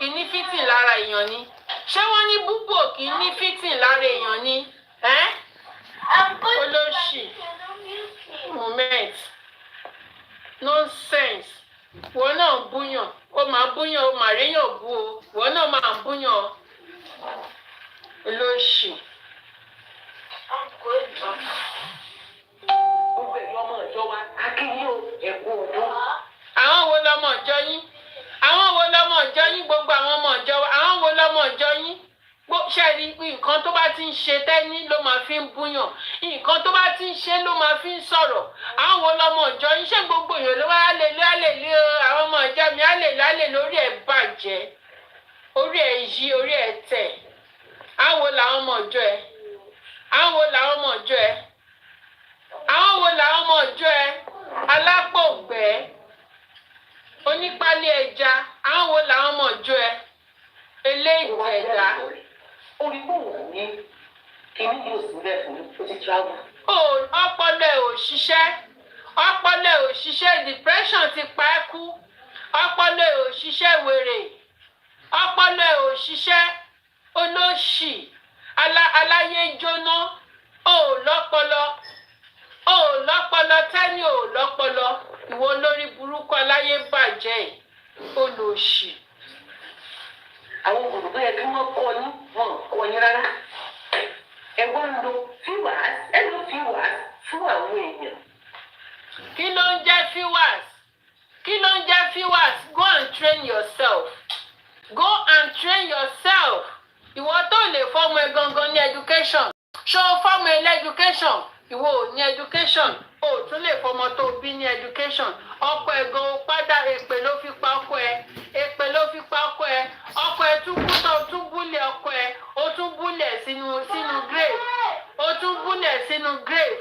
kì í ní fitting lára èèyàn ni? Ṣé wọ́n ní búbù ò kì í ní fitting lára èèyàn ni? Olóṣì. Moment. Nonsense. Wọ́n náà ń búyàn. Ó máa búyàn, ó máa réyàn bú o. Wọ́n náà máa ń búyàn. Olóṣì. Àwọn wo lọmọ ìjọ yín? Àwọn wo lọmọ ìjọ yín? Gbogbo àwọn ọmọ ìjọ wa. Àwọn wo lọmọ ìjọ yín? Ṣé rí nǹkan tó bá ti ń ṣe tẹ́ni ló máa fi ń búyàn? Nǹkan tó bá ti ń ṣe ló máa fi ń sọ̀rọ̀. Àwọn wo lọmọ ìjọ yín? Ṣé gbogbo èèyàn ló wá lè àwọn ọmọ ìjọ mi lálè lórí ẹ̀ bàjẹ́? Orí ẹ̀ yí, orí ẹ̀ tẹ̀. Àwọn wo làwọn ọmọ ìjọ ẹ? Àwọn wo làwọn ọmọ ìjọ ẹ? Àwọn wo làwọn ọmọ ìjọ ẹ? Alápògbẹ́. Onípálí ẹja. Àwọn wo làwọn ọmọ ìjọ ẹ? Eléjẹ̀dá. Ọpọlọ ẹ̀ ò ṣiṣẹ́. Ọpọlọ ẹ̀ ò ṣiṣẹ́. Depression ti pa ẹ́ kú. Ọpọlọ ẹ̀ ò ṣiṣẹ́ wèrè. Ọpọlọ ẹ̀ ò ṣiṣẹ́. Olóṣì. Aláyé jóná. Ò lọ́pọlọ. Ò lọ́pọlọ tẹ́ni ò lọ́pọlọ. Ìwọ lórí burúkú aláyé bàjẹ́. Olóṣì. Àwọn òbí yẹ kí wọ́n kọ́ yín, wọ́n kọ́ yín rárá. Ẹ wá ń lo viewers, ẹ lo viewers fún àwọn èèyàn. Kí ló ń jẹ́ viewers? Kí ló ń jẹ́ viewers? Go and train yourself. Go and train yourself. Ìwọ tó lè fọ́mọ ẹ gangan ní education. Ṣé o fọ́mọ ẹ lẹ́ducation? Ìwọ ò ní education. O tún lè fọ́mọ tó bí ní education. Ọkọ ẹ gan padà èpè ló fi pa ọkọ ẹ. Èpè ló fi pa ọkọ ẹ. Ọkọ ẹ tún kú tó tún búlẹ̀ ọkọ ẹ. Ó tún búlẹ̀ sínú grave. Ó tún búlẹ̀ sínú grave.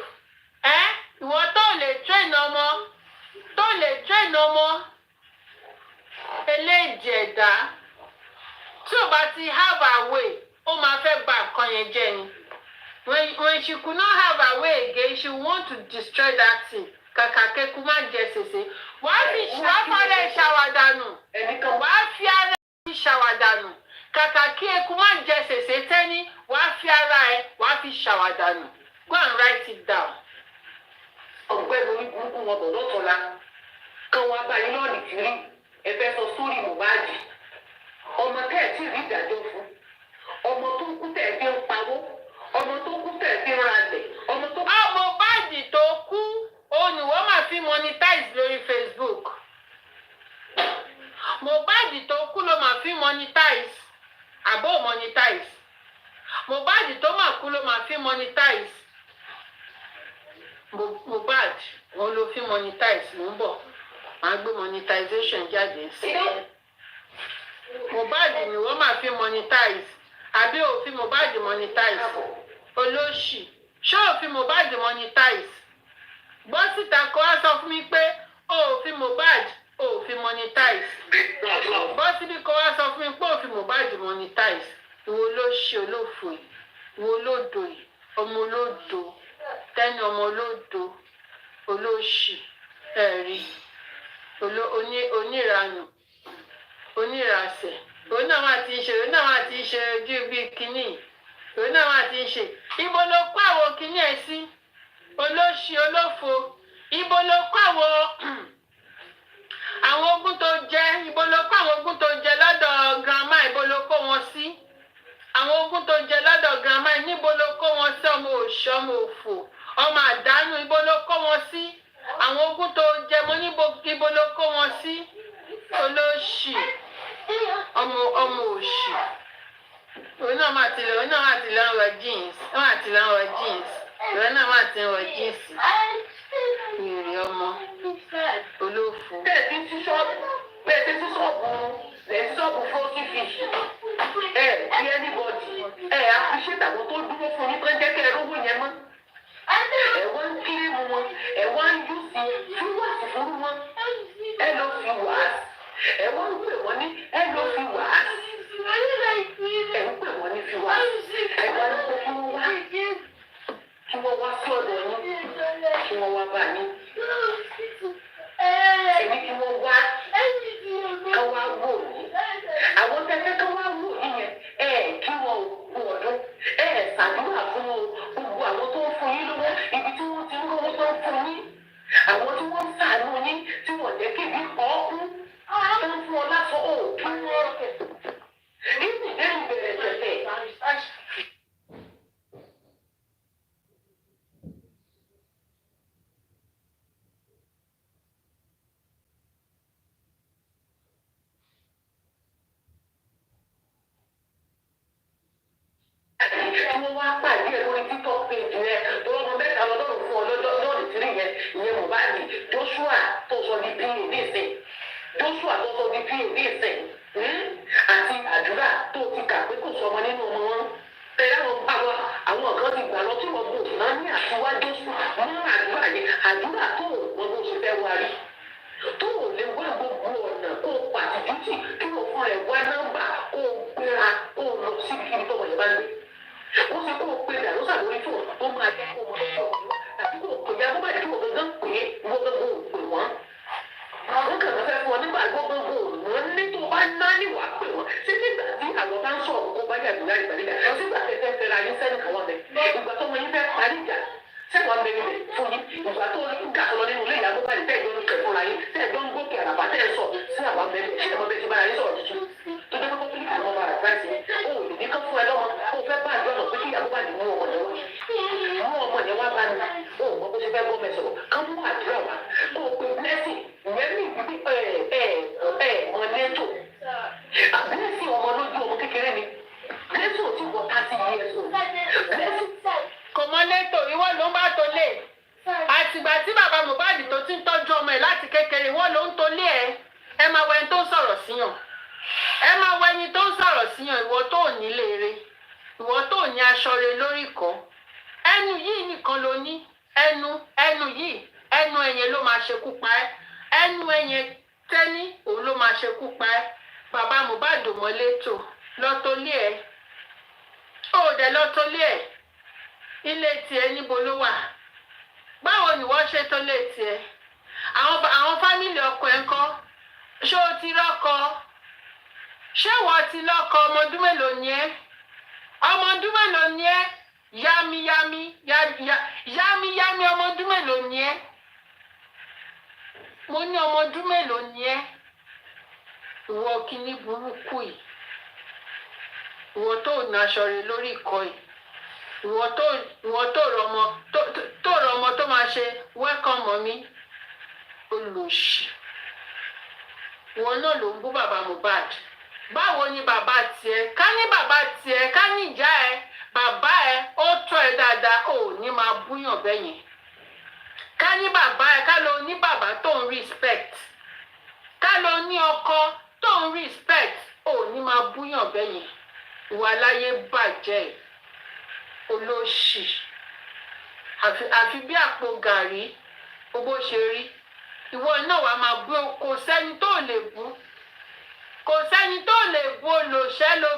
Ìwọ tó lè train ọmọ. Tó lè train ọmọ. Eléjẹ̀dá. Tí o bá ti have her way, ó máa fẹ́ bà nǹkan yẹn jẹ́ ni. When she could not have her way again, she want to destroy that thing. Kàkà kẹ́kù má jẹ sèse. Wàá fara ṣàwàdànù. Wàá fi ara ẹ̀ ṣàwàdànù. Kàkà kí eku má jẹ sèse tẹ́ni, wàá fi ara ẹ̀ wàá fi ṣàwàdànù. Go and write it down. Ọ̀gbẹ́ni orí burúkú wọn bọ̀ lọ́tọ̀ọ̀la. Kan wá bá yín lọ́ọ̀nì tí rí. Ẹ fẹ́ sọ sórí Mohbad. Ọmọ tẹ́ ẹ̀ tí rí ìdájọ́ fún. Ọmọ tó kú tẹ́ ẹ̀ fi ń pawó. Ọmọ tó kú tẹ̀ sí ralẹ̀. Ọmọ tó kú. Mohbad tó kú, òun ni wọ́n máa fi monetize lórí Facebook. Mohbad tó kú ló máa fi monetize. Àbó monetize. Mohbad tó máa kú ló máa fi monetize. Mohbad wọn ló fi monetize ń bọ̀. Máa gbé monetization jáde sí. Mohbad ni wọ́n máa fi monetize. Àbí òfin Mohbad monetize. Olóṣì. Ṣé òfin Mohbad monetize? Gbọ́ síta kó wá sọ fún mi pé òfin Mohbad òfin monetize. Gbọ́ síbi kó wá sọ fún mi pé òfin Mohbad monetize. Ìwọ olóṣì olófò yìí. Ìwọ olódo yìí. Ọmọ olódo. Tẹ́ni ọmọ olódo. Olóṣì. Ẹ̀rí. Oníranù. Onírasẹ̀. Òun náà máa ti ṣe ojú bíi kínní. Òun náà máa ti ṣe. Ibo ló kó àwọn kínní ẹ̀ sí? Olóṣì olófo. Ibo ló kó àwọn ogún tó jẹ? Ibo ló kó àwọn ogún tó jẹ lọ́dọ̀ grandma? Ibo ló kó wọn sí? Àwọn ogún tó jẹ lọ́dọ̀ grandma níbo ló kó wọn sí? Ọmọ òṣì, ọmọ òfò, ọmọ àdánù. Ibo ló kó wọn sí? Àwọn ogún tó jẹ mo níbo ibo ló kó wọn sí? Olóṣì. Ọmọ òṣì. Òun náà máa ti lọ wọ jeans. Òun náà ti lọ wọ jeans. Òun náà máa ti wọ jeans. Ìrì ọmọ olófo. Bẹ́ẹ̀ ti sí ṣọ́ọ̀bù fọ́ọ̀kì fìṣì. Bí anybody. Appreciate àwọn tó dúró fún yín tó ń jẹ́ kí ẹ rówó yẹn mọ́. Ẹ wá ń kiri mu wọn. Ẹ wá ń yú sí fúwàsì fún wọn. Ẹ lọ fi wàásù. Ẹ wá ń pè wọ́n ní ẹ lọ fi wàásù. Ẹ ń pè wọ́n ní fi wàásù. Ẹ wá ń pè kí wọ́n wá. Kí wọ́n wá sí ọ̀dọ̀ yín. Kí wọ́n wá bá yín. Èmi kí wọ́n wá. Ká wá wò ní. Àwọn tẹ́ wọ́n wá pàdé ẹ̀ lórí TikTok page yẹn tó lọ́mọ mẹ́ta lọ́dọ̀rùn fún ọ lọ́dọ̀ ìtìrí yẹn ìyẹn Mohbad Joshua tó sọ di pa nísìn Joshua tó sọ di pa nísìn àti àdúrà tó ti kà pé kò sọmọ nínú ọmọ wọn tẹ̀lé àwọn kan ti gbà lọ tí wọ́n bò náà ní àtiwá Joshua mú àdúrà yẹn àdúrà tó wọn bó ṣe fẹ́ wá rí tó lè wá gbogbo ọ̀nà kó pàtìjútì kí wọ́n fún ẹ̀ wá nọ́mbà kó gbéra kó lọ síbi kí tọ́wọ́ yẹn bá gbé. Wọ́n ṣe kó o pe dàlóṣà lórí fún ọ tó máa jẹ́ kó o mọ̀ lọ́wọ́ àti kó o pè ya bó bá jẹ́ kí wọ́n gangan pè é wọ́n gangan ò pè wọ́n. Àwọn kan náà fẹ́ fún ọ nígbà gbọ́ngàn wọ́n ní tó bá ná níwà pè wọ́n. Ṣé nígbà tí àwọn bá ń sọ̀rọ̀ kó bá yàgbé láì parí ìjà? Sígbà tẹ̀tẹ̀ fẹ́ ra yín sẹ́ni àwọn ọ̀nẹ́. Ìgbà tó wọ́n yín fẹ́ parí ìjà sẹ́wọ̀n bẹ̀rẹ̀ rẹ̀ fún yín. Ìgbà tó ń gà lọ nínú ilé ìyàwó bá tẹ̀ ẹ̀jọ́ ń kẹ̀ fúnra yín tẹ̀ ẹ̀jọ́ ń gòkè àràbà tẹ̀ ẹ̀ sọ sí àwọn bẹ̀rẹ̀ ṣé àwọn bẹ̀rẹ̀ ti bára yín sọ̀rọ̀ tuntun. Tó dé kókó kílíkì àwọn ọmọ àgbà sí ó lè ní kán fún ẹ lọ́mọ kó fẹ́ bá àjọ ọ̀nà pé kí ìyàwó bá dì mú ọmọ yẹn wá. Mú ọmọ yẹn wá bá mi ó mọ bó ṣe fẹ́ bọ́ mẹ́sọ̀rọ̀ kán mú àdúrà wá kó o pe blessing ìyẹn ní ìbí mọ̀lẹ́tò. Blessing ọmọ lójú ọmọ kékeré ni blessing ò tí wọ 30 years old. Blessing kò mọ létò ìwọ ló ń bá tó lé àtìgbà tí bàbá Mohbad tó ti ń tọ́jú ọmọ ẹ̀ láti kékeré ìwọ ló ń tó lé ẹ máa wọ ẹni tó ń sọ̀rọ̀ síyàn ẹ máa wọ ẹni tó ń sọ̀rọ̀ síyàn ìwọ tó ò ní léere ìwọ tó ò ní aṣọ rẹ lórí kan ẹnu yìí nìkan ló ní ẹnu yìí ẹnu ẹ̀yẹn ló máa ṣekú pa ẹ́ ẹnu ẹ̀yẹn tẹ́ni òun ló máa ṣekú pa ẹ́ bàbá Mohbad ò mọ létò lọ́tọ́ lé ẹ̀ ó dẹ̀ lọ́tọ́ lé ẹ̀ ilé tiẹ̀ níbo ló wà báwo ni wọ́n ṣe tó lé tiẹ̀ àwọn fámìlì ọkọ ẹ̀ ń kọ́ ṣé o ti rọ́kọ ṣé wọ́n ti lọ́kọ ọmọ ọdún mélòó ni ẹ́ ọmọ ọdún mélòó ni ẹ́ yámiyámi ọmọ ọdún mélòó ni ẹ́ mo ní ọmọ ọdún mélòó ni ẹ́ ìwọ kíní burúkú yìí ìwọ tó ò ní aṣọ rẹ lórí ìkọ́ yìí ìwọ tó rọmọ tó máa ṣe welcome mommy olùsì ìwọ náà ló ń bú bàbá Mohbad báwo ni bàbá tiẹ̀ ká ní bàbá tiẹ̀ ká ní ìyá ẹ bàbá ẹ ó tọ́ ẹ dáadáa ò ní máa búyàn bẹ́yẹn ká ní bàbá ẹ ká ló ní bàbá tó ń respect ká ló ní ọkọ tó ń respect ò ní máa búyàn bẹ́yẹn ìwà láyé bàjẹ́ ẹ̀ olóṣì àfi bí àpò gàrí owó ṣe rí ìwọ náà wàá máa bú kò sẹ́ni tó lè bú olóṣẹ́ ló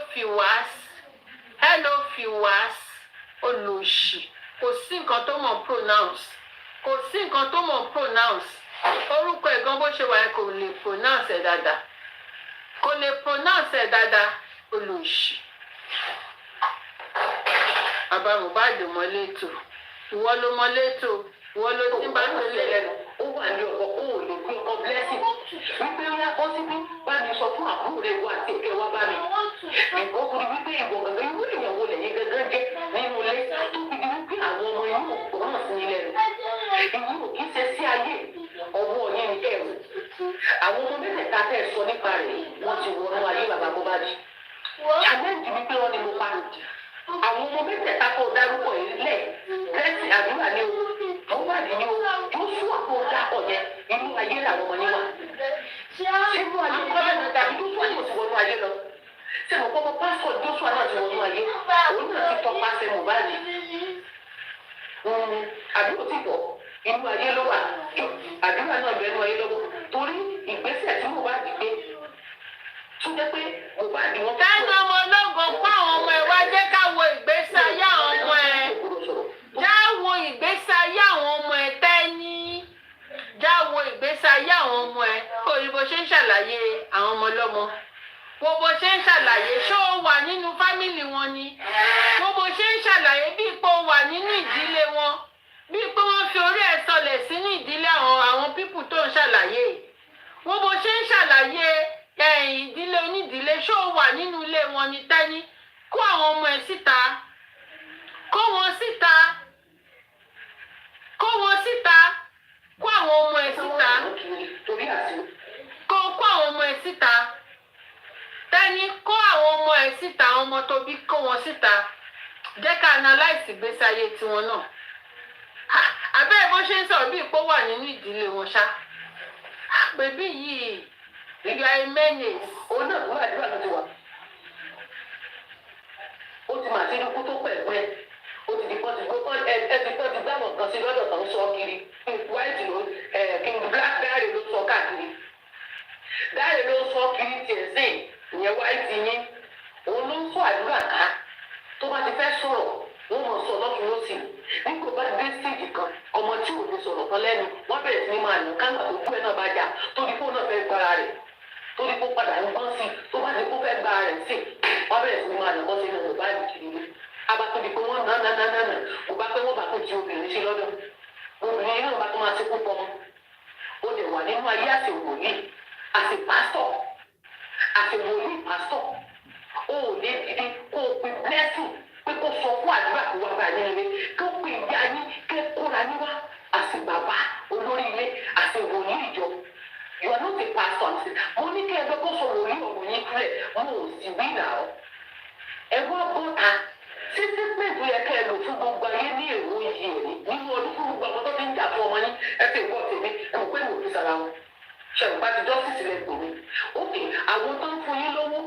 fi wá olóṣì kò sí nǹkan tó mọ̀ pronounce orúkọ ẹ̀gán bó ṣe wà ẹ́ kò lè pronounce ẹ̀ dáadáa olóṣì. Bàbá Mohbad mọ létò ìwọ ló mọ létò ìwọ ló ti bá tó lé lẹ́nu. Ó wà ní ọkọ̀ kó o lè gbé ọkọ̀ blessing wípé ó yá bọ́ síbí bá mi sọ fún àbúrò rẹ̀ wá àti ìkẹ́ wá bá mi. Ìgbọ́ kúrú wípé ìwọ gangan irú ìyàwó lẹ́yìn gangan jẹ́ nínú ilé tó fi di wípé àwọn ọmọ yóò gbọ́ràn sí ilé rẹ̀. Ìyí ò kí ṣe sí ayé ọwọ́ yẹn ní ẹ̀rù. Àwọn ọmọ mẹ́tẹ̀ẹ̀ta tẹ̀ sọ nípa rẹ̀ wọ́n ti wọnú ayé bàbá Mohbad. Challenge wípé wọ́n ní mo pa àwọn ọmọ mẹ́tẹ̀ẹ̀ta tó dárúkọ yìí lẹ̀ gẹ́sì àdúrà ni o Mohbad ni o Joshua tó dákọ̀ yẹn inú ayé làwọn ọmọ yẹn wà. Inú ayé kọ́lá náà dàbí Joshua yóò ti wọnú ayé lọ. Ṣé mo kọ́ mọ pásítọ̀ Joshua náà ti wọnú ayé? Òun náà ti tọ́ pásẹ̀ Mohbad. Àdúrà ti bọ̀ inú ayé ló wà. Àdúrà náà bẹ̀rù ayé lọ́wọ́ torí ìgbésẹ̀ tí Mohbad gbé tún jẹ́ pé Mohbad wọn. Táyọ̀ ọmọ ológun kó àwọn ọmọ ẹ̀ wá jẹ́ ká wo ìgbésí ayé àwọn ọmọ ẹ̀. Já wo ìgbésí ayé àwọn ọmọ ẹ̀ tẹ́ni. Já wo ìgbésí ayé àwọn ọmọ ẹ̀. Orí bó ṣe ń ṣàlàyé àwọn ọmọ ọlọ́mọ. Wo bó ṣe ń ṣàlàyé ṣó o wà nínú fámìlì wọn ni. Wo bó ṣe ń ṣàlàyé bí ipò wà nínú ìdílé wọn. Bí pé wọ́n fi orí ẹ̀ sọlẹ̀ sínú ìdílé àwọn pípù tó ń ṣàlàyé. Wo bó ṣe ń ṣàlàyé ìdílé onídìílé ṣó wà nínú ilé wọn ni tẹ́ni kó àwọn ọmọ ẹ̀ síta kó wọn síta kó àwọn ọmọ ẹ̀ síta kó àwọn ọmọ ẹ̀ síta tẹ́ni kó àwọn ọmọ ẹ̀ síta àwọn ọmọ tó bí kó wọn síta jẹ́ ká analyse ìgbésí ayé tiwọn náà. Abẹ́rẹ́ bó ṣe ń sọ̀rọ̀ bí ipò wà nínú ìdílé wọn ṣá. Bèbí yìí ìgbà menace. Òun náà ló àdúrà ló ti wà. Ó ti mà sí ikú tó pẹ̀lú ẹ̀. Ó ti di kan ti gbọ́ ẹ ti kan ti dámọ̀ kan sí lọ́dọ̀ kan sọ kiri. White ló King Black Dáre ló sọ káàkiri. Dáre ló sọ kiri tiẹ̀ sìn ìyẹn White yín. Òun ló ń sọ àdúrà ká. Tó bá ti fẹ́ sọ̀rọ̀ wọ́n mọ̀ sọ lọ́tún lọ́sì. Nígbà bá dé stage kan ọmọ tí ò lè sọ̀rọ̀ kan lẹ́nu wọ́n bẹ̀rẹ̀ sí ní máa nù káńgbà tó kú ẹ̀ náà bá jà torí kó náà fẹ́ gbára rẹ̀ torí kó padà ń gbọ́n sí tó bá ti kó fẹ́ gbára rẹ̀ sí wọ́n bẹ̀rẹ̀ sí ní máa nù bọ́ sínú Mohbad kiri ní. Abatóbi pé wọ́n nà kó bá pé wọ́n bá kó ti obìnrin sí lọ́dọ̀ obìnrin náà bá tó máa ṣe kú pọ́n. Ó lè wà nínú ayé àti wòlíì àti pásítọ̀ àti wòlíì pásítọ̀ ó lè dìde kó o pe blessing pé kó sọ fún àdúrà kó wá bá a nílé kó pe ìyá yín kó kóra níwá àti bàbá olórí ilé àti wòlíì ìjọ. You are not a pastor. Mo ní kí ẹgbẹ́ kó sọ wòlíì ọ̀rọ̀ yín kúrẹ̀ mo ò sì wí nà ọ́. Ẹ wá bọ́ta títí pẹ̀lú ẹ̀ka ẹ̀ lò fún gbogbo ayé ní èrò yìí èrè nínú ọdún fún gbogbo àwọn tó ti ń jà fún ọmọ yín ẹ ti gbọ́ tèmi ẹ mọ̀ pé mo fi sara wọn. Ṣẹ̀rùpá ti justice lẹ gbòmí. Ókè àwọn tó ń fún yín lówó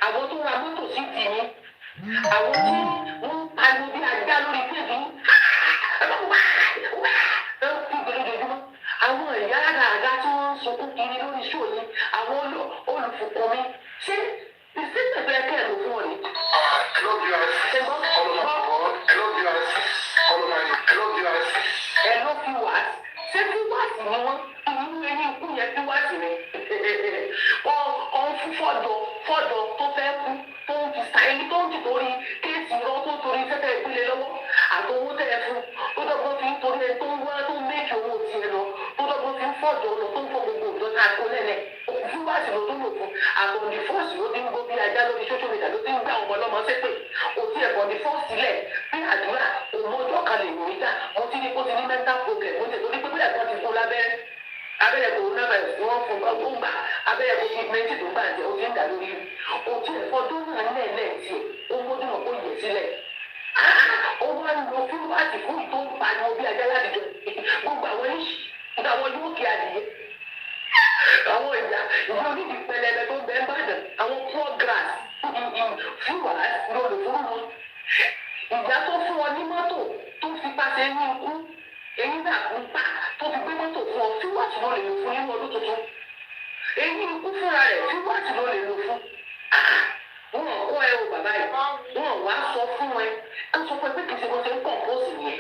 àwọn tó ra mọ́tò sí di yín àwọn tí wọ́n pariwo bí ajá lórí péjì ẹ ń kú gbẹlójoojúmọ́ àwọn ìyá àgàgà tí wọ́n ń sunkún kiri lórí ṣòyìn àwọn olùfòkàn mi ṣé ìsèpè bẹ́ẹ̀ kẹ́ ẹ̀ lò fún ọ ni. Ẹ ló fi wá ṣé fi wá sí ni wọ́n inú eyín ikú yẹn fi wá sí ni wọ́n fún fọ́jọ́ tó fẹ́ kú tó ń fi sáyé tó ń tìtorí kéèsì irọ́ tó ń torí sẹ́tẹ̀ ìpínlẹ̀ lọ́wọ́ àtọwọ́ tẹ̀ ẹ́ fún tó dọ́gbọ́n fi ń torí ẹ tó ń wá tó ń méjì owó tiẹ̀ lọ tó dọ́gbọ́n fi ń fọ́jọ́ lọ tó ń fọ gbogbo òjò tá a kó lẹ́lẹ̀ òfin wá sí ló tó lò fún àbọ̀ndì fọ́ọ̀sì ló ti ń gbó bí ajá lórí social media ló ti ń gbé àwọn ọmọ sépè òtí ẹ̀bọ̀ndì fọ́ọ̀sì lẹ̀ bí àdúrà òun ọjọ́ kan lè wòye dá mo ti ní kó ti ní mental problem mo ti torí pé bí ẹ̀kọ́ ti kó lábẹ́rẹ́ abẹ́rẹ́ kò náà bẹ̀rẹ̀ wọ́n fún bá ó ń gbà abẹ́rẹ́ kò fi méjì tó ń gbà jẹ́ ojú ń dà lórí ojú ẹ̀fọ́ tó náà lẹ́ẹ̀lẹ́ tiẹ̀ ó mójú mọ̀ kó yẹ sílẹ̀ ó wá ń lo fúlùwàtì fún ìtò ń pariwo bí ajá láti jọ gbogbo àwọn ìṣ àwọn yóò kí adìyẹ àwọn ìyá onídìí pẹlẹbẹ tó bẹ ń bàdàn àwọn poor grass fúlùwàtì lórí fún wọn ìyá tó fún ọ ní mọ́tò tó fi pàṣẹ ní ikú èyí náà ń pa tó fi gbé mọ́tò fún ọ fúlùwàtì ló lè lò fún nínú ọdún tuntun èyí ikú fúnra rẹ̀ fúlùwàtì ló lè lò fún wọn kọ́ ẹ o bàbá yìí wọn wá sọ fún ẹ ẹ sọ fún ẹ pé kìí ṣe bó ṣe ń kọ̀ǹpóòsì yẹn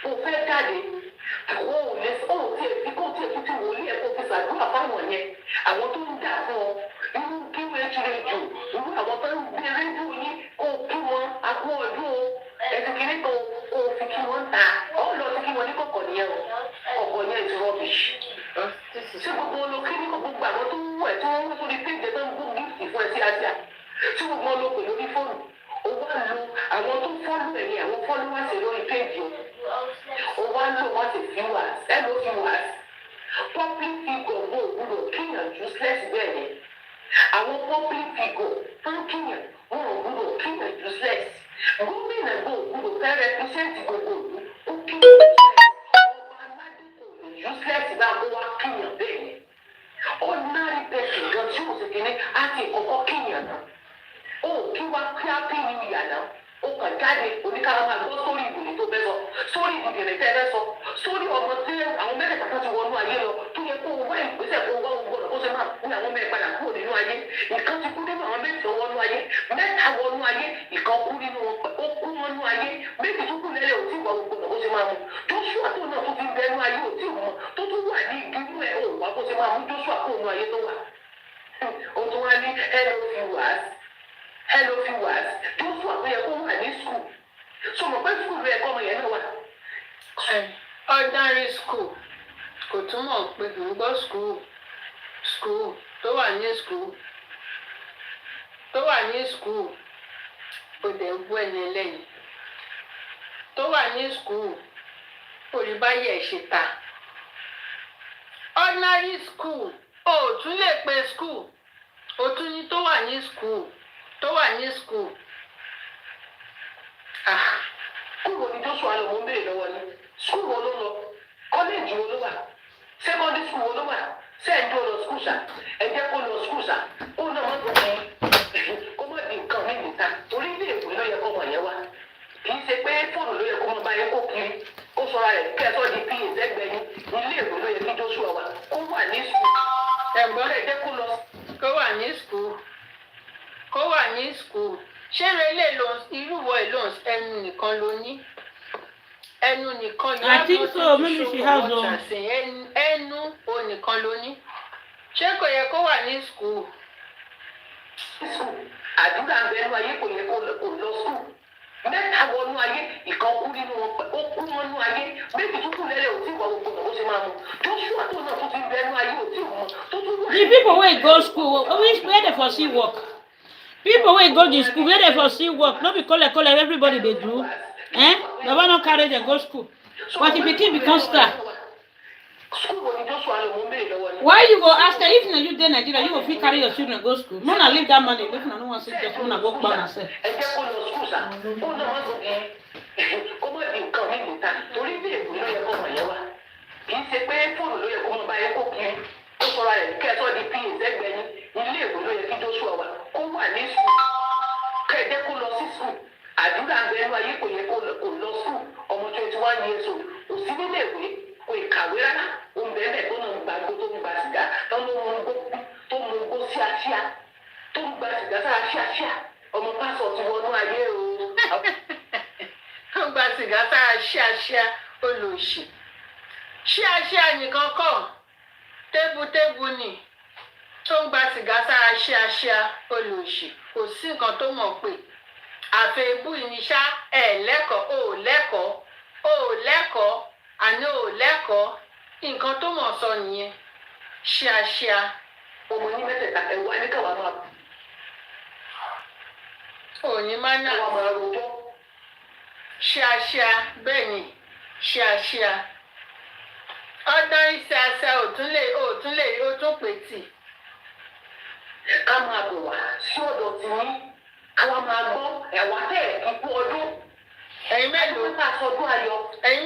kò fẹ́ jáde àwọn ò lè ó tiẹ̀ fi kó tiẹ̀ fi wòlíì ẹ̀ kó fi ṣàdúrà fáwọn yẹn àwọn tó ń dà fún ọ irú kí wọ́n ti rẹ̀ jù irú àwọn tó ń gbé rédíò yín kó kí wọ́n akó ọdún o ẹ̀sìn kìíní kan kó fi kí wọ́n ta ọ̀ lọ sí kí wọ́n ní kọ̀kọ̀ nìyẹn o kọ̀kọ̀ yẹn is rubbish. ṣé gbogbo olókìní kò gbogbo àwọn tó ń wọ̀ ẹ̀ tí wọ́n wọ́n sórí péjẹ tó ń gbó gíftì fún ẹ sí àjà tí gbogbo olókè lórí fóònù ó wá lo àwọn tó fọ́lù ẹ̀yìn àwọn fọ́lùwàsì lórí péjì ó wá lò wọ́n ti viewers ẹ ló viewers public figure wo òwúrọ̀ kíyàn useless bẹ́ẹ̀ ni àwọn public figure tó ń kíyàn wọn òwúrọ̀ kíyàn useless gómìnà wo òwúrọ̀ fẹ́ represent gbogbo òwú ó kíyàn useless ọba aládé kò useless bá kó wá kíyàn bẹ́ẹ̀ ni ordinary person gan tí ó sì kíní á ti kọ́kọ́ kíyàn náà ó kí wá kí á pín ní ìyànà ó kàn jáde oníkàrà máa gbọ́ sórí ìbùdó tó fẹ́ sọ sórí ìbùdó tẹ́ fẹ́ sọ sórí ọmọ tí àwọn mẹ́tẹ̀ẹ̀ta kan ti wọnú ayé lọ tó yẹ kó wá ìgbésẹ̀ kó wá gbọ́dọ̀ kó ṣe máa ní àwọn mẹ́ẹ̀ padà kúrò nínú ayé ìkan ti kú nínú àwọn mẹ́tẹ̀ẹ̀ta wọnú ayé mẹ́ta wọnú ayé ìkan kú nínú wọn ó kú wọnú ayé méjì tó kú lẹ́lẹ̀ ò tí ì wà gbọ́dọ̀ kó ṣe máa mú Joshua tó náà tó ti bẹnu ayé ò tí ì mọ tó tún wà ní ìgbìmọ̀ ẹ̀ ò wá kó ṣe máa mú Joshua kó nínú ayé tó wà ó tún wá ní hello viewers Joshua tó yẹ kó wà ní school so mo pẹ́ school rẹ̀ kọ́ ọmọ yẹn náà wà. Ordinary school kò túmọ̀ pé kì í gbọ́ school tó wà ní school kò dẹ̀ bú ẹni lẹ́yìn tó wà ní school orí báyẹ̀ ṣe ta ordinary school o tún lè pe school o tún ní tó wà ní school School wo ni Joshua lọ mo ń béèrè lọ́wọ́ ni? School wo ló lọ? College wo ló wà? Secondary school wo ló wà? Sẹ́yìn tó lọ school ṣá? Ẹ jẹ́ kó lọ school ṣá? Ó náà mọ̀ tó kó mọ̀ di nǹkan mí níta. Torí ilé ìwé ló yẹ kó mọ̀ yẹn wá. Kì í ṣe pé fóònù ló yẹ kó mọ̀ bá yẹ kó kiri. Ó sọ ara rẹ̀ kẹ́ẹ̀tọ́ di PA sẹ́gbẹ̀ẹ́ yín. Ilé ìwé ló yẹ kí Joshua wà. Kó wà ní school. Ẹ̀gbọ́n rẹ̀ jẹ́ kó lọ. Kó wà ní school. Kó wà ní school. Ṣé relé irú wọ ìlóhùn ẹnu nìkan ló ní? Ẹnu nìkan ló ní. I think so, maybe she has one. Ẹnu o nìkan ló ní. Ṣé kò yẹ kó wà ní school? Àdúrà ń bẹnu ayé kò yẹ kó lọ school. Mẹ́ta wọnú ayé ìkan kú nínú wọn ó kú wọnú ayé méjì tó kú lẹ́lẹ̀ ò tí ìwà gbogbo ó ṣe máa mú. Joshua tó náà tó ti bẹnu ayé ò tí ì mú tó tún wà. The people wey go school where they for see work. People wey go to school where they for see work. No be kole everybody dey do. Baba no carry them go school. But the pikin become star. Why you go ask her if you dey Nigeria, you go fit carry your children go school? No, na leave that money. Make una no wan see just una go plan herself. Kì í ṣe pé fóònù ló yẹ kó mọ báyẹn kó kiri ó sọra rẹ̀ kẹ́ẹ̀tọ́ di PA sẹ́gbẹ̀ẹ́ yín ilé ìwé ló yẹ kí Joshua wà kó wà ní sùn kẹ́ẹ̀dẹ́ kó lọ sí sùn àdúrà ń bẹnu ayé kò yẹ kó lọ sùn ọmọ 21 years old kò sí nílé ìwé kò ìkàwé rárá ó ń bẹ́ẹ̀ tó náà ń gba igbó tó ń gba sìgá tó ń mú igbó síáṣíá tó ń gba sìgá sára ṣíáṣíá ọmọ pásọ̀ ti wọnú ayé o. Ó gba sìgá sára ṣíáṣíá olóṣì. Ṣíáṣíá nìkan kọ́ tébùtébù ni tó ń gba sìgá sára ṣíáṣíá olóṣì kò sí nǹkan tó mọ̀ pé àfẹ́bù ìníṣá ẹ̀ lẹ́kọ̀ọ́ ò lẹ́kọ̀ọ́ àní ò lẹ́kọ̀ọ́ nǹkan tó mọ̀ sọ nìyẹn ṣíáṣíá. Ọmọ ní mẹ́tẹ̀ẹ̀ta ẹ̀wọ́ ẹni káwá máa bù. Òní máa ń náà máa rojọ́. Ṣíáṣíá bẹ́ẹ̀ ni ṣíáṣíá. Ọdún iṣẹ́ àṣà ò tún pè tì. Ká máa bọ̀ wá sí ọ̀dọ̀ tí ní káwa máa gbọ́ ẹ̀wà tẹ̀ kíkú ọdún. Ẹ̀yin mélòó? Ká sọdún ayọ̀. Ẹ̀yin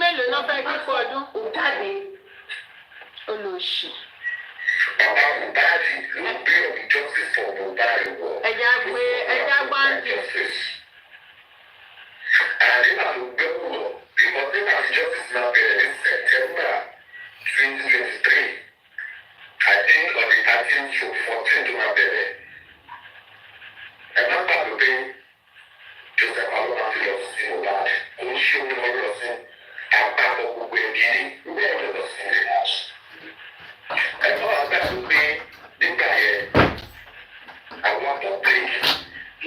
mélòó náà fẹ́ kíkú ọdún? Ó jáde. Olóṣì. Bàbá Mohbad ló gbé ọ̀dọ̀ justice for Mohbad wọ̀. Ẹja gbáǹdì. Àdínà ló gbé wọ̀ because nígbà tí justice náà bẹ̀rẹ̀ ní September 2023. I think on the 13th to 14th tó máa bẹ̀rẹ̀. Ẹ má gbàgbọ́ pé Joseph Aloma ti lọ sí Mohbad. Kò ń ṣe omi lọ sí àpapọ̀ gbogbo ẹbí ní bẹ́ẹ̀ lọ sí ilé. Ẹ̀fọ́ àgbàdo pé nígbà yẹn àwọn public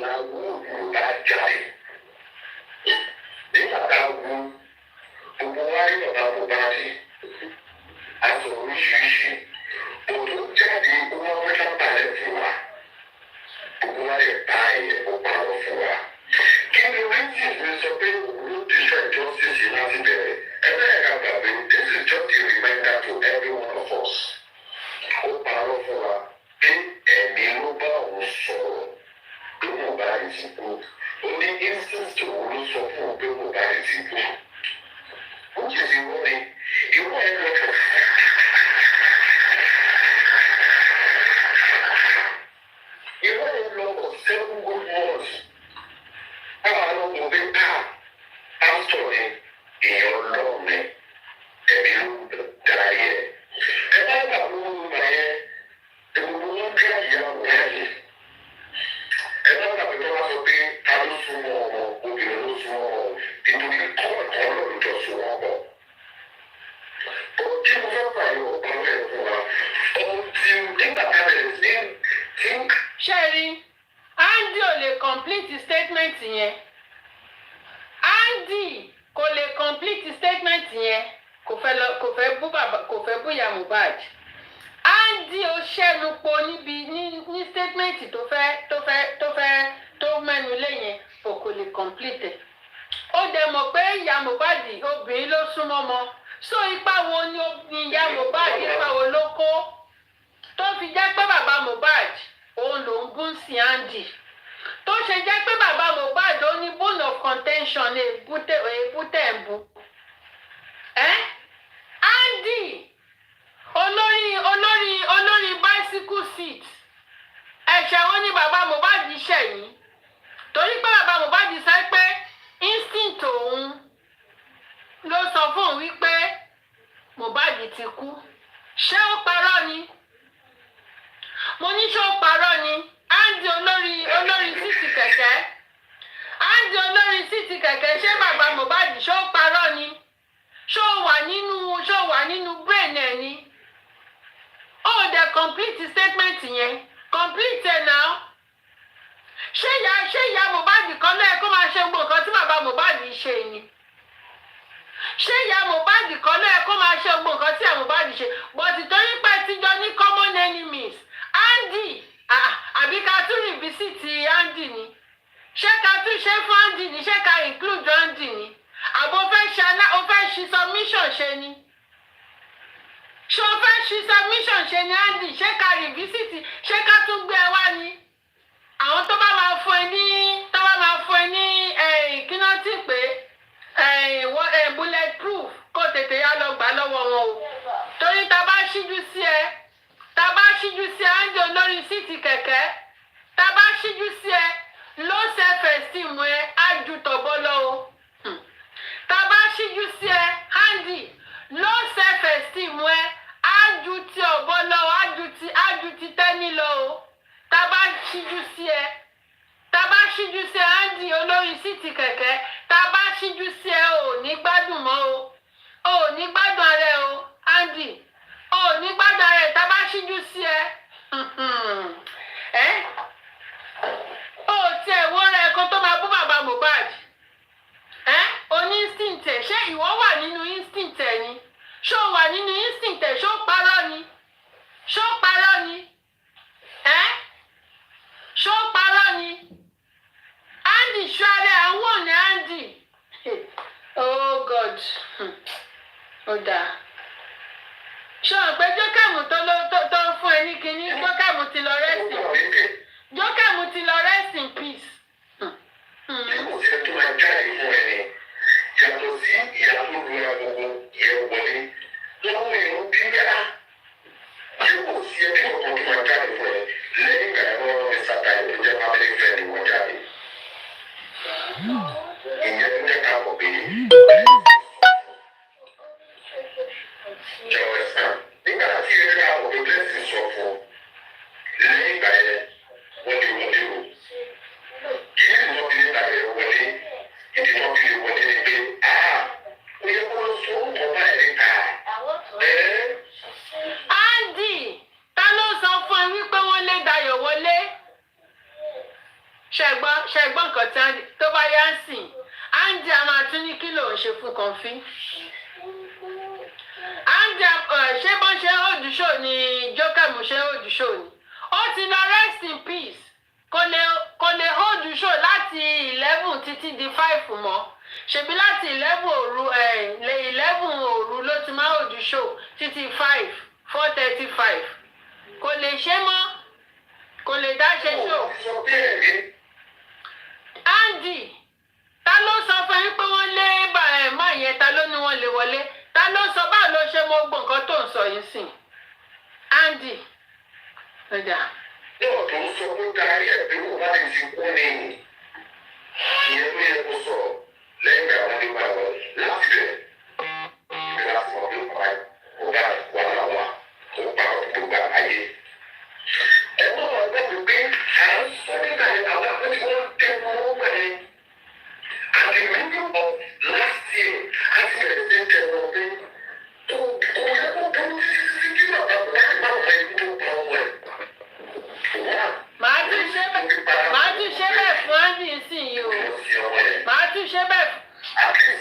làwọn Yorùbá jáde. Nígbà tá a wú gbogbo wáyé ọ̀dà Mohbad aṣọ oríṣiríṣi òdò jáde owó ọmọdé balẹ̀ fún wa. Gbogbo wáyé bá ẹ̀yẹ ó parọ́ fún wa. Kí ni oríṣi mi sọ pé òwúrò ti ṣe justice láti bẹ̀rẹ̀? Ẹgbẹ́ ẹ̀ka gbàgbé this is just a reminder to every one of us. Ó parọ́ fún wa pé ẹ̀mí ló bá òun sọ̀rọ̀ pé Mohbad ti kú. Ó ní instinct òun ló sọ fún un pé Mohbad ti kú. Ó jẹ́ ti wọ́n ní ìwọ ẹ̀ lọ́kọ̀. Ìwọ ẹ̀ lọ́kọ̀ 7 good months. Àwọn ọmọ pé pásítọ̀ ni èèyàn lọ́ọ̀mẹ́ ẹ̀mí ló dára yẹ. Ẹ bá gbà wọ́n mú ẹ gbogbo wọn bí àyà ọ̀gáyé. Ẹ bá gbà pé wọ́n sọ pé ta ló súnmọ́ ọmọ obìnrin ló súnmọ́ ọmọ nítorí kọ̀ọ̀kan lọ́dún jọ súnmọ́ ọmọ. Kí mo fẹ́ pààyàn ọ̀kan rẹ̀ fún wa? Ohun tí nígbà tá a bẹ̀rẹ̀ sí tí. Ṣé rí Andy ò lè complete statement yẹn? Andy kò lè complete statement yẹn kò fẹ́ bú ìyá Mohbad. Andy ó ṣẹ́nu po níbi ní statement tó mẹ́nu lé yẹn kò lè complete. Ó dẹ̀ mọ̀ pé ìyá Mohbad obìnrin ló súnmọ́ mọ́ so ipa wo ni ìyá Mohbad ipa wo ló kó tó fi jẹ́ pé bàbá Mohbad òun ló ń gún sí Andy tó ṣe jẹ́ pé bàbá Mohbad ó ní bone of contention èbúté ẹ̀bù. Andy olórí bicycle seat ẹ̀ṣẹ̀ wọn ní bàbá Mohbad ṣẹ̀yìn torí pé bàbá Mohbad sọ pé instinct òun ló sọ fún òun wípé Mohbad ti kú. Ṣé ó parọ́ ni? Mo ní ṣé ó parọ́ ni? Andy olórí síìtì kẹ̀kẹ́. Andy olórí síìtì kẹ̀kẹ́ ṣé bàbá Mohbad ṣé ó parọ́ ni? Ṣé ó wà nínú brain ẹ̀ ni? Ó dẹ̀ complete statement yẹn. Complete ẹ̀ now. Ṣé ìyá Mohbad kan lẹ́ẹ̀ kó máa ṣe gbogbo nǹkan tí bàbá Mohbad ṣe ni? Ṣé ìyá Mohbad kan lẹ́ẹ̀ kó máa ṣe gbogbo nǹkan tí ìyá Mohbad ṣe? But torí pé tíjọ ní common enemies. Andy àbí ká tún revisit Andy ni? Ṣé ká tún ṣe fún Andy ni? Ṣé ká include Andy ni? Àbò fẹ́ ṣe submission ṣe ni? Ṣé o fẹ́ ṣe submission ṣe ni Andy? Ṣé ká revisit? Ṣé ká tún gbé ẹ wá ni? Àwọn tó bá máa fún ẹ ní kí náà ti pé bulletproof kó tètè yá lọ gbà lọ́wọ́ wọn o. Torí tá bá ṣíjú sí Andy olórí síìtì kẹ̀kẹ́, tá bá ṣíjú sí ẹ low self esteem ẹ á ju tọ̀bọ́ lọ o. Tá bá ṣíjú sí ẹ Andy low self esteem ẹ á ju ti ọ̀bọ lọ, á ju ti tẹ́ni lọ o. Tá bá ṣíjú sí ẹ Andy olórí síìtì kẹ̀kẹ́, tá bá ṣíjú sí ẹ ò ní gbádùn mọ́ o. Ò ní gbádùn ara ẹ o Andy. Ò ní gbádùn ara ẹ tá bá ṣíjú sí ẹ. Ó tiẹ̀ wọ́n rẹ̀ kan tó máa bú bàbá Mohbad. Oní instinct ẹ̀ ṣé ìwọ wà nínú instinct ẹ̀ ni? Ṣé o wà nínú instinct ẹ̀? Ṣé ó parọ́ ni? Ṣé ó parọ́ ni? Ṣé ó parọ́ ni? Andy ṣọ́ọ́rẹ́ àwọn ní Andy. Oh God. Ó dáa. Ṣé o pé Jókèmù tó fún ẹ ní kinní? Jókèmù ti lọ rest in peace. Jókèmù ti lọ rest in peace. Kò sí tó máa jáde fún ẹni. Yàtọ̀ sí ìyá tó lu agogo yẹ wọlé. Lọ́wọ́ ẹ̀rọ bí yára. Ṣé kò sí ẹbí ọ̀kan tó máa jáde fún ẹ? Lẹ́yìn ìgbà ẹ̀rọ ìsàtà ìlú jẹ́ pàmílì fẹ́ ni wọ́n jáde. Ìyẹn tó jẹ́ ká mọ̀ pé jọ̀wọ́ ẹ̀sán. Nígbà tí ẹ̀rọ àwọn tó tẹ̀sí sọ fún ọ, lẹ́yìn ìgbà yẹn wọ́n lè wọlé o. Kí ni wọ́n fi lè tàbí wọlé? Ìdí wọ́n fi lè wọlé ni pé ó yẹ kó sọ ọ̀pọ̀ báyìí níta. Andy ta ló sọ fún ẹ wípé wọ́n lé Dayọ̀ wọlé? Ṣẹ̀gbọ́n nǹkan tí Andy tó bá yá ń sìn. Andy a máa tún ní kí lòun ṣe fún Kọ́fí. Andy ṣé bọ́n ṣe hold show ni Jókèmù ṣe hold show ni? Ó ti lọ rest in peace. Kò lè hold show láti 11 títí di 5 mọ́. Ṣebí láti 11 òru ló ti máa hold show títí 4:35. Kò lè ṣe mọ́. Kò lè dá ṣe show. Andy ta ló sọ fún yín pé wọ́n lé má yẹn, ta ló ní wọ́n lè wọlé? Ta ló sọ báwo ló ṣe mọ gbọ́ nǹkan tó ń sọ yìí sìn? Andy ọjà. Yóò tó ń sọ pé darí ẹ̀ pé kò bá lè fi kú ní ìyẹn ló yẹ kó sọ lẹ́yìn ìgbà wọn nípa wọn láti bẹ̀. Ìgbà láti mọ̀ pé kò bá wàhálà wà kó bá gbogbo àyè. Ẹ̀wọ̀n wọn gbọ́ pé à ń sọ nígbà yẹn àwọn àkókò wọn tẹ́ wọn gbà yẹn. At the middle of last year, àti bẹ̀rẹ̀ sí ń tẹ̀ wọ́n pé kò yẹ kó burú sí kí bàbá láti má fẹ́ tó pa ọmọ ẹ̀. Màá tún ṣe bẹ́ẹ̀ fún Andy sìn yìí o. Màá tún ṣe bẹ́ẹ̀.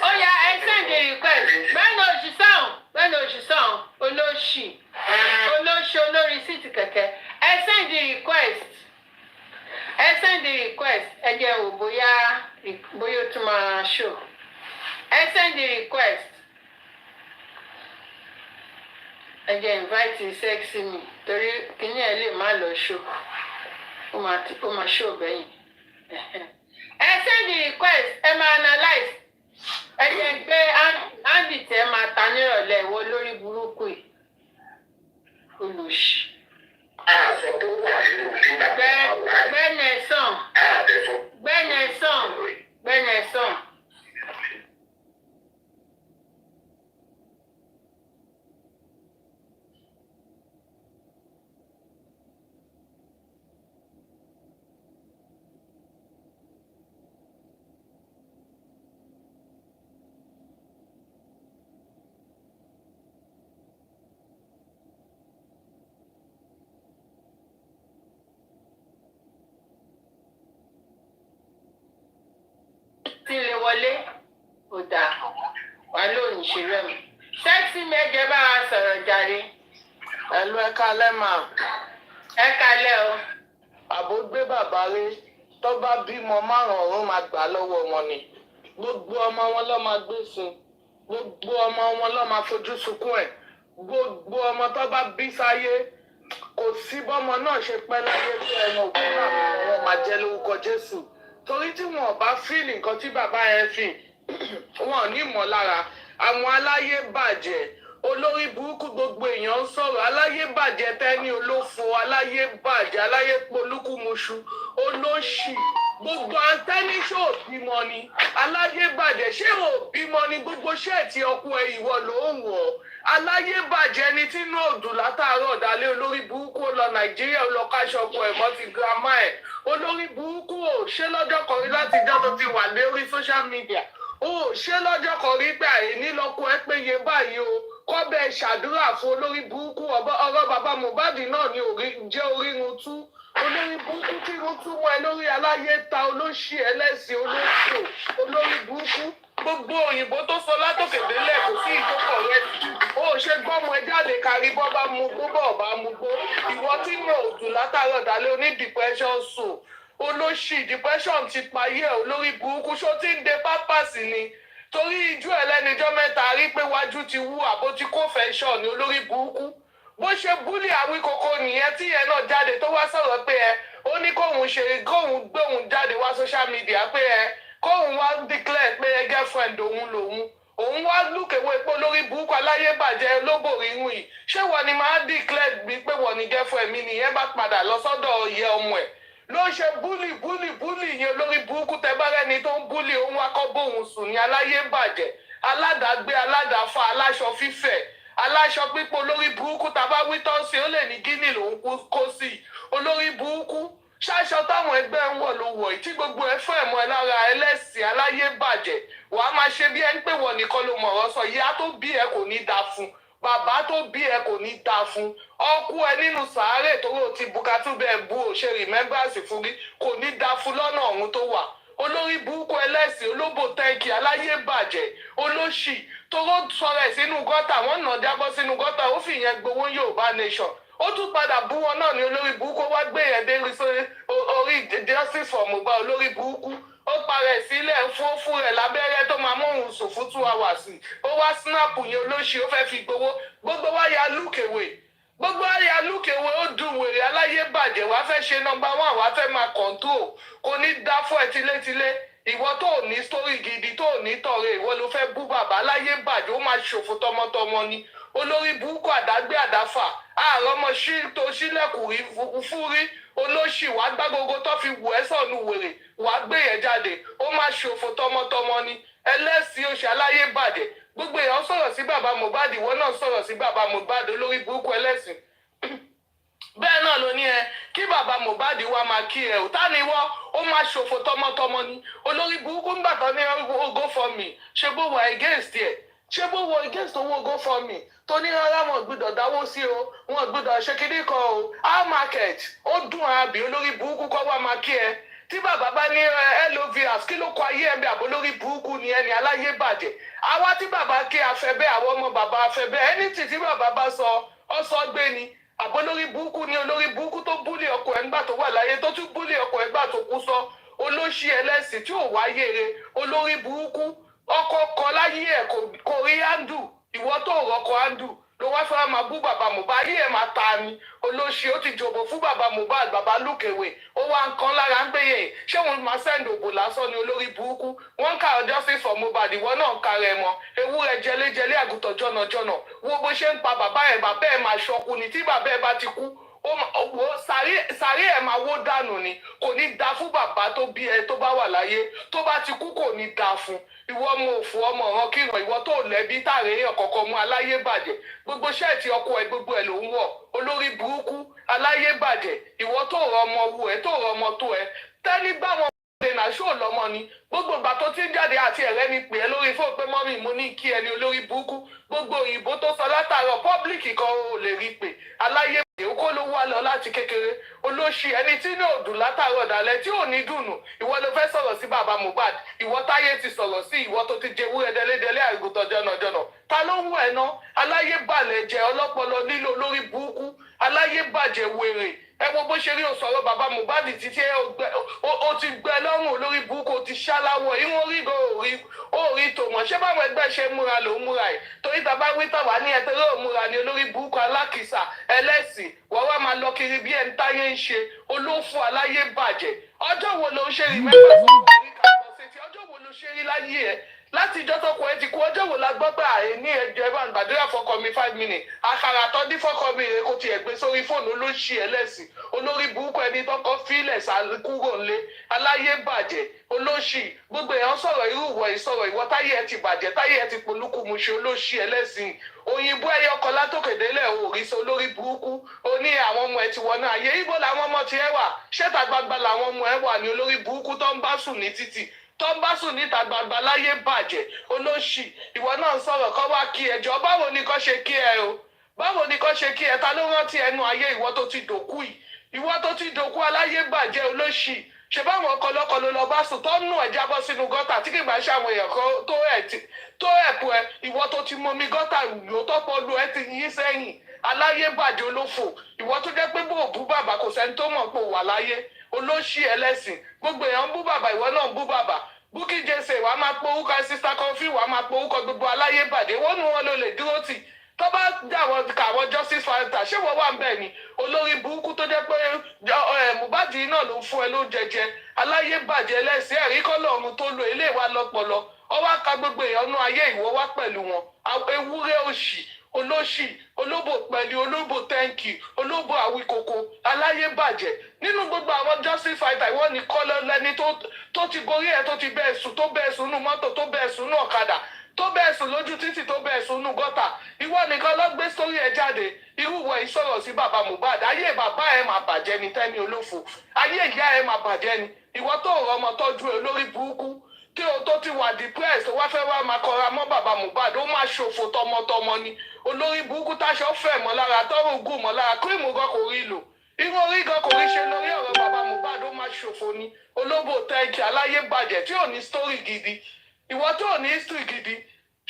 Ó yá ẹ send a request. Bẹ́ẹ̀ni òṣìṣàn olóṣì olórí síìtì kẹ̀kẹ́. Ẹ send a request. Ẹ jẹ́ wò bóyá ó tún máa show. Ẹ send a request. Ẹ jẹ́ invite sexy me torí kíní ẹ lè má lọ show. Ó máa show bẹ́yìn. ẹ send the request ẹ máa analyse ẹ jẹ́ pé Andy tẹ máa ta nírọ̀lẹ́ ìwọ lórí burúkú yìí olùsí. Gbẹ́nẹ̀sán. Tí lè wọlé ò dáa wà lónìí ṣe rẹ̀ mi. Sẹ́ksì méje bá wa sọ̀rọ̀ jàre. Ẹ̀lú ẹ̀ka lẹ́mà. Ẹ kalẹ̀ o. Àbó gbé bàbá rí tó bá bímọ márùn-ún máa gbà lọ́wọ́ wọn ni. Gbogbo ọmọ wọn ló máa gbé sun. Gbogbo ọmọ wọn ló máa fojú sunkún ẹ̀. Gbogbo ọmọ tó bá bí sáyé kò sí bọ́mọ náà ṣe pẹ́ láyé bí ẹran òkú náà wọn máa jẹ́ lórúkọ Jésù. Torí tí wọn ò bá fíìlì nǹkan tí bàbá yẹn fi wọn ò ní mọ̀ lára àwọn aláyé bàjẹ́ olórí burúkú gbogbo èèyàn ń sọ̀rọ̀ aláyé bàjẹ́ tẹ́ni olófo aláyé bàjẹ́ aláyé polúkúmuṣu olóṣì gbogbo antẹ́ni ṣé ò bímọ ni aláyé bàjẹ́ ṣé ò bímọ ni gbogbo ṣẹ́ẹ̀tì ọkọ ẹ̀ ìwọ ló ń wọ̀ aláyé bàjẹ́ ni tínú òdùn látàárọ̀ ọ̀dàlẹ̀ olórí burúkú lọ Nàìjíríà lọ káṣọ ọkọ ẹ̀ mọ́ ti girama ẹ̀ olórí burúkú ò ṣé lọ́jọ́ kan rí láti jọ́ tó ti wà lórí social media ó ṣé lọ́jọ́ kan rí pé àìní lọ́kọ ẹ péye báyìí o kọ́bẹ̀ ṣàdúrà fún olórí burúkú ọ̀rọ̀ bàbá Mohbad náà ni jẹ́ orírun tú olórí burúkú tí irun tú mọ́ ẹ lórí aláyé ta olóṣì ẹlẹ́sìn olóṣò olórí burúkú gbogbo òyìnbó tó sọ látòkè délẹ̀ kò sí ìtókọ̀ rẹ ó ṣe gbọ́mọ ẹ jáde kárí bọ́ bá mu gbó bọ̀ bá mu gbó ìwọ tí mo ò dùn látàárọ̀ dálé oní depression so olóṣì depression ti payé ẹ olórí burúkú ṣó tí ń de pápásì ni torí ijú ẹlẹ́nijọ́ mẹ́ta rí pé wájú ti wú àbó tí kò fẹ́ ṣọ̀ ní olórí burúkú bó ṣe búlì Àwíkókó nìyẹn tí yẹn náà jáde tó wá sọ̀rọ̀ pé ó ní kóun gbóhùn jáde wá social media pé kóun wá declare pé girlfriend òun wá lùkèwé pé olórí burúkú aláyé bàjẹ́ lóbòrí irun yìí ṣé wọ́n ni máa declare bí pé wọ́n ní girlfriend mi nìyẹn bá padà lọ sọ́dọ̀ ìyẹ́ ọmọ ẹ̀ ló ṣe búlì yẹn lórí burúkú tẹ bá rẹni tó ń búlì òun akọ bóun sùn ní aláyé bàjẹ́ aládàgbé aládàáfà aláṣọ fífẹ̀ aláṣọ pípọ̀ olórí burúkú tàbá wí tán sí ó lè ní gíní lòun kó sí olórí burúkú ṣáṣọ táwọn ẹgbẹ́ ń wọ̀ ló wọ̀ yìí tí gbogbo ẹ fẹ́ mọ́ ẹ lára ẹlẹ́sìn aláyé bàjẹ́ wàá máa ṣe bí ẹni pé wọ́n nìkan ló mọ̀rọ̀ sọ ìyá tó bí ẹ kò ní da fún bàbá tó bí ẹ kò ní da fún ọkú ẹ nínú sàárè tó rò ti bukatu bẹ́ẹ̀ bú ò ṣe rìmẹ́mbàsì fún rí kò ní da fún lọ́nà ọ̀hún tó wà olórí burúkú ẹlẹ́sìn olóbò tẹ́ǹkì aláyé bàjẹ́ olóṣì toró sọ̀rọ̀ ẹ̀ sínú gọ́tà wọ́n nà jábọ́ sínú gọ́tà ó fi yẹn gbowó Yorùbá nation ó tún padà bú wọn náà ní olórí burúkú wá gbé yẹn dé orí justice for Mohbad olórí burúkú ó parẹ́ sílẹ̀ fún rẹ̀ lábẹ́rẹ́ tó máa mọ̀hún sùn fún 2 hours ó wá snap yẹn olóṣì ó fẹ́ fi gbowó gbogbo wá ya lúkèwé ó dùn wèrè aláyé bàjẹ́ wá fẹ́ ṣe number 1 wá fẹ́ máa control kò ní dá fún ẹ tilétilé ìwọ tó ní story gidi tó ní tọ̀rẹ́ ìwọ ló fẹ́ bú bàbá aláyé bàjẹ́ ó máa ṣòfò tọmọtọmọ ni olórí burúkú àdágbé àdáfà àárọ̀ ọmọ tó sílẹ̀kùn fún rí olóṣì wàá gbá gbogbo tó fi wù ẹ́ sọ̀nù wèrè wàá gbé yẹn jáde ó máa ṣòfò tọmọtọmọ ni ẹlẹ́sìn oṣù aláyé bàjẹ́ gbogbo èèyàn sọ̀rọ̀ sí bàbá Mohbad ìwọ náà sọ̀rọ̀ sí bàbá Mohbad olórí burúkú ẹlẹ́sìn bẹ́ẹ̀ náà ló ní kí bàbá Mohbad wá máa kí ẹ ò tá ni wọ́n ó máa ṣòfò tọmọtọmọ ni olórí burúkú ńgbà tán ní GoFundMe ṣe bó wà against ẹ̀ ṣé bó wọ against owó GoFundMe tó ní rárá wọn gbọ́dọ̀ dáwó sí o wọn gbọ́dọ̀ ṣe kíní kan o our market ó dùn àbí olórí burúkú kọ́ wá máa kí ẹ tí bàbá bá ní lovers kí ló kọ ayé ẹ̀ bí àbó lórí burúkú ni ẹni aláyé bàjẹ́ àwa tí bàbá kí afẹ́bẹ́ àwọn ọmọ bàbá afẹ́bẹ́ anything tí bàbá bá sọ ọ sọ gbé ni àbó lórí burúkú ni olórí burúkú tó búlì ọkọ ẹ̀ ńgbà tó wà láyé tó tún búlì ọkọ ẹ̀ ńgbà tó kú sọ olóṣì ẹlẹ́sìn tí ò wáyé re olórí burúkú ọkọ kan láyé ẹ̀ kò rí áńdù ìwọ tó rọkọ áńdù ló wá fẹ́ máa bú bàbá Mohbad ayé ẹ̀ máa ta ni olóṣì ó ti jòbó fún bàbá Mohbad bàbá lùkèwé ó wá ń kan lára ń gbéyè ṣé wọn máa send òbò lásán ni olórí burúkú wọn ń ka justice for Mohbad ìwọ náà ń ka rẹ mọ ewúrẹ́ jẹlẹjẹlẹ àgùntàn jọnàjọnà wo bó ṣe ń pa bàbá ẹ̀ máa ṣọkù ni tí bàbá ẹ̀ bá ti kú sàárè ẹ̀ máa wó dànù ni kò ní da fún bàbá tó bí ẹ tó bá wà láyé tó bá ti kú kò ní da fún ìwọ ọmọ òfò ọmọ ọ̀ràn kíran ìwọ tó lẹ́bí tààrẹ èèyàn kọ̀ọ̀kan mú aláyé bàjẹ́ gbogbo ṣẹ́ẹ̀tì ọkọ ẹ̀ gbogbo ẹ̀ ló ń wọ̀ olórí burúkú aláyé bàjẹ́ ìwọ tó rọ ọmọ wu ẹ tó rọ ọmọ tó ẹ tẹ́lí bá wọn dènà ṣó lọ́mọ ni gbogbo ìgbà tó ti ń jáde àti ẹ̀rẹ́ ni pè é lórí fóònù pé mọ́mì mo ní kí ẹni olórí burúkú gbogbo òyìnbó tó sọ látàárọ̀ pọ́blíkì kan ò lè rí pé aláyé bàjẹ́ kó ló wá lọ láti kékeré olóṣì ẹni tí ní òdùn látàárọ̀ dalẹ̀ tí ò ní dùnù ìwọ ló fẹ́ sọ̀rọ̀ sí bàbá Mohbad ìwọ táyé ti sọ̀rọ̀ sí ìwọ tó ti jẹ ewúrẹ́ dẹ́lẹ́dẹ́lẹ́ àgùntàn jọ̀nàjọ̀nà ta ló wù ẹ́ ná aláyé balẹ̀ jẹ́ ọlọ́pọlọ nílò lórí burúkú aláyé bàjẹ́ wèrè ẹ wo bó ṣe rí òsọ̀rọ̀ bàbá Mohbad títí ó ti gbẹ lọ́rùn olórí burúkú ó ti ṣáláwọ̀ irun orígo òrí tó mọ̀ ṣé báwọn ẹgbẹ́ ṣe múra ló ń múra ẹ̀ torí tàbá wí tàwa ní ẹtẹ́rẹ́ òmúra ni olórí burúkú alákìsà ẹlẹ́sìn wọ́n wá máa lọ kiri bí ẹni táyé ń ṣe olófò aláyé bàjẹ́ ọjọ́ wo ló ń ṣe rí mẹ́fà fún ọkùnrin kàgbọ́ sétí ọjọ́ wo ló ṣe rí láyé ẹ̀ láti ìjọ tọkọ ẹ ti kú ọjọ́ wo la gbọ́ pé àyè ní ẹjọ́ ẹbá gbàdúrà fọkọ mi 5 minutes àkàrà tó dín fọkọ mi rè kó tiẹ̀ gbé sórí fóònù olóṣì ẹlẹ́sìn olórí burúkú ẹni tọkọ fílẹ̀ kúrò ńlé aláyé bàjẹ́ olóṣì gbogbo èèyàn sọ̀rọ̀ irú ìwọ ìsọ̀rọ̀ ìwọ táyé ẹ ti bàjẹ́ táyé ẹ ti polúkú mu ṣe olóṣì ẹlẹ́sìn òyìnbó ẹyọ kan látòkèdélẹ̀ òrìṣà olórí burúkú ó ní àwọn ọmọ ẹ ti wọnú ayé ibo làwọn ọmọ tiẹ̀ wà ṣẹ́ta gbagba làwọn ọmọ ẹ wà ní olórí burúkú tó ń bá sùn ní títì tó ń bá sùn níta gbangba láyé bàjẹ́ olóṣì ìwọ náà ń sọ̀rọ̀ kọ́ wá kí ẹjọ́ báwo ni kọ́ ṣe kí ẹ o báwo ni kọ́ ṣe kí ẹ ta ló rántí ẹnu ayé ìwọ tó ti dòkú yìí ìwọ tó ti dòkú aláyé bàjẹ́ olóṣì ṣe báwọn ọkọlọkọ ló lọ bá sùn tó ń nù ẹ jábọ́ sínú gọ́tà tí kì í bá ṣe àwọn èèyàn kan tó ẹ̀pù ẹ ìwọ tó ti mọmi gọ́tà lò tọ́pọ̀ lu ẹ ti yí sẹ́yìn aláyé bàjẹ́ olófò ìwọ tó jẹ́ pé bó o bú bàbá kò sẹ́ni tó mọ̀ pé ò wà láyé olóṣì ẹlẹ́sìn gbogbo èèyàn ń bú bàbá ìwọ náà ń bú bàbá Bukky Jesse wàá máa po orúkọ Sister Kofi wàá máa po orúkọ gbogbo aláyé bàdé wọ́n nu wọn ló lè dúró tì tó bá dàwọn kàwọn justice fighter ṣé wọ́n wà ń bẹ̀ ni olórí burúkú tó jẹ́ pé Mohbad náà ló fún ẹ ló jẹjẹ aláyé bàjẹ́ lẹ́sìn ẹ̀rí kọ́lọ̀ ọ̀run tó lo ilé wa lọ́pọlọ ọ wá ka gbogbo èèyàn nú ayé ìwọ wá pẹ̀lú wọn ewúrẹ́ òṣì olóṣì olóbò pẹ̀lú olóbò tẹ́ǹkì olóbò àwíkoko aláyé bàjẹ́ nínú gbogbo àwọn justice fighter ìwọ ní kọ́lọ́ lẹ́ni tó ti gorí ẹ̀ tó ti bẹ́ẹ̀ sùn tó bẹ́ẹ̀ sùn nù mọ́tò tó bẹ́ẹ̀ sùn nù ọ̀kadà tó bẹ́ẹ̀ sùn lójú títì tó bẹ́ẹ̀ sùn nù gọ́tà ìwọ nìkan ló gbé sórí ẹ̀ jáde irú ìwọ ìsọ̀rọ̀ sí bàbá Mohbad ayé bàbá ẹ̀ máa bàjẹ́ ni tẹ́ni olófò ayé ìyá ẹ̀ máa bàjẹ́ ni ìwọ tó rọ ọmọ tọ́jú ẹ̀ lórí burúkú tí o tó ti wà depressed wá fẹ́ wá máa kọra mọ́ bàbá Mohbad ó máa ṣòfò tọmọtọmọ ni olórí burúkú táṣọ fẹ́ mọ́ lára tọ́rùn gùn mọ́ lára kírìmù gan kò rí lò irú orí gan kò rí ṣe lórí ọ̀rọ̀ bàbá Mohbad ó máa ṣòfò ni olóbò tẹ́ǹkì aláyé bàjẹ́ tí ò ní story gidi ìwọ tó ò ní history gidi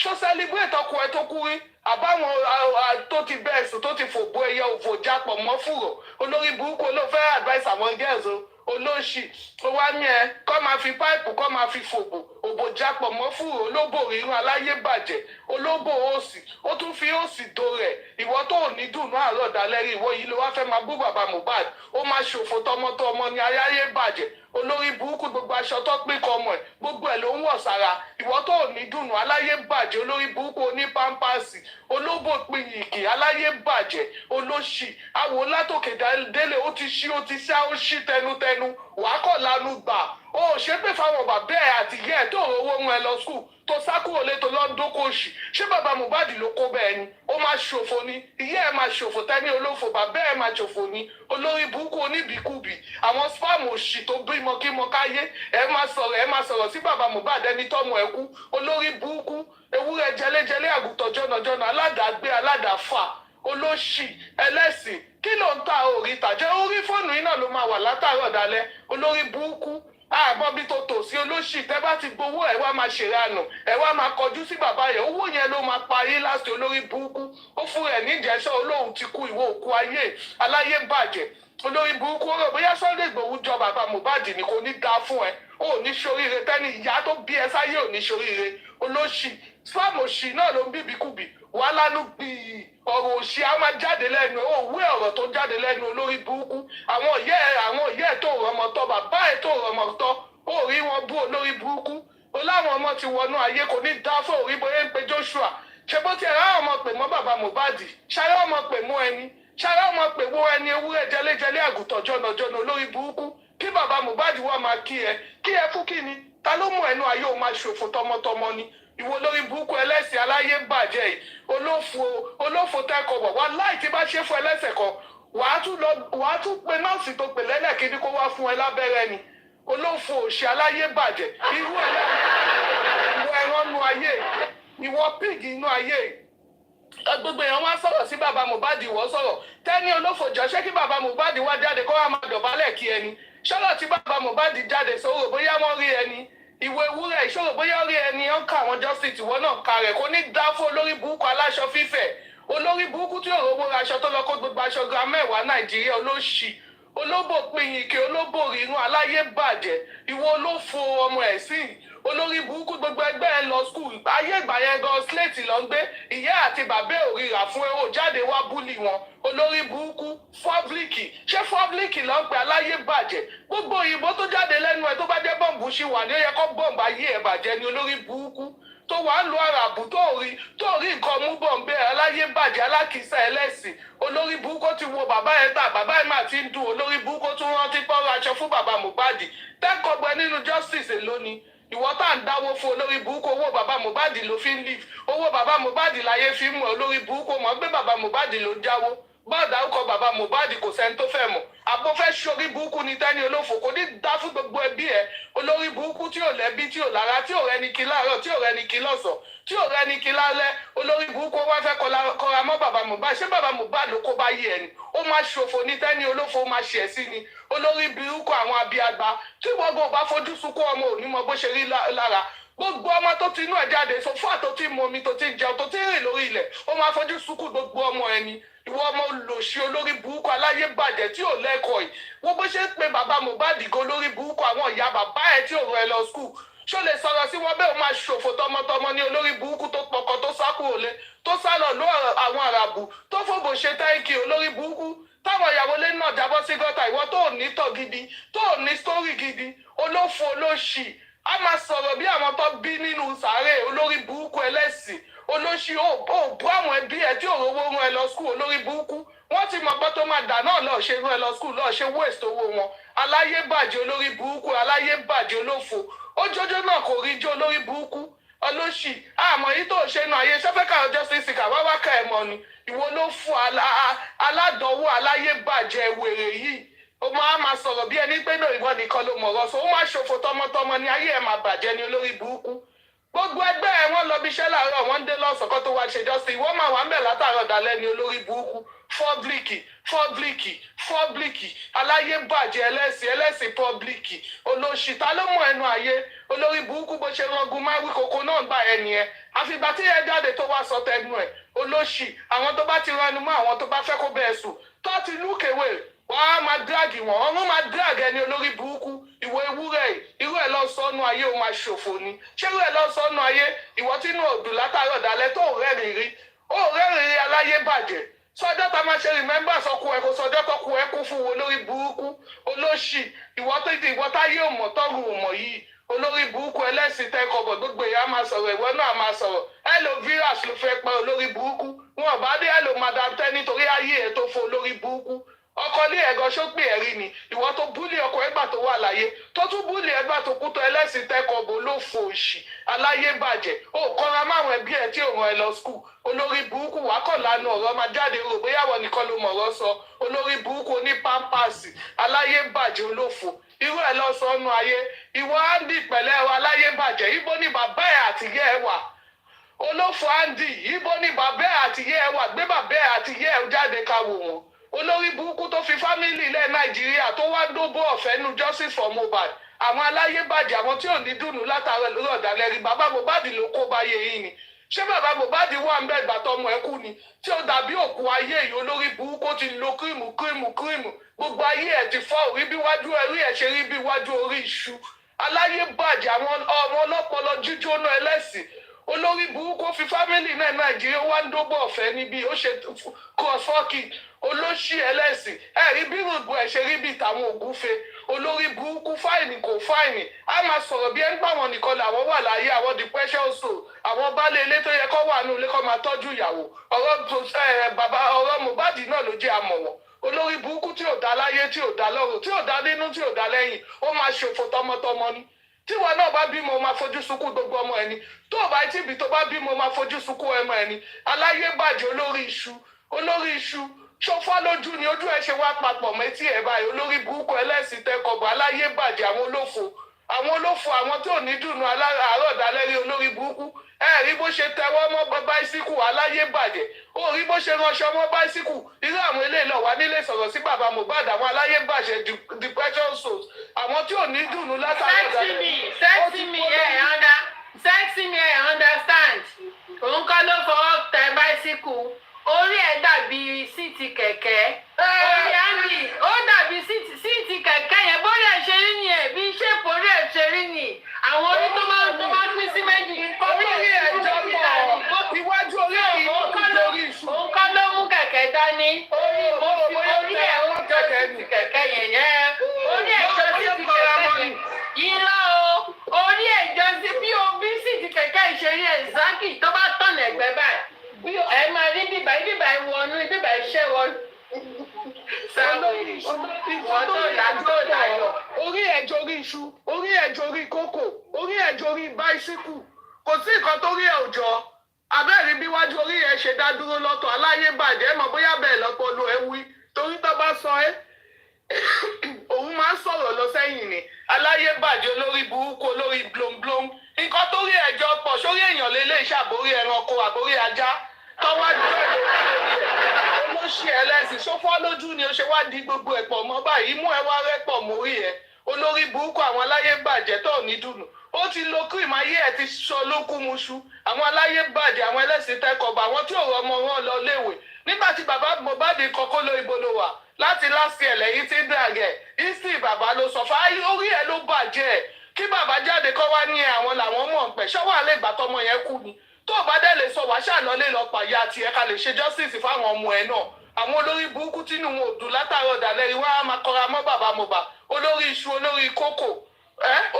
ṣó celebrate ọkọ ẹ tó kú rí àbáwọn tó ti bẹ́ẹ̀ sùn tó ti fòbó ẹyẹ òfò jápọ̀ mọ́ fùrọ̀ olórí burúkú ló fẹ́ advice àwọn girls o olóṣì ó wá ní ẹ kọ́ máa fi páìpù kọ́ máa fi fòbò òbò jápọ̀ mọ́ fùrọ̀ olóbò rírun aláyé bàjẹ́ olóbò òsì ó tún fi òsì do rẹ̀ ìwọ tó ò ní dùnú àárọ̀ dalẹ́rì ìwọ yìí ló wá fẹ́ máa bú bàbá Mohbad ó máa ṣòfò tọmọtọmọ ní aláyé bàjẹ́ olórí burúkú gbogbo aṣọ tó pín kọ ọmọ ẹ gbogbo ẹ ló ń wọ̀ sára ìwọ tó ò ní dùnú aláyé bàjẹ́ olórí burúkú oní pampasì olóbò pinyìnkì aláyé bàjẹ́ olóṣì àwò látòkè délé ó ti ṣá ó ṣí tẹnutẹnu wàá kọ̀ lanu gbà ó ṣépè fáwọn bàbá ẹ àti ìyá ẹ tó rówó ń ẹ lọ skul tó sá kúrò létò lọ́dún kò ṣì ṣé bàbá Mohbad ló kó bẹ́ẹ̀ ni ó máa ṣòfò ni ìyá ẹ máa ṣòfò tẹ́ni olófò bàbá ẹ máa ṣòfò ni olórí burúkú oníbìkúbì àwọn spam òṣì tó bímọ kí mọ káyé ẹ máa sọ̀rọ̀ sí bàbá Mohbad ẹni tọ́mọ ẹ kú olórí burúkú ewúrẹ́ jẹlẹ́jẹlẹ́ àgùntàn jọ̀nàjọ̀nà aládàágbé aládàáfà olóṣì ẹlẹ́sìn kí ló ń ta orí tàjẹ́ orí fóònù yìí náà ló máa wà látàárọ̀ dalẹ́ olórí burúkú àmọ́ bí tó tò sí olóṣì tẹ́ bá ti gbowó ẹ̀ wá máa ṣèrànù ẹ̀ wá máa kọjú sí bàbá yẹn owó yẹn ló máa pa ayé láti olórí burúkú ó fún ẹ̀ níjẹ̀ṣọ́ olóhùn ti kú ìwọ òkú ayé aláyé bàjẹ́ olórí burúkú ó rò bóyá Sunday Igboho jọ bàbá Mohbad ni kò ní dáa fún ẹ ó ní ṣoríire tẹ́ni ìyá tó bí ẹ sáyé ò ní ṣoríire olóṣì spam òṣì náà ló ń bíbíkúbì wà lánú bíi ọ̀rọ̀ òṣì á máa jáde lẹ́nu òwe ọ̀rọ̀ tó jáde lẹ́nu olórí burúkú àwọn ìyá ẹ̀ tó rọmọ tọ́ bàbá ẹ̀ tó rọmọ tọ́ burúkú ó láwọn ọmọ ti wọnú ayé kò ní dá fún òrí bóyá ń pe Joshua ṣe bó ti ẹ̀rọ ọmọ pè mọ́ bàbá Mohbad ṣáré ọmọ pè mú ẹni ṣáré ọmọ pè mú ẹni ewúrẹ́ jẹlẹ́jẹlẹ́ àgùntàn jọ̀nàjọ̀nà olórí burúkú kí bàbá Mohbad wá máa kí ẹ fún kí ni ta ló mú ẹnu ayé o máa ṣòfò tọmọtọmọ ni ìwọ lórí burúkú ẹlẹ́sìn aláyé bàjẹ́ yìí olófo tẹ́kọ̀ọ́ wá láì tí bá ṣe fún ẹlẹ́sẹ̀ kan wàá tún pe nọ́ọ̀sì tó pè lẹ́lẹ́kìnní kó wá fún ẹ lábẹ́rẹ́ ni olófo òṣì aláyé bàjẹ́ irú ẹran nu ayé ìwọ pig inú ayé gbogbo èèyàn wá sọ̀rọ̀ sí bàbá Mohbad ìwọ sọ̀rọ̀ tẹ́ni olófo jọ ṣé kí bàbá Mohbad wá jáde kó wá máa dọ̀bálẹ̀ kí ẹni ṣọ́rọ̀ tí bàbá Mohbad jáde sọ̀rọ̀ bóyá wọ́n rí ẹni ìwé ewúrẹ́ ìṣòro bóyá rí ẹni ó kà àwọn justice ìwọ náà ka rẹ̀ kó ní dá fún olórí burúkú aláṣọ fífẹ̀ olórí burúkú tí òrò owó aṣọ tó lọ kó gbogbo aṣọ gram mẹ́wàá Nàìjíríà olóṣì olóbò pinyìnkì olóbò rírun aláyé bàjẹ́ ìwọ olófo ọmọ ẹ̀sìn olórí burúkú gbogbo ẹgbẹ́ ẹ lọ skul ayé ìgbà yẹn gan slate lọ ń gbé ìyá àti bàbá òrìrà fún ẹ ò jáde wá búlì wọn olórí burúkú fọ́blíkì ṣé fọ́blíkì lọ ń pè aláyé bàjẹ́ gbogbo òyìnbó tó jáde lẹ́nu ẹ tó bá jẹ́ bọ́ǹbù ṣì wà ní ó yẹ kó bọ́ǹbù ayé ẹ bàjẹ́ ni olórí burúkú tó wà ń lo àràbù tó rí nǹkan mú bọ̀m̀bẹ́ aláyé bàjẹ́ alákìísà ẹlẹ́sìn olórí burúkú ti wo bàbá ẹ̀ tà bàbá ẹ̀ máa ti ń dùn olórí burúkú tún rántí pọ́nrọ́ aṣọ fún bàbá Mohbad tẹ́kọ̀ọ́gbẹ́ nínú justice lónìí ìwọ tá à ń dáwó fún olórí burúkú owó bàbá Mohbad ló fi ń live owó bàbá Mohbad láyé fi ń mọ̀ olórí burúkú mọ̀ gbé bàbá Mohbad ló ń jáwó bọ́ọ̀dà ọkọ̀ bàbá Mohbad kò sẹ́ni tó fẹ́ mọ̀ àbò fẹ́ ṣorí burúkú ni tẹ́ni olófò kò ní dá fún gbogbo ẹbí ẹ olórí burúkú tí ò lẹ́bí tí ò lára tí ò rẹni kí láàárọ̀ tí ò rẹni kí lọ́sàn tí ò rẹni kí lálẹ́ olórí burúkú wá fẹ́ kọra mọ́ bàbá Mohbad ṣé bàbá Mohbad ló kó bá yé ẹni ó máa ṣòfò ní tẹ́ni olófò máa ṣẹ̀ sí ni olórí burúkú àwọn abiagba tí gbogbo bá fojú sunkún ọmọ òní mọ bó ṣe rí lára gbogbo ọmọ tó ti inú ẹ̀ jáde so fún àtó tí mu omi tó ti jẹun tó ti rìn lórí ilẹ̀ ó máa fojú sunkún gbogbo ọmọ ẹni ìwọ ọmọ olòṣì olórí burúkú aláyé bàjẹ́ tí ò lẹ́kọ̀ọ́ yìí wọ́n bó ṣe ń pe bàbá Mohbad gan olórí burúkú àwọn ìyá bàbá ẹ̀ tí ò rọ ẹ lọ skul ṣó lè sọ̀rọ̀ sí wọn bẹ́ẹ̀ ó máa ṣòfò tọmọtọmọ ní olórí burúkú tó pọkàn tó sá kúrò lé tó sá lọ lọ àwọn àràbù tó fòbò ṣe táìkì olórí burúkú táwọn ìyàwó lé náà jábọ́ sí gọ́tà ìwọ tó ní tọ̀ gidi tó ní sítórì gidi olófo olóṣì a máa sọ̀rọ̀ bí àwọn tó bí nínú sàárè olórí burúkú ẹlẹ́sìn olóṣì ó bú àwọn ẹbí ẹ tí òróró rán ẹ lọ skul olórí burúkú wọ́n ti mọ̀ pé tó máa dà náà lọ́ọ́ ṣe rán ẹ lọ skul lọ́ọ́ ṣe waste owó wọn aláyé bàjẹ́ olórí burúkú aláyé bàjẹ́ olófo ojoojó náà kò rí jó olórí burúkú olóṣì àmọ́ yìí tó ṣe nu ayé sẹ́fẹ́ káyọ̀ justice kà wá ká ẹ̀ mọ́ ni ìwọ ló fún aládánwò aláyé bàjẹ́ wèrè yìí ó máa sọ̀rọ̀ bí ẹni pé náà ìwọ nìkan ló mọ̀rọ̀ so ó máa ṣòfò tọmọtọmọ ní ayé ẹ̀ máa bàjẹ́ ní olórí burúkú gbogbo ẹgbẹ́ ẹ̀ wọ́n lọ bí iṣẹ́ láàárọ̀ wọ́n ń dé lọ́sọ̀kọ́ tó wá ṣe jọ́sìn ìwọ máa wà ń bẹ̀ látàárọ̀ dalẹ́ ní olórí burúkú fọ́blíkì aláyé bàjẹ́ ẹlẹ́sìn pọ́blíkì olóṣì ta ló mọ̀ ẹnu ayé olórí burúkú bó ṣe rangun máa wí koko náà gbà ẹ nìyẹn àfìgbà tí ẹ jáde tó wá sọ tẹnu ẹ olóṣì àwọn tó bá ti ranu mọ́ àwọn tó bá fẹ́ kó bẹ́ẹ̀ sùn tó ti lúkèwé wọ́n á máa dírágì wọ́n máa dírágì ẹni olórí burúkú ìwọ ewúrẹ́ irú ẹ̀ lọ sọ́nù ayé ó máa ṣòfò ni ṣé irú ẹ̀ lọ sọ́nù ayé ìwọ tí inú òdùn látàárọ̀ dalẹ́ tó rẹ́rìn rí aláyé bàjẹ́ sọjọ́ tá a máa ṣe rìmẹ́mbà sọkù ẹ̀ kò sọjọ́ tó kù ẹ̀ kú fún wo lórí burúkú olóṣì ìwọ táyé òmò tọ́rù òmò yìí olórí burúkú ẹlẹ́sìn tẹ́kọ̀bọ̀ gbogbo èèyàn máa sọ̀rọ̀ ìwọ náà máa sọ̀rọ̀ virus ló fẹ́ pẹ́ olórí burúkú wọn bá dé madam tẹ́ nítorí ayé ẹ̀ tó fún olórí burúkú ọkọ ní ẹ̀gọ́ ṣópè ẹ̀rí ni ìwọ tó búlì ọkọ ẹgbà tó wà láyé tó tún búlì ẹgbà tó kú tó ẹlẹ́sìn tẹ́kọ̀bọ̀ ló fò òṣì aláyé bàjẹ́ ó kọ́ra máwọn ẹbí ẹ̀ tí ò ràn ẹ lọ skul olórí burúkú wà kọ̀ lánà ọ̀rọ̀ máa jáde rò bóyá wọn nìkan ló mọ̀rọ̀ sọ olórí burúkú ní pampasì aláyé bàjẹ́ olófò irú ẹ̀ lọ sọnù ayé ìwọ Andy pẹ̀lẹ́ wa aláyé bàjẹ́ ibo ni bàbá ẹ̀ àtìyẹ́ ẹ̀ wà olófò Andy ibo ni bàbá ẹ̀ àtìyẹ́ ẹ̀ wà gbé bàbá ẹ̀ àtìyẹ́ ẹ̀ jáde ká wò wọn olórí burúkú tó fi fámìlì ilẹ̀ Nàìjíríà tó wá dóbó ọ̀fẹ́ nu justice for Mohbad àwọn aláyé bàjẹ́ àwọn tí ò ní dùnú látàrẹ lórí ọ̀dàlẹ́rì bàbá Mohbad ló kó báyé yìí ni ṣé bàbá Mohbad wà ń bẹ ìgbà tọmọ ẹ kú ni tí ó dàbí òkú ayé yìí olórí burúkú ti lo kírìmù gbogbo ayé ẹ ti fọ́ orí bí wájú ẹrí ẹ ṣe rí bí wájú orí iṣu aláyé bàjẹ́ àwọn ọmọ ọlọ́pọlọ jíjóná ẹlẹ́sìn olórí burúkú fi fámìlì náà Nàìjíríà wá ń dóbó ọ̀fẹ́ níbi ó ṣe cross-walking olóṣì ẹlẹ́sìn ẹ̀rí bí rògbò ẹ̀ ṣe rí bí tàwọn ògúnfe olórí burúkú fáìnì kò fáìnì á máa sọ̀rọ̀ bí ẹni pàwọn nìkan làwọn wà láyé àwọn depression soul àwọn baálé ilé tó yẹ kó wà nínú ilé kó máa tọ́jú ìyàwó ọ̀rọ̀ Mohbad náà ló jẹ́ àmọ̀wọ̀n olórí burúkú tí ò dá láyé tí ò dá lọ́rùn tí ò dá nínú tí ò dá lẹ́yìn ó máa ṣòfò tọmọtọmọ ni tíwọ náà bá bímọ máa fojú sunkún gbogbo ọmọ ẹni tó o bá tíbi tó bá bímọ máa fojú sunkún ọmọ ẹni aláyé bàjẹ́ olórí iṣu ṣọfọ́ lójú ni ojú ẹ ṣe wá papọ̀ mẹ́tí ẹ̀ báyìí olórí burúkú ẹlẹ́sìn tẹkọ̀bọ̀ aláyé bàjẹ́ àwọn olófo àwọn tó ní dùnú àárọ̀ dalẹ́rí olórí burúkú ẹ rí bó ṣe tẹwọ́ mọ́ báísíkù aláyé bàjẹ́ ó rí bó ṣe ránṣọ mọ́ báísíkù irú àwọn eléyìí lọ wá nílé sọ̀rọ̀ sí bàbá Mohbad àwọn aláyé bàjẹ́ depression souls àwọn tí ò ní dùnú látàrí ọ̀dàlẹ̀. sẹ́ẹ̀sì mi ẹ̀ understand òun kọ́ ló fọwọ́ tẹ báísíkù orí ẹ̀ dàbí síìtì kẹ̀kẹ́ orí àmì ó dàbí síìtì kẹ̀kẹ́ yẹn bórí ẹ̀ ṣe rí ni ẹ̀ bí ṣépò orí ẹ̀ ṣe rí ni àwọn orí tó máa pín sí méjì orí ẹ̀ jọpọ̀ iwájú orí èyí lórí iṣu. òun kọ́ ló mú kẹ̀kẹ́ dání orí ẹ̀ ó jọ síìtì kẹ̀kẹ́ yẹn orí ẹ̀ jọ síìtì kẹ̀kẹ́ yẹn ìlà o orí ẹ̀ jọ sí bí síìtì kẹ̀kẹ́ ìṣeré ẹ̀ zákì tó bá tọ̀nà ẹ̀gbẹ́ báyìí ẹ máa rí bíbá ìwọnú bíbá iṣẹ́ wọn. orí ẹ̀ jorí iṣu orí ẹ̀ jorí kókò orí ẹ̀ jorí báísíkù kò sí nǹkan tó rí ẹ̀ òjọ́ abẹ́rẹ́ bí wájú orí ẹ̀ ṣe dá dúró lọ́tọ̀ aláyé bàjẹ́ mọ̀ bóyá bẹ́ẹ̀ lọ́pọ̀lọ́ ẹ wí torí tó bá sọ ẹ́ òun máa ń sọ̀rọ̀ lọ sẹ́yìn ni aláyé bàjẹ́ olórí burúkú olórí blomblom nǹkan tó rí ẹ̀jọ́ pọ̀ sórí èèyàn lélẹ̀ ìṣàbórí ẹranko àbórí ajá tọ́wájú olóṣì ẹlẹ́sìn ṣófọ́ lójú ni ó ṣe wá di gbogbo ẹ̀pọ̀ mọ́ báyìí mú ẹ wá rẹ́pọ̀ mórí ẹ olórí burúkú àwọn aláyé bàjẹ́ tó ní dùnú ó ti lo cream ayé ẹ ti sọ lókùmùṣù àwọn aláyé bàjẹ́ àwọn ẹlẹ́sìn tẹ́kọ̀ọ́bà àwọn tí ò rọmọ wọn lọ léèwé nígbà tí bàbá Mohbad kọ́kọ́ ló ibo ló wà láti láti ẹ̀ lẹ́yìn tí ń dàgẹ̀ ìsì bàbá ló sọ fún orí ẹ ló bàjẹ́ kí bàbá jáde kọ́ wá ní àwọn làwọn mọ̀ pẹ̀ ṣọ́wọ́ àlẹ́ ìgbà tọmọ yẹn kú ni tó o bá dẹ̀ lè sọ wàá ṣàlọ́lé lọ pàyà tiẹ̀ ká lè ṣe justice fáwọn ọmọ ẹ̀ náà àwọn olórí burúkú tínú wọn ò dùn látàárọ̀ dàlẹ́rìí wọn á máa kọra mọ́ bàbá Mohbad olórí iṣu olórí kókò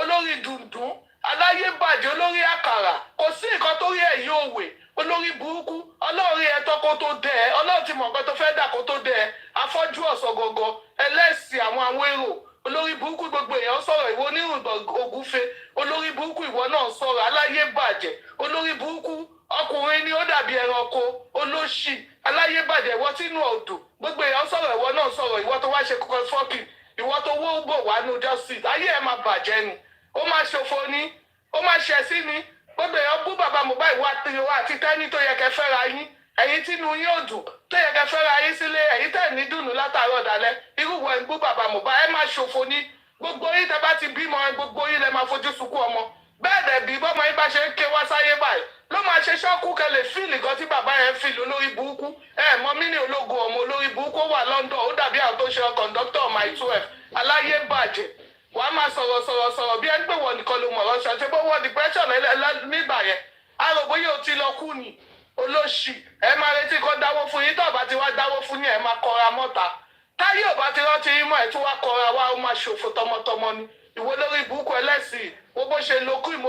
olórí dùndún aláyé bàjẹ́ olórí àkàrà kò sí nǹkan tó rí ẹ̀ yóò wè olórí burúkú ọlọ́run ẹ̀ tọ́kọ́ tó dẹ̀ ẹ́ ọlọ́run ti mọ̀ nǹkan tó fẹ́ dà kó tó dẹ̀ ẹ́ afọ́jú ọ̀sọ̀ gọ̀gọ̀ ẹlẹ́sìn àwọn èrò olórí burúkú gbogbo èèyàn sọ̀rọ̀ ìwọ onírùngbọ̀n ògúnfe olórí burúkú ìwọ náà sọ̀rọ̀ aláyé bàjẹ́ olórí burúkú ọkùnrin ni ó dàbí ẹranko olóṣì aláyé bàjẹ́ ìwọ sínú ọ̀dùn gbogbo èèyàn sọ̀rọ̀ ìwọ náà sọ̀rọ̀ ìwọ tó wá ṣe kọ́kọ́ fọ́ọ̀kì ìwọ tó wó bò wá ní justice ayé ẹ̀ máa bàjẹ́ ni ó máa ṣòfò ni ó máa ṣẹ̀ sí ni gbogbo èèyàn bú bàbá Mohbad ìwà àti tẹ́ni tó yẹ kẹ́ fẹ́ra yín ẹ̀yin tínú yín ò dùn tó yẹ kẹ́ fẹ́ra yín sílé ẹ̀yin tẹ̀ ní dùnú látàárọ̀ dalẹ́ irú wọ̀ ń bú bàbá Mohbad ẹ máa ṣòfò ní gbogbo yín tẹ́ bá ti bímọ gbogbo yín lẹ máa fojú sunkún ọmọ bẹ́ẹ̀ dẹ̀ bí bọ́mọ yín bá ṣe ń ké wá sáyé báyìí ló máa ṣe ṣọ́ọ̀kù kẹlẹ̀ fíìlì gan tí bàbá yẹn fíìlì olórí burúkú mọ mí ní ológun ọmọ olórí burúkú wà London ó dàbí àwọn tó ṣe kọ̀ǹdọ́tọ̀ my 12 aláyé bàjẹ́ wàá máa sọ̀rọ̀ bí ẹgbẹ́ wọn nìkan ló mọ̀ ọ́ṣọ́ ṣe bó wọ́n depression nígbà yẹn àròbó yóò ti lọ kú ni olóṣì ẹ máa retí kó dáwó fún yín tó bá ti wá dáwó fún yín ẹ máa kọra mọ́ta táyé ò bá ti rántí yín mọ́ ẹ tún wá kọra wá ó máa ṣòfò tọmọtọmọ ni ìwọ lórí burúkú ẹlẹ́sìn wo bó ṣe lo cream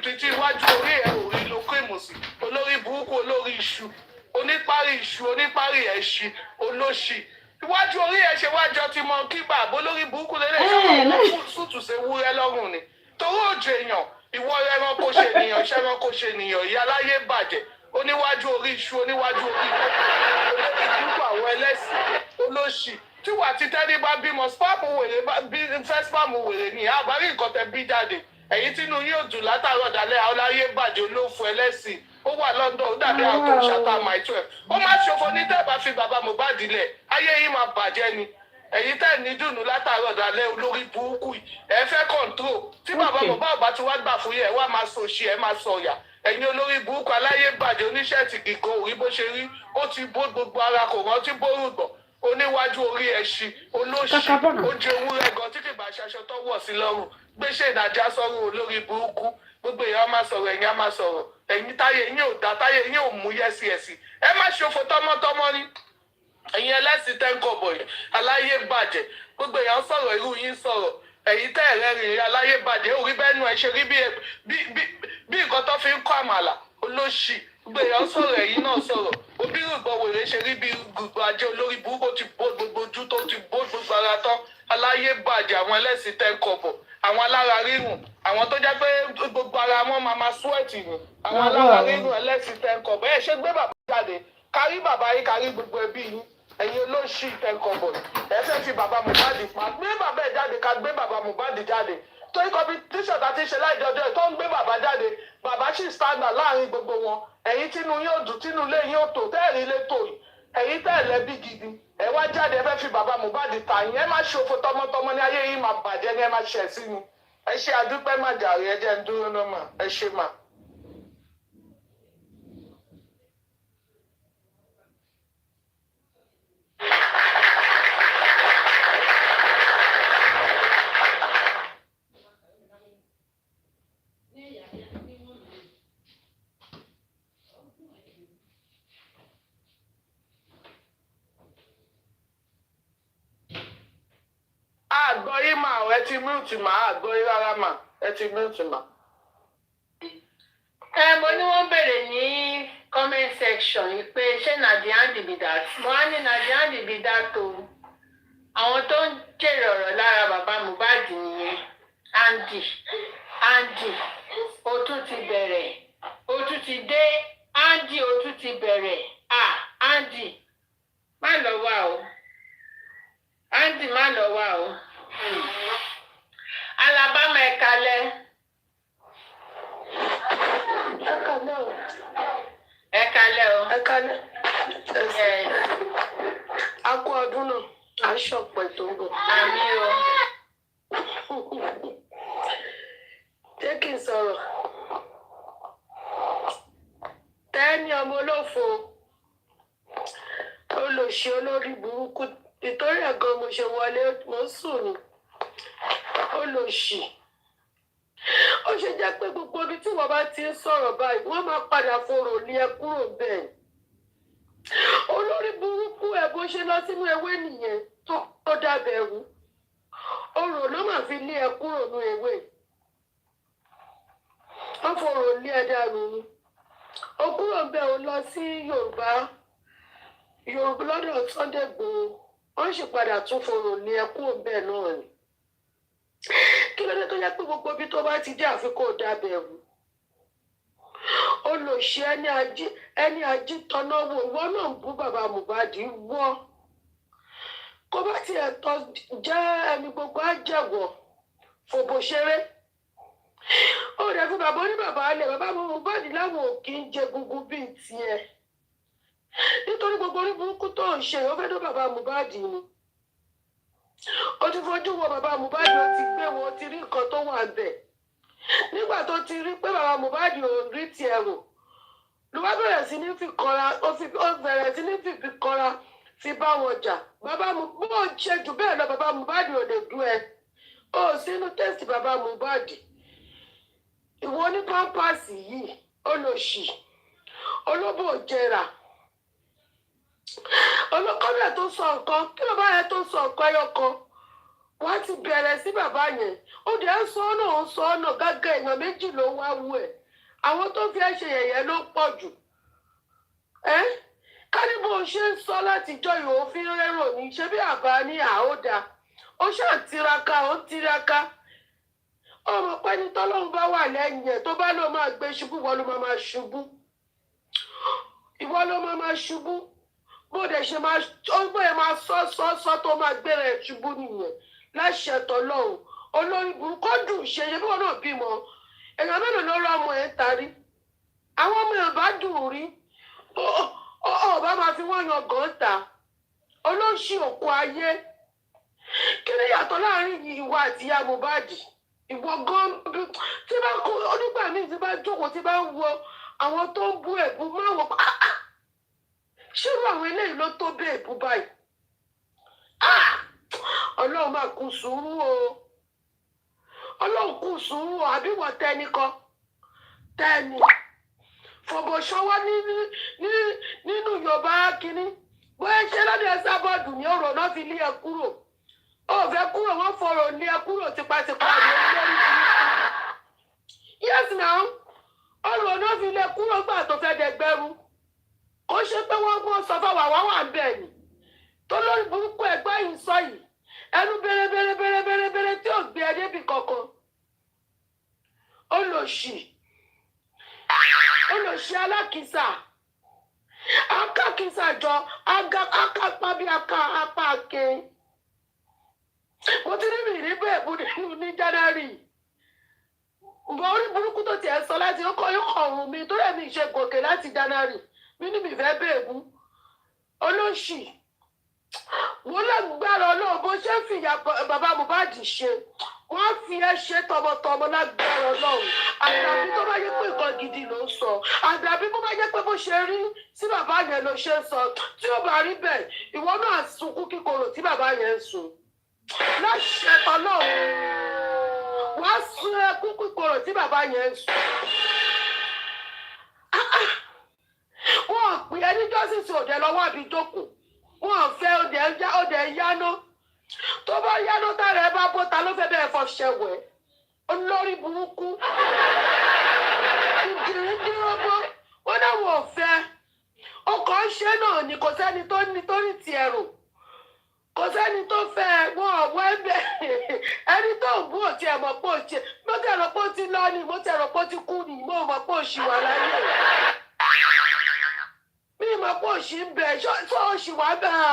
títí iwájú orí ẹ ò rí lo cream sí olórí burúkú olórí iṣu oníparí ẹ̀ṣin olóṣì iwájú orí ẹ ṣe wájọ ti mọ kí bàbá olórí burúkú lélẹ̀ ṣe sùtù ṣe wúrẹ́ lọ́rùn ni torí òjò èèyàn ìwọ ẹranko ṣe ènìyàn iṣẹ́ ẹranko ṣe ènìyàn ìyá aláyé bàjẹ́ oníwájú orí iṣu oníwájú orí ìdúkọ àwọn ẹlẹ́sìn olóṣì tí wàá ti tẹ́lẹ̀ bá bímọ spam wèrè fẹ́ spam wèrè ni àbárí nǹkan tẹ bí jáde ẹ̀yin tínú yóò dùn látàárọ̀ dalẹ́ aláyé bàjẹ́ olófo ẹlẹ́sìn ó wà London ó dàbí àwọn tó ń ṣàtà my 12 ó má ṣòfò ní tẹ́ bá fi bàbá Mohbad lẹ̀ ayé yìí máa bàjẹ́ ni ẹ̀yin tẹ́ ní dùnú látàárọ̀ dalẹ́ olórí burúkú yìí ẹ fẹ́ control tí bàbá Mohbad bá ti wá gbà fún yẹ ẹ wá máa sọ òṣì ẹ máa sọ ọ̀yà ẹ̀yin olórí burúkú aláyé bàjẹ́ oníṣẹ́ẹ̀tì gígan òrí bó ṣe rí ó ti bó gbogbo ara kò rántí bórùgbọ̀n oníwájú orí ẹṣin olóṣì ó jẹ ewúrẹ́ gan tí kì bá ṣaṣọ tó wọ̀ sí lọ́rùn gbéṣẹ́ ìdájá sọ́run olórí burúkú gbogbo èèyàn máa sọ̀rọ̀ ẹ̀yin á máa sọ̀rọ̀ ẹ̀yin táyé yín ò dá táyé yín ò mú yẹ́sì ẹ má ṣòfò tọmọtọmọ ni ẹ̀yin ẹlẹ́sìn tẹ́ńkọ̀bọ̀ yìí aláyé bàjẹ́ gbogbo èèyàn sọ̀rọ̀ irú yín sọ̀rọ̀ ẹ̀yin tẹ́ ẹ̀rẹ́rìn aláyé bàjẹ́ orí bẹ́ẹ̀ nu ẹ̀ ṣe rí bí nǹkan tó fi ń kọ́ àmàlà olóṣì gbogbo èèyàn sọ̀rọ̀ ẹ̀yin náà sọ̀rọ̀ òbí rúgbọ́ wèrè ṣe rí bí gbogbo ajé olórí burúkú ti bó gbogbo ojú tó ti bó gbogbo ara tán aláyé bàjẹ́ àwọn ẹlẹ́sìn tẹ́ńkọ̀bọ̀ àwọn alára rírùn àwọn tó jẹ́ pé gbogbo ara wọn máa súwẹ̀tì ni àwọn alára rírùn ẹlẹ́sìn tẹ́ńkọ̀bọ̀ ẹ̀ ṣe gbé bàbá jáde kárí bàbá yín kárí gbogbo ẹbí yín ẹ̀yin olóṣì tẹ́ńkọ̀bọ̀ ẹ fẹ́ fi bàbá Mohbad pa gbé bàbá ẹ̀ jáde ká gbé bàbá Mohbad jáde torí competition tá ti ṣe láìjọjọ́ ẹ̀ tó ń gbé bàbá jáde bàbá sì standard láàrin gbogbo wọn ẹ̀yin tínú yóò dùn tínú ilé yín ó tò tẹ́ẹ̀rí ilé tò yìí ẹ̀yin tẹ́ẹ̀lẹ́ bí gidi ẹ wá jáde ẹ fẹ́ fi bàbá Mohbad ta yín ẹ má ṣòfò tọmọtọmọ ní ayé yín máa bàjẹ́ ní ẹ má ṣẹ̀ sí ni ẹ ṣe àdúpẹ́ má jàre ẹ jẹ́ ń dúró náà mà ẹ ṣe mà. àgbọ̀ yín mà ẹ ti mute mà àgbọ̀ yín rárá mà ẹ ti mute mà. mo ní wọ́n béèrè ní comment section yìí pé ṣé nàdíàndì bí dà mo á ní nàdíàndì bí dà tó àwọn tó ń jèrè ọ̀rọ̀ lára bàbá Mohbad nìyẹn Andy ó tún ti bẹ̀rẹ̀ ó tún ti dé Andy ó tún ti bẹ̀rẹ̀ Andy má lọ wá o Andy má lọ wá o Alabama ẹ kalẹ̀. Ẹ kalẹ̀ o. Ẹ kalẹ̀. A kú ọdún náà, à ń ṣọ̀pọ̀ tó ń bọ̀. Àmín o. Jẹ́ kí n sọ̀rọ̀. Tẹ́ni ọmọ olófo, olòṣì olórí burúkú, ìtorí ẹ̀gan mo ṣe wọlé, mo sùn ni. Olòṣì. Ó ṣe jẹ́ pé gbogbo ibi tí wọ́n bá ti ń sọ̀rọ̀ báyìí wọ́n máa padà forò lé ẹ kúrò bẹ́ẹ̀. Olórí burúkú ẹ̀ bó ṣe lọ sínú ewé nìyẹn tó dábẹ̀rù. Orò ló máa fi lé ẹ kúrò nínú ewé. Wọ́n forò lé ẹ dànù ni. Ó kúrò bẹ́ẹ̀ ó lọ sí Yorùbá lọ́dọ̀ Sunday Igboho. Wọ́n sì padà tún forò lé ẹ kúrò bẹ́ẹ̀ náà ni. Kí ló dé tó yẹ pé gbogbo ibi tó bá ti dé àfikún dábẹ̀rù? Olòṣì ẹni ají tọ́nà wò ìwọ náà ń bú bàbá Mohbad wọ́. Kó bá tiẹ̀ tọ́ jẹ́ ẹni gbogbo á jẹ̀wọ̀ fòbò ṣeré. Ó rẹ̀ fún bàbá oníbàbá alẹ̀ bàbá Mohbad láwọn ò kí ń jẹ gbogbo bíi tiẹ̀. Nítorí gbogbo orí burúkú tó ń ṣe ó fẹ́ dó bàbá Mohbad ni. Ó ti fojú wo bàbá Mohbad ó ti gbé wọn ó ti rí nǹkan tó wà bẹ̀. Nígbà tó ti rí pé bàbá Mohbad ò rí tiẹ̀ rò ló wá bẹ̀rẹ̀ sí ní fi kanra ó bẹ̀rẹ̀ sí ní fi kanra fi bá wọn jà. Bàbá Mohbad bó ṣe jù bẹ́ẹ̀ lọ bàbá Mohbad ò lè dún ẹ. Ó sínú tẹ́sì bàbá Mohbad. Ìwọ ní pampasì yìí olòṣì olóbò jẹrà. Olókọ́lẹ̀ tó sọ nǹkan kí ló bá yẹ tó sọ nǹkan ẹyọ kan wọ́n ti bẹ̀rẹ̀ sí bàbá yẹn ó dẹ̀ ń sọ ọ́nà ó sọ ọ́nà gágá èèyàn méjì ló wá wú ẹ̀ àwọn tó fi ẹ́ ṣe yẹ̀yẹ́ ló pọ̀ jù ká ní bó ṣe ń sọ látijọ́ yìí òfin rérò ní ṣé bí àbá ní àódà ó ṣáà tiraka ó ń tiraka ọmọ pẹ́ni tọ́lọ́run bá wà lẹ́yìn ẹ̀ tó bá ló máa gbé ṣubú ìwọ ló máa ṣubú ìwọ ló máa ṣubú bó dẹ̀ ṣe máa ọgbọ́n ẹ̀ máa sọ tó máa gbéra ẹ̀ ṣubú nìyẹn láṣẹ tọ́lọ́run olórí burúkú dùn ṣe ṣe bí wọn náà bímọ èèyàn mélòó ló rọ ọmọ ẹ̀ ń tarí àwọn ọmọ ẹ̀ bá dùn rí ọba máa fi wọ́n yan gọ́ńtà olóṣì òkú ayé kí ni yàtọ̀ láàrin ìwọ àti ìyá Mohbad ìwọ gan tí bá kó onígbà míì tí bá jókòó tí bá ń wo àwọn tó ń bú ẹ̀bú máa wọ ṣírú àwọn eléyìí ló tó bẹ́ẹ̀ ẹ̀bú báyìí ọlọ́run máa kú sùúrù o ọlọ́run kú sùúrù o àbí wọ́n tẹ́ni kan tẹ́ni fọ̀bọ̀ ṣọwọ́ nínú Yorùbá kínní bóyá ṣe lọ́dọ̀ sábọ́ọ̀dù ní ọ̀rọ̀ náà fi lé ẹ kúrò ó fẹ́ kúrò wọ́n fọ̀rọ̀ lé ẹ kúrò tipátipá ní olórí yes now ọ̀rọ̀ náà fi lé kúrò gbà tó fẹ́ dẹgbẹ́rú kó ṣe pé wọ́n gbọ́ sọ fún wàá wà ń bẹ̀ ni tó lórí burúkú ẹgbẹ́ yìí sọ yìí ẹnu bẹ̀rẹ̀ tí ò gbé ẹ débi kankan olòṣì alákìsà akákìsà jọ akápá bí apá ake mo ti rí mi bẹ́ẹ̀ bú nínú ní January ǹgbọ́n orí burúkú tó tiẹ̀ sọ láti ó kọ́ ọ̀run mi tó rẹ̀ mi ṣe gòkè láti January mi ní mi fẹ́ bẹ́ẹ̀ bú olóṣì wọ́n lágbára Ọlọ́run bó ṣe ń fìyà bàbá Mohbad ṣe wọ́n fi ẹ́ ṣe tọmọtọmọ lágbára Ọlọ́run àdàbí tó bá yẹ pé nǹkan gidi ló ń sọ àdàbí bó bá yẹ pé bó ṣe rí sí bàbá yẹn ló ṣe ń sọ tí ó bá rí bẹ́ẹ̀ ìwọ náà sunkún kíkorò tí bàbá yẹn ń sun láṣẹ Ọlọ́run wọ́n á sun ẹkún kíkorò tí bàbá yẹn ń sun. Wọ́n pè é ní jọ́sìsì òde lọ́wọ́ àbí jókòó wọ́n fẹ́ òde yáná tó bá yáná tára ẹ bá bó ta ló fẹ́ bẹ́ẹ̀ fọṣẹwẹ̀ olórí burúkú ìdìrídìrọ́gbọ́ wọ́n náà wọ́n fẹ́ ọkọ̀ ṣẹ́ náà ni kò sẹ́ni tó ní tiẹ̀ rò kò sẹ́ni tó fẹ́ wọ́n ọ̀wọ́ ẹ̀bẹ̀ ẹni tó ń bú òtí ẹ̀ mọ̀ pé òtí mo tẹ̀ rò pé ó ti lọ ni mo tẹ̀ rò pé ó ti kú ni mo mọ̀ pé òṣì wà láyé mi mọ̀ pé òṣì ń bẹ̀ ṣọ́ òṣì wà bẹ́ẹ̀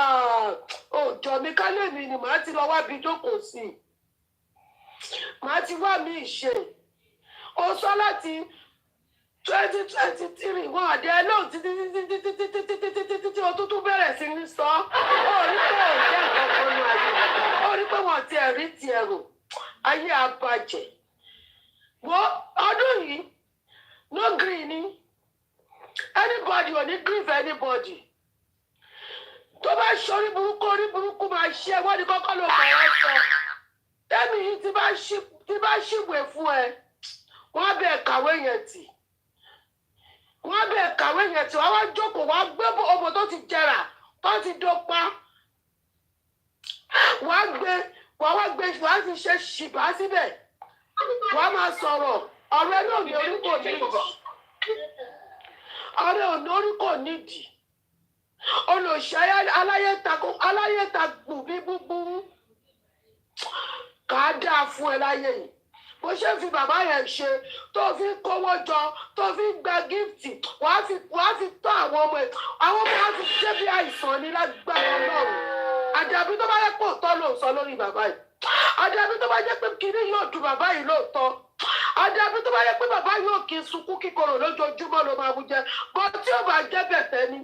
òjò mi kálẹ̀ mi ni màá ti lọ wá bí jókòó sí i màá ti wá mi ṣe ó sọ láti 2023 wọn àdé ẹlọ́run títí òtútù bẹ̀rẹ̀ sí ní sọ ó rí pé ò jẹ́ nǹkan kan ní ayé ó rí pé wọn ti ẹ̀rí ti ẹ̀rù ayé abàjẹ́ wọ́n ọdún yìí no green ni anybody ò ní grieve anybody tó bá ṣe orí burúkú máa ṣe wọ́n ní kọ́kọ́ ló mọ̀ ẹ́ sọ tẹ́mi yìí tí bá ṣìwé fún ẹ wọ́n á bẹ̀ kàwé yẹn tì wọ́n wá jókòó wọ́n á gbé ọmọ tó ti jẹrà tó ti dópa wọ́n á fi ṣe ṣìbá síbẹ̀ wọ́n á máa sọ̀rọ̀ ọ̀rẹ́ náà ní orí kò nídìí ọ̀rẹ́ òní orí kò nídìí olùṣẹ́ aláyẹ̀tàgbù bí búburú kà á dáa fún ẹ láyé yìí bó ṣe fi bàbá yẹn ṣe tó fi kówó jọ tó fi gba gíftì wàá fi tọ́ àwọn ọmọ ẹ̀ àwọn ọmọ wa fi ṣe bí àìsàn ní lágbára Ọlọ́run àdàbí tó bá yẹ pé òótọ́ ló ń sọ lórí bàbá yìí àdàbí tó bá yẹ pé kinní yóò dùn bàbá yìí lóòótọ́ àdàbí tó bá yẹ pé bàbá yóò kí n sunkún kíkorò lójoojúmọ́ ló máa mú jẹ bọ́ tí ó bá jẹ́ bẹ̀tẹ̀ ni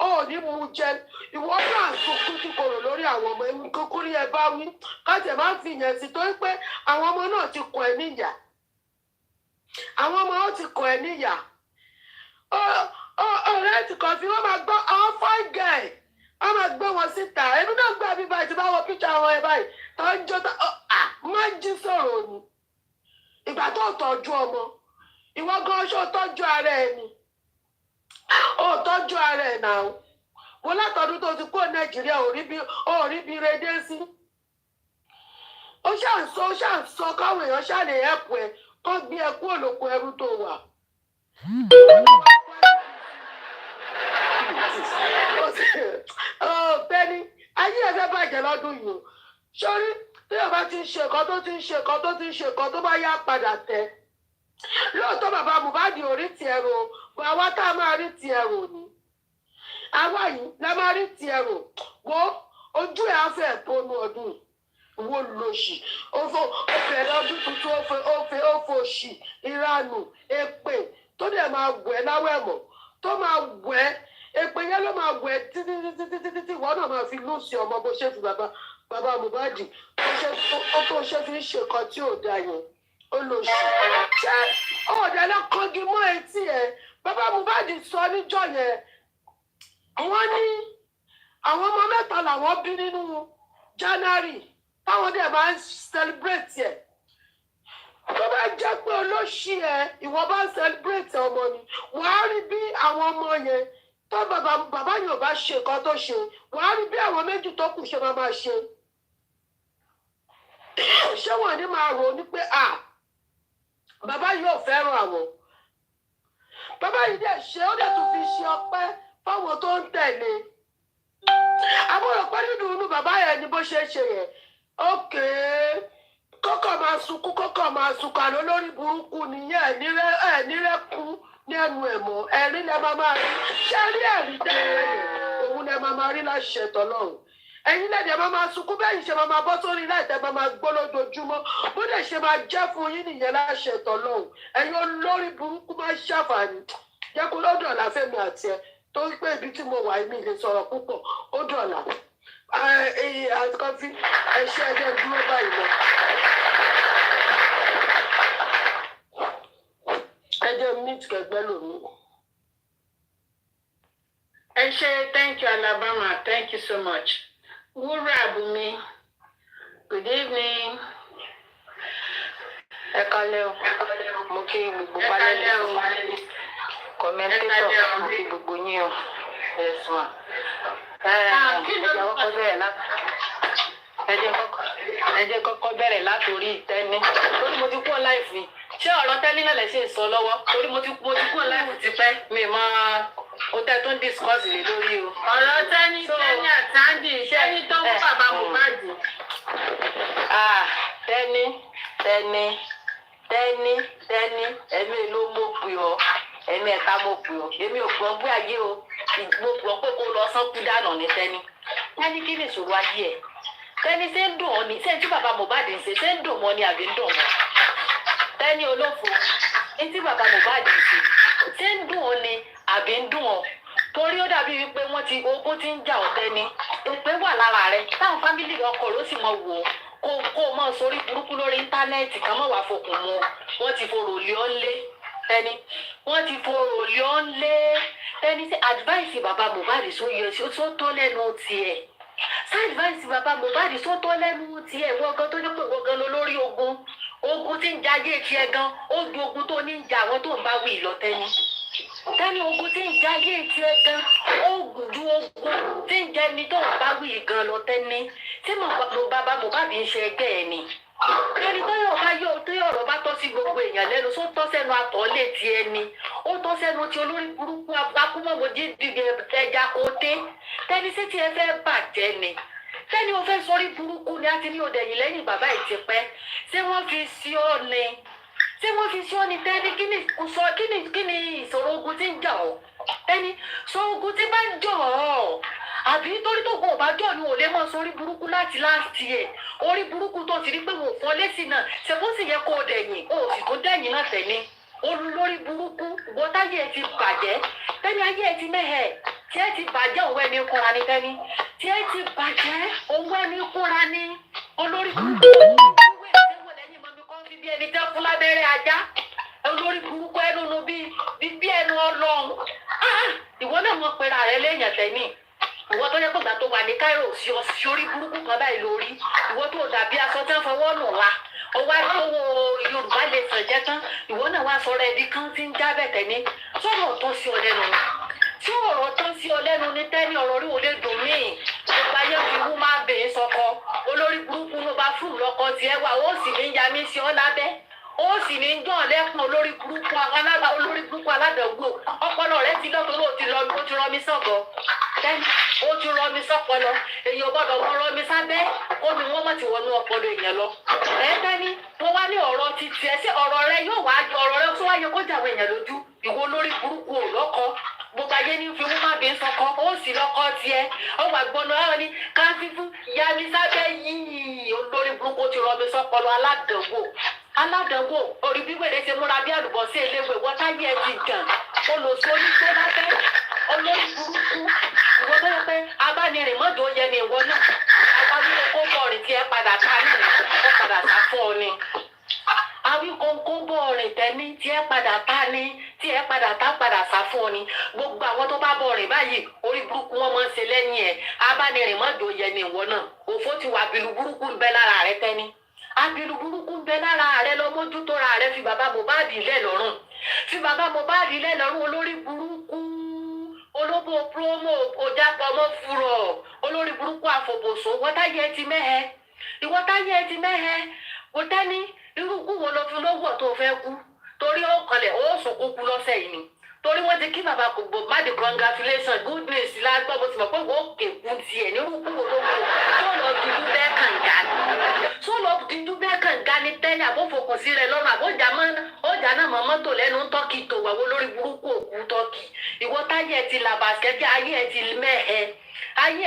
ó ní mú jẹ ìwọ náà sunkún kíkorò lórí àwọn ọmọ ewu kúkúrí ẹ bá wí káṣẹ máa ń fi yẹn sí torí pé àwọn ọmọ náà ti kọ ẹ níyà àwọn ọmọ wọn ti kọ ẹ níyà ọ̀rẹ́ ti kàn fi wọ́n máa gbọ́ àwọn fine guy wọ́n máa gbé wọn síta ẹnu náà gbà bí báyìí tí bá wọ píṣà wọn ẹ báyìí tó ń jó má jí sọ̀rọ̀ ni ìgbà tó tọ́jú ọmọ ìwọ gan ṣó tọ́jú ara ẹ ni ó tọ́jú ara ẹ náà mo látọdún tó ti kó Nàìjíríà ò rí bí rédé sí ó ṣàǹsọ káwọn èèyàn ṣàlè ẹ̀pù ẹ kó gbé ẹ kú òlòkù ẹrú tó wà. Bẹ́ẹ̀ni ayé ẹ fẹ́ bàjẹ́ lọ́dún yìí o sórí tí o bá ti ń ṣe nǹkan tó bá yá padà tẹ lóòótọ́ bàbá Mohbad ò rí tiẹ̀ rò àwa tá a máa rí tiẹ̀ rò ni àwa yìí la máa rí tiẹ̀ rò wo ojú ẹ̀ á fẹ́ tónú ọdún wo lòṣì ó fẹ̀rẹ̀ ọdún tuntun ó fòṣì ìranù èpè tó dẹ̀ máa wẹ̀ láwẹ̀ mọ̀ tó máa wẹ̀ èpè yẹn ló máa wẹ̀ títí ìwọ náà máa fi lùsì ọmọ bó ṣe fi bàbá Mohbad tó ṣe fi ń ṣe kan tí ò da yẹn ó lò sí ṣé ọ̀dà náà kọ́gi mọ́ etí ẹ̀ bàbá Mohbad sọ níjọ́ yẹn wọ́n ní àwọn ọmọ mẹ́ta làwọn bí nínú January táwọn dẹ̀ máa ń celebrate ẹ̀ tó bá jẹ́ pé olóṣì ẹ̀ ìwọ bá ń celebrate ọmọ ni wàá rí bí àwọn ọmọ yẹn tó bàbá yóò bá ṣe nǹkan tó ṣe wàá rí bí àwọn méjì tó kù ṣe máa ṣe ṣé wọn ní máa rò ní pé bàbá yóò fẹ́ràn àwọn bàbá yìí dẹ̀ ṣe ó dẹ̀ tún fi ṣe ọpẹ́ fáwọn tó ń tẹ̀lé àwọn ọ̀pẹ́ nínú inú bàbá yẹn ni bó ṣe ṣe yẹn ókè kọ́kọ́ máa sunkún àlọ́ lórí burúkú nìyẹn nírẹ́kú ní ẹnu ẹ̀ mọ́ ẹ̀rí lẹ́ máa rí ṣé rí ẹ̀rí tẹ́lẹ̀ òun lẹ́ máa rí láṣẹ tọ́lọ́run ẹ̀yin lẹ́dẹ̀ máa sunkún bẹ́yìn ṣe máa bọ́ sórí láìtẹ́ máa gbọ́ lójoojúmọ́ bó dẹ̀ ṣe máa jẹ́ fún yín nìyẹn láṣẹ tọ́lọ́run ẹ̀yin olórí burúkú máa ṣàǹfààní jẹ́ kó lọ́dọ̀ ọ̀la fẹ́mi àti ẹ torí pé ibi tí mo wà mí lè sọ̀rọ̀ púpọ̀ ó dọ̀la àti kọfí ẹṣẹ́ ẹgbẹ́ dúró báyìí lọ. ẹjẹ́ meet kẹgbẹ́ lòmí. ẹ ṣé thank you Alabama, thank you so much. Wúrà Bùnmi, good evening. ẹ kálẹ́ o mo kí gbogbo pálẹ́ o kọ́mẹ́ńtétọ̀ mo kí gbogbo yín o ẹ̀sùn ẹ jẹ́ kọ́kọ́ bẹ̀rẹ̀ látòrí Tẹ́ní torí mo ti kú láìfì ṣé ọ̀rọ̀ Tẹ́ní náà lè ṣe sọ lọ́wọ́ torí mo ti kú láìfì tipẹ́ mi mọ́ o tẹ́ tó ń discuss lé lórí o. ọ̀rọ̀ Tẹ́ní àtàndì iṣẹ́ ní tó ń bàbá Mohbad. Tẹ́ní ẹ̀mí ló mọ̀ pé ọ́ ẹ̀mí ẹ̀ta mọ̀ pé ọ́ èmi ò pọ̀ gbé ayé o mo pọ̀ pé kó lọ sán kú dànù ní Tẹ́ní kí ni ìṣòro ayé ẹ̀ Tẹ́ní ṣé ń dùn ọ́ ni ṣé tí bàbá Mohbad ń ṣe ń dùn mọ́ ni àbí ń dùn mọ́ Tẹ́ní olófo tí bàbá Mohbad ń ṣe ń dùn ọ́ ni àbí ń dùn ọ́ torí ó dàbí wípé wọ́n ti ogún ti ń jà ọ́ Tẹ́ní ìpè wà lára rẹ̀ táwọn fámìlì ọkọ ló sì mọ wò ó kó o mọ sórí burúkú lórí íńtánẹ́ẹ̀tì kan mọ̀ wá fòkùn mu wọ́n ti forò lé ọ́ lé Tẹ́ní wọ́n ti forò lé ọ́ lé Tẹ́ní sí advice bàbá Mohbad só yẹ sí ó tó lẹ́nu tiẹ̀ sí advice bàbá Mohbad só tó lẹ́nu tiẹ̀ wọ́n gan tó ní pé wọ́n gan lọ lórí ogun tí ń jayé tiẹ̀ gan ó ju ogun tó ní ń jà àwọn tó ń bá wí lọ Tẹ́ní ogun tí ń jayé tiẹ̀ gan ó ju ogun tí ń jẹ ni tó ń bá wí gan lọ Tẹ́ní tí bàbá Mohbad ń ṣe ẹgbẹ́ ẹ̀ ni ẹni tó ọ̀rọ̀ bá tọ́ sí gbogbo èèyàn lẹ́nu só tọ́ sẹ́nu àtọ̀ọ́lé ti ẹni ó tọ́ sẹ́nu ti olórí burúkú akúmọ̀mọ́jì dìde ẹja òde Tẹ́ní sí tí ẹ fẹ́ bàjẹ́ ni Tẹ́ní o fẹ́ sọrí burúkú ni a ti ní òdẹ̀yìn lẹ́yìn bàbá yìí ti pẹ́ ṣé wọ́n fi sí ọ ni Tẹ́ní kí ni ìṣòro ogun tí ń jà ọ́ Tẹ́ní sọ ogun tí bá ń jà ọ́ àbí torí tó kò bá jọ ni ò lè mọ sórí burúkú láti láti ẹ orí burúkú tó ti rí pé wò fún ọ lẹ́sìn náà ṣe bó sì yẹ kó o dẹ̀yìn o sì tó dẹ̀yìn náà Tẹ́ní olórí burúkú gbọ́táyé ẹ ti bàjẹ́ Tẹ́ní ayé ẹ ti mẹ́hẹ̀ tí ẹ ti bàjẹ́ òun ẹni kúnra ni Tẹ́ní tí ẹ ti bàjẹ́ òun ẹni kúnra ni olórí burúkú ìwé ìṣẹ́wọ̀ lẹ́yìn mọ́mí kan fi bí ẹni tẹ́ fún lábẹ́rẹ́ ajá olórí burúkú ẹnu nu bí ẹnu Ọlọ́run ìwọ náà mọ̀ pé ra rẹ lẹ́yìn Tẹ́ní ìwọ tó yẹ kó gbà tó wà ní Cairo sí orí burúkú kan báyìí lórí ìwọ tó dàbí aṣọ tí wọn fọwọ́ nù wá ọwọ́ àdúgbò Yorùbá lè sàn jẹ́ tán ìwọ náà wá sọ̀rọ̀ ẹbí kan tí ń jábẹ̀ Tẹ́ní sọ̀rọ̀ tó sí ọ lẹ́nu ni tí ọ̀rọ̀ tó sí ọ lẹ́nu ní Tẹ́ní ọ̀rọ̀ rí olè dùn mí gbogbo ayé fi wú máa bèè sọkọ olórí burúkú ló bá fún lọkọ tiẹ̀ wà ó sì ní yamí sí ọ lábẹ́ ó sì ní jọ́ lẹ́kùn olórí burúkú aládàgbò ọpọlọ rẹ ti lọ́tọ́ ló ti rọmi sọ̀gọ́ Tẹ́ní ó ti rọmi sọ́pọlọ èyí ò gbọ́dọ̀ wọ́n rọmi sábẹ́ ó ní wọ́n mọ̀ ti wọnú ọpọlọ èèyàn lọ Tẹ́ní wọ́n wá ní ọ̀rọ̀ ti tiẹ̀ sí ọ̀rọ̀ rẹ yóò wá ọ̀rọ̀ rẹ tó wáyé kó jàwé èèyàn lójú ìwọ olórí burúkú ò lọ́kọ gbogbo ayé ní fi wọ́n má bí sọkọ ó sì lọ́kọ tiẹ̀ ó wà gbọ́nà ọ̀rọ̀ ní káfífú yami sábẹ́ yìí olórí burúkú ti rọmi sọ́pọlọ aládàgbò orí bíbélé ṣe múra bí àlùbọ́sí eléwé wọ́táyé ẹ ti gàn olùsọ́ní tó lábẹ́ olórí burúkú ìwọ tó yẹ pé abánirìn mọ́jọ yẹ ni ìwọ náà àwáwí kókó bọ̀ọ̀rìn tí ẹ padà ká ní ó padà sá fún ọ ni àwí kókó bọ̀ọ̀rìn Tẹ́ní tí ẹ padà ká ní tí ẹ padà sá fún ọ ni gbogbo àwọn tó bá bọ̀ọ̀rìn báyìí orí burúkú wọn máa ń ṣe lẹ́yìn ẹ̀ abánirìn mọ́jọ yẹ ni ìwọ náà òfó ti wà bìlù burúkú ń bẹ lára rẹ Tẹ́ní abiru burúkú ń bẹ lára rẹ lọ mójútó ra rẹ fi bàbá Mohbad lẹ̀ lọ́rùn olórí burúkú olóbó promo ojápọmọ fúrọ olórí burúkú àfòbòsó wọ́táyé ti mẹ́hẹ́ ìwọ́táyé ti mẹ́hẹ́ kò tẹ́ni irúkú wo ló fi lówó tó fẹ́ kú torí ó kọlẹ̀ ó sùn kúkú lọ́sẹ̀ yìí ni torí wọ́n ti kí bàbá kò gbò má di congratulation good news lágbọ́ mo ti mọ̀ pé wọ́n kékun tiẹ̀ nírúkú wo ló wò tó lọ dúdú bẹ́ẹ̀ kànga tó lọ dúdú bẹ́ẹ̀ kànga ní tẹ́lẹ̀ àbófokùn sí rẹ̀ lọ́rùn àbójà náà mọ́ mọ́tò lẹ́nu tọ́kì tó wà wọ́n lórí burúkú òkú tọ́kì ìwọ táyé ẹ ti làbàṣẹ́kẹ́ ayé ẹ ti mẹ́hẹ́ ayé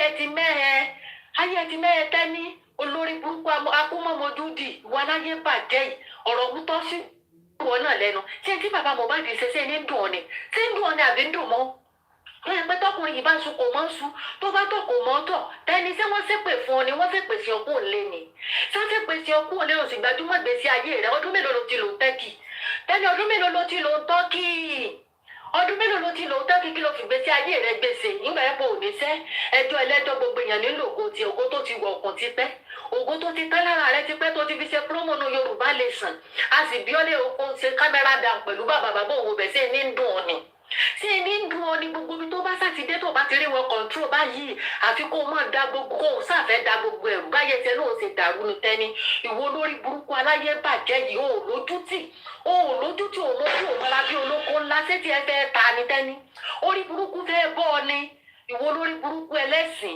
ẹ ti mẹ́hẹ́ tẹ́ni olórí burúkú akúmọ̀mọ́dúdì wọn láyé bàjẹ́ yìí ọ̀rọ̀ wútọ́ sí ìwọ náà lẹ́nu ṣé tí bàbá Mohbad ṣe ṣe ní dùn ọ́ ni ṣé ń dùn ọ́ ni àbí ń dùn mọ́ ẹ pé tọkùnrin yìí bá sùn kò mọ́ sùn tó bá tọ̀ kò mọ́ tọ̀ tẹ́ni ṣé wọ́n ṣépè fún ọ ni wọ́n ṣépè sí ọkùn òǹlé ni ṣé wọ́n ṣépè sí ọkùn òǹlé òsì gbajúmọ̀ gbèsè ayé rẹ ọdún mélòó ló ti lò tẹ́kì tẹ́ni ọdún mélòó ló ti lò tọ́kì ọdún mélòó ló ti lò tẹ́kì kí ló fi gbèsè ayé rẹ gbèsè nígbà yẹn kò ní sẹ́ ẹjọ́ ẹlẹ́jọ́ gbogbo èèyàn nílò ògo tí ògo tó ti wọ̀ ọ̀kùn ti pẹ́ ògo tó ti tẹ́ lára rẹ ti pẹ́ tó ti fi ṣe promo nu Yorùbá lè sàn a sì bí ọ́ lé oko ṣe kámẹ́rà dàn pẹ̀lú bàbá òwò bẹ̀ ṣe ní ń dùn ọ́ ni ṣé ní ń dùn ọ́ ni gbogbo ibi tó bá sátidé tó bá ti rí wọn control báyìí àfi kó o máa da gbogbo kó o sáfẹ́ da gbogbo ẹ̀rù báyẹn tẹ náà ó ṣe dàrú ni tẹ́ni ìwọ lórí burúkú aláyé bàjẹ́ yìí ó lójútì òun mọ́ra bí olóko ńlá ṣé tí ẹ fẹ́ ta ni tẹ́ni orí burúkú fẹ́ bọ́ ọ ni ìwọ lórí burúkú ẹlẹ́sìn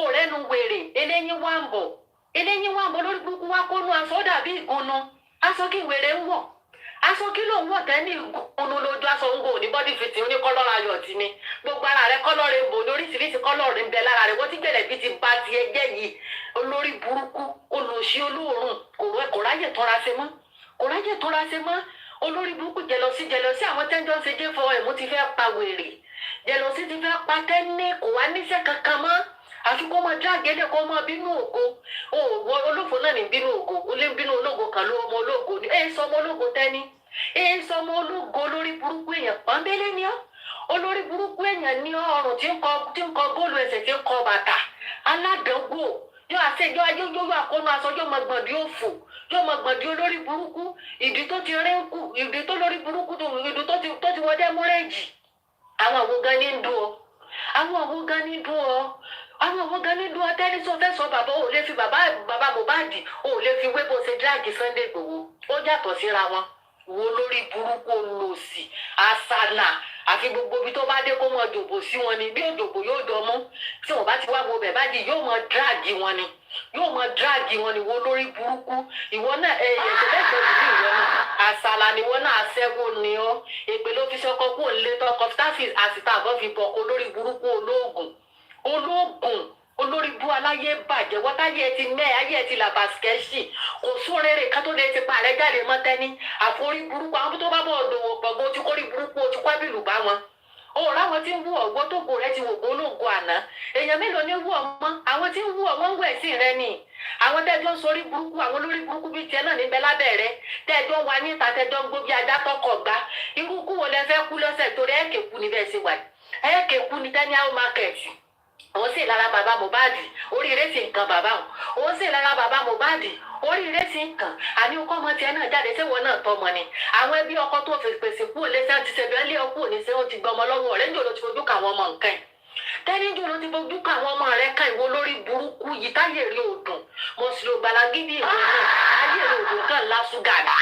òrẹ́nu wèrè eléyín wà ń bọ̀ lórí burúkú wá kónú aṣọ dàbí ìgúnnu aṣọ kí wèrè ń wọ̀ aṣọ kí ló ń wọ̀ tẹ́ni ìgúnnu lójú aṣọ ń gò ní bọ́dì fìtì ní kọ́lọ́rọ̀ ayọ̀ tí ni gbogbo ara rẹ kọ́lọ́rọ̀ èbò lóríṣiríṣi kọ́lọ́rọ̀ ń bẹ lára rẹ wọ́n ti gbẹ̀lẹ̀ bí ti bá ti ẹjẹ́ yìí olórí burúkú olùsí olóòórùn kò ráyè tọ́ra ṣe mọ́ olórí burúkú jẹlọsí àwọn tẹ́jọ́ ń ṣe jẹ́ fọwọ́ ẹ̀mú ti fẹ́ pa wèrè jẹlọsí ti fẹ́ pa tẹ́ni kò wá níṣẹ́ kankan mọ́ àfi kó máa jágédé kó máa bínú ògo òwò olófò náà ní bínú ògo ó lé bínú ológo kan ló ọmọ ológo ní èyí sọ ọmọ ológo tẹ́ni èyí sọ ọmọ ológo olórí burúkú èèyàn pọ́nbélé ni ọ́ olórí burúkú èèyàn ní ọrùn tí ń kọ góòlù ẹsẹ̀ tí ń kọ bàtà aládàágbò yóò àṣejọ ayé yóò àkónú aṣọ yóò máa gbọ̀ndí òfò yóò máa gbọ̀ndí olórí burúkú ìdí tó ti rí ń kù ìdí tó lórí burúkú ìdí tó ti wọdé múrẹ́jì àwọn àwo gan ní dùn ọ́ àwọn òun gan ní dúró tẹ́lí tó fẹ́ sọ bàbá ò lè fi bàbá Mohbad ò lè fi wé bó ṣe dírágì Sunday Igboho ó yàtọ̀ síra wọn wo lórí burúkú olòṣì àṣànà àfi gbogbo ibi tó bá dé kó mọ dòbò sí wọn ni bí òdòbò yóò dọmú tí wọn bá ti wá wo bẹ̀ báyìí yóò mọ dírágì wọn ni wo lórí burúkú ìwọ náà ẹ̀ẹ́dẹ̀gbẹ̀sẹ̀ ìlú ìwọ náà àṣàlà ni wọn náà aṣẹ́wó ni ọ́ èpè ló fi ṣọkọ kó lé tọkọ staffis àsìtà àbọ̀ fi bọ̀ olórí burúkú olóògùn olórí bú aláyé bàjẹ́ wọ́n táyé ẹ ti mẹ́ ayé ẹ ti làbà skẹ́ṣì kò sún rere ká tó lè ti pa rẹ jáde mọ́ tẹ́ni àforí burúkú àwọn tó bá bọ̀ ọ̀dọ̀wọ̀ gbọ̀ngàn ojú kórí burúkú ojú kwábìlù bá wọn. òun láwọn tí ń wú ọgbọ́n tó kò rẹ ti wò gbólógo àná èèyàn mélòó ní wú ọmọ àwọn tí ń wú ọmọ ń wẹ̀ sí rẹ ni àwọn tẹ́jọ́ ń sorí burúkú àwọn olórí burúkú bíi tiẹ̀ náà níbẹ̀ lábẹ́ rẹ tẹ́jọ́ wà níta tẹ́jọ́ ń gbó bí ajá tọkọ̀ gbá irú kú wo lẹ fẹ́ kú lọ́sẹ̀ torí ẹ̀ẹ́kẹ̀kú ni bẹ́ẹ̀ ṣe wà ẹ̀ẹ́kẹ̀kú ni tẹ́ni àwọn mákẹ́ẹ̀tì òun sì lára bàbá Mohbad oríire sì ń kan bàbá òun sì lára bàbá Mohbad oríire sì ń kàn àní ọkọ ọmọ tiẹ̀ náà jáde séwọ náà tọmọ ni àwọn ẹbí ọkọ tó fi pèsè kú òlé sẹ ti ṣẹbi ẹlẹ ọkọ òní ṣé ó ti gbọmọ lọ́wọ́ rẹ̀ níjò ló ti fojú kà àwọn ọmọ nǹkan ẹ tẹ́ni jò ló ti fojú kà àwọn ọmọ rẹ̀ ká ìwọ lórí burúkú yìí táyé rí òdùn mo sì lò gbàlágídí ìwọ náà ayé rí òdùn kan lásùgàrí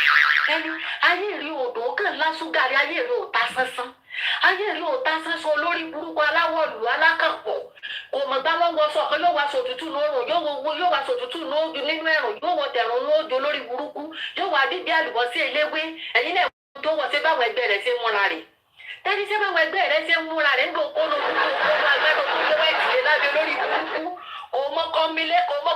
ẹni ayé rí òdùn kan lásùgàrí ayé rí òtá sánsán ayé rí òtá sánsán olórí burúkú aláwọ̀lú alákàpọ̀ kò mọ̀ gbá wọn wọ sọ̀kan yóò wá sòtútù lórùn yóò wá sòtútù nínú ẹ̀rùn yóò wọ tẹ̀rùn ní òjò lórí burúkú yóò wá dídí àlùbọ́sí eléwé ẹ̀yin náà tó wọ sí báwọn ẹgbẹ́ rẹ̀ ṣe ń múra rẹ̀ tẹ́ni sí báwọn ẹgbẹ́ rẹ̀ ṣe ń múra rẹ̀ ń gbọ́ kónú agbẹ́rù tó lé ìdílé lábẹ́ lórí burúkú kò mọ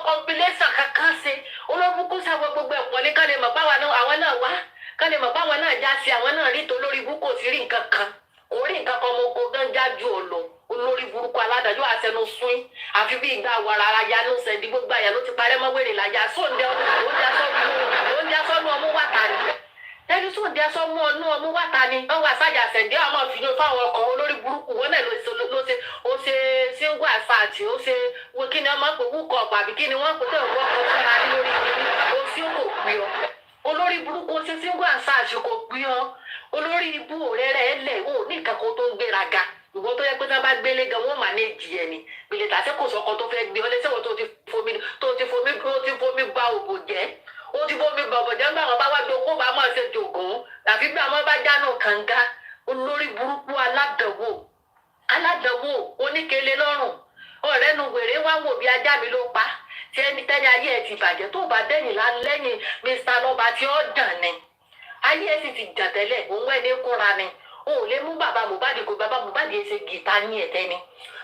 kọ́mbílẹ́sàn kankan ṣe olóbùkú sáwọ́ gbogbo ẹ̀pọ̀ ní kálẹ̀ mọ̀ báwa náà àwọn náà wá kálẹ̀ mọ̀ báwọn náà já sí àwọn náà rí tó lórí burúkú kò sí rí nǹkan kan kò rí nǹkan kan ọmọ ogun gan jájú ọ̀lọ́ olórí burúkú aládàájọ́ àṣẹnu sún àfi bí ìgbà wàrà ara ya ló ṣẹ̀dí gbogbo àyà ló ti parẹ́ mọ́ wèrè lájà sóńdẹ́ ọmú wàtà ni ẹni sóńdẹ́ ọmú wàtà ni wọ́n wà sájà ṣẹ̀dẹ́ ọmọ fìyàn fáwọn ọkọ̀ olórí burúkú wọn náà ló ṣe ó ṣe single assault ó ṣe wo kí ni wọ́n máa ń pè wúkọ̀ ọ̀pọ̀ àbí kí ni wọ́n pè tẹ̀ wọ́n kọ́ fúnra ní lórí ìdílé ó sì kò pè ọ́ olórí burúkú ó ṣe single assault kò pè ọ́ olórí ibú òrẹ́rẹ́ ẹlẹ̀ ó ní ìkàkọ́ tó ń gbéraga ìwọ tó yẹ pé tá bá gbélé gan wọ́n máa ní èjì ẹ̀ ni gbèlè tàṣẹ kò sọkọ tó fẹ́ gbé ọ lẹ́sẹ̀wọ̀ tó ti fomi gba òbò jẹ́ ó ti fomi gba òbò jẹ́ nígbà wọn bá wá gbé okó bá máa ṣe jògùn tàbí bí àwọn bá jáná kànga olórí burúkú aládàáwò oníkele lọ́rùn ọ̀rẹ́ nu wèrè wá wò bí ajá mi ló pa tí ẹni tẹ́lẹ̀ ayé ẹ̀ ti bàjẹ́ tó bá dẹ́yìn lẹ́yìn Mr. Lọ́ba tí ó dàn ni ayé ẹ̀ sì ti dàn tẹ́lẹ̀ òun ẹ̀ ní kúnra ni o ò lè mú bàbá Mohbad kó bàbá Mohbad ṣe gìtá ní ẹ̀ tẹ́ni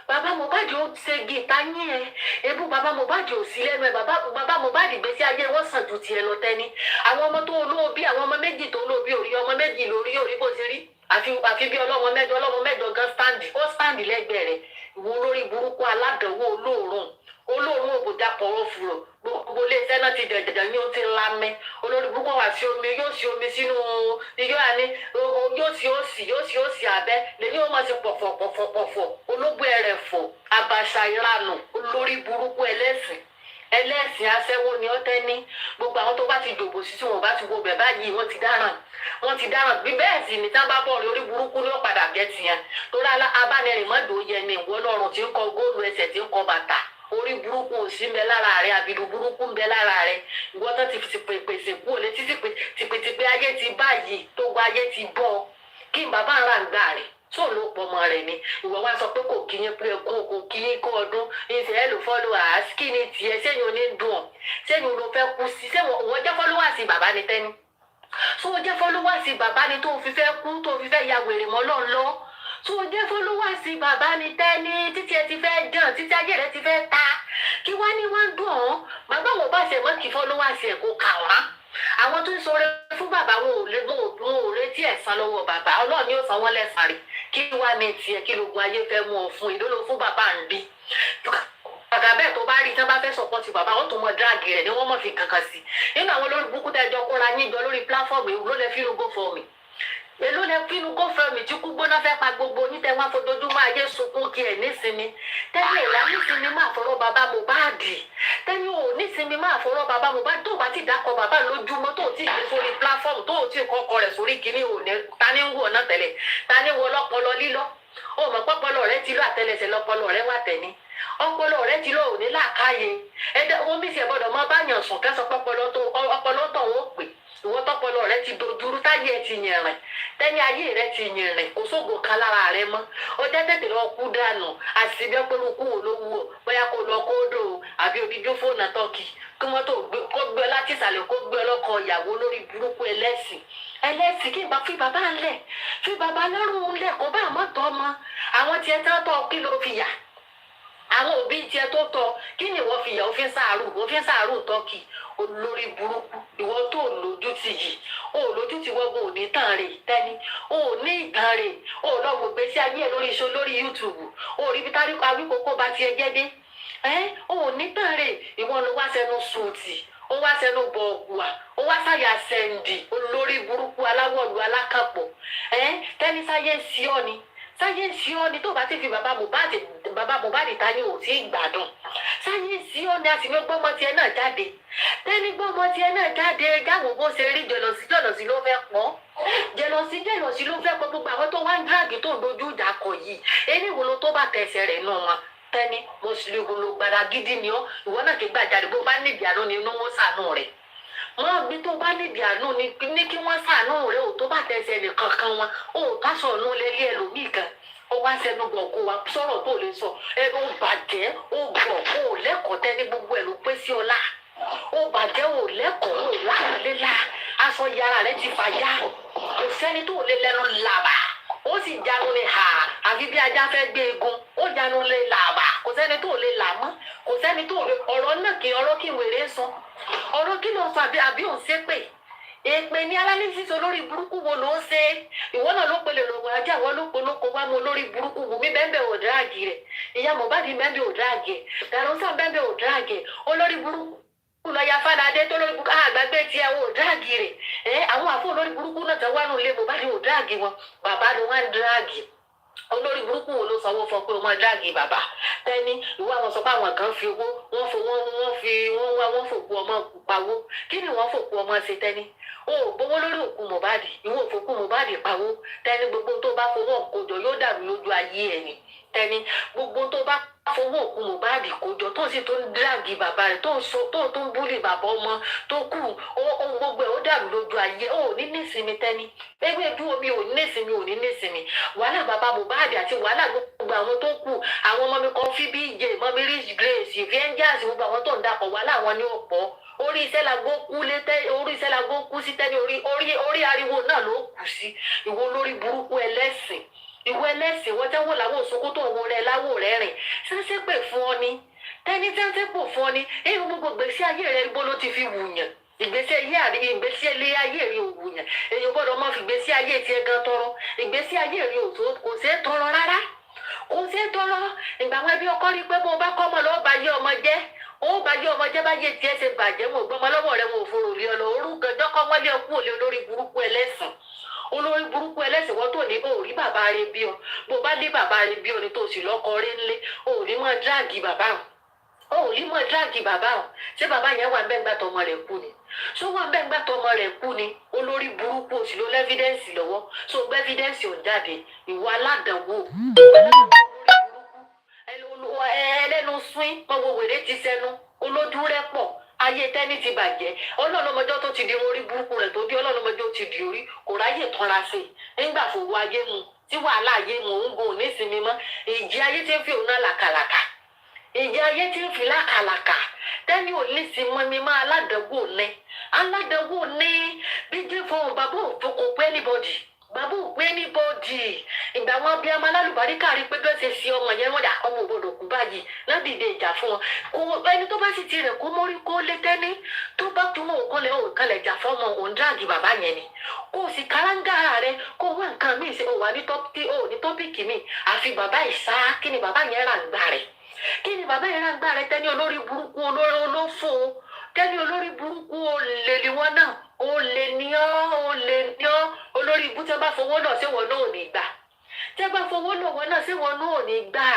bàbá Mohbad ó ṣe gìtá ní ẹ̀ ebú bàbá Mohbad ò sí lẹ́nu ẹ̀ bàbá Mohbad gbèsè ayé wọ́n sàn ju tiẹ̀ lọ tẹ́ni àwọn ọmọ tó olóòbí àwọn ọmọ méjì tó olóòbí òrí ọmọ méjì lórí bó ṣe rí àfi bí ọlọ́mọ mẹ́jọ gan stand lẹ́gbẹ̀ẹ́ rẹ̀ ìwọ olórí burúkú aládàáwò olóòórùn òbòdà pọ̀rọ̀ fúrọ̀ gbogbo iléeṣẹ́ náà ti jẹ̀jẹ̀jẹ̀ ní ó ti ńlá mẹ́ olórí burúkú wà sí omi yóò sí omi sínú iyọ̀ àní yóò sí òsì abẹ́ lèyìn ó máa ti pọ̀fọ̀ olóògbé ẹ̀rẹ̀ fọ̀ àbàṣà ìranù olórí burúkú ẹlẹ́sìn aṣẹ́wó ni ó tẹ́ ní gbogbo àwọn tó bá ti dòbò sí tí wọn bá ti wo bẹ̀ báyìí wọ́n ti dáràn bí bẹ́ẹ̀ sì ní tábà bọ́ọ̀lù orí burúkú ní ó padà bẹ́ẹ̀ tiẹ̀ torí abánirìn mọ́dò yẹ ni ìwọ lọ́rùn tí ń kọ góòlù ẹsẹ̀ tí ń kọ bàtà orí burúkú ò sí ń bẹ lára rẹ àbìlú burúkú ń bẹ lára rẹ ìwọ tó ti pèsè kú òlé títí tìpètìpè ayé ti báyìí tó gba ayé ti bọ́ kí n bàbá ń ra ń gbà rẹ̀ tó ló pọ̀ mọ́ rẹ̀ ni ìwọ wá sọ pé kò kíyín pé kò kíyín kó ọdún ìṣẹ̀ ẹ̀ ló followers kí ni tiẹ̀ sẹ́yìn onídùn sẹ́yìn ló fẹ́ kú sí sẹ́yìn òun jẹ́ followers bàbá ni tẹ́ni tó jẹ́ followers bàbá ni tó fi fẹ́ kú tó fi fẹ́ ya wèrè mọ́ lọ́nlọ́ tó jẹ́ followers bàbá ni tẹ́ni títí ẹ ti fẹ́ dàn títí ayé rẹ ti fẹ́ ta kí wá ní wá ń dùn ọ́ bàbá wọn bá ṣe mọ́ kí followers ẹ̀ kó kà wá àwọn tó ń sọ̀rọ̀ fún bàbá wọn ò retí ẹ̀san lọ́wọ́ bàbá Ọlọ́run yóò san wọ́n lẹ́san rẹ̀ kí wá ní tiẹ̀ kí lóògùn ayé fẹ́ mú ọ fún ìdólò fún bàbá ń bí àgà bẹ́ẹ̀ tó bá rí tí wọ́n bá fẹ́ sọ̀pọ̀tì bàbá wọn tó mọ dírágì rẹ̀ ni wọ́n mọ̀ fi kankan sí nínú àwọn olórí burúkú tẹ́jọ́ kóra yín jọ lórí pláfọ́ọ̀mù èwo ló lẹ fi rúgó fọ́ mi èló lẹ fi rúgó fọ́ mi tí kú gbóná fẹ́ pa gbogbo onítẹ̀ wọn fojoojúmọ́ ayé sunkún kí ẹ̀ nísinmi tẹ́lẹ̀ ìlà nísinmi máa fọ̀rọ̀ bàbá Mohbad tẹ́lẹ̀ ò nísinmi máa fọ̀rọ̀ bàbá Mohbad tó bá ti dákọ̀ bàbá lójúmọ́ tó ti gbé sórí pláfọ́ọ̀mù tó ti kọ́kọ́ rẹ̀ sórí kínní òní tani ń wọ̀ náà tẹ́lẹ̀ tani wọ lọ́pọlọ lílọ́ ó mọ̀ pọ́pọlọ rẹ ti lọ àtẹlẹsẹ̀ lọ́pọlọ rẹ wà tẹ̀ ní ọpọlọ rẹ ti lọ òní làákàyè ẹdẹ wọn bí ìṣẹ gbọ́dọ̀ máa bá yàn sùn kẹsàn ọpọlọ tó wọn pè ìwọ tọpọlọ rẹ ti dojúrú táyé ẹ ti yìnrìn tẹni ayé rẹ ti yìnrìn kò sóògùn kan lára rẹ mọ́ ọjọ́ tètè lọ kú dànù àṣìbí ọpẹlú kú wò ló wù ọ bóyá kó lọ kódò àbí odijó fóònù tọkì kí wọn tó kó gbé ọ láti ìsàlẹ̀ kó gbé ọ lọkọ ìyàwó lórí burúkú ẹlẹ́sìn kí n bá fi bàbá ńlẹ̀ fi bàbá lọ́rùn ńlẹ̀ kó bá àmọ́ tọ́ ọmọ àwọn tiẹ̀ tán tọ́ kí ló fi yà àwọn òbí tiẹ̀ tó tọ́ kí ni ìwọ fi yà òfin sàárù tọ́kì olórí burúkú ìwọ tó lójú tì yìí ó lójú tì wọ́gbọ̀n ò ní tàn rè tẹ́ni ó ní ìtàn rè ó lọ́wọ́ gbèsè ayé ẹ̀ lórí iṣẹ́ lórí YouTube ó rí bí táríkọ awíkókó bá tiẹ̀ jẹ́ dé ó ní tàn rè ìwọ ló wá sẹ́nu sùtì ó wá sẹ́nu bọ̀ ọ̀gbùà ó wá sáyà sẹ́ndì olórí burúkú aláwọ̀lú alákàpọ̀ tẹ́ni sáyé sí ọ ni sáyẹ́ǹsì ọ ni tó bá ti fi bàbá Mohbad ta ni ò tí ì gbádùn sáyẹ́ǹsì ọ ni a sì ní gbọ́mọ tiẹ̀ náà jáde tẹ́ni gbọ́mọ tiẹ̀ náà jáde gáwọn bó ṣe rí jẹlọsí ló fẹ́ pọ́n jẹlọsí ló fẹ́ pọ́n gbogbo àwọn tó wá ń dráàgì tó ń dojú ìjà kọ yìí ẹni wo ló tó bá tẹsẹ̀ rẹ̀ nù wọn tẹ́ni mùsùlùmí ló gbára gidi ni ọ ìwọ náà ti gbàjáde bó bá nídìí àánú ni inú wọn ṣàánú rẹ̀ wọn bí tó bá nídìí àánú ni kí wọ́n ṣàánú rẹ̀ ò tó bá tẹsẹ̀ nìkan kan wọn ò káṣọ ọ̀nù lẹ́lí ẹlòmíì kan ó wá sẹ́nu gbọ̀n kó wa sọ̀rọ̀ tó lè sọ ẹnu bàjẹ́ ó gbọ̀n ó lẹ́kọ̀ọ́ tẹ́ ní gbogbo ẹ̀ ló pé sí ọlá ó bàjẹ́ ó lẹ́kọ̀ọ́ ó láàlélá aṣọ yàrá rẹ̀ ti fàyà kò sẹ́ni tó lè lẹ́nu làbà ó sì jánu ní ha àfi bí ajá fẹ́ gbé egun ó jánu lè làbà kò sẹ́ni tó lè là mọ́ kò sẹ́ni tó lè ọ̀rọ̀ náà kí ọ̀rọ̀ kí wèrè sọ ọ̀rọ̀ kí ló sọ àbí òun ṣépè èpè ní analysis olórí burúkú wo ló ń ṣe ìwọ náà ló pele lògùn ajá ìwọ ló polóko wá mọ olórí burúkú Wùmí bẹ́ẹ̀ ò dráàgì rẹ̀ ìyá Mohbad bẹ́ẹ̀ ò dráàgì ẹ̀ Dàrúsà bẹ́ẹ̀ ò dráàgì ẹ̀ olórí burúkú lọ́ọ̀yà Fádadé tó lórí burúkú àgbàgbé tiẹ̀ ò dráàgì rẹ̀ àwọn àfọ olórí burúkú náà tẹ́ wá nù lé Mohbad ò dráàgì wọn bàbá ló wá ń dráàgì olórí burúkú wo ló sanwó fún pé o máa dáàgì bàbá tẹ́ni ìwọ àwọn sọ pé àwọn kan fi owó wọ́n fòkú ọmọ pawó kí ni wọ́n fòkú ọmọ ṣe tẹ́ni o ò gbowó lórí òkú Mohbad ìwọ òfòkú Mohbad pawó tẹ́ni gbogbo tó bá fowó kójọ yóò dàrú lójú ayé ẹni tẹ́ni gbogbo tó bá fowó òkú Mohbad kójọ tó sì tó ń dáàgì bàbá rẹ̀ tó ń búlì bàbá ọmọ tó kù gbogbo ẹ̀ ó dàrú lójú ayé ó ní nísìmí tẹ́ni ẹgbẹ́ bí omi ò ní nísìmí wàhálà bàbá Mohbad àti wàhálà gbogbo àwọn tó kù àwọn ọmọ mi kan fi bí ìjẹ mọ́mí rich grace vengeance gbogbo àwọn tó ń dapò wàhálà àwọn ní ọ̀pọ̀ orí iṣẹ́ la gbó kú sí tẹ́ni orí ariwo náà ló kù sí ìwọ lórí burúkú ẹlẹ́sìn ìwọ ẹlẹ́sìn wọ́n tẹ́wọ́ làwọn òṣogbo tó wọ rẹ láwò rẹ rìn ṣẹ́ṣẹ́ pè fún ọ ni tẹ́ni tẹ́ńtẹ́ pò fún ọ ni èyí gbogbo gbèsè ayé rẹ ibo ló ti fi wùyàn ìgbésí ayé rí òwú yẹn èyí gbọ́dọ̀ mọ fi ìgbésí ayé tiẹ̀ gan tọrọ ìgbésí ayé rí òtó kò sí tọrọ rárá kò sí tọrọ ìgbà wọn bí ọkọ rí pé bó bá kọ́ ọmọ lọ́wọ́ bá yé ọmọ jẹ́ ó bá yé ọmọ jẹ́ bá yé tiẹ̀ ṣe bàjẹ́ wọn gbọ́mọ lọ́wọ́ rẹ wọn ò forò lé ọ lọ orúkọ jọ́kọ́ wọ́n lé ọkú òlé olórí burúkú ẹlẹ́sìn wọ́n tó ní òrí bàbá rẹ bí ọ bó bá ní bàbá rẹ bí ọ ní tó sì lọ́kọ rẹ ńlé òrí mọ́ dráàgì bàbá ò ní mọ́ dráàgì bàbá ò ṣé bàbá yẹn wà bẹ́ẹ̀ gbà tọmọ rẹ̀ kú ni so wọn bẹ́ẹ̀ gbà tọmọ rẹ̀ kú ni olórí burúkú òsì ló lẹ́fídẹ́ǹsì lọ́wọ́ so gbẹ́ fídẹ́ǹsì ò jáde ìwà aládàáwò ẹlẹ́nu swín ọwọ́ wèrè ti sẹ́nu olójú rẹ̀ pọ̀ ayé tẹ́ni ti bàjẹ́ ọlọ́lọ́mọjọ́ tó ti di orí burúkú rẹ̀ tó bí ọlọ́lọ́mọjọ́ ti di orí kò ráyè tọ́ra sí i nígbà fòwò ayé mu tí wàhálà ayé mu ń gùn nísìnyí mọ́ ìjì ayé tí ń fi òun náà làkàlàkà ìjì ayé tí ń fi làkàlàkà tẹ́ni ò ní sí mọ́ mi máa aládàáwò ní bíjẹ́ fún bàbá òfin kò pé anybody bàbá ò pé anybody ìgbà wọn bí ọmọ alálùbáríkà rí pé bẹ́ẹ̀ ṣe sí ọmọ yẹn wọ́n dà ọmọ òbòdò kú báyìí láti dìde ìjà fún wọn kò ẹni tó bá sì ti rẹ̀ kó mórí kó lé tẹ́ni tó bá tún mọ̀ òkànlẹ̀ òkànlẹ̀ jà fọ́mọ òun dráàgì bàbá yẹn ni kó o sì káráńgá rẹ kó wá nǹkan míì ṣe òwà ní tọ́pìkì míì àfi bàbá ìsá kí ni bàbá yẹn rà ń gbà rẹ̀ kí ni bàbá yẹn rà ń gbà rẹ̀ tẹ́ni olórí burúkú olófò tẹ́ni olórí burúkú olè ni wọ́n náà olè ní ọ́ olórí ibú tẹ́ bá fowó náà sí wọn náà ò ní gbà tẹ́ bá fowó náà wọn náà sí wọn náà ò ní gbà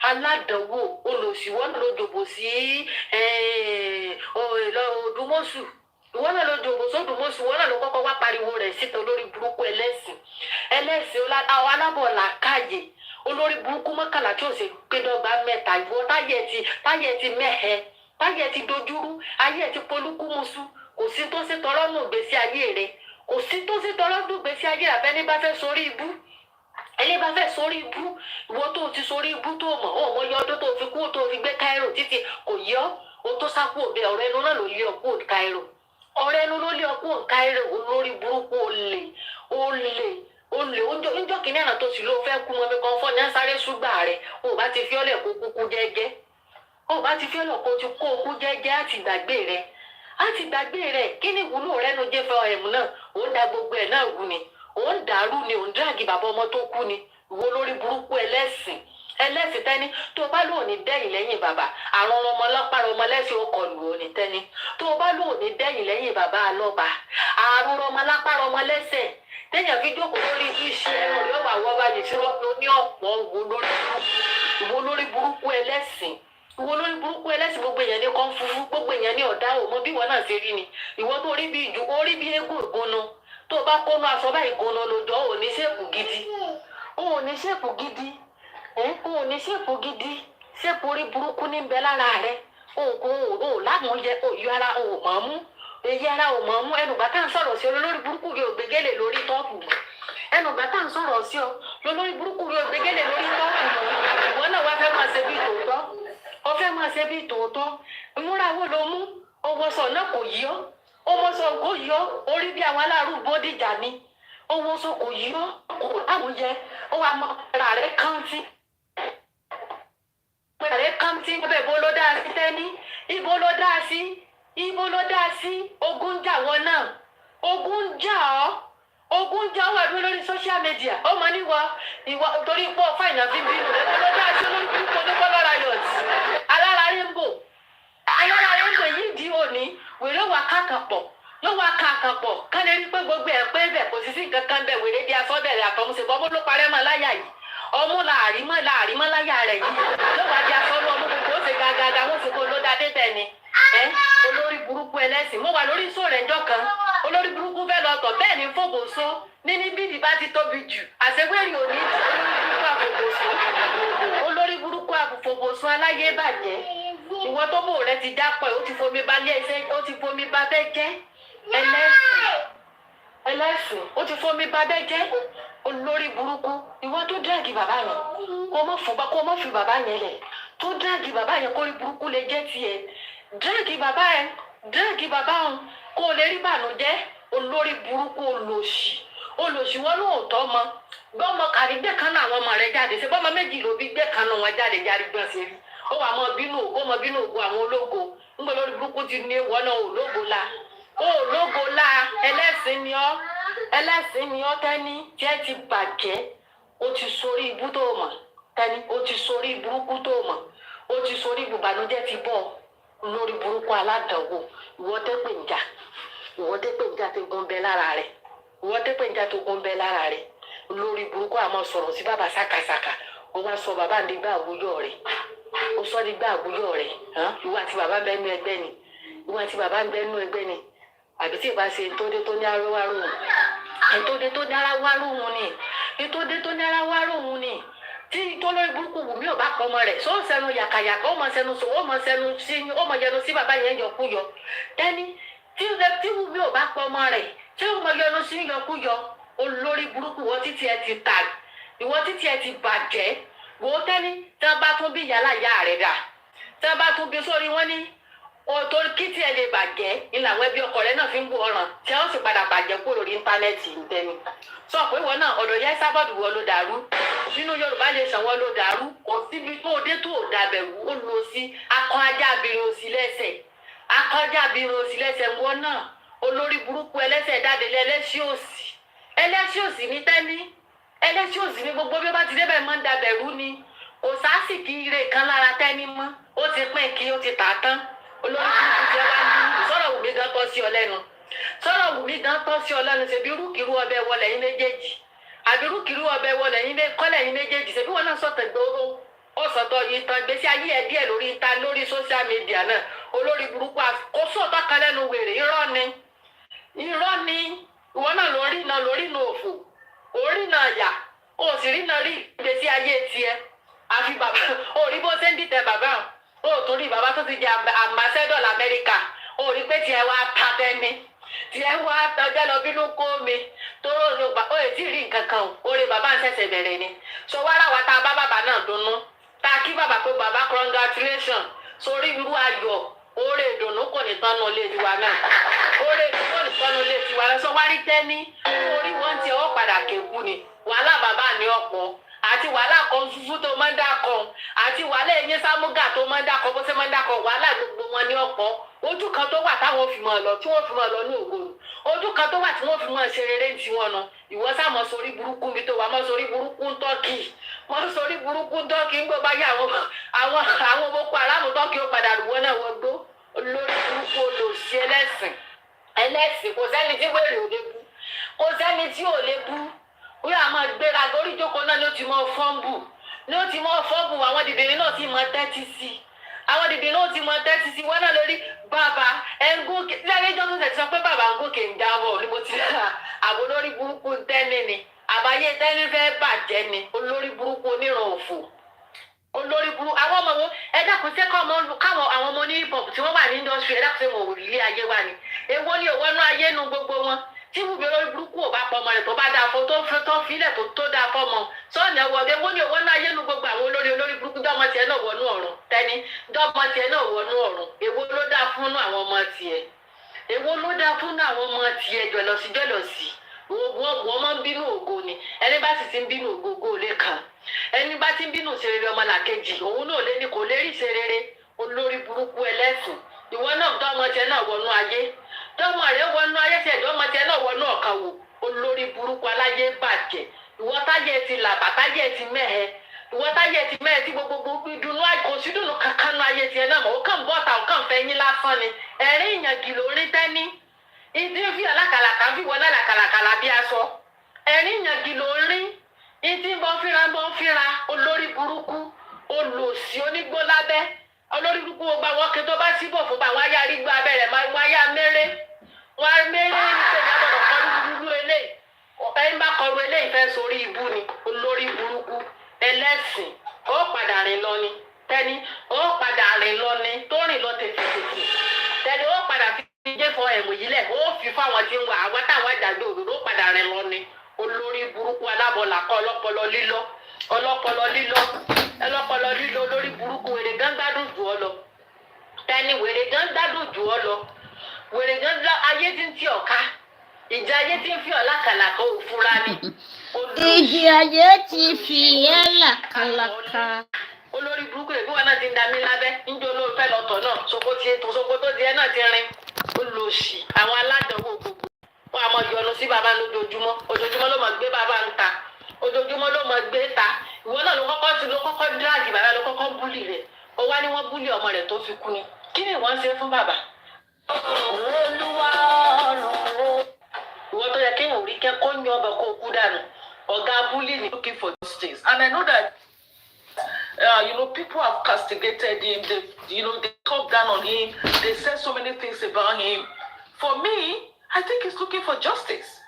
aládàáwò olùsíwọ́ náà ló dòbò sí Odùmọ̀ṣù ìwọ náà ló dòbò sódùmọ̀ṣù ìwọ náà ló kọ́kọ́ wá pariwo rẹ̀ síta olórí burúkú ẹlẹ́sìn àwọn alábọ̀ làákàyè olórí burúkú mọ́kànlá tí ò sì pé dọ́gba mẹ́ta ìwọ táyẹ̀ ti mẹ́hẹ táyẹ̀ ti dojúrú ayé ti polúkúmuṣu kò sí tó ṣe tọrọ nù gbèsè ayé rẹ kò sí tó ṣe tọrọ nù gbèsè ayé rẹ abẹ́ni bá fẹ́ sórí ibú ẹni bá fẹ́ sórí ibú ìwọ tó ti sórí ibú tó mọ̀ ọmọ yọ ọdún tó fi kú tó fi gbé Cairo títí kò yọ o tó sápò òbí ọ̀rẹ́ ẹnu náà ló lé ọkú Cairo ọ̀rẹ́ ẹnu ló lé ọkú Cairo olórí burúkú olè oúnjọ kìíní àná tó sì ló fẹ́ kú mọ́mí kan fọ́ ní sáré ṣúgbà rẹ̀ o bá ti fi ọ́lẹ̀ kó kúkú jẹ́jẹ́ o bá ti fi ọ́lẹ̀ kó ti kó kú jẹ́jẹ́ àti gbàgbé rẹ̀ kí ni ìwúlò rẹ̀ nu jẹ́ fẹ́ ẹ̀mú náà òun da gbogbo ẹ̀ náà wù ni òun dàrú ni òun dráàgì bàbá ọmọ tó kú ni ìwọ lórí burúkú ẹlẹ́sìn tẹ́ni tó o bá lò ní dẹ́yìn lẹ́yìn bàbá àrùn ọmọ ọlọ́pàá ọmọ lẹ́sìn ọkọ̀ lù ó ní tẹ́ni tó o bá lò ní dẹ́yìn lẹ́yìn bàbá alọ́ba àrùn ọmọ ọlọ́pàá ọmọ lẹ́sẹ̀ téèyàn fi jókòó lórí iṣẹ́ ẹ̀rọ yóò wà wọ́n báyìí tí wọ́n fi ní ọ̀pọ̀ ìwọ lórí burúkú ẹlẹ́sìn gbogbo èèyàn ní kan fúfú gbogbo èèyàn ní ọ̀dá òmọ bí wọn náà ṣe rí ni ìwọ tó rí bí ìjù orí bí eégún ìgbóná tó bá kónú aṣọ báyìí gbóná lójọ́ ò ní ṣèpù gidi ṣèpù orí burúkú ní bẹ lára rẹ o lámúyẹ òyọ ara ò mọ̀ mú èyí ara ò mọ̀ mú ẹnùgbà tá à ń sọ̀rọ̀ sí olórí burúkú rí ògbégélé lórí tọ́ọ̀pù ẹnùgbà tá à ń sọ̀rọ̀ sí ọ lórí burúkú rí ògbégélé lórí tọ́ọ̀pù ìwọ náà wá fẹ́ máa ṣe bí tòótọ́ ọfẹ́ máa ṣe bí tòótọ́ ìmúra wo ló mú owóṣọ náà kò yí ọ́ owóṣọ kò yí ọ́ orí bí àwọn aláàrú Bódìjà ni owóṣọ kò yí ọ́ kò láwùjẹ ó wà mọ ara rẹ̀ kántí ẹbẹ̀ bó ló dáa sí tẹ́ni ibo ló dáa sí ogun jà wọn náà ogun jà wà bí lórí social media ó mọ ìwọ torí pọ̀ fáìnà fi bínú rẹ̀ ló dáa sí olórí púpọ̀ ní kọ́lọ́ra yọ̀tì alára rainbow yìí di òní wèrè wà káàkàpọ̀ yóò wá káàkàpọ̀ kálẹ̀ rí pé gbogbo ẹ̀ pé bẹ̀ kò sí sí nǹkan kan bẹ̀ wèrè di asọ́bẹ̀rẹ̀ àtọ̀mùsẹ̀ bọ́bọ́ ló parẹ́ mọ́ láyà yìí ọmú láàrímọ́ láyà rẹ̀ yìí ló wá di asọ́lú ọmú gbogbo ó ṣe gàgàgà wọ́n sì kó ló dá dé tẹ̀ ni olórí burúkú ẹlẹ́sìn mo wà lórí sóòrè ńjọ́ kan olórí burúkú fẹ́ lọ tọ̀ bẹ́ẹ̀ ni fòbòsó níní bíbí bá ti tóbi jù àṣewérì òní olórí burúkú àfòbòsó aláyé bàjẹ́ ìwọ tó bò rẹ ti dápọ̀ ó ti fomi ba lé ẹsẹ̀ ó ti fomi ba bẹ́ jẹ́ ẹlẹ́sìn ó ti fomi ba bẹ́ jẹ́ olórí burúkú ìwọ tó dírẹ́gì bàbá yẹn kó mọ̀ fi bàbá yẹn lẹ̀ tó dírẹ́gì bàbá yẹn kórí burúkú lè jẹ́ tiẹ̀ dírẹ́gì bàbá yẹn dírẹ́gì bàbá wọn kó o lè rí bànújẹ́ olórí burúkú olòṣì wọn lóòótọ́ mọ gbọ́mọ kàrí gbé kan náà àwọn ọmọ rẹ jáde ṣe bọ́mọ méjì ló bí gbé kan náà wọn jáde jáde gbọ́n ṣe rí ó wà mọ bínú ògo àwọn ológo ńgbẹ́ lórí burúkú ti ní ìwọ náà ológo la ẹlẹ́sìn ni ọ́ tẹ́ni jẹ́ ti bàjẹ́ ó ti sórí ibú tó mọ̀ tẹ́ni ó ti sórí burúkú tó mọ̀ ó ti sórí ibùbànújẹ́ ti bọ̀ lórí burúkú aládàáwò ìwọ tẹ́pẹ̀ ńjà tó gún bẹ́ lára rẹ̀ lórí burúkú àmọ́ sọ̀rọ̀ sí bàbá sákàsákà ó wá sọ bàbá nígbà àwùjọ rẹ̀ ó sọ nígbà àwùjọ rẹ̀ ìwọ àti bàbá ń bẹ nú ẹgbẹ́ ni àbí tí ìbá ṣe ìtòdé tó ní aráwárò wọn ni tí ìtòlórí burúkú Wùmí ò bá pọ̀ ọmọ rẹ̀ sọ sẹnu yàkàyàkà ó mọ sẹnu sọ ó mọ yẹnu sí bàbá yẹn yọkúyọ tẹ́ni tí Wùmí ò bá pọ̀ ọmọ rẹ̀ tí ó mọ yẹnu sí yọkúyọ olórí burúkú ìwọ títí ẹ ti bàjẹ́ wò ó tẹ́ni tí wọ́n bá tún bí yàrá ìyá rẹ̀ dà tí wọ́n bá tún bí sórí wọn ní ọ̀tọ̀ kí tí ẹ lè bàjẹ́ ní làwọn ẹbí ọkọ rẹ̀ náà fi ń bú ọ̀ràn tí wọ́n sì padà bàjẹ́ kó lórí íńtánẹ́ẹ̀tì ìtẹ́ni sọ pé ìwọ náà ọ̀dọ̀ yẹn sábọ̀dù wọ ló dàrú nínú Yorùbá lè sàn wọ́n ló dàrú kò síbi tó dé tó dàbẹ̀rù ó lọ sí akọ ajá abirin òsì lẹ́sẹ̀ wọn náà olórí burúkú ẹlẹ́sẹ̀ dádélé ẹlẹ́sìn òsì ní tẹ́ni ẹlẹ́sìn òsì ní gbogbo bí ó bá ti débẹ̀ mọ́ ń dàbẹ̀rù ni kò sásìkì ire kan lára tẹ́ni mọ́ ó ti pín kí ó ti tà tán olórí burúkú ti wá ní sọ̀rọ̀ Wùmí gan tọ́ sí ọ lẹ́nu ṣèbí rúkìrú ọbẹ̀ wọlé yín méjèèjì àbí rúkìrú ọbẹ̀ wọlé yín kọ́lẹ̀ yín méjèèjì ṣèbí wọn náà sọ̀tẹ̀ gbòòrò ó sọ̀tọ̀ ìtàn gbèsè ayé ẹ̀ díẹ̀ lórí social media náà olórí burúkú kò sóòtọ́ kan lẹ́nu wèrè irọ́ ni ìwọ náà lórí náà òfò orí náà yà ó sì rí náà rí gbèsè ayé tiẹ̀ àfi bàbá ó rí bó ṣe ń dìtẹ̀ bàbá ó torí bàbá tó ti jẹ ambassador l'Amẹ́ríkà ó rí pé tiẹ̀ wá ta tẹ́ni tiẹ̀ wá tọjọ́ lọ bínú kó mi tó rò pa ó ètí rí nǹkan kan ó rí bàbá ń ṣẹ̀ṣẹ̀ bẹ̀rẹ̀ ni so wá láwa tá a bá bàbá náà dunnú tá a kí bàbá pé bàbá congratulation sórí irú ayọ̀ oore ìdùnnú kò ní tán náà lé tiwa náà oore ìdùnnú kò ní tán náà lé tiwa náà sọ wá rí tẹ́ni orí wọn ti ọwọ́ padà kéku ni wàhálà bàbá ní ọ̀pọ̀ àti wàhálà kan fúfú tó máa ń dákọ̀ àti wàhálà ẹ̀yìn sámúgà tó máa ń dákọ̀ bó ṣe máa ń dákọ̀ wàhálà gbogbo wọn ní ọ̀pọ̀ ojú kan tó wà táwọn fi máa lọ tí wọ́n fi máa lọ ní ògòrò ojú kan tó wà tí wọ́n fi máa ṣe rere tí wọ́n nà ìwọ sá mọ sórí burúkú mi tó wà mọ sórí burúkú ń tọ́kì ń gbọ́ bá yá àwọn boko haram tọ́kì ó padà rúwọ́ náà wọ́n gbó lórí burúkú olóòṣì ẹlẹ́sìn kò sẹ́ni tí wèrè ò lè bú kò sẹ́ni tí ò lè bú ó yà máa gbéra lórí ìjókòó náà ló ti mọ fọ́ǹbù àwọn dìbìrín náà ti mọ tẹ́tí sí wọ́n náà lórí bàbá ẹ̀ńgókè lẹ́yìn ìjọ tó tẹ̀ sọ pé bàbá ẹ̀ńgókè ń jábọ̀ ní mo ti rà àbò lórí burúkú tẹ́ni ni àbáyé tẹ́ni fẹ́ bàjẹ́ ni olórí burúkú oníran òfò olórí burúkú àwọn ọmọ wọn ẹ dákun ṣé káwọn àwọn ọmọ ní hip hop tí wọ́n wà ní industry ẹ dákun ṣé wọn ò rí ilé ayé wa ni èwo ni òwò ẹnu ayé nu gbogbo wọn tí Wùmí olórí burúkú ò bá pọ ọmọ rẹ̀ tó bá dáa fọ tó filẹ̀ tó dáa fọmọ sọ́ọ̀nì ẹ̀wọ̀ èwo ni òwò ẹnu ayé nu gbogbo àwọn olórí burúkú dọ́mọ tiẹ̀ náà wọnú ọ̀run tẹ́ni dọ́mọ tiẹ̀ náà wọnú ọ̀run èwo ló dáa fún àwọn ọmọ tiẹ̀ jọlọsí wọ́n máa ń bínú ògo ni ẹni bá sì ti ń bínú ògo lè kàn ẹni bá ti ń bínú ìṣerere ọmọlàkejì òun náà lé ní kò lè rí ìṣerere olórí burúkú ẹlẹ́sìn ìwọ náà dọ́mọ tiẹ̀ náà wọnú ayé dọ́mọ rẹ̀ wọnú ayé tiẹ̀ dọ́mọ tiẹ̀ náà wọnú ọ̀kan wò olórí burúkú aláyé bàjẹ́ ìwọ táyé ti làbà táyé ti mẹ́hẹ ìwọ táyé ti mẹ́hẹ tí gbogbo ìdùnnú àìkòsí dùnnú kankan nú ayé tiẹ̀ náà mọ̀ ó kàn bọ́ta ó kàn fẹ́ yín lásán ni ẹ̀rín ìyàngì lórí tẹ́ni ìdí fi alákàlàkà fi wọlé làkàlàkàlà bí aṣọ ẹ̀rín ìyàngì lórí ìdí bọ́ fíra olùsí onígbó lábẹ́ olórí kúkú gbogbo àwọn kí tó bá síbò fún bá wọn á yára gbọ́ abẹ́rẹ́ máa wọn á yá mẹ́rẹ́ wọn á mẹ́rẹ́ níṣẹ́ ní abọ́dọ̀ kọlu dúdú eléyìí ẹ̀yin bá kọlu eléyìí fẹ́ sórí ibú ni olórí burúkú ẹlẹ́sìn ó padà rìn lọ ni tẹ́ni ó padà rìn lọ ni tó rìn lọ tètè tẹ́ni ó padà fi jẹ́ fọ ẹ̀mù yìí lẹ̀ ó fi fáwọn tí ń wà àwọn táwọn àjàgbé òdòdó padà rìn lọ ni olórí burúkú alábọ̀là kọ́ ọlọ́pọlọ lílọ lórí burúkú wèrè gán gbádùn jù ọ lọ tẹ́ni wèrè gán gbádùn jù ọ lọ wèrè gán ayé tí ń tí ọ̀ka ìjà ayé tí ń fi ọ̀ lákàlàkà òfurá ni. Ìjì ayé ti fi ẹ́ làkàlàkà. Olórí burúkú rẹ̀ bí wọn náà ti ń da mí lábẹ́ níjọ́ ló fẹ́ lọ́tọ̀ náà Sokoto tiẹ̀ náà ti rin olóòṣì àwọn aládàáwò gbogbo wọn àmọ́ yọnu sí bàbá ojoojúmọ́ ló mọ̀ gbé bàbá ń ta ojoojúmọ́ ló mọ̀ gbé ta ìwọ náà ló kọ́kọ́ dírágì bàbá ló kọ́kọ́ búlì rẹ̀ ó wá ní wọ́n búlì ọmọ rẹ̀ tó fi kú ni kí ni wọ́n ṣe fún bàbá. Olúwa ọ̀run ìwọ tó yẹ kéèyàn rí kẹ́kọ̀ọ́ ní ọbẹ̀ kó kú dànù ọ̀gá búlì ni looking for justice and I know that people have castigated him. They talk down on him. They said so many things about him. For me, I think he's looking for justice.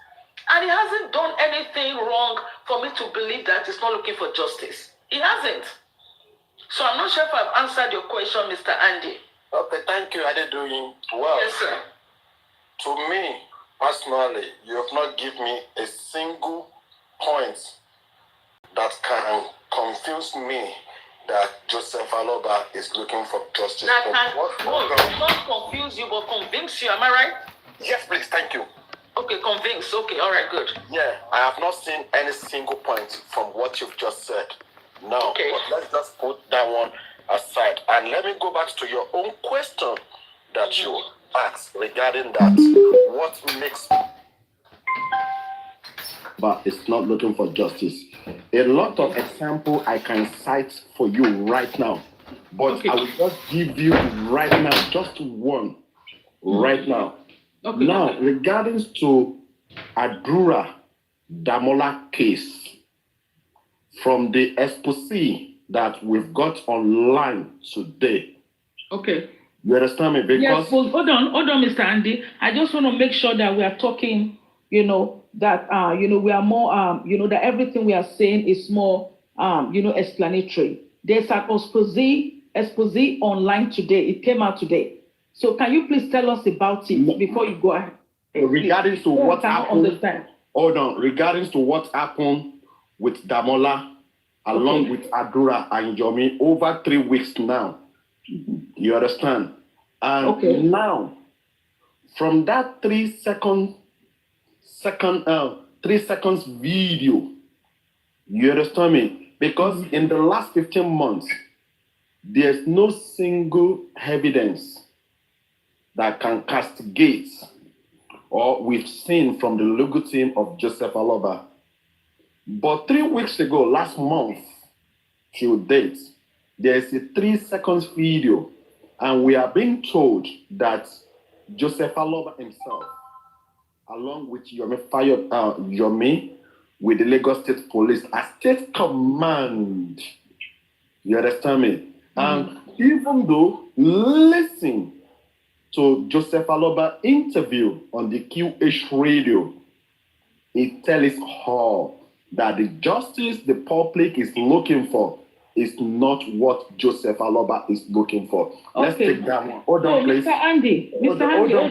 And he hasn't done anything wrong for me to believe that he's not looking for justice. He hasn't. So I'm not sure if I've answered your question, Mr. Andy. Okay, thank you, Adedoyin. Well, yes, sir. To me, personally, you have not given me a single point that can confuse me that Joseph Aloba is looking for justice. That can not confuse you, but convince you. Am I right? Yes, please. Thank you. Okay, convince. Okay, all right, good. Yeah, I have not seen any single point from what you've just said. No, okay. But let's just put that one aside. And let me go back to your own question that you asked regarding that. What makes... But it's not looking for justice. A lot of example I can cite for you right now, but okay. I will just give you right now, just one right now. Okay. Now, regarding to Adura Demola case, from the expose that we've got online today. Okay. You understand me? Because yes, well, hold on, Mr. Andy. I just want to make sure that we are talking, that we are more that everything we are saying is more explanatory. There's an expose online today. It came out today. So can you please tell us about it before you go ahead? Regarding to what happened, hold on. Regarding to what happened with Demola, along with Adura and Yomi, over 3 weeks now. Mm-hmm. You understand? And now, from that 3 seconds video, you understand me? Because in the last 15 months, there's no single evidence that can castigate or we've seen from the legal team of Joseph Aloba. But 3 weeks ago, last month, till date, there's a 3 seconds video, and we are being told that Joseph Aloba himself, along with Yomi, with the Lagos State Police, a state command. You understand me? Mm-hmm. And even though, listen to Joseph Aloba interview on the QH radio, it tells all that the justice the public is looking for is not what Joseph Aloba is looking for. Okay. Let's take that one. Hold on, please. Mr. Andy, hold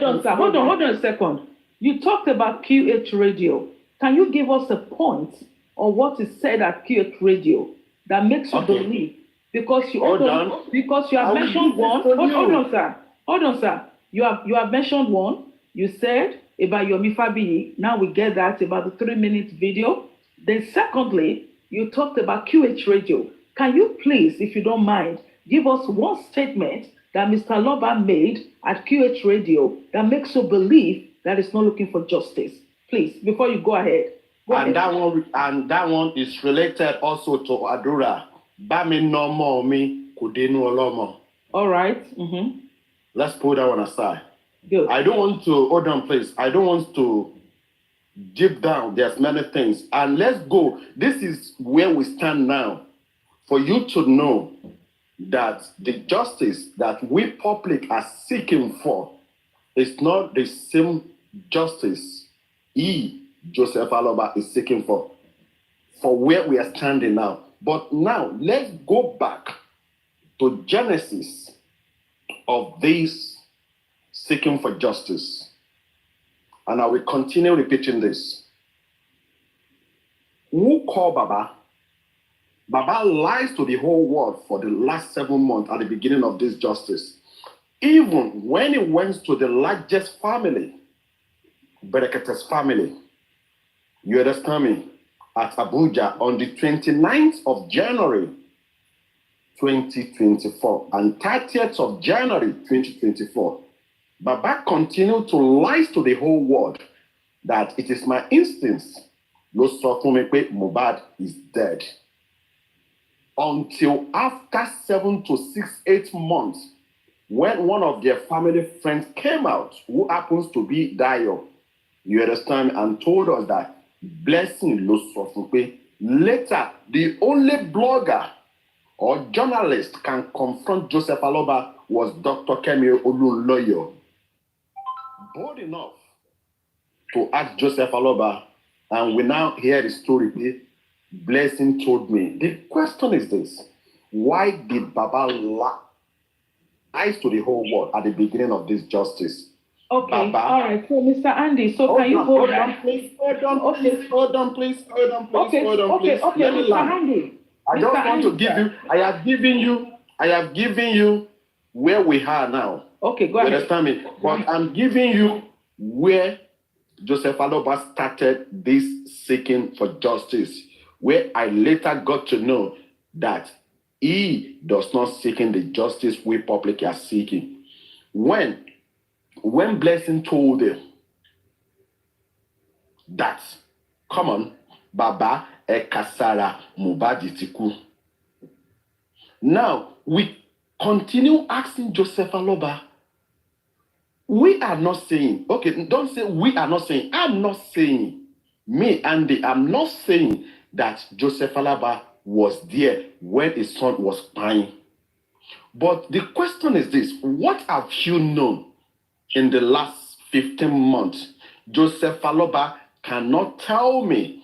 on, sir. Hold on a second. You talked about QH radio. Can you give us a point on what is said at QH radio that makes you believe? Because you have mentioned one. Hold on, sir. You have mentioned one. You said about Yomi Fabiyi. Now we get that about the 3-minute video. Then secondly, you talked about QH radio. Can you please, if you don't mind, give us one statement that Mr. Aloba made at QH radio that makes you believe that it's not looking for justice? Please, before you go ahead. That one is related also to Adura. Bami no more me kudenu olomo. All right. Mm-hmm. Let's put that one aside. Good. I don't want to, hold on please. I don't want to deep down. There's many things. And let's go. This is where we stand now. For you to know that the justice that we public are seeking for is not the same justice Joseph Aloba is seeking for where we are standing now. But now let's go back to Genesis of this seeking for justice. And I will continue repeating this. Who called Baba? Baba lies to the whole world for the last 7 months at the beginning of this justice. Even when he went to the largest family, Bereket's family, you understand me, at Abuja on the 29th of January 2024 and 30th of January 2024, Baba continued to lie to the whole world that it is my instance, Mohbad is dead. Until after 7 to 8 months, when one of their family friends came out, who happens to be Dayo, you understand, and told us that Blessing Losofupe. Later, the only blogger or journalist can confront Joseph Aloba was Dr. Kemi Olunloyo. Bold enough to ask Joseph Aloba, and we now hear the story. Blessing told me. The question is this: why did Baba lie to the whole world at the beginning of this justice? Okay, Baba, all right. So, Mr. Andy, so can you hold on, please? Hold on, please. Okay, Let me Mr. land. Andy. I just want to give you. I have given you where we are now. Okay, go You ahead. understand me? But I'm giving you where Joseph Aloba started this seeking for justice, where I later got to know that he does not seeking the justice we public are seeking. When Blessing told him that, come on, Baba Ekasara Mubaditiku. Now, we continue asking Joseph Aloba. We are not saying, okay, don't say we are not saying, I'm not saying, me, Andy, I'm not saying that Joseph Aloba was there when his son was dying. But the question is this: what have you known in the last 15 months? Joseph Aloba cannot tell me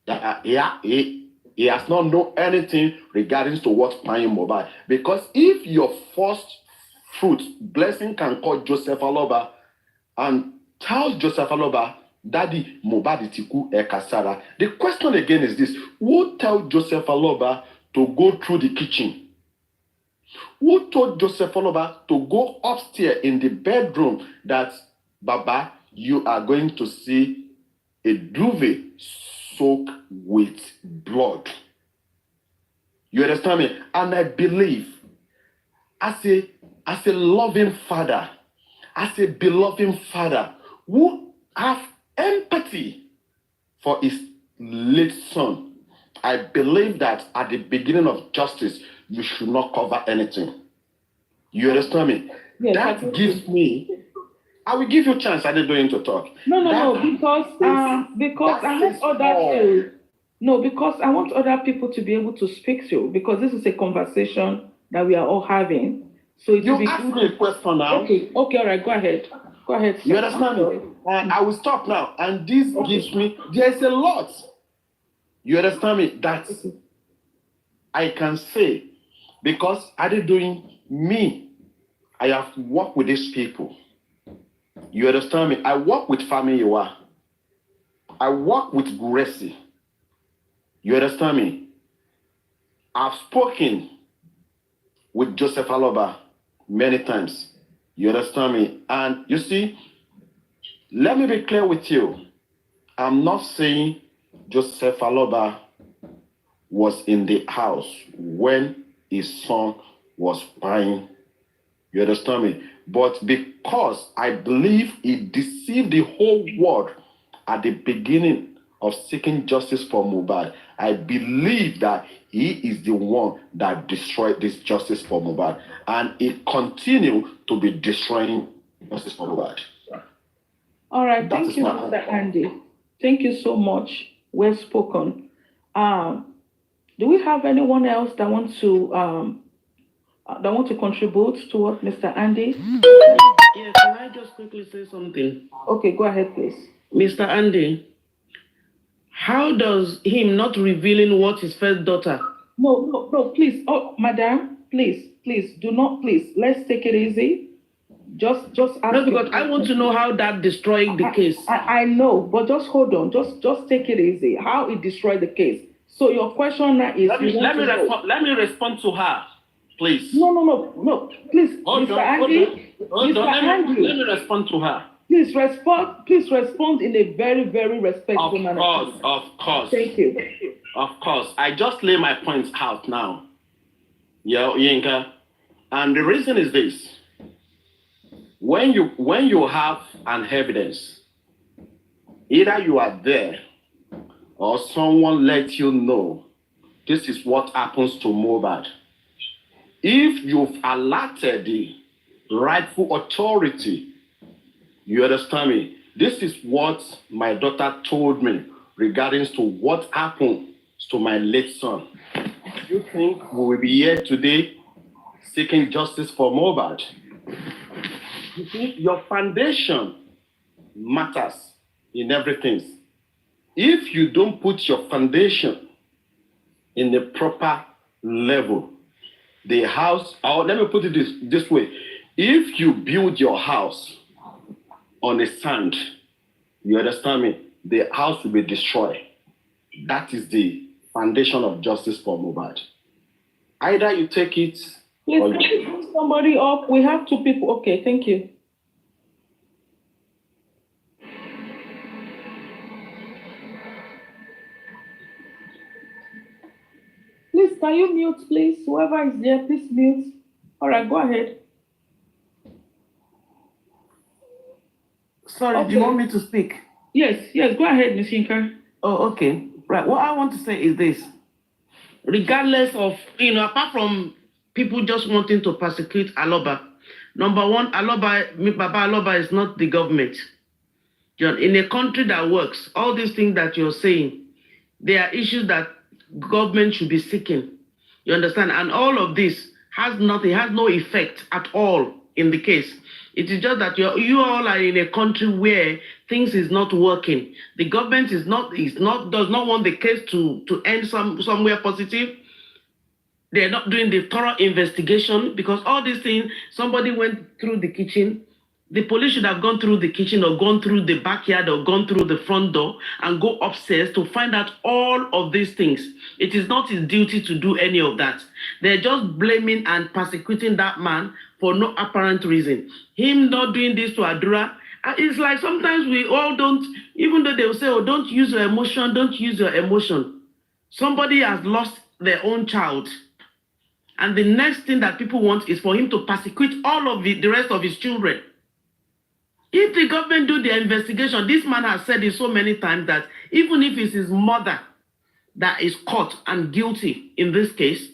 that he has not known anything regarding to what's buying Mohbad. Because if your first fruit, Blessing, can call Joseph Aloba and tell Joseph Aloba, Daddy Mohbad itiku ekasara. The question again is this: who told Joseph Aloba to go through the kitchen? Who told Joseph Aloba to go upstairs in the bedroom that, Baba, you are going to see a duvet soaked with blood? You understand me? And I believe, as a loving father, as a beloved father, who have empathy for his late son, I believe that at the beginning of justice, you should not cover anything. You understand me? Yes, That gives me. I will give you a chance. I didn't do him to talk. No, because I want others to. No, because I want other people to be able to speak to, because this is a conversation that we are all having. So it You will be asked good. me a question now. Okay, all right, go ahead. Go ahead. You understand me? I will stop now. And this gives me. There's a lot. You understand me? That I can say, because I did doing me. I have worked with these people. You understand me? I work with Famiyiwa. I work with Guresi. You understand me? I've spoken with Joseph Aloba many times. You understand me? And you see, let me be clear with you. I'm not saying Joseph Aloba was in the house when his son was dying. You understand me? But because I believe he deceived the whole world at the beginning of seeking justice for Mohbad, I believe that he is the one that destroyed this justice for Mohbad. And he continued to be destroying justice for Mohbad. All right, thank you, Mr. Andy. Thank you so much. Well spoken. Do we have anyone else that wants to that want to contribute to what Mr. Andy? Yeah, can I just quickly say something? Okay, go ahead, please. Mr. Andy, how does him not revealing what his first daughter? No, please. Oh, madam, please, do not, please. Let's take it easy. Just ask. No, because I want to know how that destroyed the case. I know, but just hold on. Just take it easy. How it destroyed the case. So your question now is... Let me respond to her, please. No. Please, Mr. Andy. Hold on. Let me respond to her. Please respond in a very, very respectful manner. Of course. Thank you. Of course. I just lay my points out now. Yeah, Yinka. And the reason is this. When you have an evidence, either you are there or someone let you know this is what happens to Mohbad. If you've alerted the rightful authority, you understand me? This is what my daughter told me regarding to what happened to my late son. You think we will be here today seeking justice for Mohbad? You think your foundation matters in everything. If you don't put your foundation in the proper level, the house, or let me put it this way, if you build your house on the sand, you understand me, the house will be destroyed. That is the foundation of justice for Mohbad. Either you take it... Please, can you bring somebody up? We have two people. Okay, thank you. Please, can you mute, please? Whoever is there, please mute. All right, go ahead. Sorry, okay. Do you want me to speak? Yes, go ahead, Ms. Yinka. Oh, okay. Right, what I want to say is this. Regardless of, apart from people just wanting to persecute Aloba, number one, Baba Aloba is not the government. In a country that works, all these things that you're saying, there are issues that government should be seeking. You understand? And all of this has no effect at all in the case. It is just that you all are in a country where things is not working. The government does not want the case to end somewhere positive. They're not doing the thorough investigation because all these things, somebody went through the kitchen. The police should have gone through the kitchen or gone through the backyard or gone through the front door and go upstairs to find out all of these things. It is not his duty to do any of that. They're just blaming and persecuting that man for no apparent reason. Him not doing this to Adura, it's like sometimes we all don't, even though they will say, oh, don't use your emotion, don't use your emotion. Somebody has lost their own child. And the next thing that people want is for him to persecute all of the rest of his children. If the government do their investigation, this man has said it so many times that even if it's his mother that is caught and guilty in this case,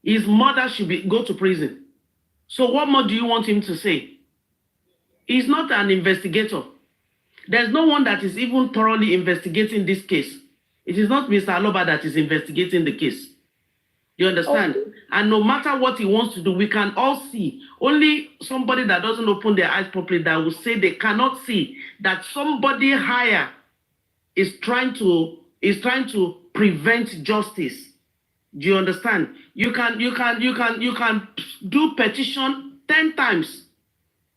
his mother should go to prison. So what more do you want him to say? He's not an investigator. There's no one that is even thoroughly investigating this case. It is not Mr. Aloba that is investigating the case. You understand? Okay. And no matter what he wants to do, we can all see. Only somebody that doesn't open their eyes properly that will say they cannot see that somebody higher is trying to prevent justice. Do you understand? You can do petition 10 times.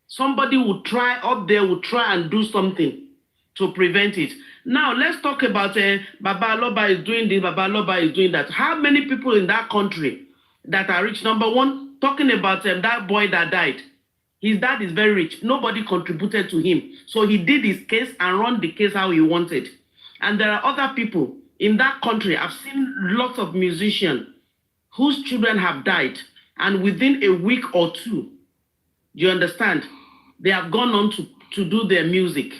Somebody will try up there, will try and do something to prevent it. Now, let's talk about Baba Aloba is doing this, Baba Aloba is doing that. How many people in that country that are rich? Number one, talking about that boy that died. His dad is very rich. Nobody contributed to him. So he did his case and run the case how he wanted. And there are other people in that country. I've seen lots of musicians whose children have died. And within a week or two, you understand, they have gone on to do their music.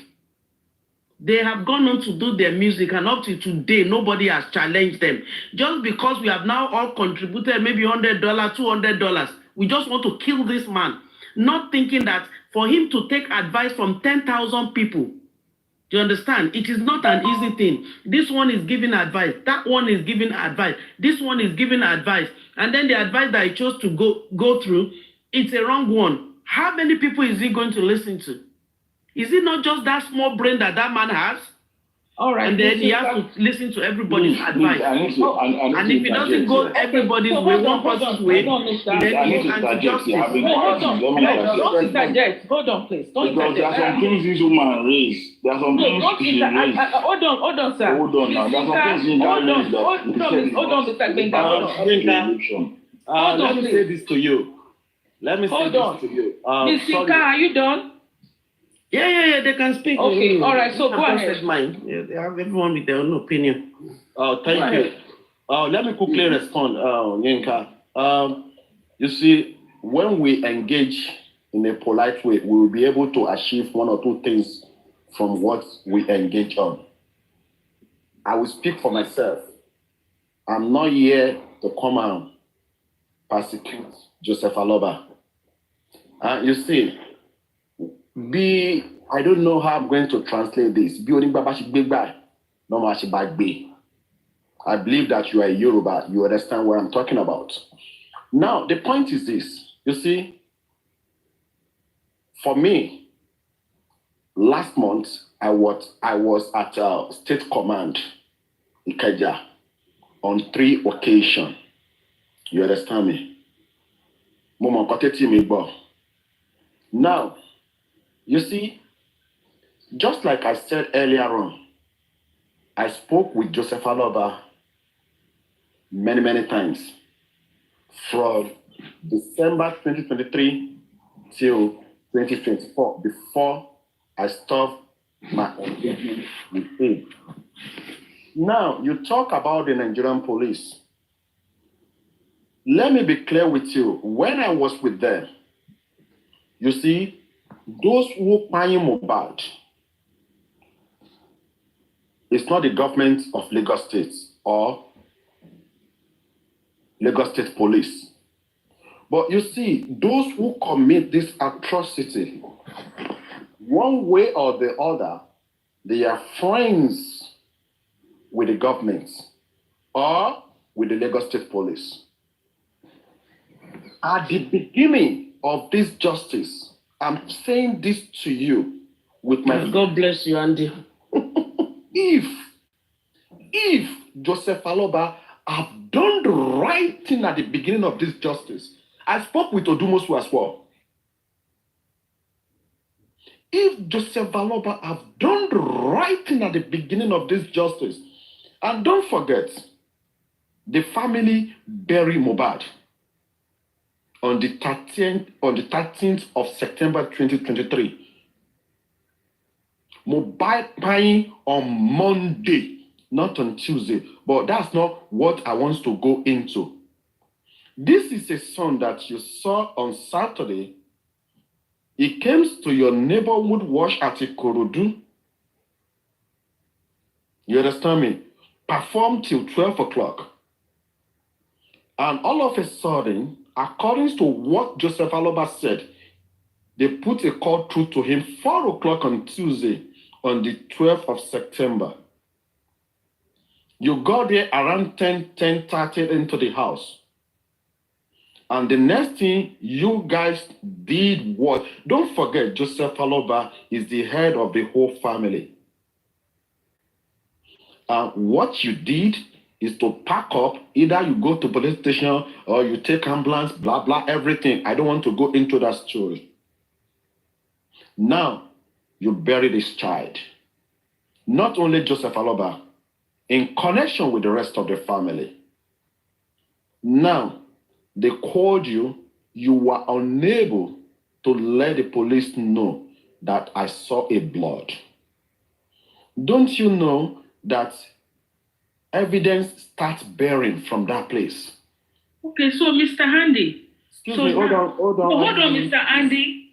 They have gone on to do their music, and up to today, nobody has challenged them. Just because we have now all contributed maybe $100, $200, we just want to kill this man, not thinking that for him to take advice from 10,000 people Do you understand? It is not an easy thing. This one is giving advice. That one is giving advice. This one is giving advice. And then the advice that I chose to go through, it's a wrong one. How many people is he going to listen to? Is it not just that small brain that man has? All right. And then he has to listen to everybody's advice. And if he doesn't go everybody's way, one person's way, then he can't justice. Hold on. Don't interject. Hold on, please. Don't interject. There are some things this woman raised. There are some things she raised. Hold on, sir. Hold on now. There are some things in that raised that... Hold on, Mr. Gbenga. Let me say this to you. Miss Sika, are you done? Yeah, they can speak. Okay, all right, so go ahead. Mine. Yeah, they have everyone with their own opinion. Thank you. Let me quickly respond, Yinka. You see, when we engage in a polite way, we will be able to achieve one or two things from what we engage on. I will speak for myself. I'm not here to come and persecute Joseph Aloba. You see, I don't know how I'm going to translate this. I believe that you are a Yoruba. You understand what I'm talking about. Now, the point is this. You see, for me, last month, I was at State Command, Ikeja, on 3 occasions. You understand me? Now, you see, just like I said earlier on, I spoke with Joseph Aloba many times from December 2023 till 2024 before I stopped my engagement with him. Now, you talk about the Nigerian police. Let me be clear with you. When I was with them, you see, those who pay Mohbad, it's not the government of Lagos State or Lagos State Police. But you see, those who commit this atrocity, one way or the other, they are friends with the government or with the Lagos State Police. At the beginning of this justice, I'm saying this to you with my... God bless you, Andy. If Joseph Aloba have done the right thing at the beginning of this justice, I spoke with Odumosu as well. If Joseph Aloba have done the right thing at the beginning of this justice, and don't forget, the family buried Mohbad on the 13th of September 2023. Mohbad dying on Monday, not on Tuesday. But that's not what I want to go into. This is a son that you saw on Saturday. He came to your neighborhood wash at Ikorodu. You understand me? Performed till 12 o'clock. And all of a sudden, according to what Joseph Aloba said, they put a call through to him 4 o'clock on Tuesday, on the 12th of September. You got there around 10:30 into the house. And the next thing you guys did was, don't forget, Joseph Aloba is the head of the whole family. What you did is to pack up, either you go to police station or you take ambulance, blah, blah, everything. I don't want to go into that story. Now, you bury this child. Not only Joseph Aloba, in connection with the rest of the family. Now, they called you, you were unable to let the police know that I saw a blood. Don't you know that evidence starts bearing from that place? Okay, so Mr. Andy. Excuse me, hold on. Hold on, Mr. Andy.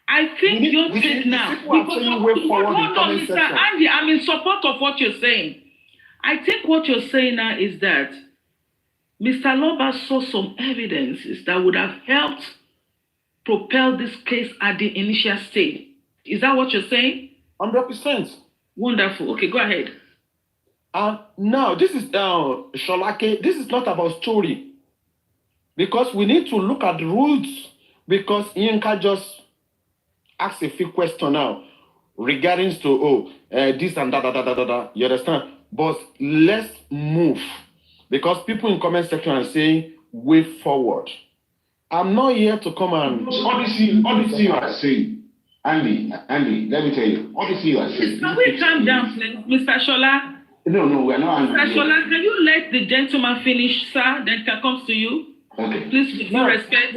I think your take now. Hold on, Mr. Andy, I'm in support of what you're saying. I think what you're saying now is that Mr. Aloba saw some evidences that would have helped propel this case at the initial stage. Is that what you're saying? 100%. Wonderful. Okay, go ahead. Now, this is Sholake. This is not about story, because we need to look at the roots. Because Yinka just asked a few questions now regarding to this and that. You understand? But let's move, because people in comment section are saying way forward. I'm not here to come and all this you are saying, Andy, let me tell you, all this you are saying. Can we calm down, please, Mr. Shola? No, we are not. Mr. Shola, can you let the gentleman finish, sir? Then can come to you. Okay. Please, with due respect.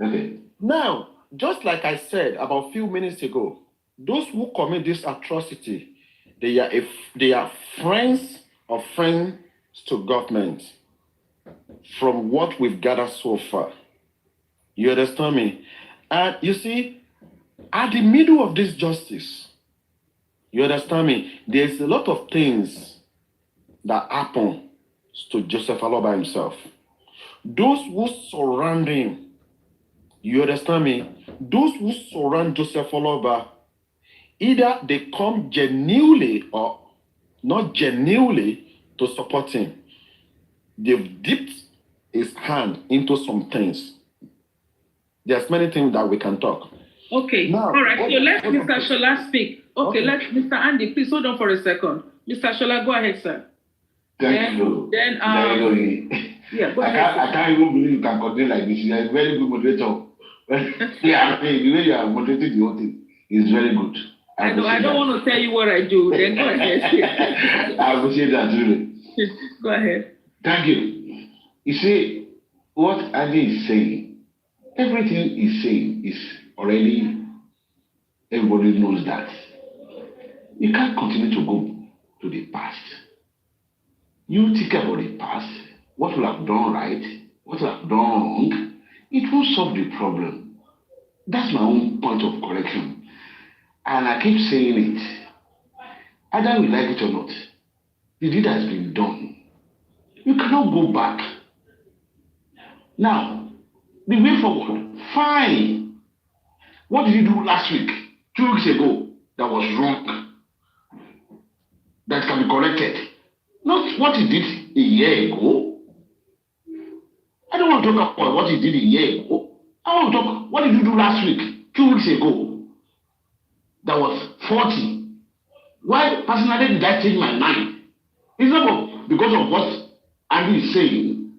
Okay. Now, just like I said about a few minutes ago, those who commit this atrocity, they are friends of friends to government. From what we've gathered so far, you understand me? And you see, at the middle of this justice, you understand me? There's a lot of things that happen to Joseph Aloba himself. Those who surround him, you understand me? Those who surround Joseph Aloba, either they come genuinely or not genuinely to support him. They've dipped his hand into some things. There's many things that we can talk. Okay, now, all right. So let Mr. Shola speak. Okay, let Mr. Andy, please hold on for a second. Mr. Shola, go ahead, sir. Thank you. Then, yeah, go ahead. I can't even believe you can continue like this. You are a very good moderator. Yeah, the way you are moderating the whole thing is very good. I don't want to tell you what I do. Then go ahead. I appreciate that, really. Go ahead. Thank you. You see, what Andy is saying, everything he's saying is already, everybody knows that. You can't continue to go to the past. You think about the past, what will have done right, what will have done wrong, it will solve the problem. That's my own point of correction. And I keep saying it. Either we like it or not, the deed has been done. You cannot go back. Now, the way forward, fine. What did you do last week, 2 weeks ago, that was wrong? That can be corrected. Not what he did a year ago. I don't want to talk about what he did a year ago. I want to talk, what did you do last week, 2 weeks ago? That was 40. Why personally did I change my mind? It's not because of what Andy is saying.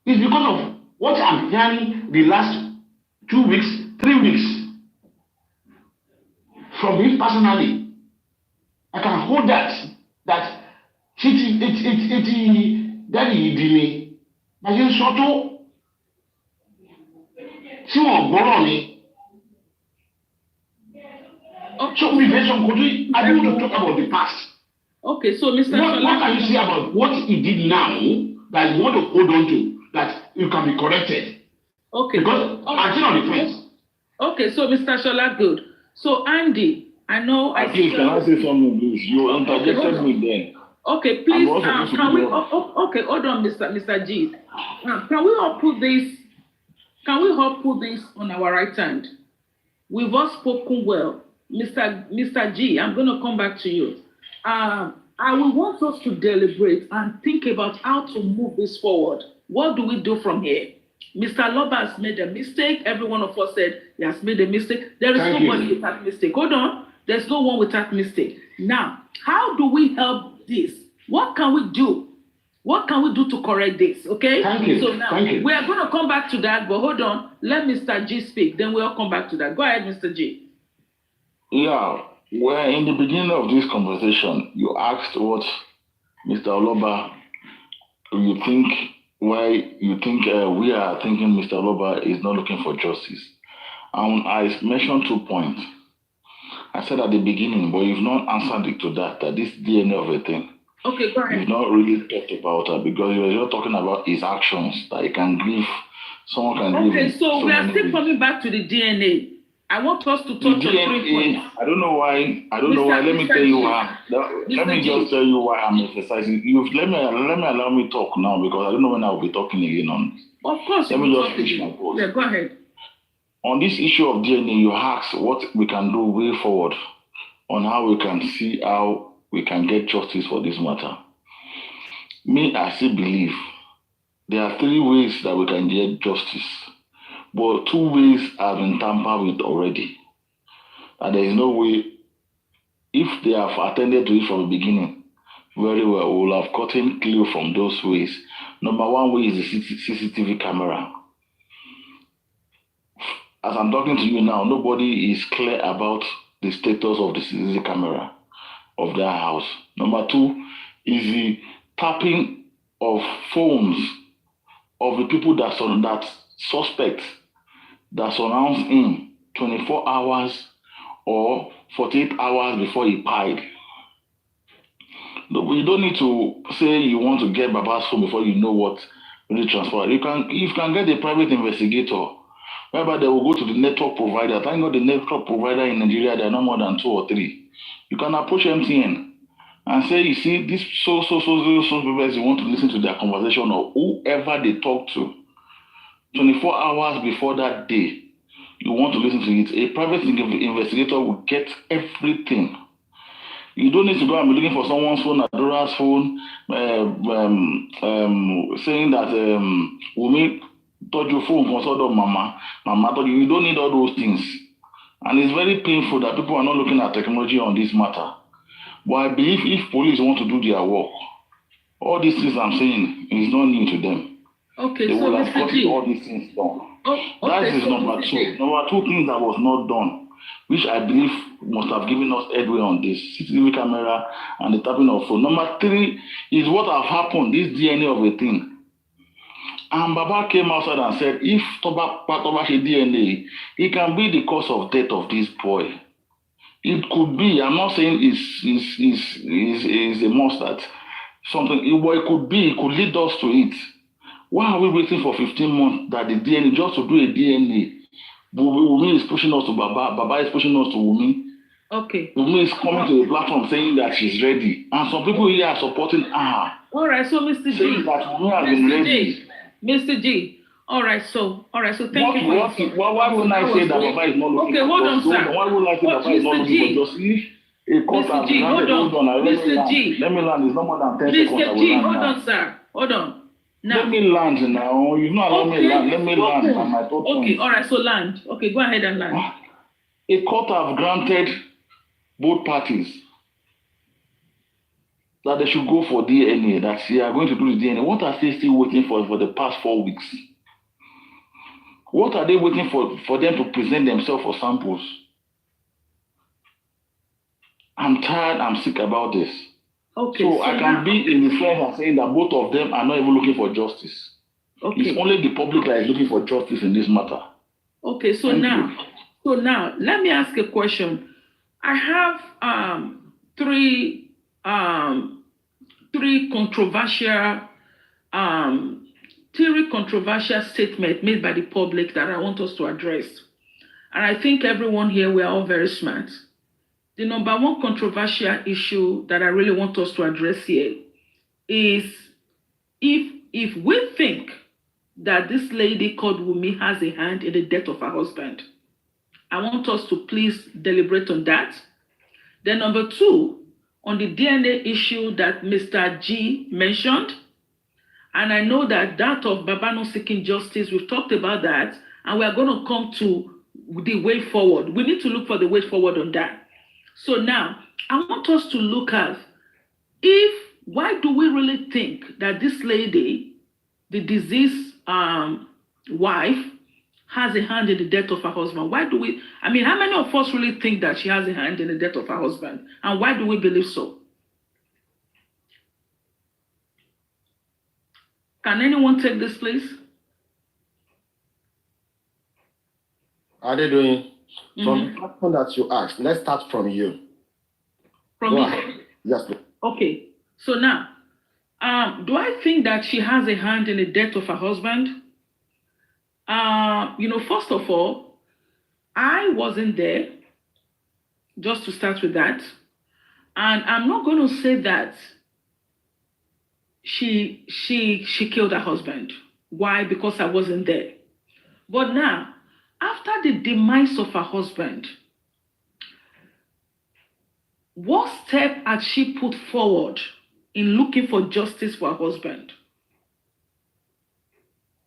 It's because of what I'm hearing the last 2 weeks, 3 weeks from him personally. I can hold that daddy Idini, Majin Soto, Simon Boroni. So we have some country. I don't want to talk about the past. Okay, so Mr. What can you say about what he did now that you want to hold on to, that you can be corrected? Okay. Because I'm still on the fence. Okay, so Mr. Shola, good. So Andy, I know. Please, can I say something, please? You interjected me then. Okay, please. Can we? Okay, hold on, Mr. G. Can we all put this? Can we all put this on our right hand? We've all spoken well, Mr. G. I'm going to come back to you. I will want us to deliberate and think about how to move this forward. What do we do from here? Mr. Loba has made a mistake. Every one of us said he has made a mistake. There is nobody without mistake. Hold on. There's no one without mistake. Now, how do we help this? What can we do? What can we do to correct this? Okay? Thank you. So now, we are going to come back to that, but hold on. Let Mr. G speak. Then we'll come back to that. Go ahead, Mr. G. Yeah. Well, in the beginning of this conversation, you asked what Mr. Aloba, why you think we are thinking Mr. Aloba is not looking for justice. I mentioned 2 points. I said at the beginning, but you've not answered it to that this DNA of a thing. Okay, go ahead. You've not really talked about that because you were just talking about his actions, that he can grieve, someone can grieve. Okay, so we are still coming back to the DNA. I want us to touch on 3 points. I don't know why. Let me tell you why. Let me just tell you why I'm emphasizing. Let me allow me talk now because I don't know when I will be talking again on this. Of course. Let me just finish my post. Yeah, go ahead. On this issue of DNA, you asked what we can do way forward. on how we can see how we can get justice for this matter. Me, I still believe there are 3 ways that we can get justice, but 2 ways have been tampered with already. And there is no way, if they have attended to it from the beginning, very well, we will have gotten clear from those ways. Number 1 way is the CCTV camera. As I'm talking to you now, nobody is clear about the status of the CCTV camera of their house. Number 2 is the tapping of phones of the people that suspect that surrounds him 24 hours or 48 hours before he died. You don't need to say you want to get Baba's phone before you know what really transpired. You can get a private investigator, whereby they will go to the network provider. Thank God the network provider in Nigeria, there are no more than 2 or 3. You can approach MTN and say, you see, this so people you want to listen to their conversation or whoever they talk to 24 hours before that day, you want to listen to it. A private investigator will get everything. You don't need to go and be looking for someone's phone, Adura's phone, saying that Wummi touch your phone for sort of mama touch you. You don't need all those things. And it's very painful that people are not looking at technology on this matter. But I believe if police want to do their work, all these things I'm saying is not new to them. Okay, they so will have Mr. G. all these things done. Okay, that is so number 2. Number 2 things that was not done, which I believe must have given us headway on this CCTV camera and the tapping of phone. Number 3 is what have happened, this DNA of a thing. And Baba came outside and said, if Toba DNA, it can be the cause of death of this boy. It could be, I'm not saying it's a must that something, it could be, it could lead us to it. Why are we waiting for 15 months that the DNA, just to do a DNA? Wummi is pushing us to Baba, Baba is pushing us to Wummi. Okay. Wummi is coming to the platform saying that she's ready. And some people here are supporting her. All right, so Mr. G. Saying that Wummi has been ready. Mr. G. All right, so thank you. Why would I say that Baba is not looking for justice? Okay, hold on, sir. Why would I say Baba is not looking for justice? A court has granted, hold on, Mr. G. Let me land, it's not more than 10 seconds. Mr. G, hold on, sir. Hold on. Now. Let me land now. You know, allow me land. Let me land on my thought. Okay, all right, so land. Okay, go ahead and land. A court have granted both parties that they should go for DNA, that they are going to do the DNA. What are they still waiting for the past 4 weeks? What are they waiting for them to present themselves for samples? I'm tired, I'm sick about this. Okay, so I can be in the fence and saying that both of them are not even looking for justice. Okay. It's only the public that is looking for justice in this matter. Okay, so now let me ask a question. I have three controversial statements made by the public that I want us to address. And I think everyone here, we are all very smart. The number 1 controversial issue that I really want us to address here is if we think that this lady called Wummi has a hand in the death of her husband, I want us to please deliberate on that. Then number 2, on the DNA issue that Mr. G mentioned, and I know that of Baba not seeking justice, we've talked about that, and we are going to come to the way forward. We need to look for the way forward on that. So now, I want us to look at why do we really think that this lady, the deceased wife, has a hand in the death of her husband? How many of us really think that she has a hand in the death of her husband? And why do we believe so? Can anyone take this, please? How are they doing? From the question that you asked, let's start from you. From me? Yes, please. Okay. So now, do I think that she has a hand in the death of her husband? First of all, I wasn't there, just to start with that. And I'm not going to say that she killed her husband. Why? Because I wasn't there. But now, after the demise of her husband, what step had she put forward in looking for justice for her husband?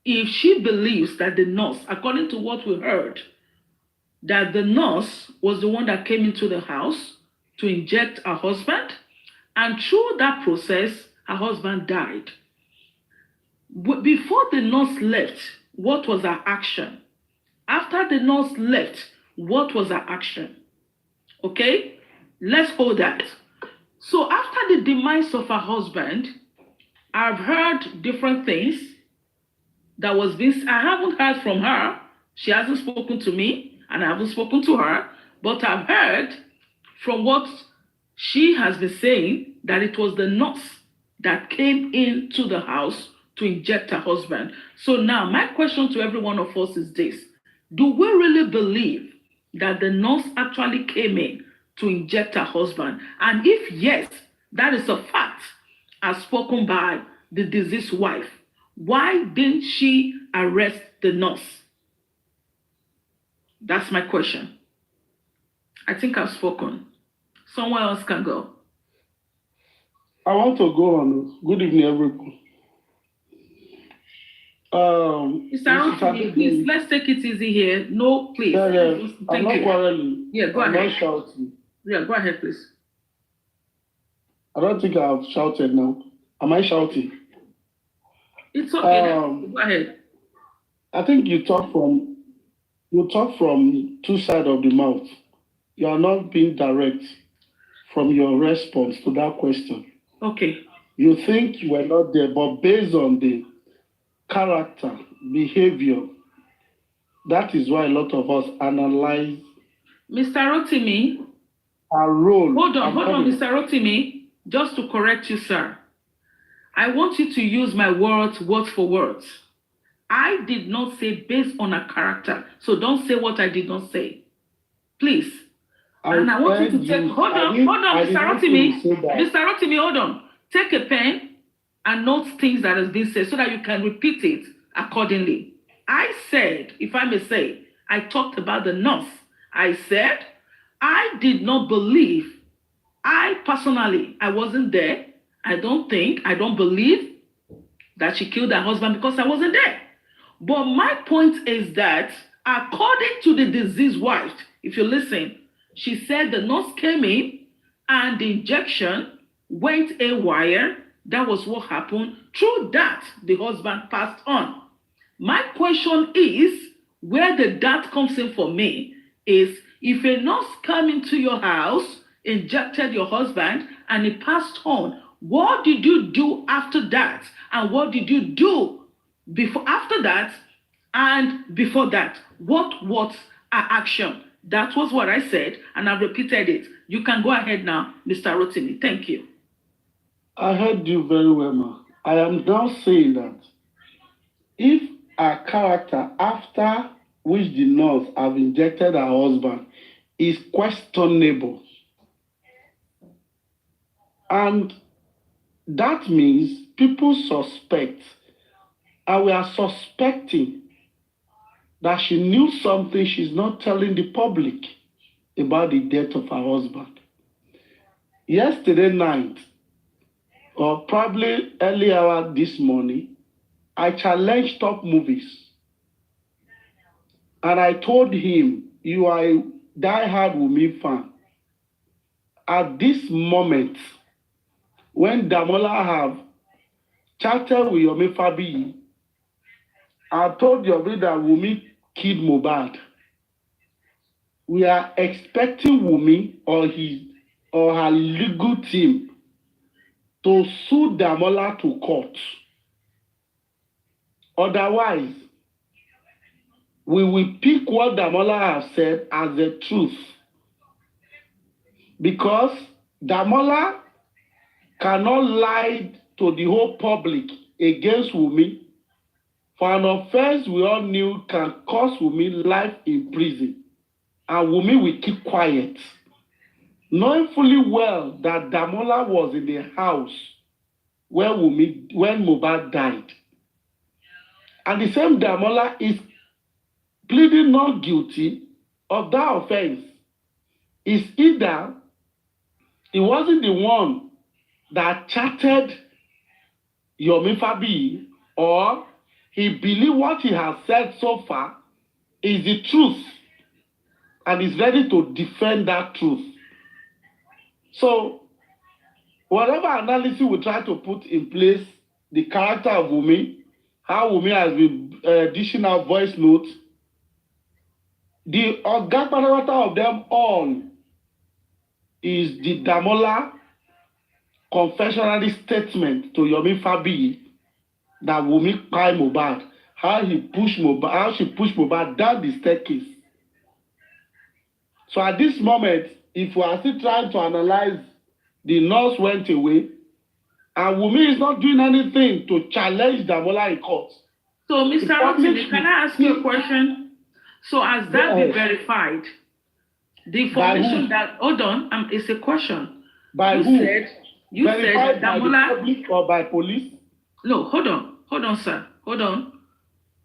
If she believes that the nurse, according to what we heard, that the nurse was the one that came into the house to inject her husband, and through that process, her husband died. Before the nurse left, what was her action? After the nurse left, what was her action? Okay, let's hold that. So after the demise of her husband, I've heard different things that was being, I haven't heard from her. She hasn't spoken to me, and I haven't spoken to her, but I've heard from what she has been saying that it was the nurse that came into the house to inject her husband. So now my question to every one of us is this: do we really believe that the nurse actually came in to inject her husband? And if yes, that is a fact as spoken by the deceased wife, why didn't she arrest the nurse? That's my question. I think I've spoken. Someone else can go. I want to go on. Good evening, everyone. Mr. Rotimi, please, let's take it easy here. No, please. Yeah. I'm not quarreling. Yeah, go ahead. I'm not shouting. Yeah, go ahead, please. I don't think I've shouted now. Am I shouting? It's okay. Go ahead. I think you talk from two sides of the mouth. You are not being direct from your response to that question. Okay. You think you were not there, but based on the character, behavior, that is why a lot of us analyze Mr. Rotimi. Our role. Hold on, Mr. Rotimi. Just to correct you, sir. I want you to use my words word for word. I did not say based on a character. So don't say what I did not say. Please. And I want you to take, hold on, Mr. Rotimi. Mr. Rotimi, hold on. Take a pen and note things that has been said so that you can repeat it accordingly. I said, if I may say, I talked about the nurse. I said, I did not believe. I personally, I wasn't there. I don't believe that she killed her husband because I wasn't there. But my point is that according to the deceased wife, if you listen, she said the nurse came in and the injection went haywire. That was what happened. Through that, the husband passed on. My question is, where the doubt comes in for me is, if a nurse came into your house, injected your husband, and he passed on, what did you do after that? And what did you do after that and before that? What was our action? That was what I said, and I've repeated it. You can go ahead now, Mr. Rotimi. Thank you. I heard you very well, ma. I am now saying that if a character after which the nurse have injected her husband is questionable, and that means people suspect, and we are suspecting that she knew something she's not telling the public about the death of her husband. Yesterday night, or probably early hour this morning, I challenged Top Movies. And I told him, you are a die-hard Wummi fan. At this moment, when Demola have chatted with Yomi Fabi, I told Yomi that Wummi killed Mohbad. We are expecting Wummi or her legal team to sue Demola to court. Otherwise, we will pick what Demola has said as the truth. Because Demola cannot lie to the whole public against Wummi for an offense we all knew can cost Wummi life in prison. And Wummi will keep quiet, knowing fully well that Demola was in the house when Mohbad died. And the same Demola is pleading not guilty of that offense. Is either he wasn't the one that chatted Yomi Fabi, or he believed what he has said so far is the truth and is ready to defend that truth. So, whatever analysis we try to put in place, the character of Wummi, how Wummi has been dishing out voice notes, the Godfather of them all is the Demola confessionary statement to Yomi Fabi that Wummi kpai Mohbad, how she pushed Mohbad down the staircase. So at this moment, if we are still trying to analyze, the nurse went away, and Wummi is not doing anything to challenge Demola in court. So, Mr. Rotimi, can I ask you a question? So, has that been verified? The information that, hold on, it's a question. By you who? You verified said by Demola. the public or by police? No, hold on, sir. Hold on.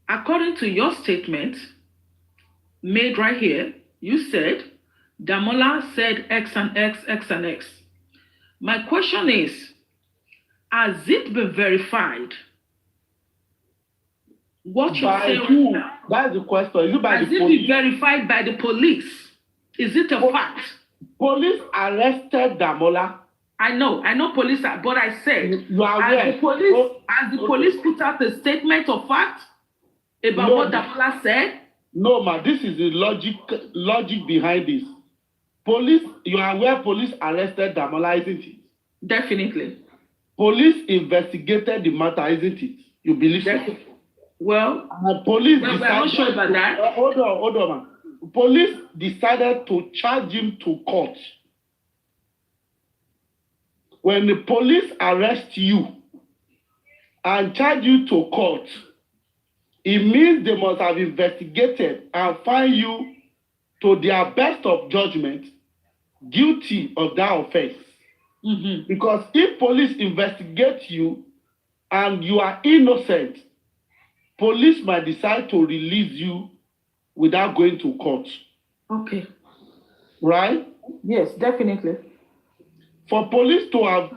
According to your statement made right here, you said Demola said X and X, X and X. My question is, has it been verified? What you're By saying who? right now? That's the question. Is it by Has the it police? been verified by the police? Is it a fact? Police arrested Demola. I know police, but I said, You are aware. Has the police put out a statement of fact about what Demola said? No, ma, this is the logic behind this. Police, you are aware police arrested Demola, isn't it? Definitely. Police investigated the matter, isn't it? You believe so? Well, police we're not sure about that. Hold on, man. Police decided to charge him to court. When the police arrest you and charge you to court, it means they must have investigated and find you, to their best of judgment, guilty of that offense. Mm-hmm. Because if police investigate you and you are innocent, police might decide to release you without going to court. Okay. Right? Yes, definitely. For police to have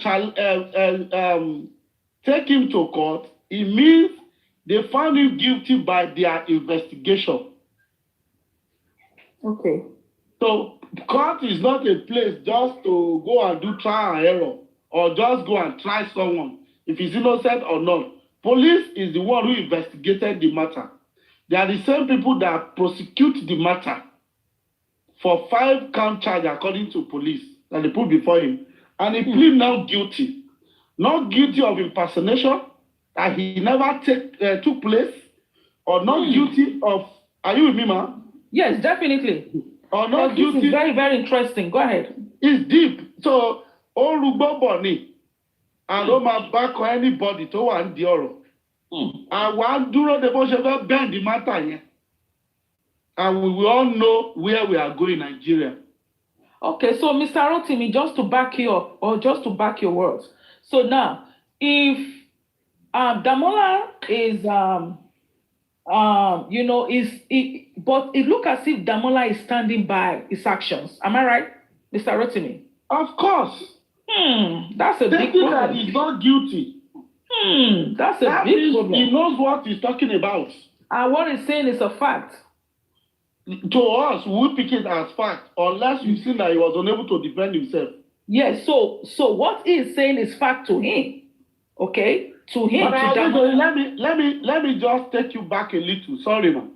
take him to court, it means they found him guilty by their investigation. Okay. So court is not a place just to go and do trial and error, or just go and try someone if he's innocent or not. Police is the one who investigated the matter. They are the same people that prosecute the matter for 5-count charge according to police that they put before him. And he plead now guilty. Not guilty of impersonation, that he never took place, or not guilty of, are you with me, ma? Yes, definitely. Or not guilty. This is very, very interesting. Go ahead. It's deep. So, Orugbo Boni, and Oma back or anybody to one the oro. And one duro the bush ever bend the matter here. And we will all know where we are going in Nigeria. Okay, so Mr. Rotimi, just to back you up, or just to back your words. So now, if Demola is, but it looks as if Demola is standing by his actions. Am I right, Mr. Rotimi? Of course. That's a big problem. That he's not guilty. That's a big problem. He knows what he's talking about. And what he's saying is a fact. To us, we pick it as fact, unless you've seen that he was unable to defend himself. Yes, so what he's saying is fact to him. Okay? To him. But let me just take you back a little. Sorry, man.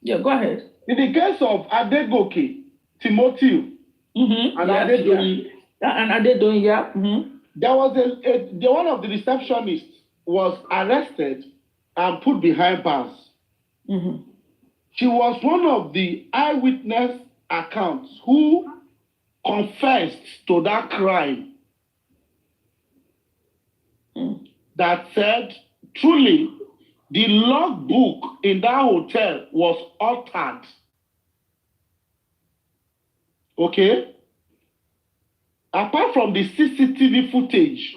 Yeah, go ahead. In the case of Adegoke, Timothy, and Adedoyin. And Adedoyin, yeah. There was one of the receptionists was arrested and put behind bars. She was one of the eyewitness accounts who confessed to that crime. That said, truly, the logbook in that hotel was altered. Okay? Apart from the CCTV footage,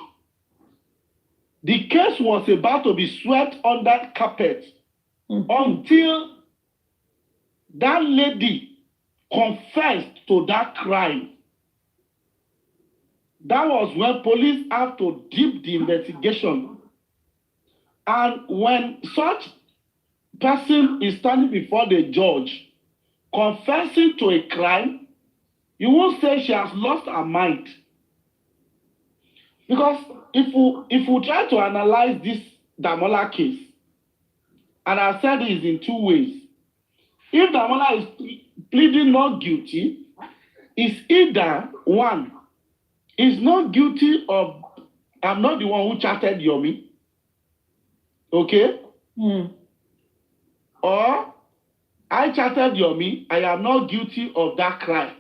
the case was about to be swept under carpet until that lady confessed to that crime. That was when police have to deep the investigation. And when such person is standing before the judge, confessing to a crime, you won't say she has lost her mind. Because if we try to analyze this Demola case, and I said it is in two ways. If Demola is pleading not guilty, it's either one, is not guilty of I'm not the one who chatted Yomi. Okay? Or I chatted Yomi, I am not guilty of that crime.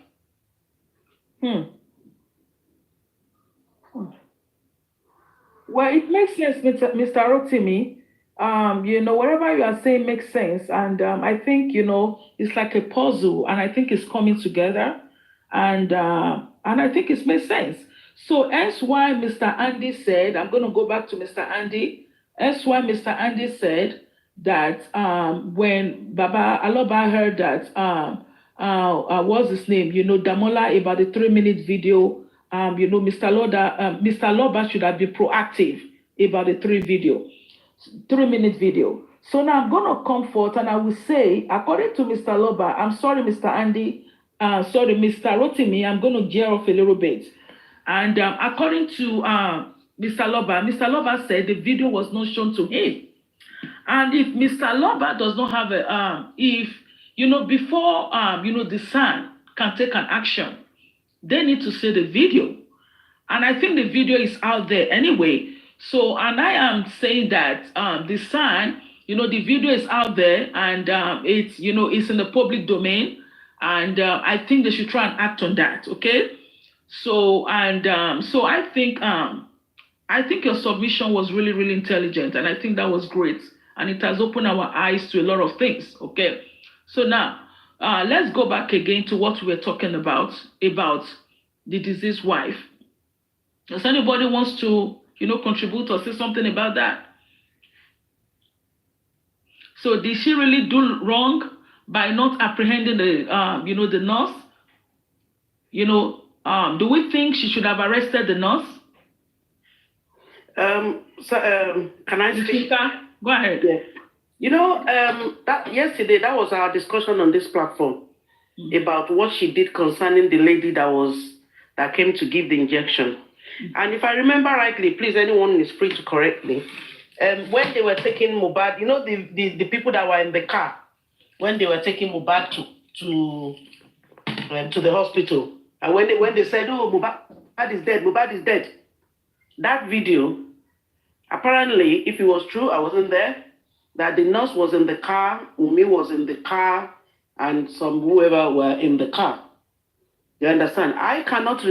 Well, it makes sense, Mr. Rotimi. Whatever you are saying makes sense. And I think, it's like a puzzle, and I think it's coming together. And I think it makes sense. So that's why Mr. Andy said, I'm going to go back to Mr. Andy. That's why Mr. Andy said that when Baba Aloba heard that, what's his name? Demola, about the 3-minute video, Mr. Loba should have been proactive about the 3-minute video. So now I'm going to come forth and I will say, according to Mr. Loba, I'm sorry, Mr. Andy, Mr. Rotimi, I'm going to gear off a little bit. And according to Mr. Loba said the video was not shown to him. And if Mr. Loba does not have before, the son can take an action, they need to see the video. And I think the video is out there anyway. So, and I am saying that the son, the video is out there and it's in the public domain. And I think they should try and act on that, okay? So, and so I think your submission was really, really intelligent. And I think that was great. And it has opened our eyes to a lot of things, okay? So now, let's go back again to what we were talking about the deceased wife. Does anybody wants to, contribute or say something about that? So did she really do wrong by not apprehending the nurse? Do we think she should have arrested the nurse? Can I speak? Go ahead. Yeah. That yesterday, that was our discussion on this platform about what she did concerning the lady that came to give the injection. And if I remember rightly, please, anyone is free to correct me. When they were taking Mohbad, the people that were in the car, when they were taking Mohbad to the hospital, and when they said, "Oh, Mohbad is dead," that video, apparently, if it was true, I wasn't there, that the nurse was in the car, Wummi was in the car, and some whoever were in the car. You understand? I cannot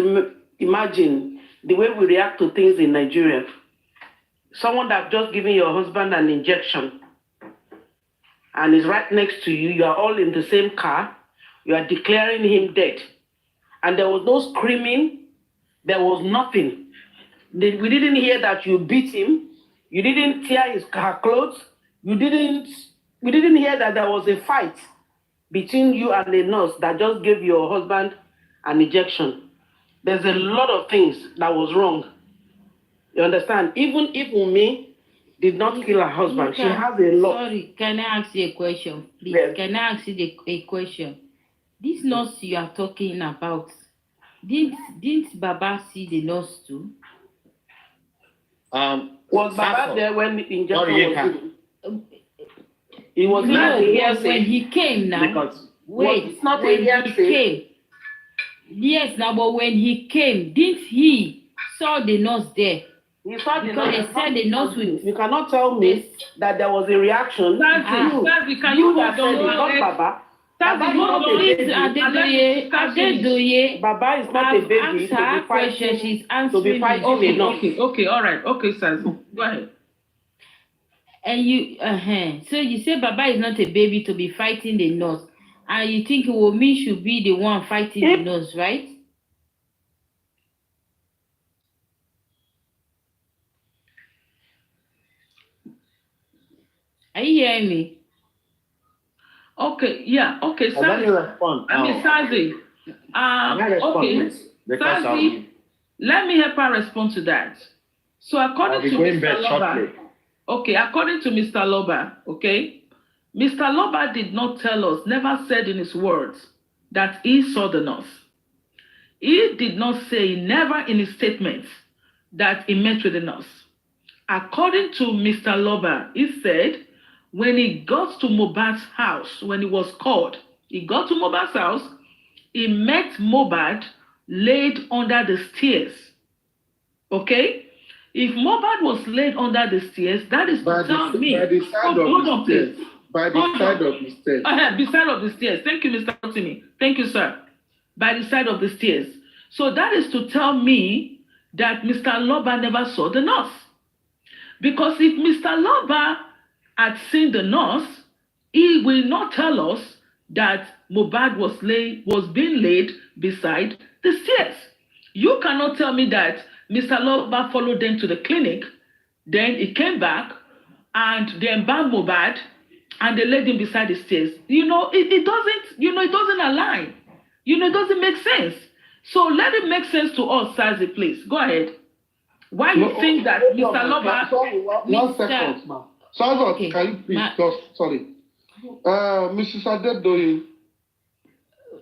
imagine the way we react to things in Nigeria. Someone that just given your husband an injection and is right next to you, you are all in the same car, you are declaring him dead. And there was no screaming, there was nothing. We didn't hear that you beat him, you didn't tear her clothes, we didn't hear that there was a fight between you and the nurse that just gave your husband an injection. There's a lot of things that was wrong. You understand? Even if Wummi did not kill her husband, she has a lot. Sorry, can I ask you a question, please? Yes. Can I ask you a question? This nurse you are talking about, didn't Baba see the nurse too? Was Baba there when the injection was given? It was No, not a when hearsay. he came now. Because Wait, it's not a when he hearsay. came. Yes, now, but when he came, didn't he saw the nurse there? You saw the Because nurse. they said the nurse would. You cannot tell me that there was a reaction. Santi, can You you that hold said it, on? not Baba. Santi, Baba is hold not a on. baby. Adedoye, Baba is not a I've baby asked her question, she's answering me. Okay, all right. Okay, Santi, go ahead. And you, so you say Baba is not a baby to be fighting the nurse, and you think Wummi should be the one fighting the nurse, right? Are you hearing me? Okay, yeah, okay, let me Santi. respond. I mean, Santi. Can I respond, Okay, please? Because Santi. Let me help her respond to that. So according to Mr. Loba, okay, according to Mr. Loba, okay, Mr. Loba did not tell us, never said in his words that he saw the nurse. He did not say, never in his statements, that he met with the nurse. According to Mr. Loba, he said when he got to Mohbad's house, when he was called, he got to Mohbad's house, he met Mohbad laid under the stairs. Okay? If Mohbad was laid under the stairs, that is to tell me. By the side of the stairs. By the side of the stairs. Beside of the stairs. Thank you, Mr. Rotimi. Thank you, sir. By the side of the stairs. So that is to tell me that Mr. Loba never saw the nurse. Because if Mr. Loba had seen the nurse, he will not tell us that Mohbad was being laid beside the stairs. You cannot tell me that Mr. Loba followed them to the clinic, then he came back and they embalmed Mohbad and they laid him beside the stairs. It doesn't align. It doesn't make sense. So let it make sense to us, Sazi, please. Go ahead. Why you think that Mr. Loba... Sorry, one second, ma'am. Sorry, okay. Can you please sorry. Mrs. Adedoyin,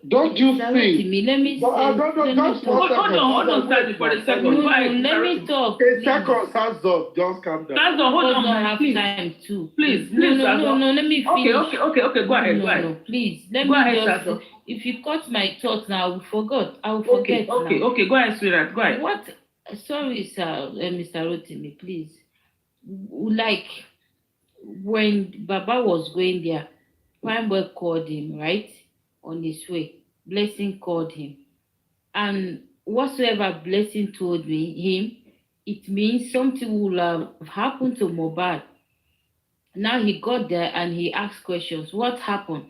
don't you think... Let me hold on, Sazi, for a second. Let me talk. A second, Sazi, just calm down. Sazi, hold on, have please. time too. Please, no, let me finish. Okay, go ahead, go ahead. No, please, let go me ahead, just... If you cut my thoughts now, I will forget. Okay, go ahead, sweetheart, go ahead. What? Sorry, sir, Mr. Rotimi, please. Like, when Baba was going there, Prime Boy called him, right? On his way. Blessing called him. And whatsoever Blessing told him, it means something will have happened to Mohbad. Now he got there and he asked questions. What happened?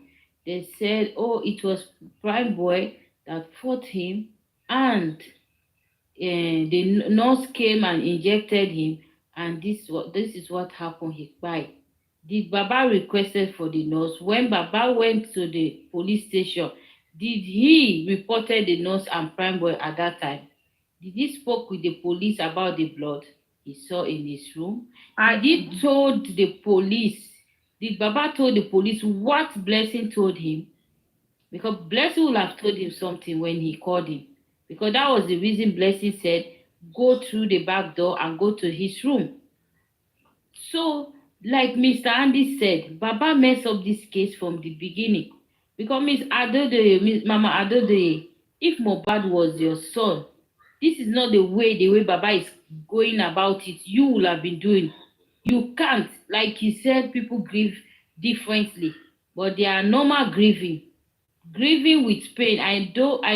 They said, it was Prime Boy that fought him and the nurse came and injected him, and this is what happened. He died. Did Baba requested for the nurse? When Baba went to the police station, did he reported the nurse and Prime Boy at that time? Did he spoke with the police about the blood he saw in his room? Did he told the police? Did Baba told the police what Blessing told him? Because Blessing would have told him something when he called him. Because that was the reason Blessing said, go through the back door and go to his room. So, like Mr. Andy said, Baba messed up this case from the beginning. Because Mama Adode, if Mohbad was your son, this is not the way Baba is going about it. You will have been doing. You can't. Like he said, people grieve differently. But they are normal grieving. Grieving with pain. I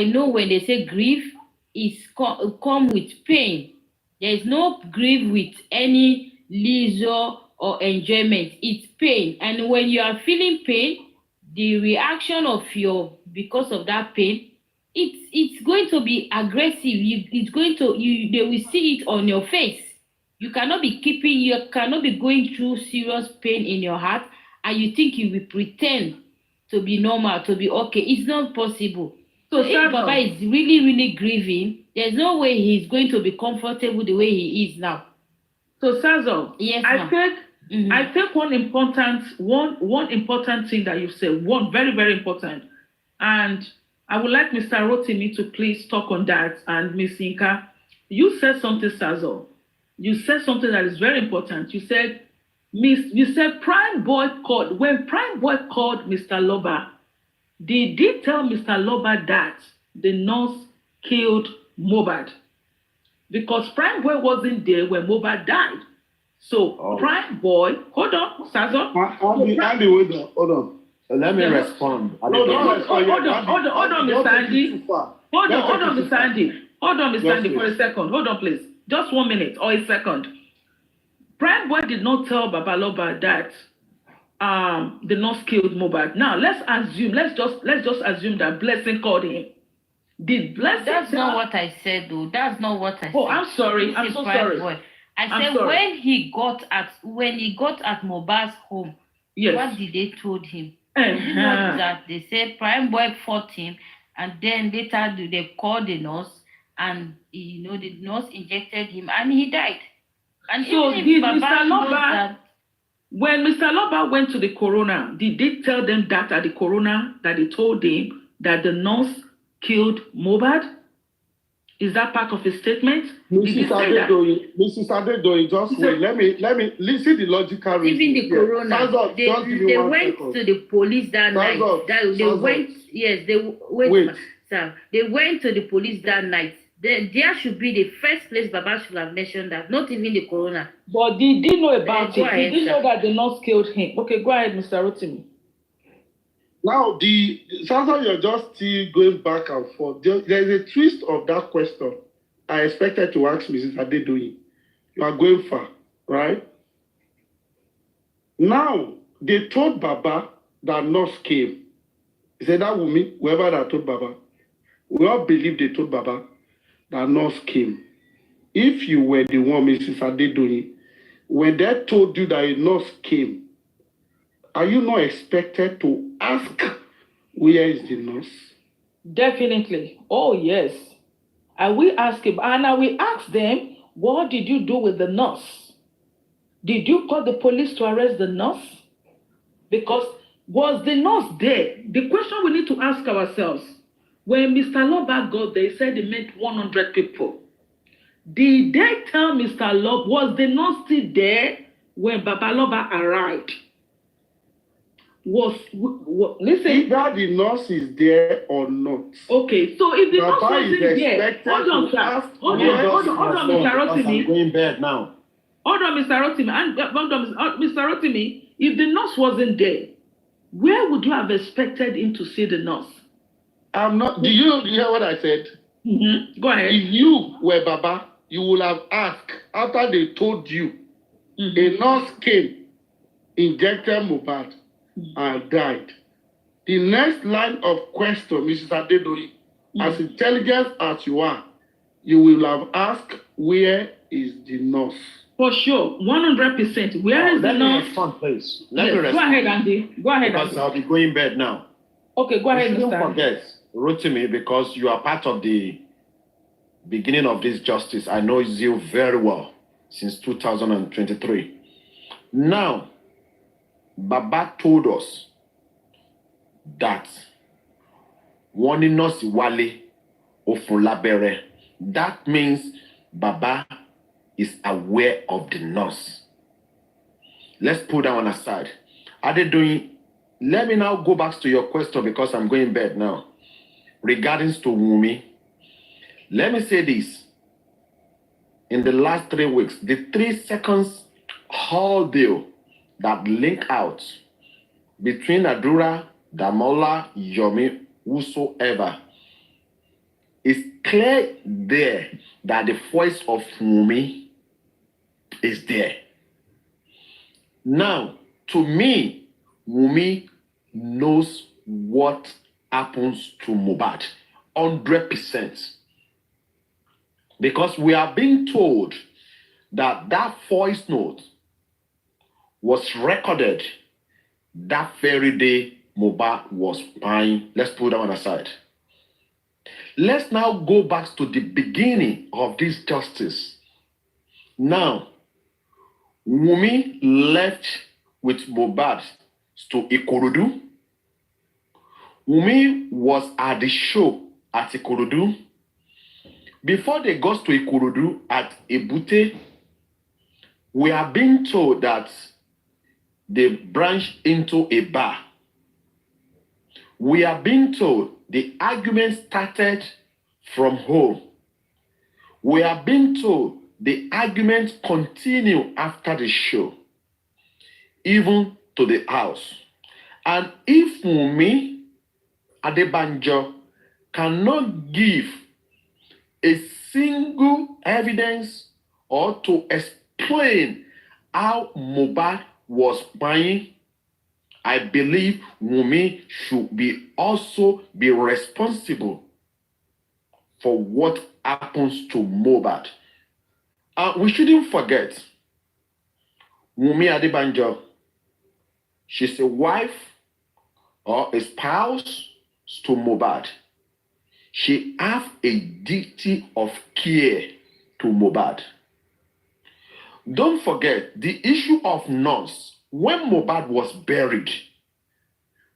know when they say grief, it's come with pain. There is no grief with any leisure or enjoyment. It's pain. And when you are feeling pain, the reaction of because of that pain, it's going to be aggressive. They will see it on your face. You cannot be going through serious pain in your heart and you think you will pretend to be normal, to be okay. It's not possible. So if Baba is really, really grieving, there's no way he's going to be comfortable the way he is now. So Sazo, yes, I think one important thing that you said, one very, very important, and I would like Mr. Rotimi to please talk on that. And Miss Inka, you said something, Sazo. You said something that is very important. You said Prime Boy called. When Prime Boy called Mr. Loba, did he tell Mr. Loba that the nurse killed Mohbad? Because Prime Boy wasn't there when Mohbad died. So Prime Boy, hold on, Sazo. Andy, hold on. Let me respond. Hold on, Mr. Andy. Hold on, Mr. Andy. Hold on, Mr. Andy, for a second. Hold on, please. Just 1 minute or a second. Prime Boy did not tell Baba Loba that the nurse killed Mohbad. Now let's just assume that Blessing called him. Did Blessing? That's not what I said, though. That's not what I said. Oh, I'm sorry. I'm so sorry. I said when he got at Mohbad's home, yes. What did they told him? Not that they said Prime Boy fought him, and then later they called the nurse, and the nurse injected him and he died. And So even did if Baba Mr. knows Loba, that, when Mr. Loba went to the coroner, did they tell them that at the coroner that they told him that the nurse killed Mohbad? Is that part of his statement? Did he Mrs. say that? Adedoyin, just wait. Let me listen the logical reason. even the here. coroner, Sanzo, they just give me one went second. to the police that night. Sanzo, They Sanzo. went, yes, they Wait. sir. They went to the police that night. Then there should be the first place Baba should have mentioned that, not even the coroner. But did he know about Go it? ahead, Did he know sir. that the nurse killed him? Okay, go ahead, Mr. Rotimi. Now, Sanzo, you're just still going back and forth. There's a twist of that question I expected to ask Mrs. Adedoyin. You are going far, right? Now, they told Baba that nurse came. He said that Wummi, whoever that told Baba, we all believe they told Baba that nurse came. If you were the one, Mrs. Adedoyin, when they told you that a nurse came, are you not expected to ask where is the nurse? Definitely. Oh, yes. I will ask him, and I will ask them, what did you do with the nurse? Did you call the police to arrest the nurse? Because was the nurse there? The question we need to ask ourselves, when Mr. Loba got there, he said he met 100 people. Did they tell Mr. Loba, was the nurse still there when Baba Loba arrived? Listen. Either the nurse is there or not. Okay, so if the nurse Baba wasn't is there, expected hold on, to sir. ask Hold where on, Mr. I'm Rotimi. going bed now. Hold on, Mr. Rotimi. Mr. Rotimi, if the nurse wasn't there, where would you have expected him to see the nurse? I'm not. Do you hear what I said? Mm-hmm. Go ahead. If you were Baba, you would have asked after they told you a nurse came, injected Mohbad, and died. The next line of question, Mrs. Adedoyin, as intelligent as you are, you will have asked, where is the nurse? For sure, 100%. Where is the Let me nurse? respond, please. Let me Yes, respond. go ahead, Andy. Go ahead, Because Andy. I'll be going bed now. Okay, go ahead, You shouldn't Mr. forget, Rotimi, because you are part of the beginning of this justice. I know you very well since 2023. Now, Baba told us that one nurse wale ofun. That means Baba is aware of the nurse. Let's put that one aside. Let me now go back to your question because I'm going to bed now. Regarding to Wummi, let me say this. In the last 3 weeks, the 3 seconds whole deal that link out between Adura, Demola, Yomi, whosoever, is clear there that the voice of Wummi is there. Now, to me, Wummi knows what happens to Mohbad 100%. Because we are being told that that voice note was recorded that very day Mohbad was buying. Let's put that one aside. Let's now go back to the beginning of this justice. Now, Wummi left with Mohbad to Ikorodu. Wummi was at the show at Ikorodu. Before they got to Ikorodu at Ebute, we are being told that they branched into a bar. We are being told the argument started from home. We are being told the argument continued after the show, even to the house. And if Wummi Adebanjo cannot give a single evidence or to explain how Mohbad was buying, I believe Wummi should also be responsible for what happens to Mohbad. We shouldn't forget Wummi Adebanjo. She's a wife or a spouse to Mohbad. she have a duty of care to Mohbad. Don't forget the issue of nurse. When Mohbad was buried,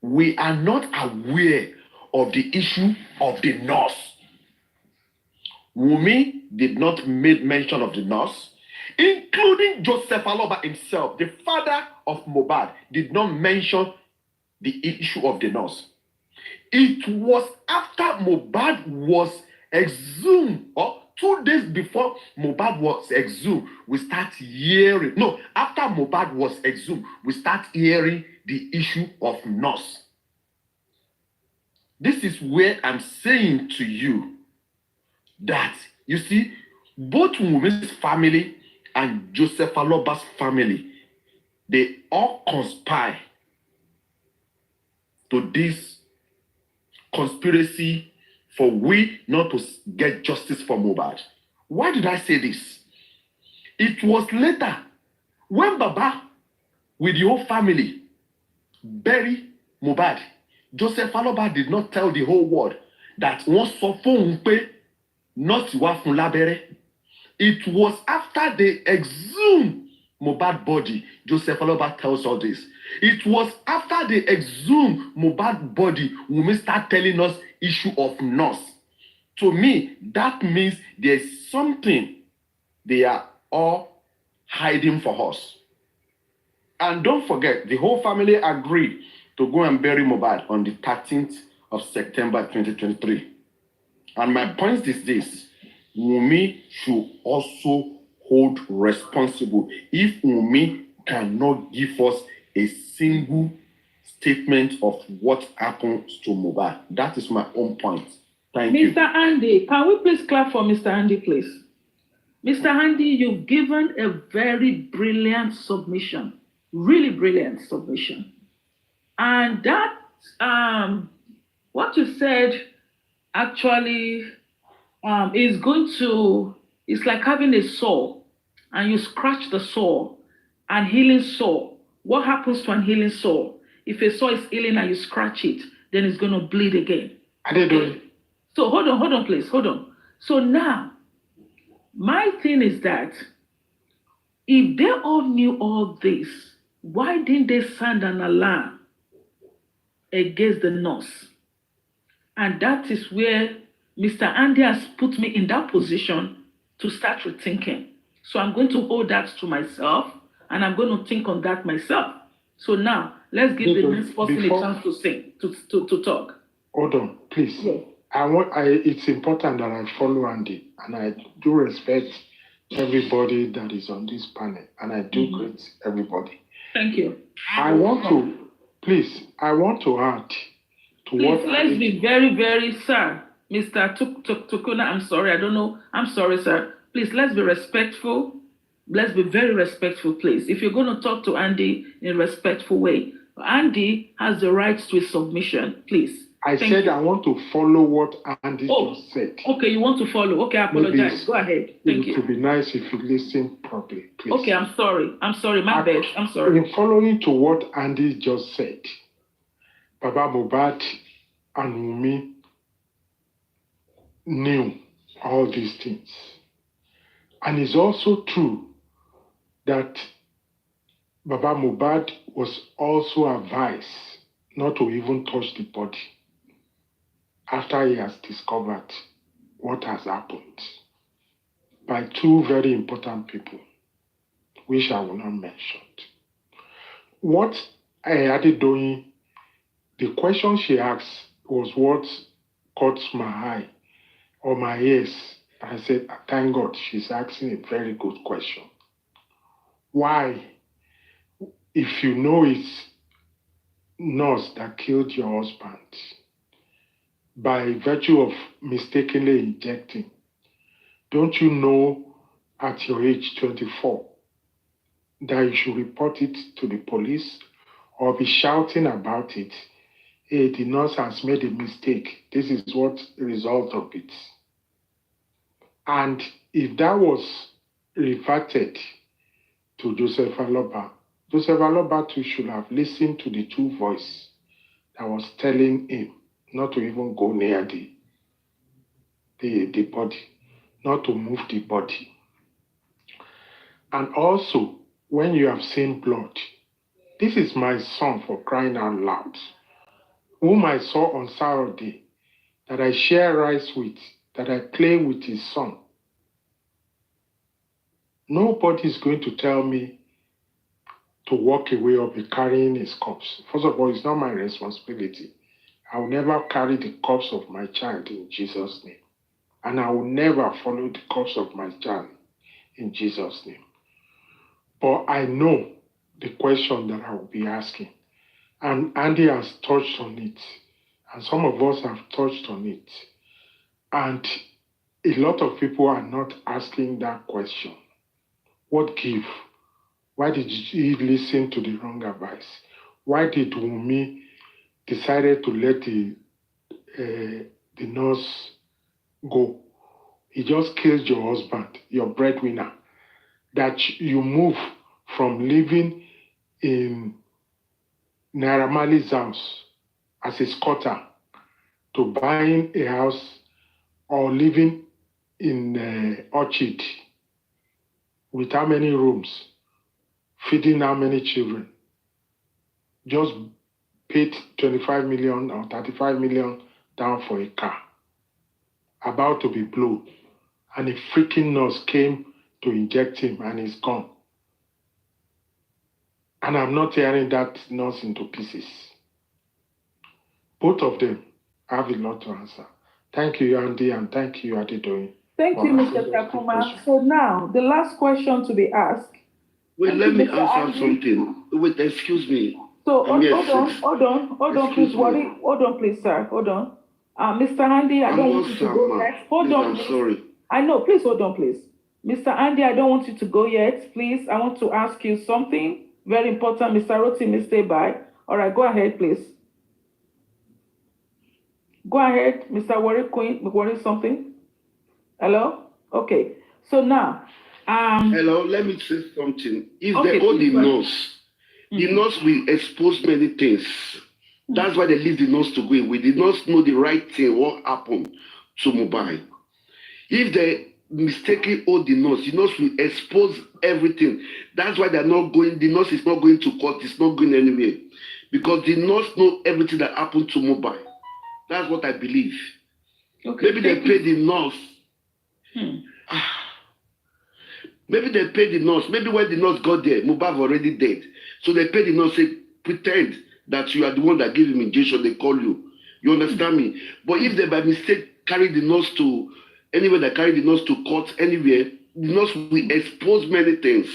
we are not aware of the issue of the nurse. Wummi did not make mention of the nurse, including Joseph Aloba himself, the father of Mohbad, did not mention the issue of the nurse. It was after Mohbad was exhumed, or 2 days before Mohbad was exhumed, we start hearing. No, after Mohbad was exhumed, we start hearing the issue of nurse. This is where I'm saying to you that, you see, both Wummi's family and Joseph Aloba's family, they all conspire to this conspiracy for we not to get justice for Mohbad. Why did I say this? It was later when Baba with the whole family bury Mohbad. Joseph Aloba did not tell the whole world that once so not fun labere. It was after they exhumed Mohbad body, Joseph Aloba tells all this. It was after they exhumed Mohbad body, Wummi start telling us issue of nurse. To me, that means there's something they are all hiding for us. And don't forget, the whole family agreed to go and bury Mohbad on the 13th of September 2023. And my point is this: Wummi should also hold responsible if Wummi cannot give us a single statement of what happens to Mohbad. That is my own point. Thank you. Mr. Andy, can we please clap for Mr. Andy, please? Mr. Andy, you've given a very brilliant submission, really brilliant submission. And that, what you said actually is going to, it's like having a sore and you scratch the sore, and healing sore. What happens to an healing sore? If a sore is healing and you scratch it, then it's going to bleed again. I did do it. So hold on, please, hold on. So now, my thing is that if they all knew all this, why didn't they sound an alarm against the nurse? And that is where Mr. Andy has put me in that position to start rethinking. So I'm going to hold that to myself, and I'm going to think on that myself. So now, let's give the next person a chance to sing, to talk. Hold on, please. Yes. It's important that I follow Andy, and I do respect everybody that is on this panel, and I do greet everybody. Thank you. I want to add to Please, what. let's be very, very, sir. Mr. Tukuna, I'm sorry, I don't know. I'm sorry, sir. Please, let's be respectful. Let's be very respectful, please. If you're going to talk to Andy in a respectful way, Andy has the right to his submission, please. I said I want to follow what Andy just said. Okay, you want to follow. Okay, I apologize. Go ahead. Thank you. It would be nice if you listen properly, please. Okay, I'm sorry. My bad. I'm sorry. In following to what Andy just said, Baba Mohbad and Wummi knew all these things. And it's also true that Baba Mohbad was also advised not to even touch the body after he has discovered what has happened by two very important people, which I will not mention. What I added doing, the question she asked was what caught my eye or my ears. I said, thank God, she's asking a very good question. Why, if you know it's nurse that killed your husband by virtue of mistakenly injecting, don't you know at your age 24 that you should report it to the police or be shouting about it? Hey, the nurse has made a mistake. This is what the result of it. And if that was reverted to Joseph Aloba too should have listened to the two voices that was telling him not to even go near the the body, not to move the body. And also, when you have seen blood, this is my son for crying out loud, whom I saw on Saturday, that I share rice with, that I play with his son. Nobody is going to tell me to walk away or be carrying his corpse. First of all, it's not my responsibility. I will never carry the corpse of my child in Jesus' name. And I will never follow the corpse of my child in Jesus' name. But I know the question that I will be asking. And Andy has touched on it. And some of us have touched on it. And a lot of people are not asking that question. What give? Why did he listen to the wrong advice? Why did Wummi decided to let the nurse go? He just killed your husband, your breadwinner. That you move from living in Naira Marley's house as a squatter to buying a house or living in Orchard with how many rooms, feeding how many children. Just paid 25 million or 35 million down for a car, about to be blown. And a freaking nurse came to inject him and he's gone. And I'm not tearing that nurse into pieces. Both of them have a lot to answer. Thank you, Andy, and thank you, Adedoyin. Thank you, Mr. Takuma. So now, the last question to be asked. Wait, let me answer something. Wait, excuse me. So, hold on, please, Wally. Hold on, please, sir. Hold on. Mr. Andy, I don't want you to go yet. Hold on, please. I'm sorry. I know, please hold on, please. Mr. Andy, I don't want you to go yet. Please, I want to ask you something very important. Mr. Rotimi, stay by. All right, go ahead, please. Go ahead, Mr. Worry something. Hello? Okay. So now, hello, let me say something. If they hold the nurse, the nurse will expose many things. That's why they leave the nurse to go away. The nurse know the right thing, what happened to Mohbad. If they mistakenly hold the nurse will expose everything. That's why they're not going, the nurse is not going to court, it's not going anywhere. Because the nurse know everything that happened to Mohbad. That's what I believe. Okay, maybe they pay the nurse. Maybe they paid the nurse. Maybe when the nurse got there, Mohbad already dead. So they paid the nurse, say, pretend that you are the one that gave him injection, they call you. You understand me? But if they by mistake carry the nurse to anywhere, that carry the nurse to court, anywhere, the nurse will expose many things.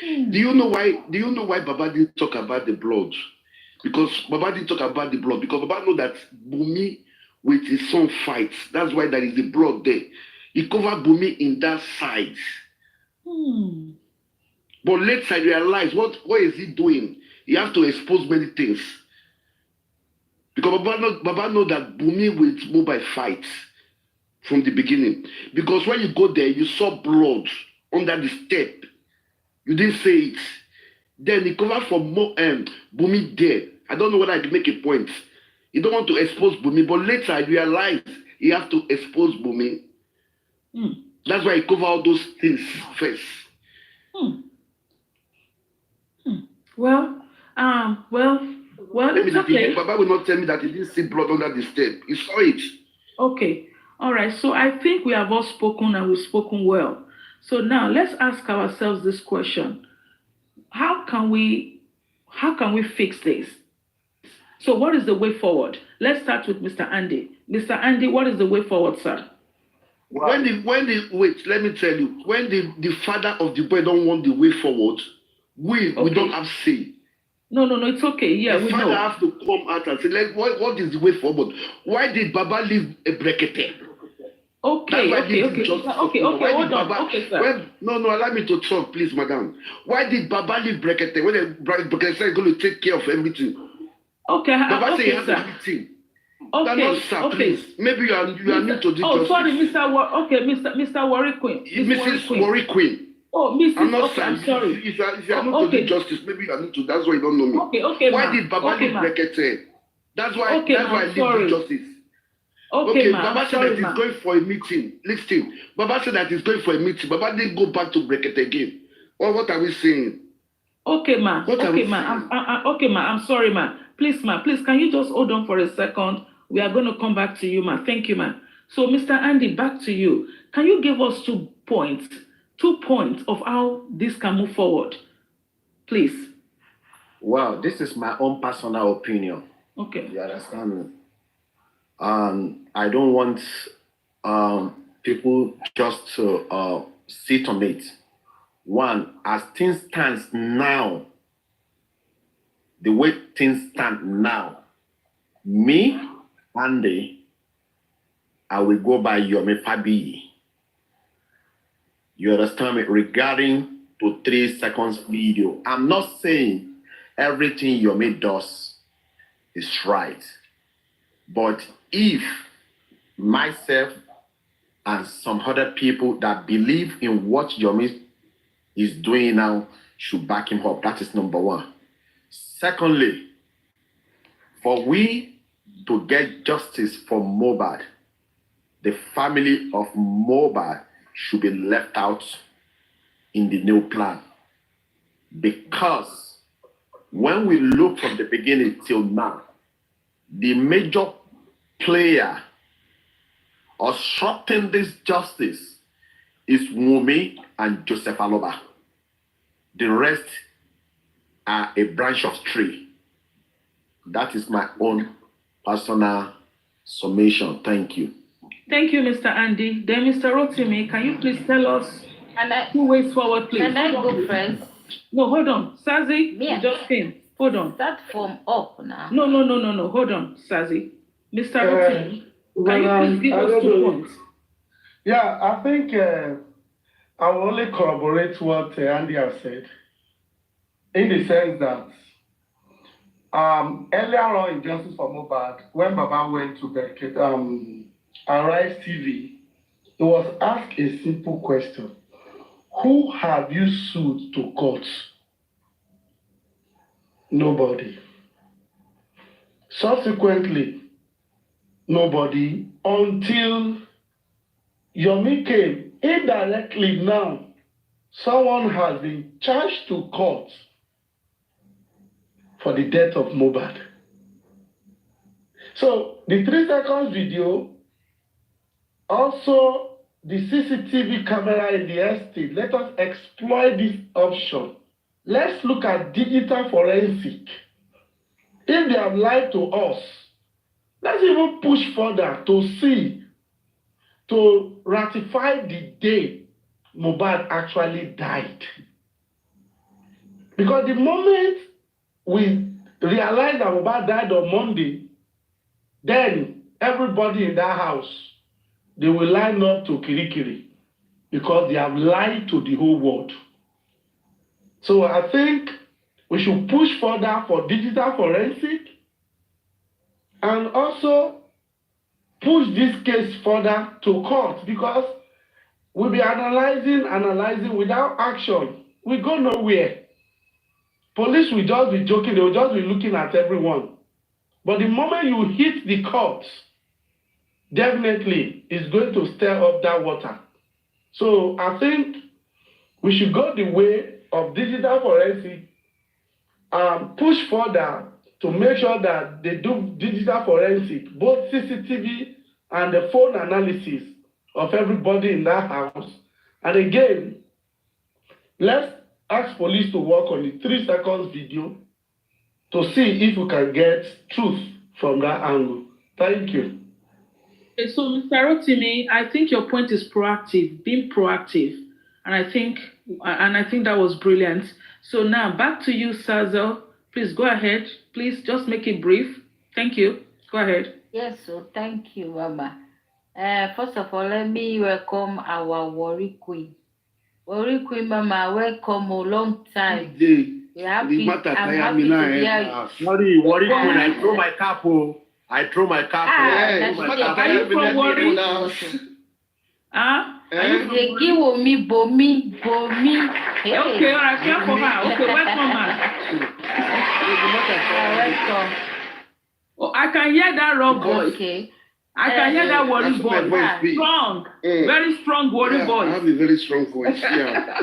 Do you know why Baba didn't talk about the blood? Because Baba didn't talk about the blood. Because Baba know that Wummi with his son fights. That's why there is the blood there. He covered Wummi in that side. But later I realized what is he doing? He has to expose many things. Because Baba know that Wummi with Mohbad fights from the beginning. Because when you go there, you saw blood under the step. You didn't say it. Then he covered for Wummi there. I don't know whether I can make a point. You don't want to expose Wummi, but later I realized he has to expose Wummi. That's why he covered all those things first. Well, it's okay. Baba will not tell me that he didn't see blood under the step. He saw it. Okay. All right. So I think we have all spoken and we've spoken well. So now let's ask ourselves this question. How can we fix this? So what is the way forward? Let's start with Mr. Andy. Mr. Andy, what is the way forward, sir? Wait, let me tell you. When the father of the boy don't want the way forward, we don't have say. No, it's okay. Yeah, the father have to come out and say, like, what is the way forward? Why did Baba leave a brekete? Okay, hold on. Okay, sir. Allow me to talk, please, madam. Why did Baba leave brekete when Brekete said going to take care of everything? Okay, Baba say he has everything. Okay, sir, please. Maybe you are new to this. Sorry, Mr. Worry Queen. Mrs. Worry Queen. Oh, Mrs. I'm not I'm sorry. If you are not to do justice, maybe you are new to. That's why you don't know me. Okay. Why did Baba leave Brekete? That's why I leave the justice. Okay, ma. Baba I'm said sorry, that he's ma. going for a meeting. Listen, Baba said that he's going for a meeting. Baba didn't go back to break it again. What are we saying? Okay, ma. What are Okay, we ma. saying? Okay, ma. I'm sorry, ma. Please, can you just hold on for a second? We are going to come back to you, ma. Thank you, ma. So, Mr. Andy, back to you. Can you give us 2 points of how this can move forward, please? Well, this is my own personal opinion. Okay. You understand me? I don't want people just to sit on it. One, as things stand now, the way things stand now, me, Andy, I will go by Yomi Fabi. You understand me? Regarding to 3 seconds video, I'm not saying everything Yomi does is right. But if myself and some other people that believe in what Yomi is doing now should back him up, that is number one. Secondly, for we to get justice for Mohbad, the family of Mohbad should be left out in the new plan. Because when we look from the beginning till now, the major player obstructing this justice is Wummi and Joseph Aloba. The rest are a branch of tree. That is my own personal summation. Thank you. Thank you, Mr. Andy. Then, Mr. Rotimi, can you please tell us 2 ways forward, please? Can I go first? No, hold on. Sazi, Me? you just came. Hold on. Start from up now. No. Hold on, Sazi. Mr. Rotimi, can you please give us 2 points? Yeah, I think I will only corroborate what Andy has said, in the sense that earlier on in Justice for Mohbad, when Baba went to Arise TV, he was asked a simple question: who have you sued to court? Nobody. Subsequently, nobody, until Yomi came. Indirectly now, someone has been charged to court for the death of Mohbad. So the 3 seconds video, also the CCTV camera in the estate, let us exploit this option. Let's look at digital forensic. If they have lied to us, let's even push further to ratify the day Mohbad actually died. Because the moment we realize that Mohbad died on Monday, then everybody in that house, they will line up to Kirkiri because they have lied to the whole world. So I think we should push further for digital forensic and also push this case further to court, because we'll be analyzing without action. We go nowhere. Police will just be joking, they will just be looking at everyone. But the moment you hit the courts, definitely it's going to stir up that water. So I think we should go the way of digital forensic and push further to make sure that they do digital forensic, both CCTV and the phone analysis of everybody in that house. And again, let's ask police to work on the 3 seconds video to see if we can get truth from that angle. Thank you. Okay, so Mr. Rotimi, I think your point is being proactive, and I think that was brilliant. So now back to you, Sazel. Please go ahead. Please just make it brief. Thank you. Go ahead. Yes, so thank you, Mama. First of all, let me welcome our Warri Queen. Warri Queen, Mama, welcome a long time. We're happy. I'm happy to hear you. Warri Queen, I throw my cap. I throw my cap. Are you from Warri? They give me bomi. Hey. Okay, all right, clap for her. Okay, welcome, man. Welcome. Oh, I can hear that raw voice. Okay. I can hear that worry That's my voice. voice be. Strong. Very strong worry Yeah, I voice. have a very strong voice. Yeah.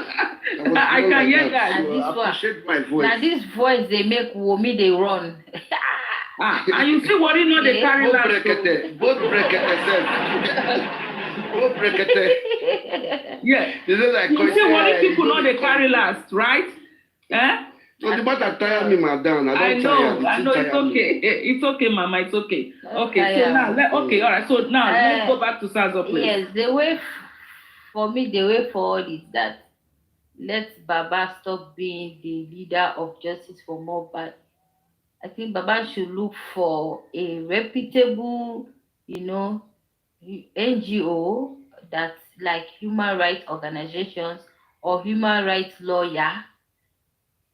I can hear that. So I appreciate my voice. Now this voice they make Wummi they run. And you see worry not they carry Both last. brekete self. Both brekete. Yeah. They say like You see worry people not they carry last, right? Eh? So the matter tire me, madam. I know, it's okay. It's okay, Mama, it's okay. Okay, so now, all right. So now, let's go back to Sazo, please. Yes, the way for me, the way forward is that let Baba stop being the leader of Justice for Mohbad. I think Baba should look for a reputable, NGO that's like human rights organizations or human rights lawyer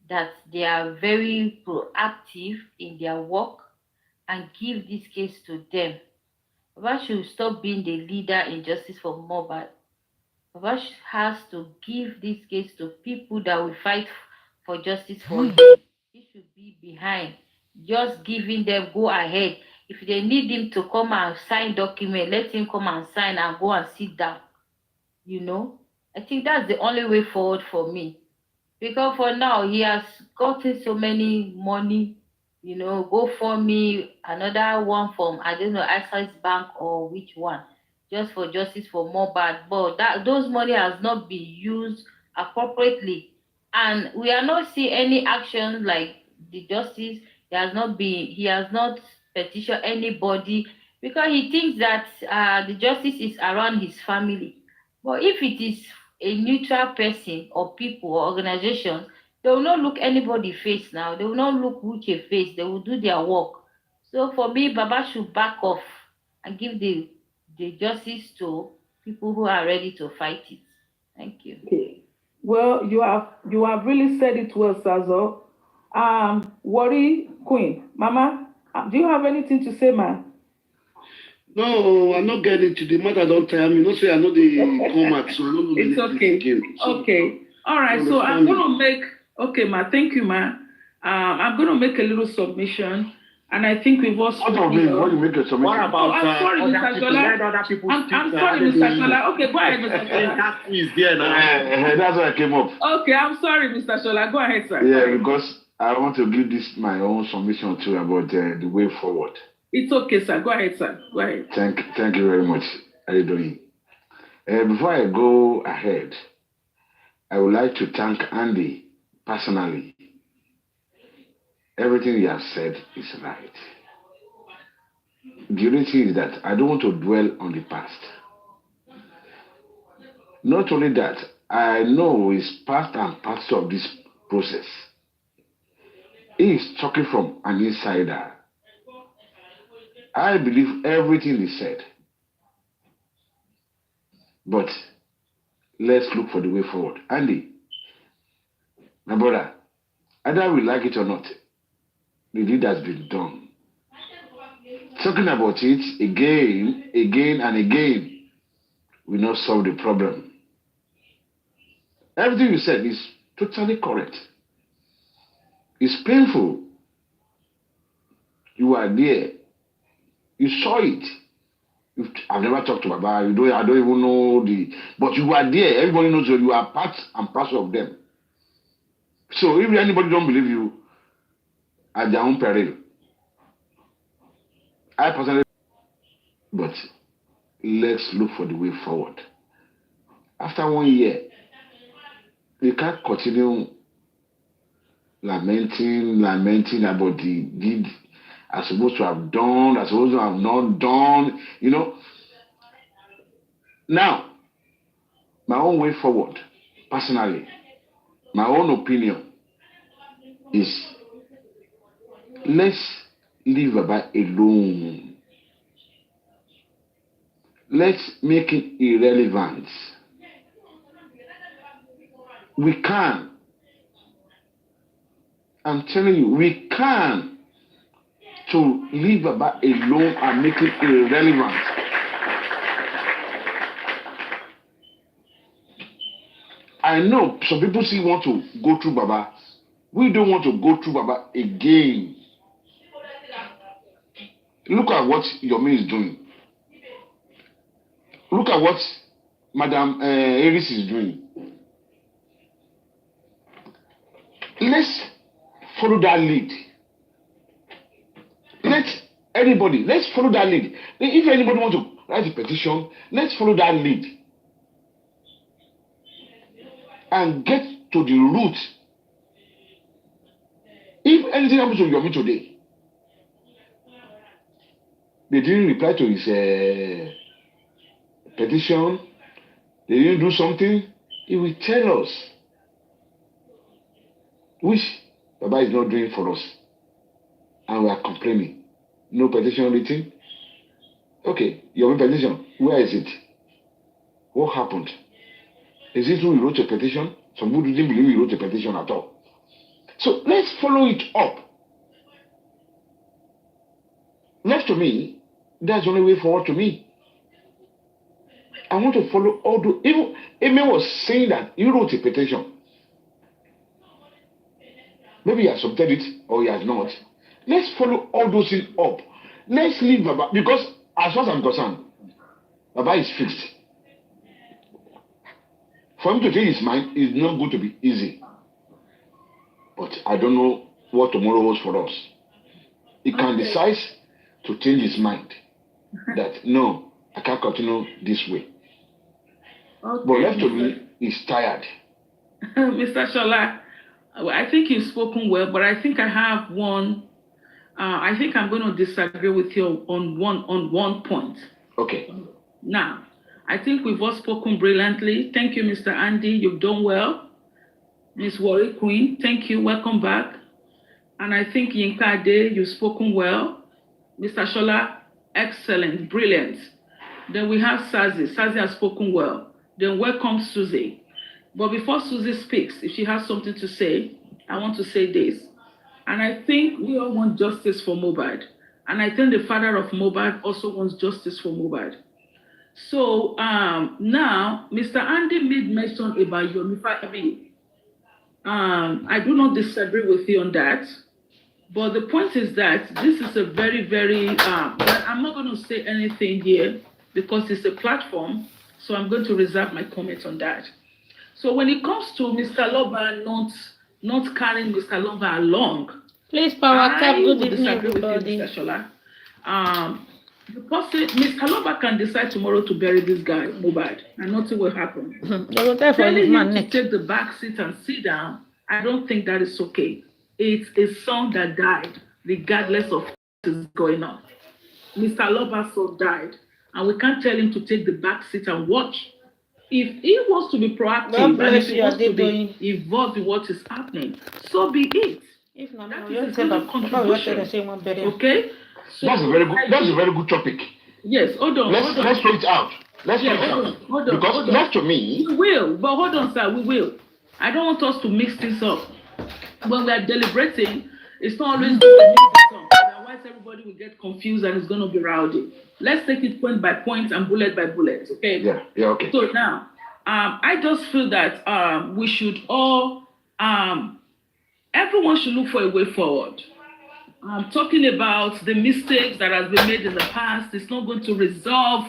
that they are very proactive in their work and give this case to them. Baba should stop being the leader in Justice for Mohbad. Baba has to give this case to people that will fight for justice for him. He should be behind, just giving them go ahead. If they need him to come and sign document, let him come and sign and go and sit down. I think that's the only way forward for me. Because for now, he has gotten so many money, go for me, another one from, I don't know, Access Bank or which one, just for Justice for Mohbad. But those money has not been used appropriately. And we are not seeing any action like the justice. He has not petitioned anybody because he thinks that the justice is around his family. But if it is a neutral person or people or organizations, they will not look anybody face now. They will not look Uche face. They will do their work. So for me, Baba should back off and give the justice to people who are ready to fight it. Thank you. Okay. Well, you have really said it well, Sazo. Worry Queen, Mama, do you have anything to say, ma? No, I'm not getting to the matter. Don't tell me. No, say I know the format, so I don't know. It's okay. Again. So, okay. All right. So I'm going to make. Okay, ma. Thank you, ma. I'm going to make a little submission, and I think we've also. What about me? What do you make a submission? What about? I'm sorry, Mr. Shola. I'm sorry, Mr. Shola. Okay, go ahead, Mr. Shola. That is there now. That's why I came up. Okay, I'm sorry, Mr. Shola. Go ahead, sir. Yeah, because I want to give this my own submission too about the way forward. It's okay, sir. Go ahead, sir. Go ahead. Thank you very much. How are you doing? Before I go ahead, I would like to thank Andy personally. Everything he has said is right. The only thing is that I don't want to dwell on the past. Not only that, I know it's part and parcel of this process. He is talking from an insider. I believe everything he said. But let's look for the way forward. Andy, my brother, either we like it or not, the deed has been done. Talking about it again and again will not solve the problem. Everything you said is totally correct. It's painful. You are there. You saw it. I've never talked to Baba. I don't even know but you are there. Everybody knows you are part and parcel of them. So if anybody don't believe you, at their own peril. I personally, but let's look for the way forward. After 1 year, we can't continue lamenting about the deed I'm supposed to have done, I'm supposed to have not done, Now, my own way forward, personally, my own opinion is let's leave Baba alone. Let's make it irrelevant. We can. I'm telling you, we can. To leave Baba alone and make it irrelevant. I know some people still want to go through Baba. We don't want to go through Baba again. Look at what Yomi is doing. look at what Madam Harris is doing. Let's follow that lead. Let's follow that lead. If anybody wants to write a petition, let's follow that lead and get to the root. If anything happens to Yomi today, they didn't reply to his petition, they didn't do something, he will tell us, which Baba is not doing for us. And we are complaining. No petition written. Okay, your petition, where is it? What happened? Is it who wrote a petition? Some people didn't believe he wrote a petition at all. So let's follow it up. Left to me, that's the only way forward to me. I want to follow all the... Even Amen was saying that he wrote a petition. Maybe he has submitted it or he has not. Let's follow all those things up. Let's leave Baba, because as far as I'm concerned, Baba is fixed. For him to change his mind is not going to be easy. But I don't know what tomorrow holds for us. He can decide to change his mind. That, no, I can't continue this way. Okay. But left to me, he's tired. Mr. Shola, I think you've spoken well, but I think I have one. I think I'm going to disagree with you on one point. Okay. Now, I think we've all spoken brilliantly. Thank you, Mr. Andy. You've done well. Miss Warri Queen, thank you. Welcome back. And I think Yinka Ade, you've spoken well. Mr. Shola, excellent, brilliant. Then we have Sazi. Sazi has spoken well. Then welcome Susie. But before Susie speaks, if she has something to say, I want to say this. And I think we all want justice for Mohbad. And I think the father of Mohbad also wants justice for Mohbad. So now, Mr. Andy made mention about Yomi Fabi. I do not disagree with you on that. But the point is that this is a very, very, I'm not going to say anything here because it's a platform. So I'm going to reserve my comment on that. So when it comes to Mr. Loba not carrying Mr. Loba along, please, Power Cap, good evening, everybody. Mr. Shola. The person, Mr. Loba can decide tomorrow to bury this guy, Mohbad, and nothing will happen. Telling him to take the back seat and sit down, I don't think that is okay. It's a son that died, regardless of what is going on. Mr. Loba's son died, and we can't tell him to take the back seat and watch. If he wants to be proactive and if he wants to be involved in what is happening, so be it. If not, that is a contribution. Okay? So that's a very good topic. Yes, hold on. Let's throw it out. Hold on. Because left to me. We will, but hold on, sir, we will. I don't want us to mix things up. When we are deliberating, it's not always good to mix this up. Otherwise, everybody will get confused and it's going to be rowdy. Let's take it point by point and bullet by bullet, okay? Yeah, okay. So now, I just feel that we should all, everyone should look for a way forward. I'm talking about the mistakes that has been made in the past. It's not going to resolve.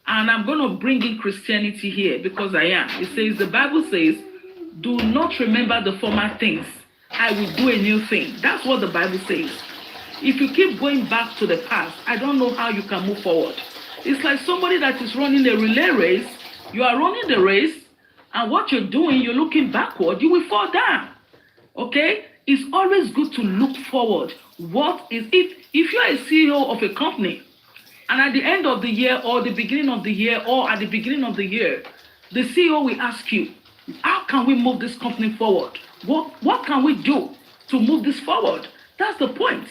And I'm going to bring in Christianity here because I am. It says, the Bible says, do not remember the former things. I will do a new thing. That's what the Bible says. If you keep going back to the past, I don't know how you can move forward. It's like somebody that is running a relay race. You are running the race, and what you're doing, you're looking backward, you will fall down. Okay? It's always good to look forward. What is if you're a CEO of a company, and at the end of the year or the beginning of the year or at the beginning of the year, the CEO will ask you, how can we move this company forward? What can we do to move this forward? That's the point.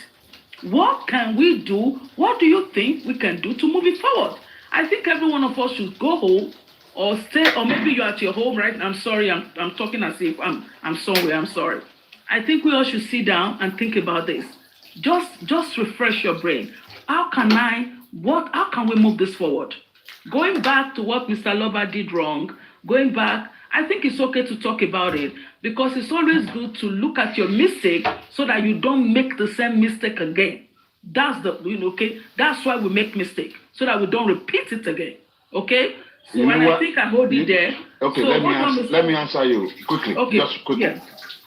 What can we do? What do you think we can do to move it forward? I think every one of us should go home or stay, or maybe you're at your home, right? I'm sorry, I'm talking as if I'm somewhere, I'm sorry. I think we all should sit down and think about this. Just refresh your brain. How can we move this forward? Going back to what Mr. Loba did wrong, going back, I think it's okay to talk about it because it's always good to look at your mistake so that you don't make the same mistake again. That's okay? That's why we make mistake, so that we don't repeat it again. Okay? So You know and I what? think I hold it there. Okay, So let me answer you quickly. Okay. Just quickly. Yes.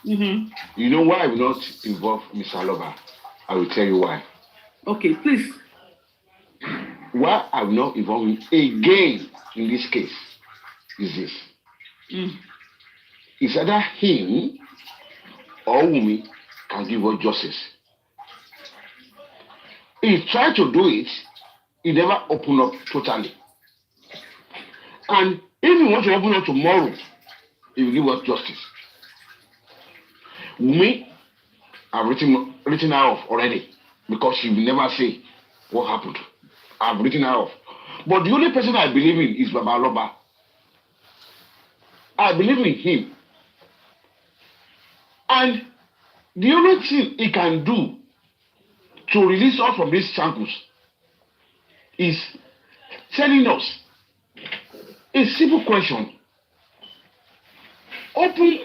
Mm-hmm. You know why I will not involve Mr. Aloba? I will tell you why. Okay, please. Why I will not involve him again in this case is this. It's either him or Wummi can give us justice. He tried to do it, he never opened up totally. And if he wants to open up tomorrow, he will give us justice. Wummi, I've written her off already because she will never say what happened. I've written her off. But the only person I believe in is Baba Aloba. I believe in him. And the only thing he can do to release us from these shackles is telling us a simple question. Open,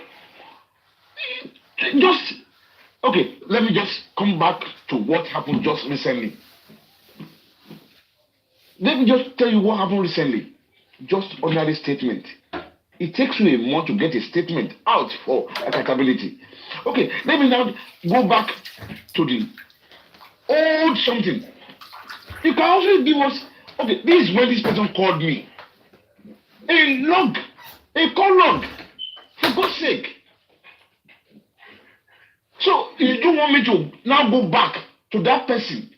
just, okay, let me just come back to what happened just recently. Let me just tell you what happened recently. Just ordinary statement. It takes you a month to get a statement out for accountability. Okay, let me now go back to the old something. You can also give us, okay, this is when this person called me. A log, a call log, for God's sake. So you don't want me to now go back to that person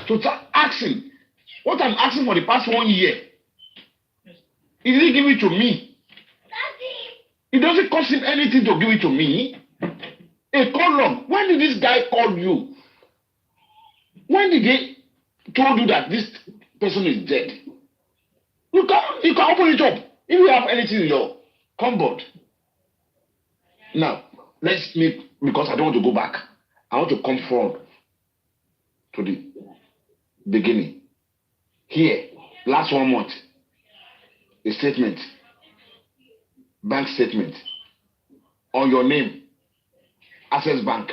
to start asking what I'm asking for the past 1 year. He didn't give it to me. It doesn't cost him anything to give it to me. A call log. When did this guy call you? When did they told you that this person is dead? You can open it up. If you have anything in your cupboard. Now, let's make, because I don't want to go back. I want to come forward to the beginning. Here, last 1 month, a statement, bank statement, on your name, Access Bank,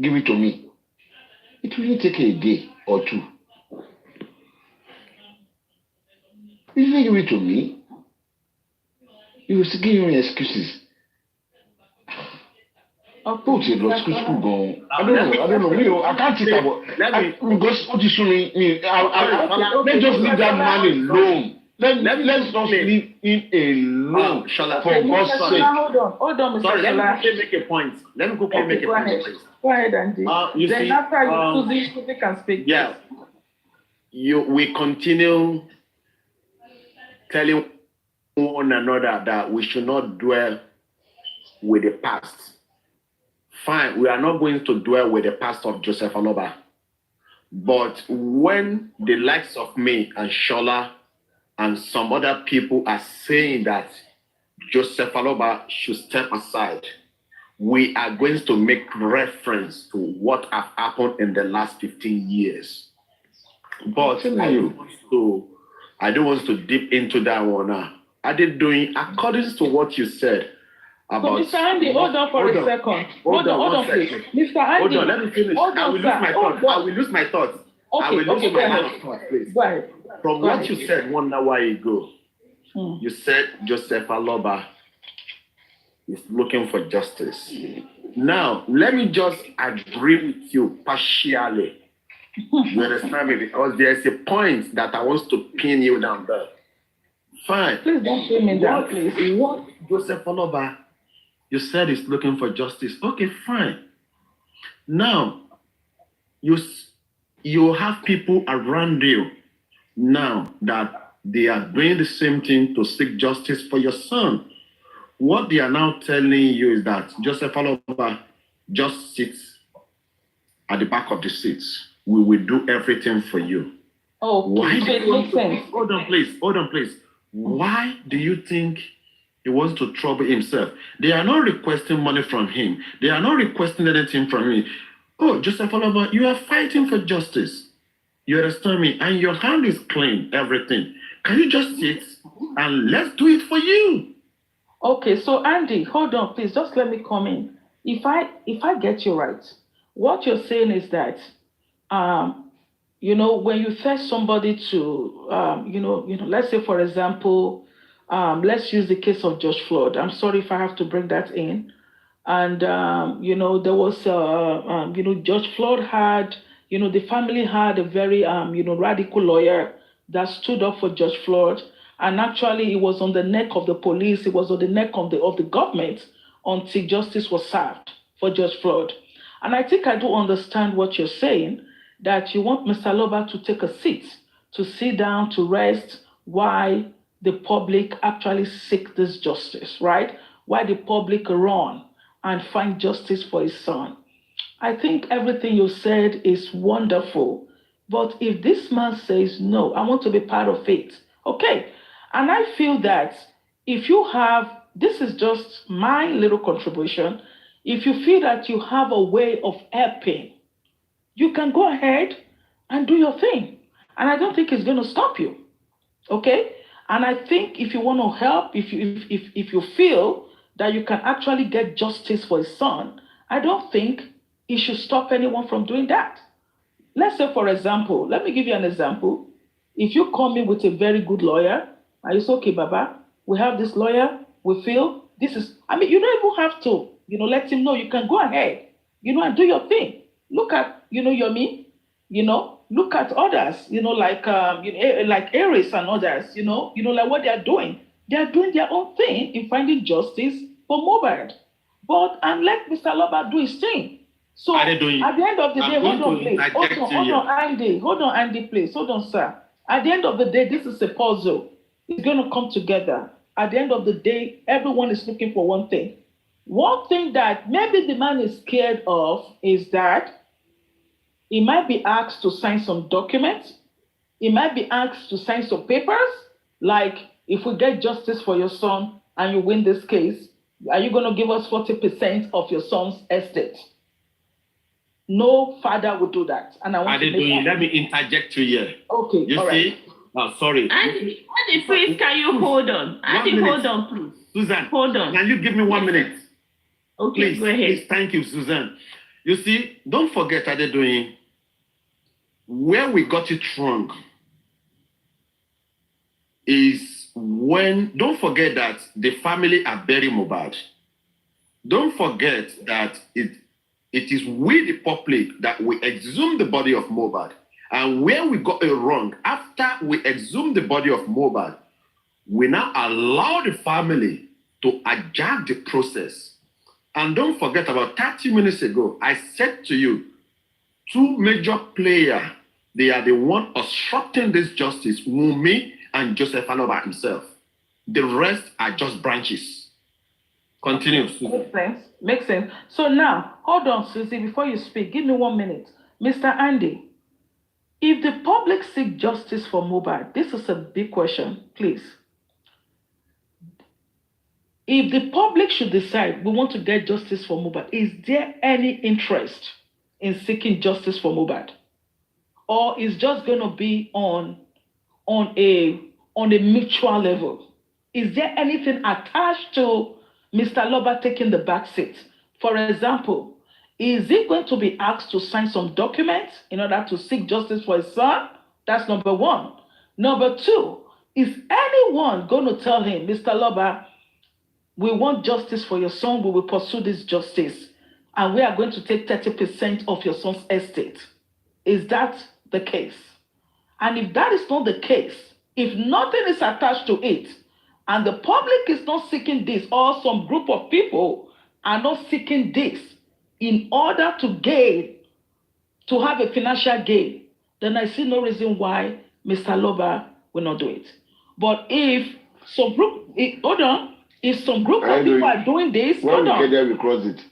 give it to me. It will take a day or two. You didn't give it to me. You will still give me excuses. I put it in school going. I don't know. You know, I can't think about because what you show me. Let's just leave that man alone. Let's just leave him alone. For God's sake. Hold on, Mr. Sorry, let me Shola. quickly make a point. Let me quickly make a Go point. ahead. Please. Go ahead, Andy. You Then see, after you, Susie can speak. Yeah. We continue telling one another that we should not dwell with the past. Fine, we are not going to dwell with the past of Joseph Aloba. But when the likes of me and Shola and some other people are saying that Joseph Aloba should step aside, we are going to make reference to what have happened in the last 15 years. But I don't want to dip into that one now. I did doing according to what you said about. So Mr. Andy, hold on for a second. Hold on, please. Mr. Andy, hold on, let me finish. I will lose my thoughts. Okay, I will lose my line ahead. of thought, please. Go ahead. From Go what ahead. you said 1 hour ago, you said Joseph Aloba is looking for justice. Now, let me just agree with you partially. You understand me? Because there's a point that I want to pin you down there. Fine. Please don't pin me down, please. What Joseph Aloba, you said is looking for justice. Okay, fine. Now, you have people around you now that they are doing the same thing to seek justice for your son. What they are now telling you is that Joseph Aloba just sits at the back of the seats. We will do everything for you. Oh, why so it makes sense. Hold on, please. Why do you think he wants to trouble himself? They are not requesting money from him. They are not requesting anything from him. Oh, Joseph Aloba, you are fighting for justice. You understand me? And your hand is clean, everything. Can you just sit and let's do it for you? Okay, so Andy, hold on, please. Just let me come in. If I get you right, what you're saying is that when you fetch somebody to, let's say, for example, let's use the case of George Floyd. I'm sorry if I have to bring that in. And, there was, George Floyd had, the family had a very, radical lawyer that stood up for George Floyd. And actually, it was on the neck of the police. It was on the neck of the government until justice was served for George Floyd. And I think I do understand what you're saying, that you want Mr. Loba to take a seat, to sit down, to rest, why the public actually seek this justice, right? Why the public run and find justice for his son. I think everything you said is wonderful. But if this man says, no, I want to be part of it, okay. And I feel that if you have, this is just my little contribution, if you feel that you have a way of helping, you can go ahead and do your thing. And I don't think it's going to stop you, okay? And I think if you want to help, if you feel that you can actually get justice for his son, I don't think it should stop anyone from doing that. Let's say, for example, let me give you an example. If you come in with a very good lawyer, and you say, okay, Baba, we have this lawyer, we feel this is, you don't even have to, let him know. You can go ahead, and do your thing. Look at, Yomi, look at others, like Aries and others, like what they are doing. They are doing their own thing in finding justice for Mohbad. And let Mr. Loba do his thing. So at the end of the day, hold on, Andy, please. Hold on, sir. At the end of the day, this is a puzzle. It's going to come together. At the end of the day, everyone is looking for one thing. One thing that maybe the man is scared of is that he might be asked to sign some documents. He might be asked to sign some papers, like if we get justice for your son and you win this case, are you going to give us 40% of your son's estate? No father would do that. And I want to let me interject you here. Okay, you all see? Right. Oh, sorry. Andy, please, can you hold on? Andy, hold on, please. Susan, hold on. Can you give me 1 minute? Okay, please, go ahead. Please, thank you, Susan. You see, don't forget, Adedoyin, where we got it wrong is when, don't forget that the family are burying Mohbad. Don't forget that it is we, the public, that we exhume the body of Mohbad. And where we got it wrong, after we exhume the body of Mohbad, we now allow the family to adjust the process. And don't forget, about 30 minutes ago, I said to you, two major players, they are the one obstructing this justice, Wummi and Joseph Aloba himself. The rest are just branches. Continue, Susan. Makes sense. So now, hold on, Susie, before you speak, give me 1 minute. Mr. Andy, if the public seek justice for Mohbad, this is a big question, please. If the public should decide we want to get justice for Mohbad, is there any interest in seeking justice for Mohbad? Or is just going to be on a mutual level? Is there anything attached to Mr. Loba taking the back seat? For example, is he going to be asked to sign some documents in order to seek justice for his son? That's number one. Number two, is anyone going to tell him, Mr. Loba, we want justice for your son, we will pursue this justice, and we are going to take 30% of your son's estate? Is that the case? And if that is not the case, if nothing is attached to it, and the public is not seeking this, or some group of people are not seeking this in order to gain, to have a financial gain, then I see no reason why Mr. Loba will not do it. But if some group, if some group of people are doing this, when we get there, we cross it.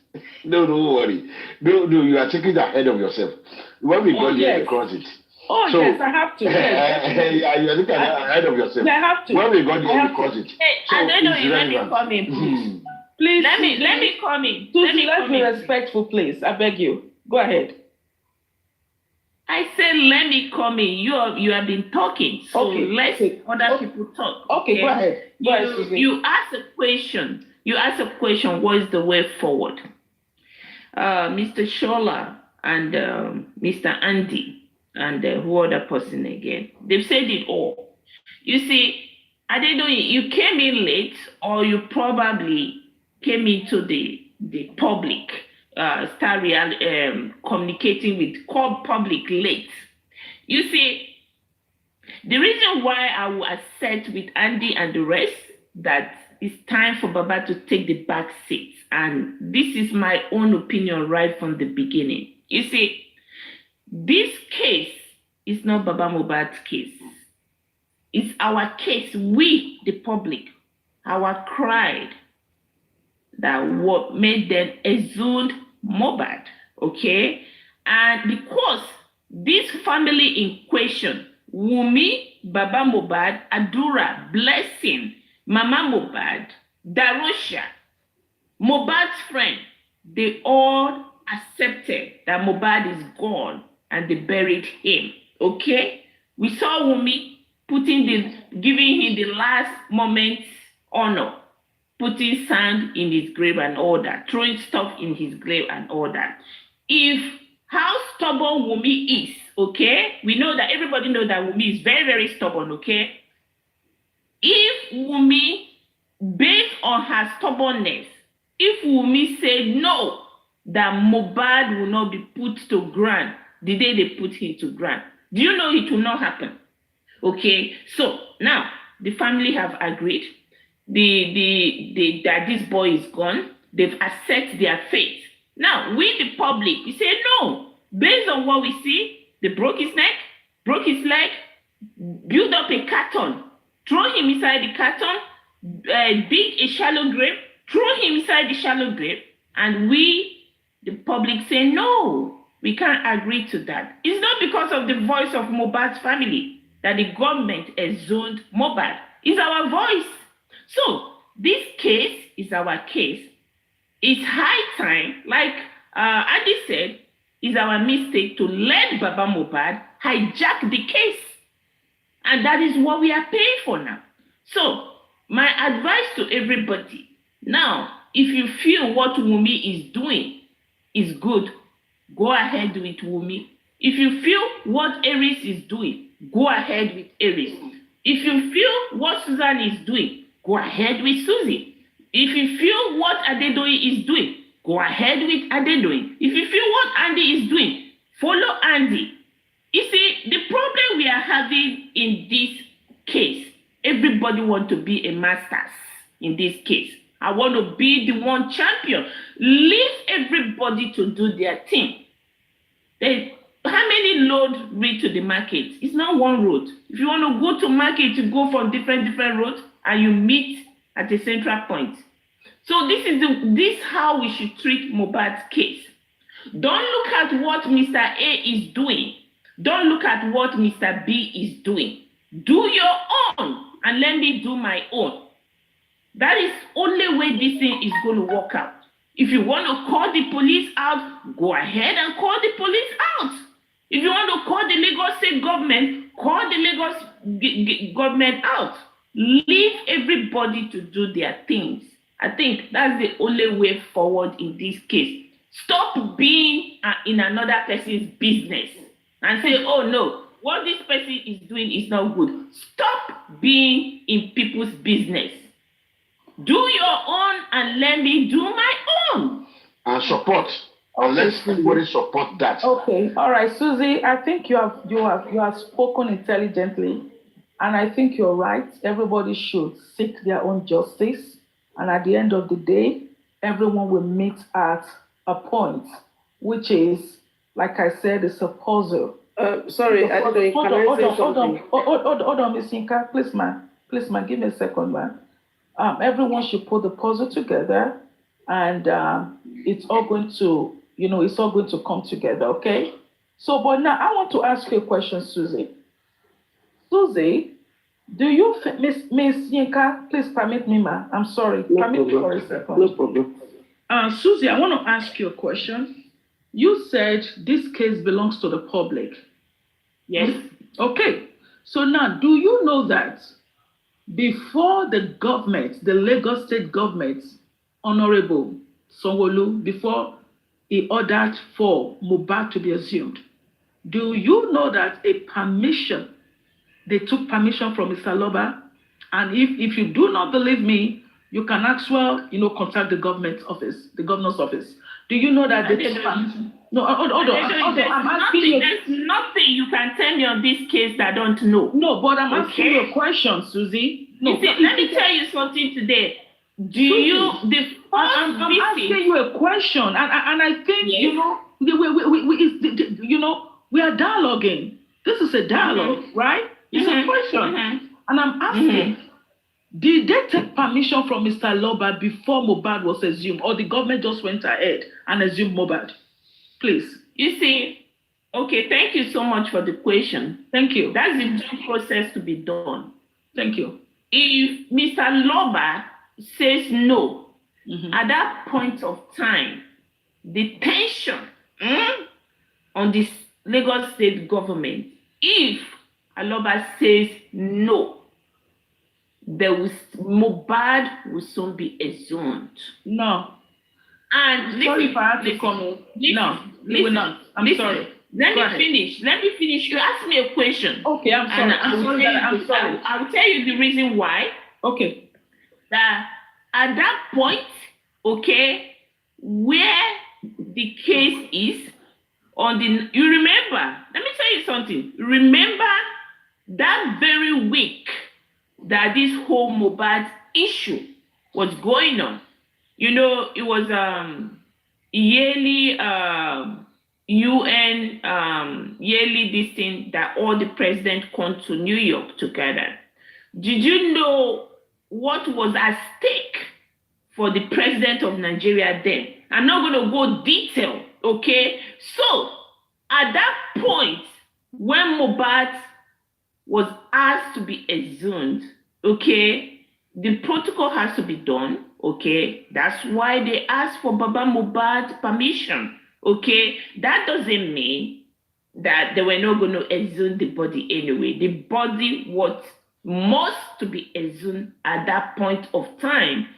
No, don't worry. No, you are taking the head of yourself. When we got there, we cross it. Oh, so, yes, I have to. Yes. You are looking ahead of yourself. I have to. When we got there, we cross it. Hey, so I don't know you let me come in, please. Please. Let me come in. Let's be respectful, please. I beg you. Go ahead. I said, let me come in. You have been talking, so let other people talk. Okay, go ahead. You asked a question. What is the way forward? Mr. Shola and Mr. Andy, and who other person again. They've said it all. You see, I don't know, you came in late, or you probably came into the public, communicating with public late. You see, the reason why I will accept with Andy and the rest that it's time for Baba to take the back seat, and this is my own opinion right from the beginning. You see, this case is not Baba Mohbad's case. It's our case. We, the public, our cried that what made them exhumed Mohbad, okay? And because this family in question, Wummi, Baba Mohbad, Adura, Blessing, Mama Mohbad, Darosha, Mohbad's friend, they all accepted that Mohbad is gone and they buried him, okay? We saw Wummi giving him the last moment honor, putting sand in his grave and all that, throwing stuff in his grave and all that. If how stubborn Wummi is, okay? We know that everybody knows that Wummi is very, very stubborn, okay? If Wummi, based on her stubbornness, if Wummi said no, that Mohbad will not be put to ground the day they put him to ground, do you know it will not happen? Okay, so now the family have agreed. That this boy is gone. They've accepted their fate. Now we, the public, we say no. Based on what we see, they broke his neck, broke his leg, build up a carton, throw him inside the carton, dig a shallow grave, throw him inside the shallow grave, and we, the public, say no. We can't agree to that. It's not because of the voice of Mohbad's family that the government exhumed Mohbad. It's our voice. So this case is our case. It's high time, like Andy said, it's our mistake to let Baba Mohbad hijack the case. And that is what we are paying for now. So my advice to everybody, now, if you feel what Wummi is doing is good, go ahead with Wummi. If you feel what Aries is doing, go ahead with Aries. If you feel what Susan is doing, go ahead with Susie. If you feel what Adedoyi is doing, go ahead with Adedoyi. If you feel what Andy is doing, follow Andy. You see, the problem we are having in this case, everybody wants to be a masters in this case. I want to be the one champion. Leave everybody to do their thing. How many roads lead to the market? It's not one road. If you want to go to market, you go from different roads and you meet at a central point. So this how we should treat Mohbad's case. Don't look at what Mr. A is doing. Don't look at what Mr. B is doing. Do your own and let me do my own. That is only way this thing is going to work out. If you want to call the police out, go ahead and call the police out. If you want to call the Lagos state government, call the Lagos government out. Leave everybody to do their things. I think that's the only way forward in this case. Stop being in another person's business and say, oh no, what this person is doing is not good. Stop being in people's business. Do your own and let me do my own. And support. And let's everybody support that. Okay, all right, Susie. I think you have spoken intelligently, and I think you're right. Everybody should seek their own justice, and at the end of the day, everyone will meet at a point, which is, like I said, it's a puzzle. Sorry, I don't know. Hold on, Miss Yinka. Please, man, give me a second, man. Everyone should put the puzzle together, and it's all going to, it's all going to come together, okay? So, but now I want to ask you a question, Susie. Susie, do you, Miss Yinka, please permit me, ma. I'm sorry. Permit me for a second. No problem. Susie, I want to ask you a question. You said this case belongs to the public. Yes. Okay. So now, do you know that before the government, the Lagos state government, Honorable Sanwo-Olu, before he ordered for Mohbad to be assumed, Do you know that they took permission from Mr. Loba? And if you do not believe me, you can actually, contact the governor's office. Do you know that they took permission? No, hold on. I'm asking you. There's nothing you can tell me on this case that I don't know. No, but I'm asking you a question, Susie. No, let me tell you something today. I'm asking you a question, and I think we are dialoguing. This is a dialogue, right? It's a question, and I'm asking: did they take permission from Mr. Loba before Mohbad was assumed, or the government just went ahead and assumed Mohbad? Please. You see, okay. Thank you so much for the question. Thank you. That's the due process to be done. Thank you. If Mr. Loba says no, at that point of time, the tension on the Lagos state government, if Aloba says no, Mohbad will soon be exhumed. No. And sorry if I have to comment. No, we will not. I'm sorry. Let me finish. You asked me a question. Okay, I'm sorry. I'm sorry. I will tell you the reason why. Okay. That at that point, okay, where the case is you remember, let me tell you something. Remember that very week that this whole Mohbad issue was going on. It was yearly UN yearly this thing that all the presidents come to New York together. Did you know what was at stake for the president of Nigeria then? I'm not going to go detail, okay? So at that point, when Mohbad was asked to be exhumed, okay, the protocol has to be done, okay? That's why they asked for Baba Mohbad's permission, okay? That doesn't mean that they were not going to exhume the body anyway. The body was must to be exhumed at that point of time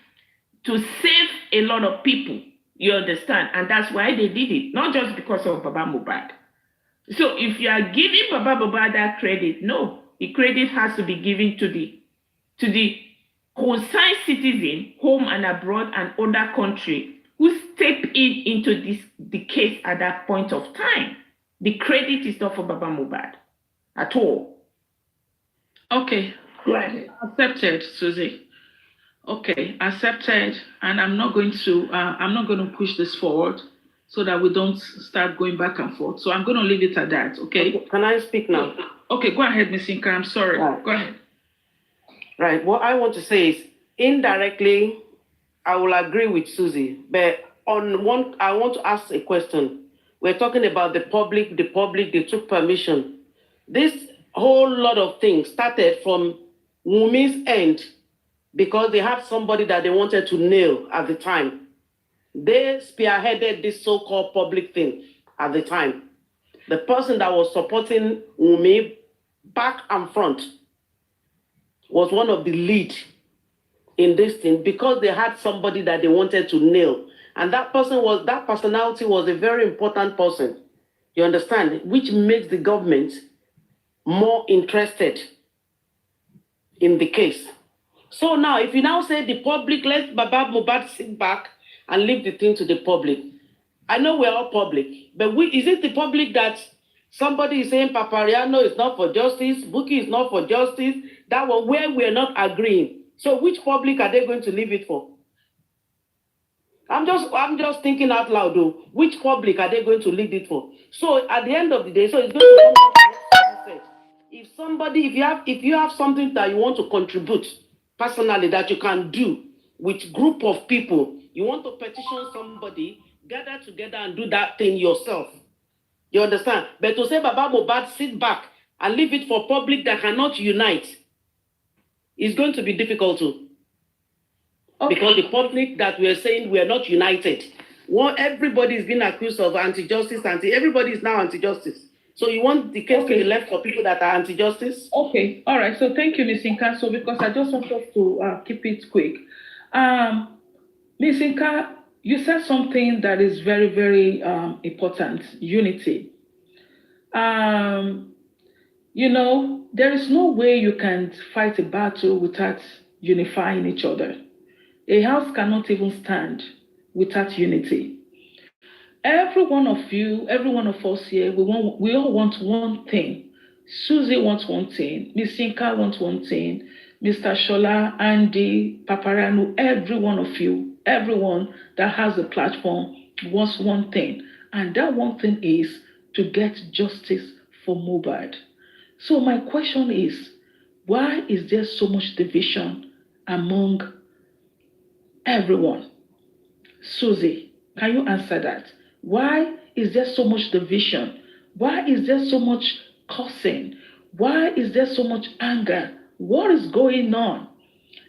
to save a lot of people, you understand? And that's why they did it, not just because of Baba Mohbad. So if you are giving Baba Mohbad that credit, no, the credit has to be given to the concerned citizen, home and abroad and other country, who step into the case at that point of time. The credit is not for Baba Mohbad at all. Okay, right. Accepted, Susie. Okay, accepted, and I'm not going to push this forward so that we don't start going back and forth. So I'm going to leave it at that. Okay. Can I speak now? Okay, go ahead, Ms. Inka. I'm sorry. Right. Go ahead. Right. What I want to say is, indirectly, I will agree with Susie, but I want to ask a question. We're talking about the public, they took permission. This whole lot of things started from Wummi's end because they had somebody that they wanted to nail at the time. They spearheaded this so-called public thing at the time. The person that was supporting Wummi back and front was one of the lead in this thing because they had somebody that they wanted to nail. And that personality was a very important person, you understand, which makes the government more interested in the case. So now, if you now say the public, let Baba Mohbad sit back and leave the thing to the public. I know we're all public, but is it the public that somebody is saying Papariano is not for justice, Buki is not for justice, that one where we're not agreeing. So which public are they going to leave it for? I'm just thinking out loud though. Which public are they going to leave it for? So at the end of the day, so it's going to come down to what said. If you have something that you want to contribute personally that you can do with group of people, you want to petition somebody, gather together and do that thing yourself. You understand? But to say Baba Mohbad sit back and leave it for public that cannot unite is going to be difficult too. Okay. Because the public that we are saying we are not united. Everybody is being accused of anti-justice, everybody is now anti-justice. So you want the case to be left for people that are anti-justice? Okay, all right. So thank you, Ms. Inka. So because I just want us to keep it quick. Ms. Inka, you said something that is very, very important, unity. There is no way you can fight a battle without unifying each other. A house cannot even stand without unity. Every one of you, every one of us here, we all want one thing. Susie wants one thing. Miss Yinka wants one thing. Mr. Shola, Andy, Papariano, every one of you, everyone that has a platform wants one thing. And that one thing is to get justice for Mohbad. So my question is, why is there so much division among everyone? Susie, can you answer that? Why is there so much division? Why is there so much cursing? Why is there so much anger? What is going on?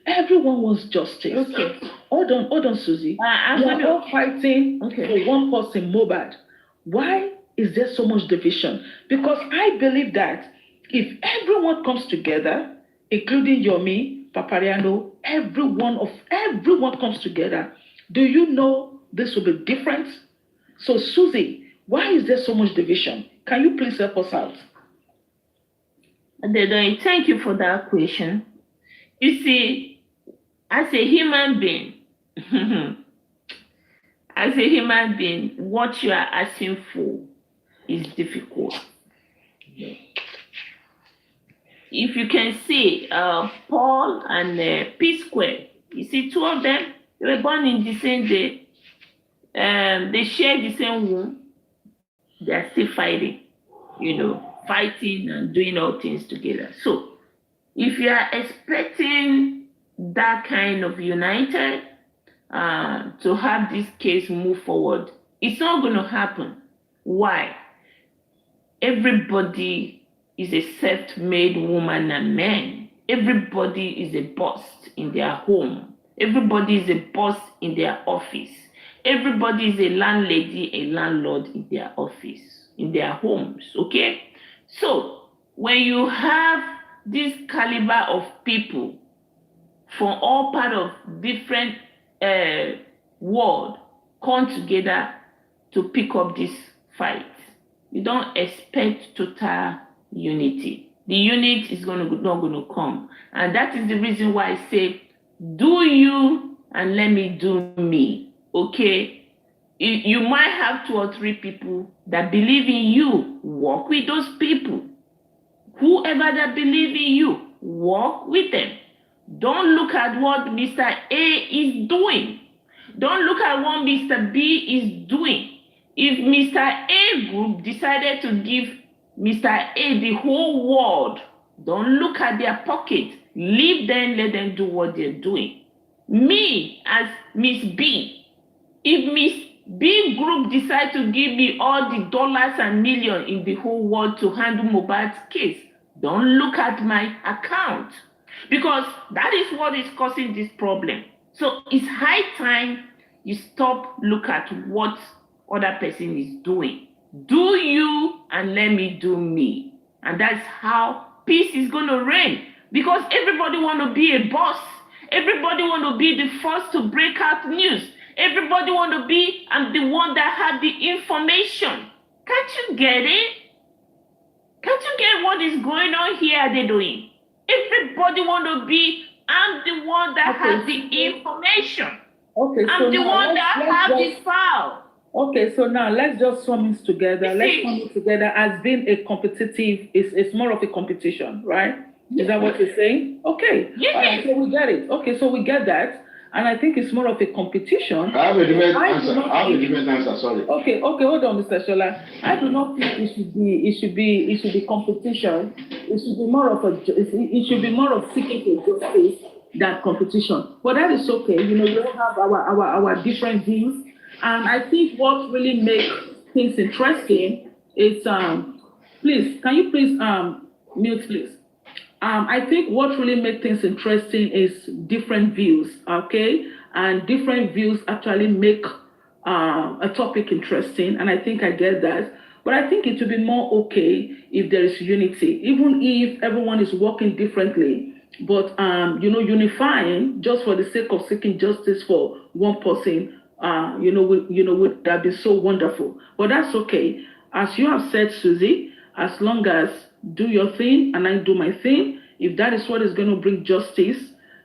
Everyone wants justice. Okay. Hold on, Susie. We are all fighting for one person, Mohbad. Why is there so much division? Because I believe that if everyone comes together, including Yomi, Papariano, everyone comes together, do you know this will be different? So, Susie, why is there so much division? Can you please help us out? Thank you for that question. You see, as a human being, what you are asking for is difficult. If you can see Paul and P-Square, you see two of them, they were born in the same day. They share the same womb. They are still fighting, fighting and doing all things together. So if you are expecting that kind of united to have this case move forward, it's not going to happen. Why? Everybody is a self-made woman and man. Everybody is a boss in their home. Everybody is a boss in their office. Everybody is a landlady, a landlord in their office, in their homes, okay? So when you have this caliber of people from all part of different world come together to pick up this fight, you don't expect total unity. The unit is not going to come. And that is the reason why I say, do you and let me do me. Okay, you might have 2 or 3 people that believe in you. Work with those people. Whoever that believe in you, work with them. Don't look at what Mr. A is doing. Don't look at what Mr. B is doing. If Mr. A group decided to give Mr. A the whole world, don't look at their pocket. Leave them, let them do what they're doing. Me, as Miss B, if Miss B group decide to give me all the dollars and millions in the whole world to handle Mohbad's case, don't look at my account, because that is what is causing this problem. So it's high time you stop look at what other person is doing. Do you and let me do me. And that's how peace is going to reign, because everybody want to be a boss. Everybody want to be the first to break out news. Everybody want to be, I'm the one that had the information. Can't you get it? Can't you get what is going on here they're doing? Everybody want to be, I'm the one that has the information. Okay, I'm the one that has the file. Okay, so now let's just sum it together. Let's sum it together as being a competitive, it's more of a competition, right? Is that what you're saying? Okay. Yes. All right, so we get it. Okay, so we get that. And I think it's more of a competition. I have a different answer. Sorry. Okay, hold on, Mr. Shola. I do not think it should be competition. It should be more of seeking for justice than competition. But that is okay. We all have our different views. And I think what really makes things interesting is please, can you please mute, please? I think what really makes things interesting is different views, okay? And different views actually make a topic interesting, and I think I get that. But I think it would be more okay if there is unity, even if everyone is working differently. But unifying just for the sake of seeking justice for one person, would that be so wonderful? But that's okay. As you have said, Susie, as long as do your thing and I do my thing. If that is what is going to bring justice,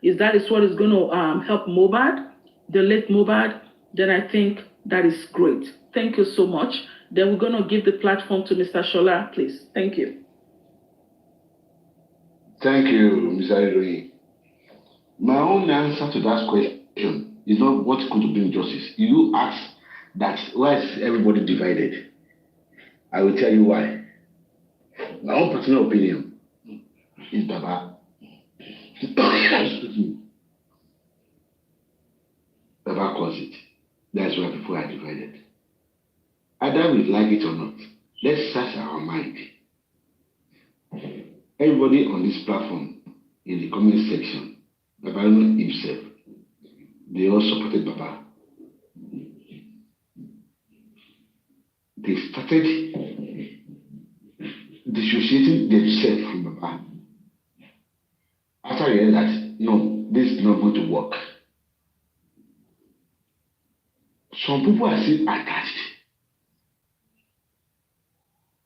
if that is what is going to help Mohbad, the late Mohbad, then I think that is great. Thank you so much. Then we're going to give the platform to Mr. Shola, please. Thank you. Thank you, Mr. Iroyi. My own answer to that question is not what could bring justice. You ask that why is everybody divided? I will tell you why. My own personal opinion is Baba. Baba calls it. That's why people are divided. Either we like it or not, let's search our mind. Everybody on this platform, in the comment section, Papariano himself, they all supported Baba. They started dissociating themselves from Baba. After I heard that, no, this is not going to work. Some people are still attached.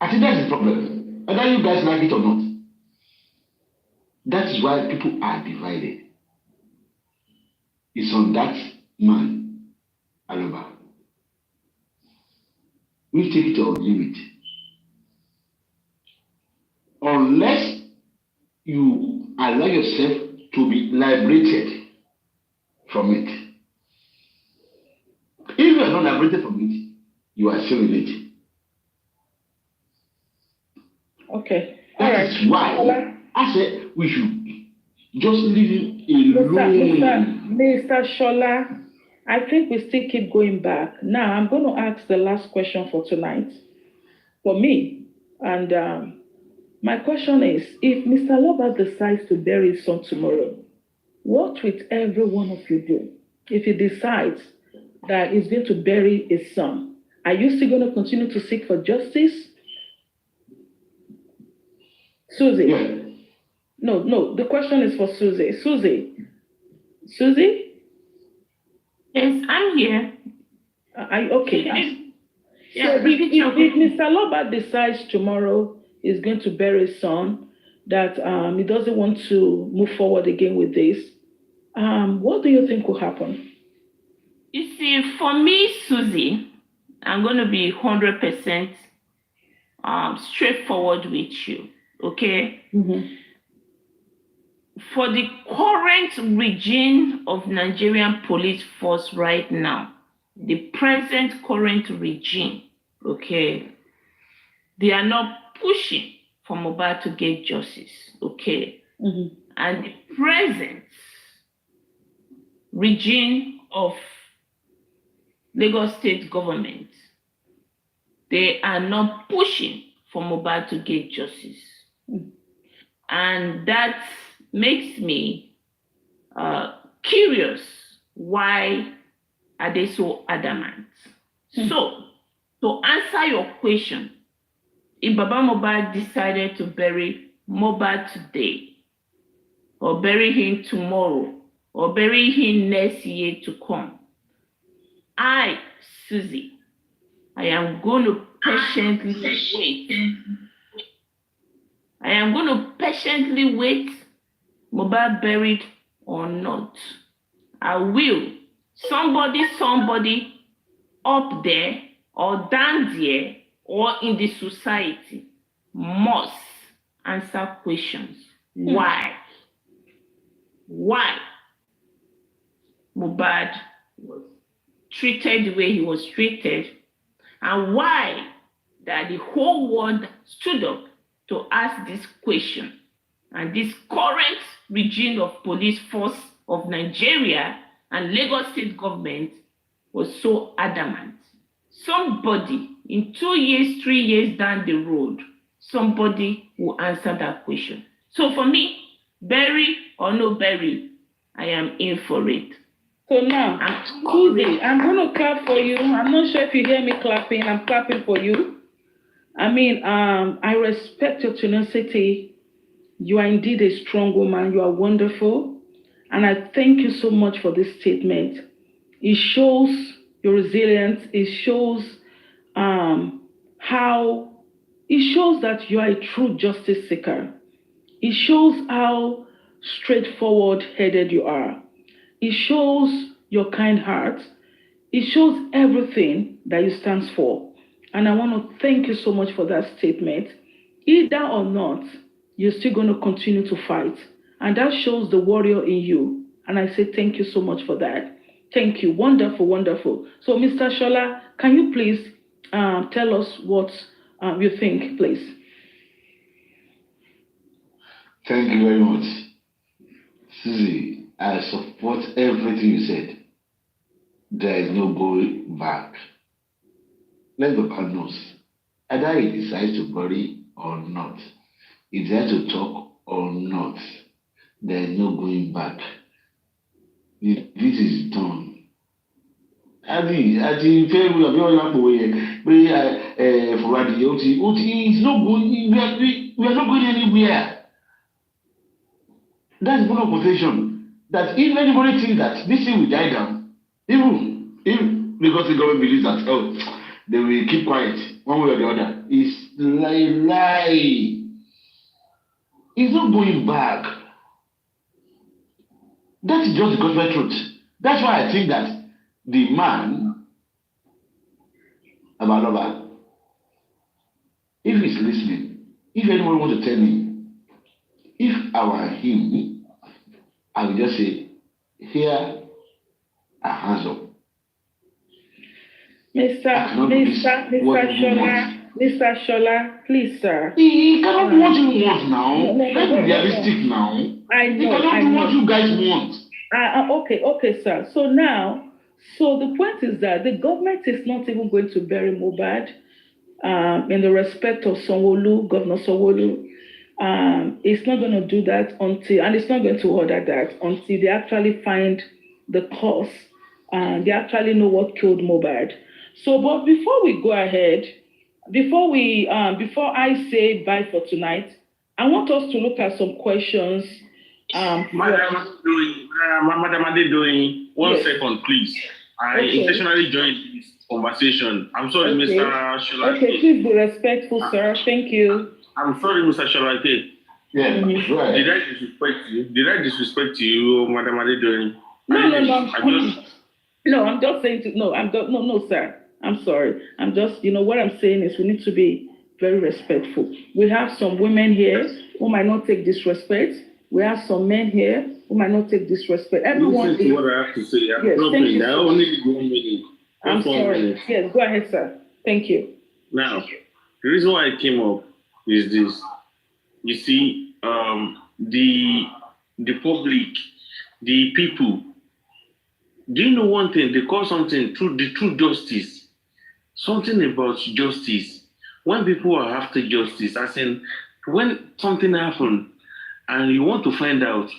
I think that's the problem. Whether you guys like it or not. That is why people are divided. It's on that man, Aloba. We take it or leave it. Unless you allow yourself to be liberated from it. If you are not liberated from it, you are still in it. Okay. That is why I said we should just leave him alone. Mr. Shola, I think we still keep going back. Now, I'm going to ask the last question for tonight, for me. And my question is, if Mr. Loba decides to bury his son tomorrow, what will every one of you do? If he decides that he's going to bury his son, are you still going to continue to seek for justice? Susie? Yeah. No, the question is for Susie. Susie? Yes, I'm here. Okay. Yeah, so if Mr. Loba decides tomorrow he's going to bury his son, that he doesn't want to move forward again with this, what do you think will happen? You see, for me, Susie, I'm going to be 100% straightforward with you, okay? Mm-hmm. For the current regime of Nigerian police force right now, the present current regime, okay, they are not pushing for Mohbad to get justice, okay? Mm-hmm. And the present regime of Lagos State government, they are not pushing for Mohbad to get justice. Mm-hmm. And that makes me curious. Why are they so adamant? Mm-hmm. So, to answer your question, if Baba Mohbad decided to bury Mohbad today, or bury him tomorrow, or bury him next year to come, I, Susie, I am going to patiently wait. I am going to patiently wait, Mohbad buried or not. I will. Somebody up there or down there or in the society must answer questions. Why? Why Mohbad was treated the way he was treated, and why that the whole world stood up to ask this question. And this current regime of police force of Nigeria and Lagos State government was so adamant. Somebody in 2 years, 3 years down the road, somebody will answer that question. So for me, bury or no bury, I am in for it. So now, Susie, I'm going to clap for you. I'm not sure if you hear me clapping. I'm clapping for you. I mean, I respect your tenacity. You are indeed a strong woman. You are wonderful. And I thank you so much for this statement. It shows your resilience. It shows how it shows that you are a true justice seeker. It shows how straightforward headed you are. It shows your kind heart. It shows everything that you stand for. And I want to thank you so much for that statement. Either or not, you're still going to continue to fight. And that shows the warrior in you. And I say thank you so much for that. Thank you. Wonderful, wonderful. So, Mr. Shola, can you please tell us what you think, please? Thank you very much. Susie, I support everything you said. There is no going back. Let the man knows. Either he decides to bury or not, he decides to talk or not, there is no going back. This is done. It's not going, we are not going anywhere. That's one of position. That if anybody thinks that this thing will die down, even because the government believes that, oh, they will keep quiet one way or the other, it's lie. It's not going back. That is just the gospel truth. That's why I think that the man, Abalova, if he's listening, if anyone wants to tell me, if I were him, I would just say, here are hands up. Mr. Shola, please, sir. He cannot do what he wants now. Let's be realistic now. I know. He cannot do what you guys want. Okay, sir. So now, the point is that the government is not even going to bury Mohbad in the respect of Sanwo-Olu, Governor Sanwo-Olu. It's not going to do that and it's not going to order that until they actually find the cause and they actually know what killed Mohbad. So, but before we go ahead, before I say bye for tonight, I want us to look at some questions. Madam Adedoyin, one second, please. I intentionally joined this conversation. I'm sorry, Mr. Shola. Okay, please be respectful, sir. Thank you. I'm sorry, Mr. Shola. Yeah, right. Did I disrespect you, Madam Adedoyin? No, I'm just saying no, sir. I'm sorry. I'm just, what I'm saying is we need to be very respectful. We have some women here who might not take disrespect. We have some men here who might not take disrespect. Everyone. Listen to what I have to say. I'm sorry. Yes, go ahead, sir. Thank you. Now, the reason why I came up is this. You see, the public, the people, do you know one thing? They call something the true justice. Something about justice. When people are after justice, as in when something happened and you want to find out,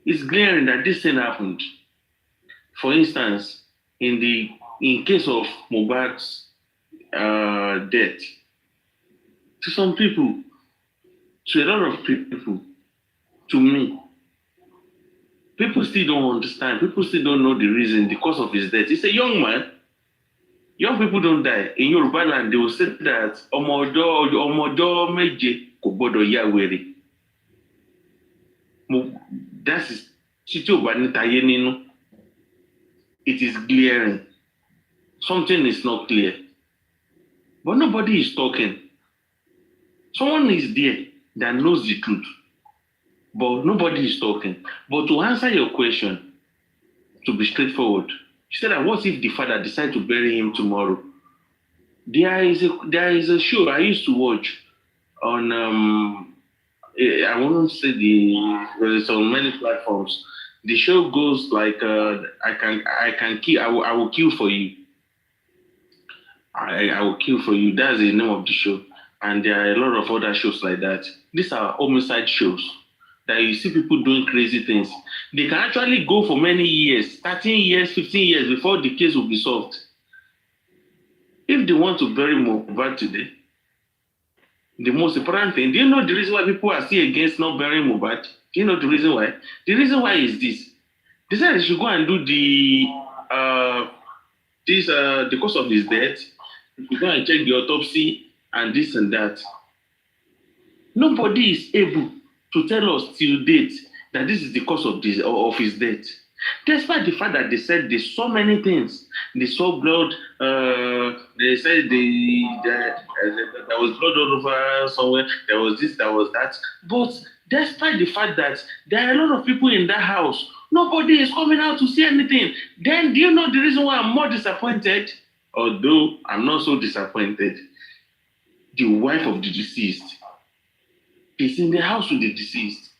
it's glaring that this thing happened. For instance, in case of Mohbad's death, to some people, to a lot of people, to me, people still don't understand. People still don't know the reason, the cause of his death. He's a young man. Young people don't die. In Yoruba land, they will say that Omodo meje kò gbọdọ̀ ya wèrè. That is it is glaring. Something is not clear. But nobody is talking. Someone is there that knows the truth. But nobody is talking. But to answer your question, to be straightforward, you said that what if the father decides to bury him tomorrow? There is a show I used to watch on I won't say it's on many platforms. The show goes like I will kill for you. I will kill for you. That's the name of the show. And there are a lot of other shows like that. These are homicide shows that you see people doing crazy things. They can actually go for many years, 13 years, 15 years before the case will be solved. If they want to bury Mohbad today, the most important thing, do you know the reason why people are still against not burying Mohbad? Do you know the reason why? The reason why is this. They said they should go and do the cause of his death. You go and check the autopsy. and this and that. Nobody is able to tell us till date that this is the cause of his death. Despite the fact that they said they saw many things, they saw blood. They said there was blood all over somewhere. There was this, there was that. But despite the fact that there are a lot of people in that house, nobody is coming out to see anything. Then do you know the reason why I'm more disappointed? Although I'm not so disappointed, the wife of the deceased is in the house with the deceased.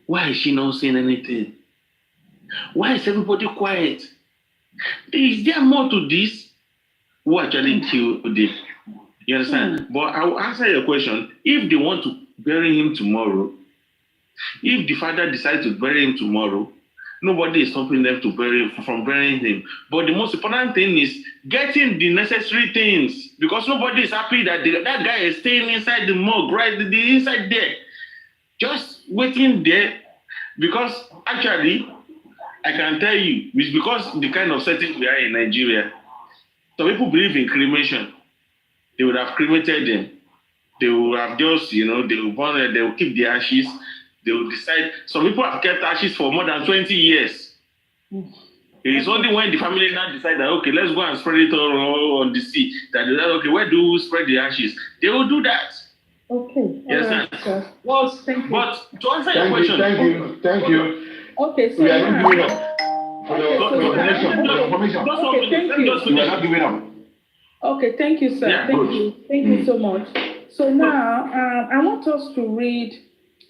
Why is she not saying anything? Why is everybody quiet? Is there more to this? Who actually killed them? You understand? But I will answer your question. If they want to bury him tomorrow, if the father decides to bury him tomorrow, nobody is stopping them from burying him. But the most important thing is getting the necessary things, because nobody is happy that that guy is staying inside the morgue, right? Inside there, just waiting there. Because actually, I can tell you, it's because the kind of setting we are in Nigeria. Some people believe in cremation. They would have cremated them. They will have just, they will burn it, they will keep the ashes. They will decide. Some people have kept ashes for more than 20 years. It is only when the family now decide that, okay, let's go and spread it all on the sea, that they say, okay, where do we spread the ashes? They will do that. Okay. Yes, sir. Well, thank you. But to answer your question. Thank you. Okay, so We are not giving up. We are not giving up. Okay, thank you, sir. Yeah, Thank you so much. So now, I want us to read.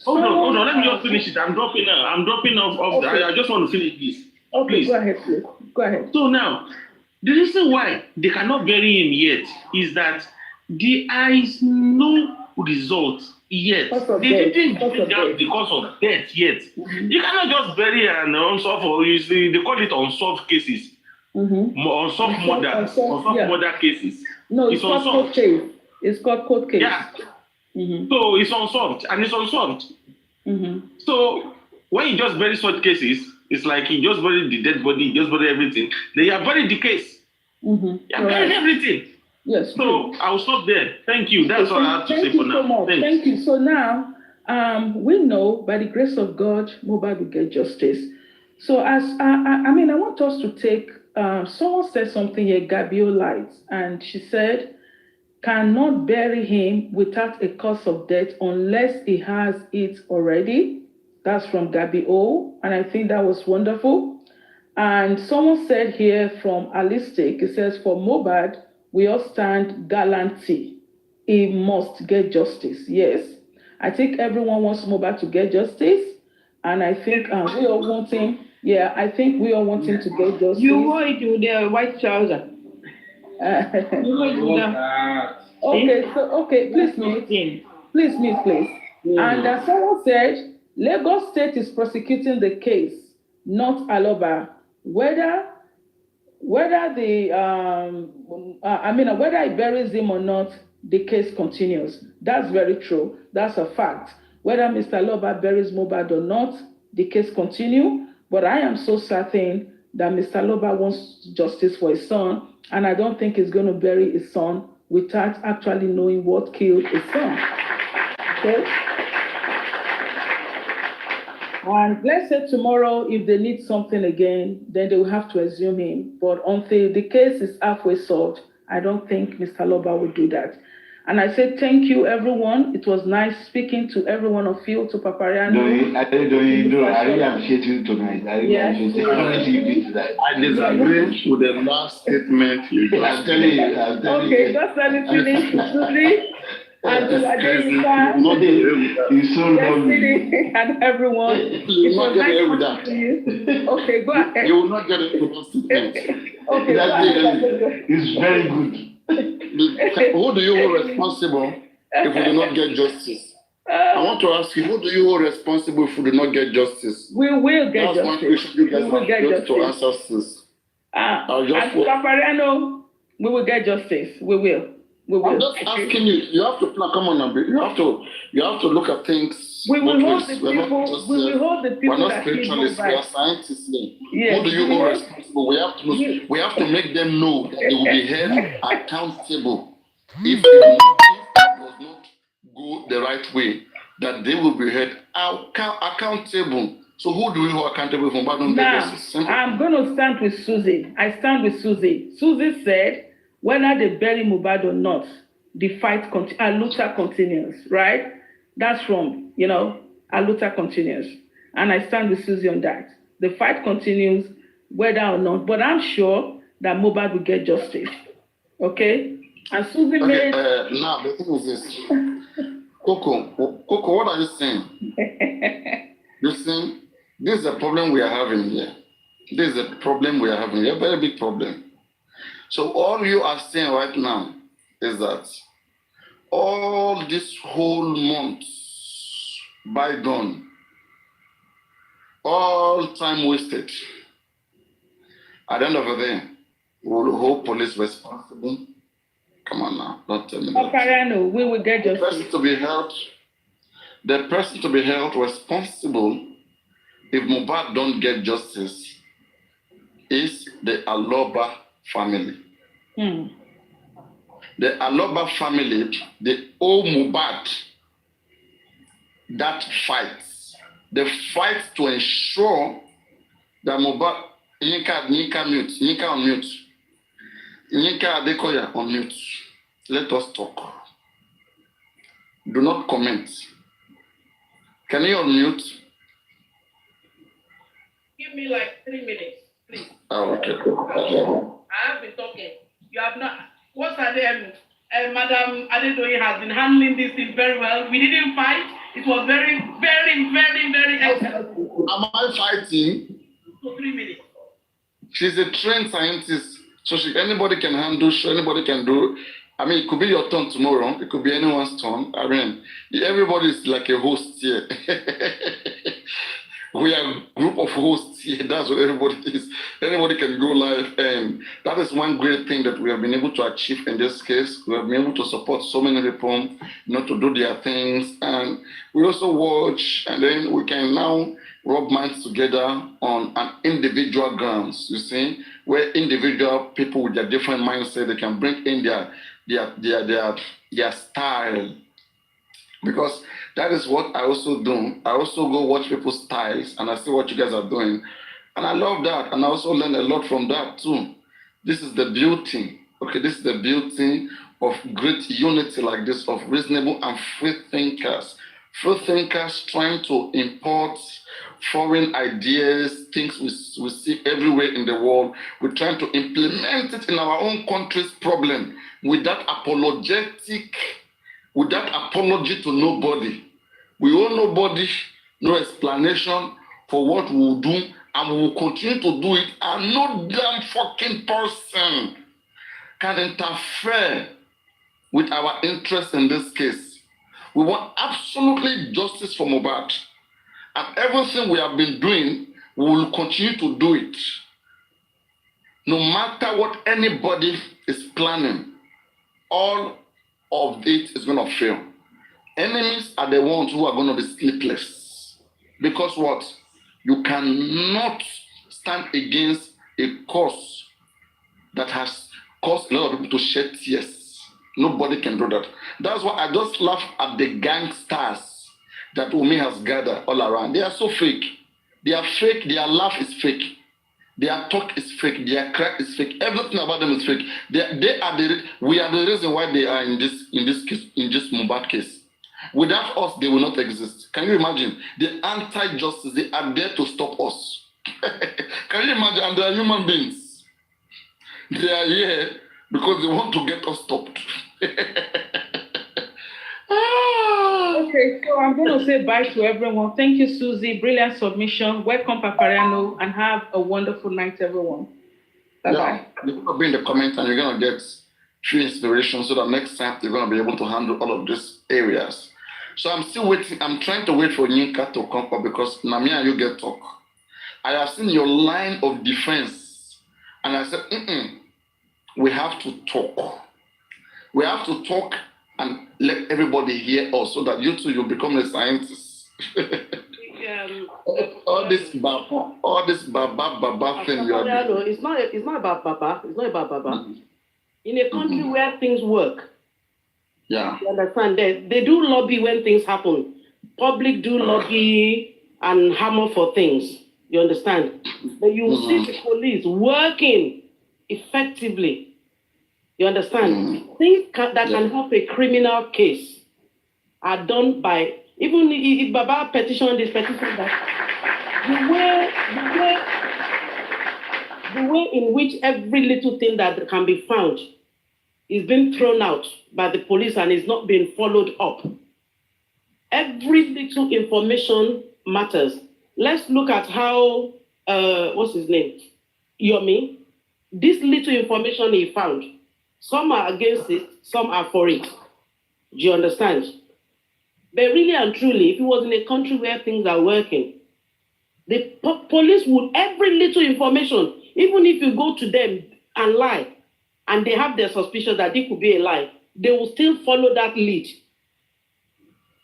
Hold on. Let me just finish it. I'm dropping off. Okay. I just want to finish this. Okay, Please. go ahead, please. Go ahead. So now, the reason why they cannot bury him yet is that there is no result yet. They didn't find out the cause of death yet. Mm-hmm. You cannot just bury an unsolved, or they call it unsolved cases. Mm-hmm. Unsolved murder cases. No, it's called court case. It's called court case. Yeah. Mm-hmm. So it's unsolved, and it's unsolved. Mm-hmm. So when you just bury such cases, it's like you just buried the dead body, you just buried everything. Then you have buried the case. Mm-hmm. You have buried everything. Yes. So I'll stop there. Thank you. That's all I have to say for now. Thank you so much. Thank you. So now, we know by the grace of God, Mohbad will get justice. So as I want us to take. Someone said something here, Gabio Light, and she said, cannot bury him without a cause of death unless he has it already. That's from Gabio, and I think that was wonderful. And someone said here from Alistic, it says, for Mohbad, we all stand gallantly. He must get justice. Yes. I think everyone wants Mohbad to get justice, and I think we all want him. Yeah, I think we all want him to get justice. You wore it with the white trouser. Okay, please mute. And someone said, Lagos State is prosecuting the case, not Aloba. Whether he buries him or not, the case continues. That's very true. That's a fact. Whether Mr. Aloba buries Mohbad or not, the case continues. But I am so certain that Mr. Aloba wants justice for his son, and I don't think he's going to bury his son without actually knowing what killed his son. Okay? And let's say tomorrow, if they need something again, then they will have to exhume him. But until the case is halfway solved, I don't think Mr. Aloba will do that. And I said, thank you, everyone. It was nice speaking to every one of you, to Papariano. I really appreciate you tonight. I disagree with the last statement you just I'm telling you. Okay, just let me finish. And to Adura, and everyone. You will not get away with that. Okay, go ahead. You will not get away with that statement. Okay, go ahead. It's very good. Who do you hold responsible if we do not get justice? I want to ask you, who do you hold responsible if we do not get justice? We will get justice. That's one question you guys will get justice. To answer this. And Papariano, we will get justice. We will. I'm just asking you. You have to plan. Come on, you have to look at things. We will hold the people. We will hold the people. We're not spiritualists. We are scientists. Yes. Who do you hold responsible? We have to make them know that they will be held accountable. if it does not go the right way, that they will be held accountable. So who do we hold accountable for? Now, I'm going to stand with Susie. I stand with Susie. Susie said, whether they bury Mohbad or not, the fight Aluta continues, right? That's from, Aluta continues. And I stand with Susie on that. The fight continues, whether or not. But I'm sure that Mohbad will get justice. Okay? And Susie made... now, the thing is this. Coco, what are you saying? You see, this is a problem we are having here. This is a problem we are having here, a very big problem. So all you are saying right now is that all this whole month bygone, all time wasted. At the end of the day, we will hold police responsible. Come on now, don't tell me that. Papariano, we will get justice. The person to be held responsible if Mohbad don't get justice is the Aloba family. The Aloba family, the old Mohbad, that fights. The fight to ensure that Mohbad, Yinka on mute. Yinka Adekoya on mute. Let us talk. Do not comment. Can you unmute? Give me like 3 minutes, please. Oh, okay. I have been talking. You have not. What's her name? Madam Adedoye has been handling this thing very well. We didn't fight. It was very, very, very, very excellent. Am I fighting? So 3 minutes. She's a trained scientist, so anybody can handle. Anybody can do. I mean, it could be your turn tomorrow. It could be anyone's turn. I mean, everybody is like a host here. We are a group of hosts here. That's what everybody is. Anybody can go live. And that is one great thing that we have been able to achieve in this case. We have been able to support so many people, to do their things. And we also watch, and then we can now rub minds together on an individual grounds, you see, where individual people with their different mindset, they can bring in their style. Because that is what I also do. I also go watch people's styles and I see what you guys are doing. And I love that. And I also learn a lot from that too. This is the beauty. Okay, this is the beauty of great unity like this, of reasonable and free thinkers. Free thinkers trying to import foreign ideas, things we see everywhere in the world. We're trying to implement it in our own country's problem without apology to nobody. We owe nobody no explanation for what we will do, and we will continue to do it, and no damn fucking person can interfere with our interest in this case. We want absolutely justice for Mohbad. And everything we have been doing, we will continue to do it. No matter what anybody is planning, all of it is going to fail. Enemies are the ones who are going to be sleepless. Because what? You cannot stand against a cause that has caused a lot of people to shed tears. Nobody can do that. That's why I just laugh at the gangsters that Wummi has gathered all around. They are so fake. They are fake. Their laugh is fake. Their talk is fake. Their crack is fake. Everything about them is fake. We are the reason why they are in this case, in this Mohbad case. Without us, they will not exist. Can you imagine? The anti-justice, they are there to stop us. Can you imagine? And they are human beings. They are here because they want to get us stopped. Okay, so I'm going to say bye to everyone. Thank you, Susie. Brilliant submission. Welcome, Papariano, and have a wonderful night, everyone. Bye-bye. Yeah, you're going to be in the comments and you're going to get few inspiration so that next time you're going to be able to handle all of these areas. So I'm still waiting. I'm trying to wait for Yinka to come up because Nami and you get talk. I have seen your line of defense and I said, we have to talk. We have to talk and let everybody hear us so that you too, you become a scientist. all this baba thing you are doing. It's not about baba. It's not about baba. In a country where things work, Yeah. You understand? They do lobby when things happen. Public do lobby and hammer for things. You understand? But you will see the police working effectively. You understand? Things that can help a criminal case are done by, even if Baba petition this petition that, the way in which every little thing that can be found is being thrown out by the police and is not being followed up. Every little information matters. Let's look at how, what's his name? Yomi. This little information he found, some are against it, some are for it. Do you understand? But really and truly, if it was in a country where things are working, the police would, every little information, even if you go to them and lie, and they have their suspicion that it could be a lie, they will still follow that lead.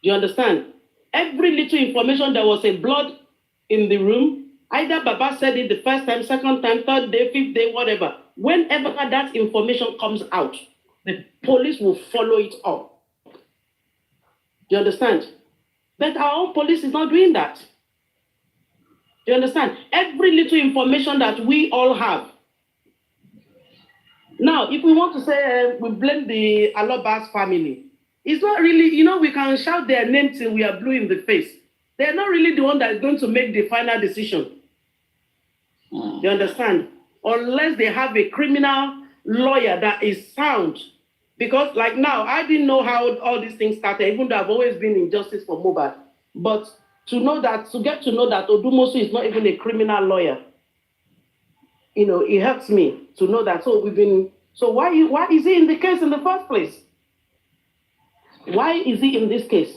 You understand? Every little information, there was a blood in the room. Either Baba said it the first time, second time, third day, fifth day, whatever. Whenever that information comes out, the police will follow it up. You understand? But our own police is not doing that. You understand? Every little information that we all have. Now, if we want to say we blame the Alobas family, it's not really, we can shout their name till we are blue in the face. They're not really the one that is going to make the final decision. You understand? Unless they have a criminal lawyer that is sound. Because like now, I didn't know how all these things started, even though I've always been in justice for Mohbad. But to get to know that Odumosu is not even a criminal lawyer, it helps me to know that. So why is he in the case in the first place? Why is he in this case?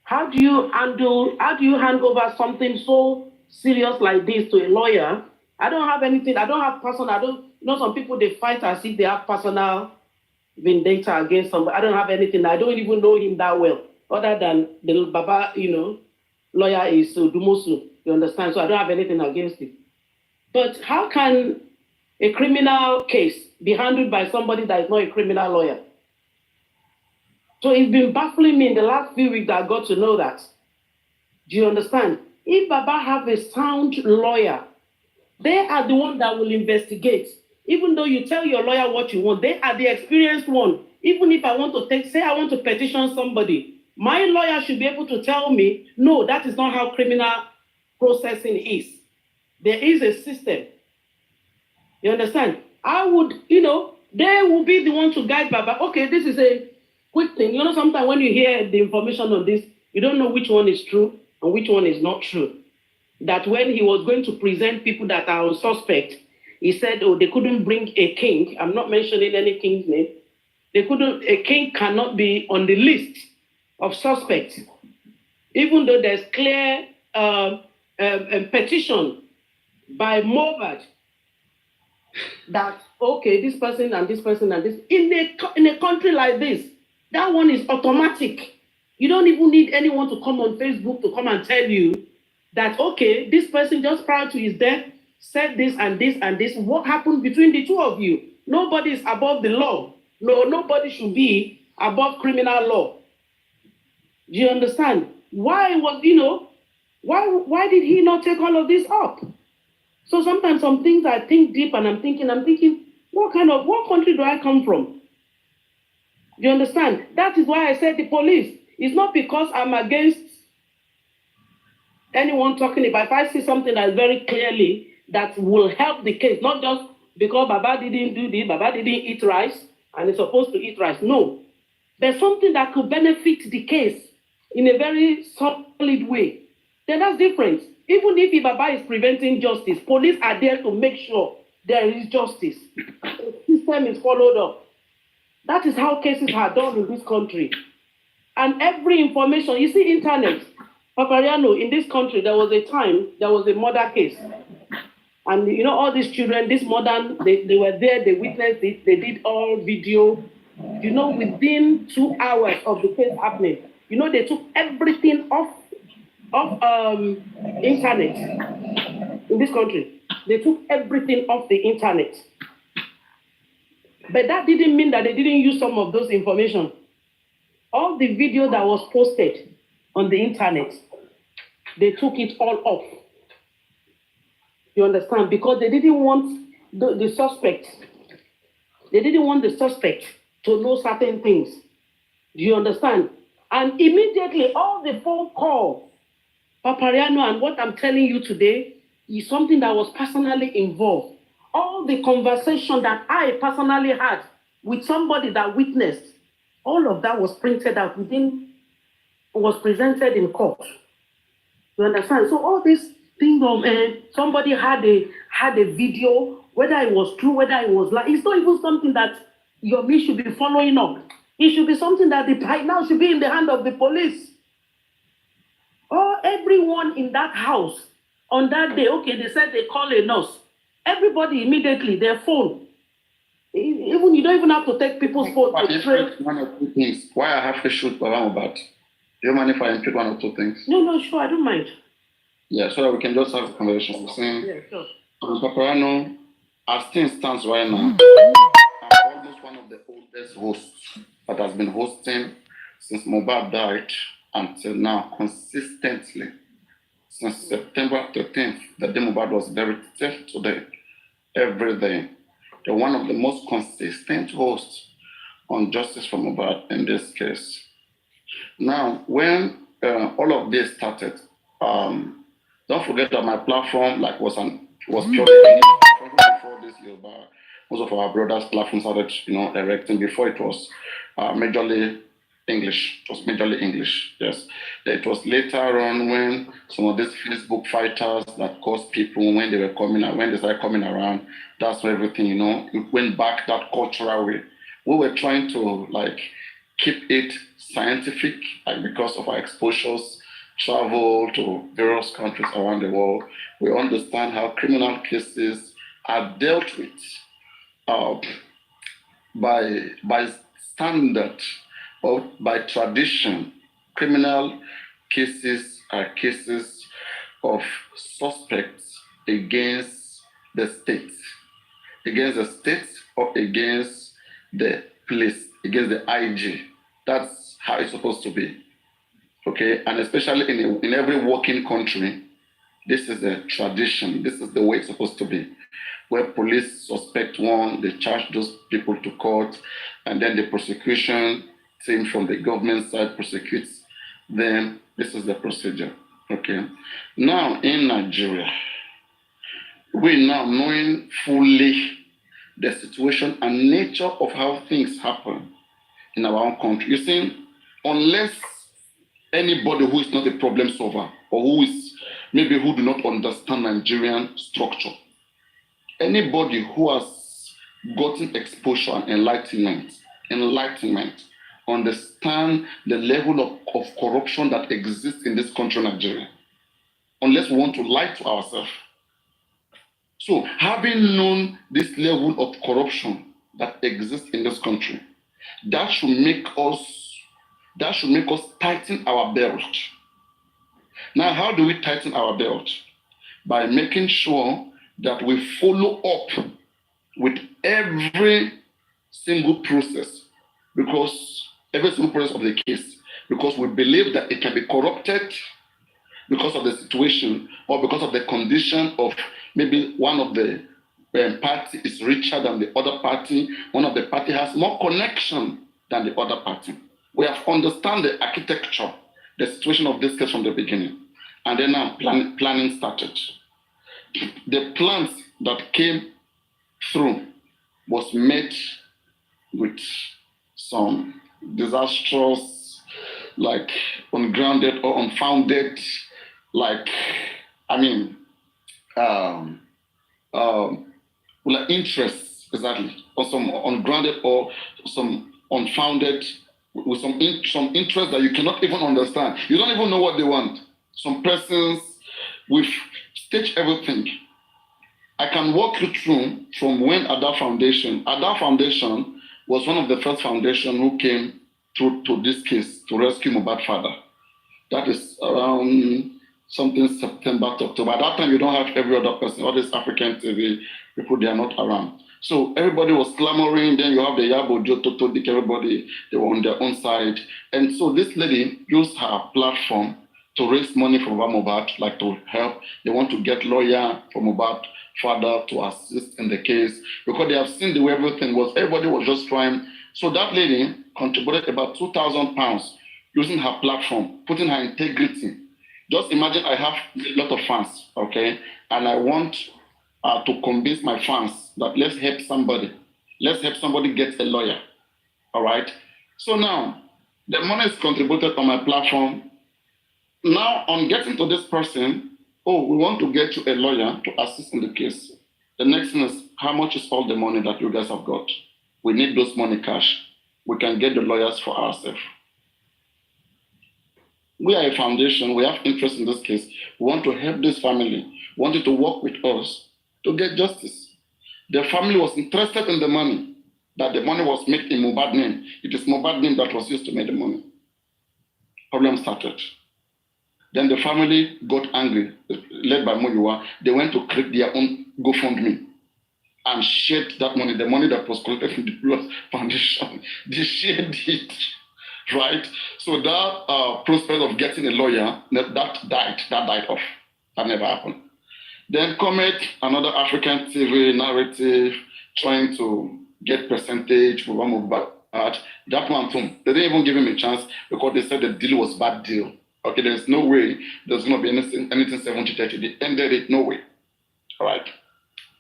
How do you hand over something so serious like this to a lawyer? I don't have anything, I don't have personal, some people, they fight as if they have personal vendetta against somebody. I don't have anything, I don't even know him that well, other than the Baba, lawyer is Dumosu, you understand? So I don't have anything against him. But how can a criminal case be handled by somebody that is not a criminal lawyer? So it's been baffling me in the last few weeks that I got to know that. Do you understand? If Baba have a sound lawyer, they are the one that will investigate. Even though you tell your lawyer what you want, they are the experienced one. Even if I want to petition somebody, my lawyer should be able to tell me, no, that is not how criminal processing is. There is a system. You understand? I would, they will be the one to guide Baba. Okay, this is a quick thing. Sometimes when you hear the information on this, you don't know which one is true and which one is not true. That when he was going to present people that are on suspect, he said, they couldn't bring a king. I'm not mentioning any king's name. A king cannot be on the list of suspects. Even though there's clear petition by Mohbad that, okay, this person and this person and this, in a country like this, that one is automatic. You don't even need anyone to come on Facebook to come and tell you that, okay, this person just prior to his death said this and this and this. What happened between the two of you? Nobody is above the law. No, nobody should be above criminal law. Do you understand? Why did he not take all of this up? So sometimes some things I think deep and I'm thinking, what country do I come from? Do you understand? That is why I said the police. It's not because I'm against anyone talking about. If I see something that is very clearly that will help the case, not just because Baba didn't do this, Baba didn't eat rice and is supposed to eat rice. No. There's something that could benefit the case in a very solid way. Then that's different. Even if Baba is preventing justice, police are there to make sure there is justice. The system is followed up. That is how cases are done in this country. And every information, you see internet, Papariano, in this country, there was a murder case. And all these children, this modern, they were there, they witnessed it, they did all video. Within 2 hours of the case happening, they took everything off internet in this country. They took everything off the internet. But that didn't mean that they didn't use some of those information. All the video that was posted on the internet, they took it all off. You understand? Because they didn't want the suspect. They didn't want the suspect to know certain things. Do you understand? And immediately, all the phone call, Papariano, and what I'm telling you today is something that was personally involved. All the conversation that I personally had with somebody that witnessed, all of that was printed out was presented in court. You understand? So all this thing of somebody had a video, whether it was true, whether it was like, it's not even something that me should be following up. It should be something that right now should be in the hand of the police. Or everyone in that house on that day, okay, they said they call a nurse. Everybody immediately, their phone. Even you don't even have to take people's phone to train. One or two things. Why I have to shoot Mohbad? Do you mind if I impute one or two things? No, sure, I don't mind. Yeah, so that we can just have a conversation. Yeah, sure. Papariano, as things stands right now, I'm almost one of the oldest hosts that has been hosting since Mohbad died until now, consistently. Since September 13th, the day Mohbad was buried till today, every day. They're one of the most consistent hosts on justice for Mohbad in this case. Now, when all of this started, don't forget that my platform was purely English before this most of our brothers' platforms started, erecting. Before it was majorly English. It was majorly English. Yes. It was later on when some of these Facebook fighters that caused people when they started coming around. That's where everything, it went back that cultural way. We were trying to keep it scientific, because of our exposures, travel to various countries around the world. We understand how criminal cases are dealt with by standard or by tradition. Criminal cases are cases of suspects against the state, or against the police, against the IG. That's how it's supposed to be. Okay, and especially in every working country, this is a tradition. This is the way it's supposed to be. Where police suspect one, they charge those people to court, and then the prosecution team from the government side prosecutes them. This is the procedure. Okay. Now in Nigeria, we now knowing fully the situation and nature of how things happen in our own country. You see, unless anybody who is not a problem solver or who do not understand Nigerian structure, anybody who has gotten exposure and enlightenment, understand the level of corruption that exists in this country, Nigeria, unless we want to lie to ourselves. So, having known this level of corruption that exists in this country, that should make us tighten our belt. Now, how do we tighten our belt? By making sure that we follow up with every single process, every single process of the case, because we believe that it can be corrupted because of the situation or because of the condition of maybe one of the party is richer than the other party, one of the party has more connection than the other party. We have understand the architecture, the situation of this case from the beginning. And then now planning started. The plans that came through was met with some disastrous, ungrounded or unfounded, interests, exactly, or some ungrounded or some unfounded, with some interest that you cannot even understand. You don't even know what they want. Some persons, we've staged everything. I can walk you through from when Adura Foundation was one of the first foundation who came to this case to rescue Mohbad's father. That is around something September to October. At that time, you don't have every other person. All these African TV people, they are not around. So everybody was clamoring. Then you have the Yabo, Jototo, Dick, everybody, they were on their own side. And so this lady used her platform to raise money for Mohbad, like to help. They want to get lawyer for Mohbad father to assist in the case because they have seen the way everything was. Everybody was just trying. So that lady contributed about £2,000 using her platform, putting her integrity. Just imagine I have a lot of fans, okay? And I want to convince my fans that let's help somebody. Let's help somebody get a lawyer, all right? So now, the money is contributed on my platform. Now, on getting to this person, oh, we want to get you a lawyer to assist in the case. The next thing is, how much is all the money that you guys have got? We need those money cash. We can get the lawyers for ourselves. We are a foundation. We have interest in this case. We want to help this family. We wanted to work with us to get justice. The family was interested in the money, that the money was made in Mohbad's name. It is Mohbad's name that was used to make the money. Problem started. Then the family got angry, led by Moyuwa. They went to create their own GoFundMe and shared that money, the money that was collected from the previous foundation. They shared it, right? So that prospect of getting a lawyer, that died off. That never happened. Then Comet, another African TV narrative, trying to get percentage for Mohbad. That one too, they didn't even give him a chance because they said the deal was bad deal. Okay, there's no way there's going to be anything 70-30. They ended it, no way. All right.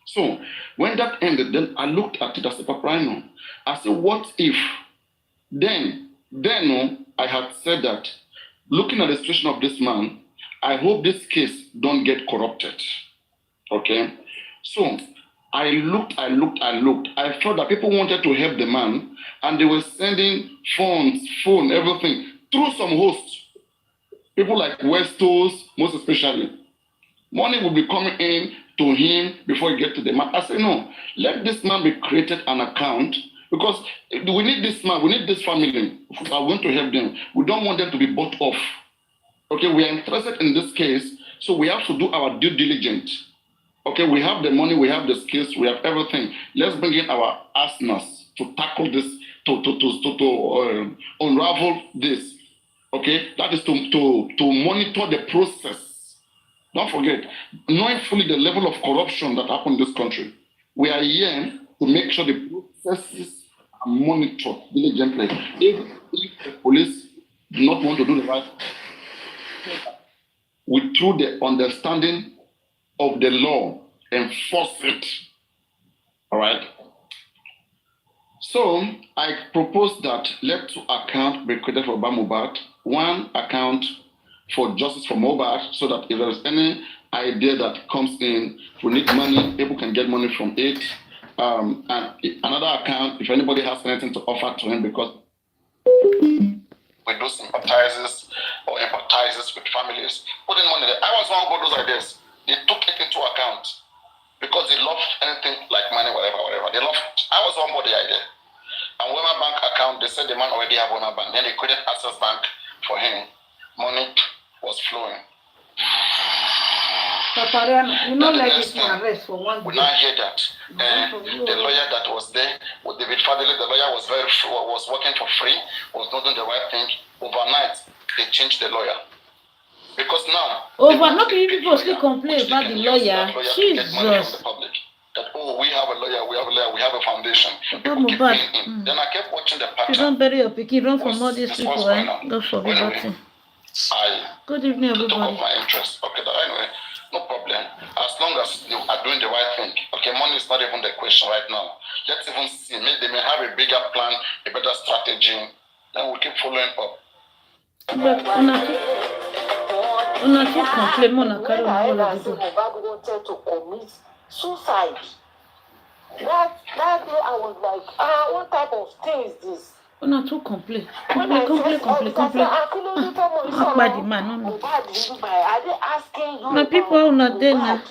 So when that ended, then I looked at it as a Papariano. I said, what if? Then I had said that, looking at the situation of this man, I hope this case don't get corrupted. Okay. So I looked. I felt that people wanted to help the man, and they were sending phone, everything through some hosts. People like Westos, most especially. Money will be coming in to him before you get to the man. I say, no, let this man be created an account because we need this man, we need this family. I want to help them. We don't want them to be bought off. Okay, we are interested in this case, so we have to do our due diligence. Okay, we have the money, we have the skills, we have everything. Let's bring in our arsenals to tackle this, to unravel this. Okay, that is to monitor the process. Don't forget, knowing fully the level of corruption that happened in this country, we are here to make sure the processes are monitored diligently. If the police do not want to do the right thing, through the understanding of the law, enforce it. All right. So I propose that let two accounts be created for Mohbad. One account for justice for Mohbad, so that if there is any idea that comes in, we need money, people can get money from it. And another account, if anybody has anything to offer to him, because with those sympathizers or empathizers with families, putting money there. I was one who got those ideas. They took it into account because they loved anything like money, whatever. They loved it. I was on board the idea. And Wummi bank account, they said the man already have Wummi bank. Then they created Access Bank for him. Money was flowing. Papariano, you know, like it's an arrest for one day. We now hear that the lawyer that was there with David Fadele, the lawyer was working for free, was not doing the right thing. Overnight, they changed the lawyer. Because now not people still complain about the lawyer. Jesus. That, oh, we have a lawyer, we have a foundation. Mohbad. Then I kept watching the pattern. You don't bury your pikin, run from all these people. Don't forget about it. Good evening, everybody. Of my interest. Okay, but anyway, no problem. As long as you are doing the right thing. Okay, money is not even the question right now. Let's even see. Maybe they may have a bigger plan, a better strategy. Then we'll keep following up. But una keep complain more na carry all of people. Mohbad wanted to commit suicide. That day I was like, what type of thing is this? Una too complain. Complain. Bad man, no. Are they asking you? No people are not there now.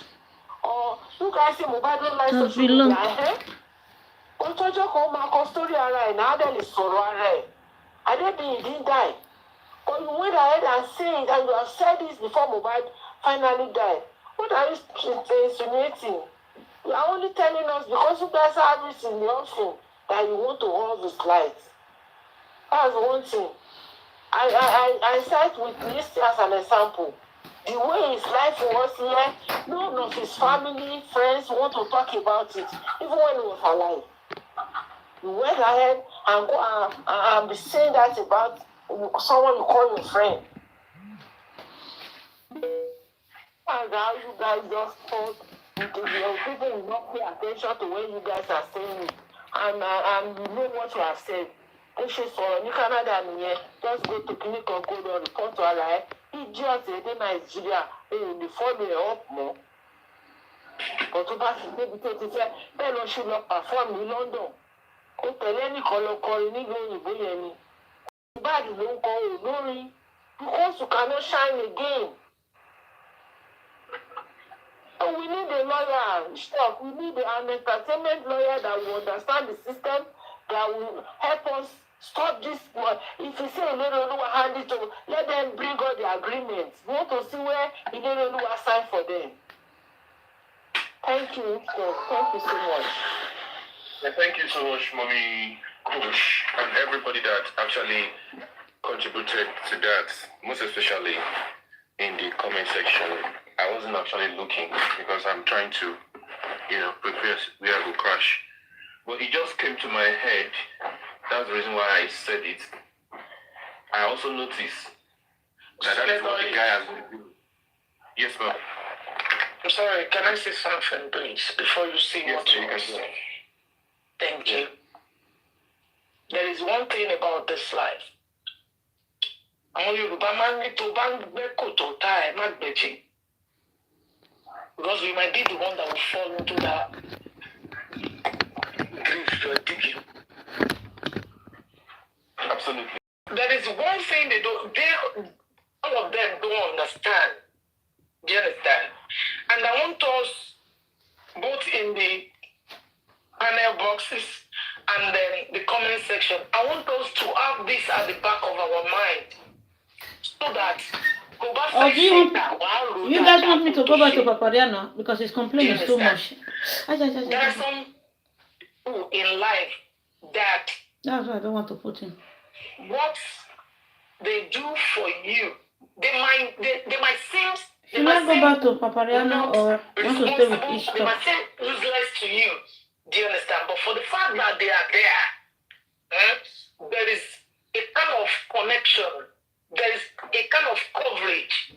Or you guys say Mohbad don't like Has social belong. media. Ojojo ko ma story ara na ade le sọ̀rọ̀ ara. Ade be didn't die. But you went ahead and said, and you have said this before Mohbad finally died. What are you insinuating? You are only telling us because you guys have this in the offering that you want to hold his light. That's one thing. I cite with this as an example. The way his life was here, none of his family, friends want to talk about it, even when he was alive. You went ahead and go and be saying that about someone you call your friend. And how you guys just thought people will not pay attention to when you guys are saying it. And you know what you have said. If she's for you Canada, just go to clinic or go to report to her. Idiots in Nigeria, they will follow you up more. But to pass maybe to say, they don't should not perform in London. Ó tẹ̀lé nìkan lọ kọrin nílùú òyìnbó yẹn ni. Báàdì ló ń kọ olórin because you cannot shine again. And we need a lawyer. Stop. We need an entertainment lawyer that will understand the system, that will help us stop this. If you say Ilere-Oluwa hand it over, let them bring all the agreements. We want to see where Ilere-Oluwa signed for them. Thank you. Thank you so much. Thank you so much, Mommy Coach, and everybody that actually contributed to that, most especially in the comment section. I wasn't actually looking because I'm trying to, prepare where I will crash. But it just came to my head. That's the reason why I said it. I also noticed that is what the guy has been doing. Yes, ma'am. I'm sorry, can I say something, please, before you see what you can say? Thank you. There is one thing about this life. Àwọn Yorùbá máa ń ní tó bá ń gbẹ́ kòtò tá ẹ má gbẹ̀jì. Because we might be the one that will fall into that grief you are digging. Absolutely. There is one thing all of them don't understand. Do you understand? And I want us, both in the panel boxes and then the comment section, I want us to have this at the back of our mind so that Oh, you guys want me to go back to Papariano because his complaint is too much. There are some people in life that that's why I don't want to put him. What they do for you, they might seem. Should I go back to Papariano or want to stay with each They might seem useless to you. Do you understand? But for the fact that they are there, there is a kind of connection. There is a kind of coverage.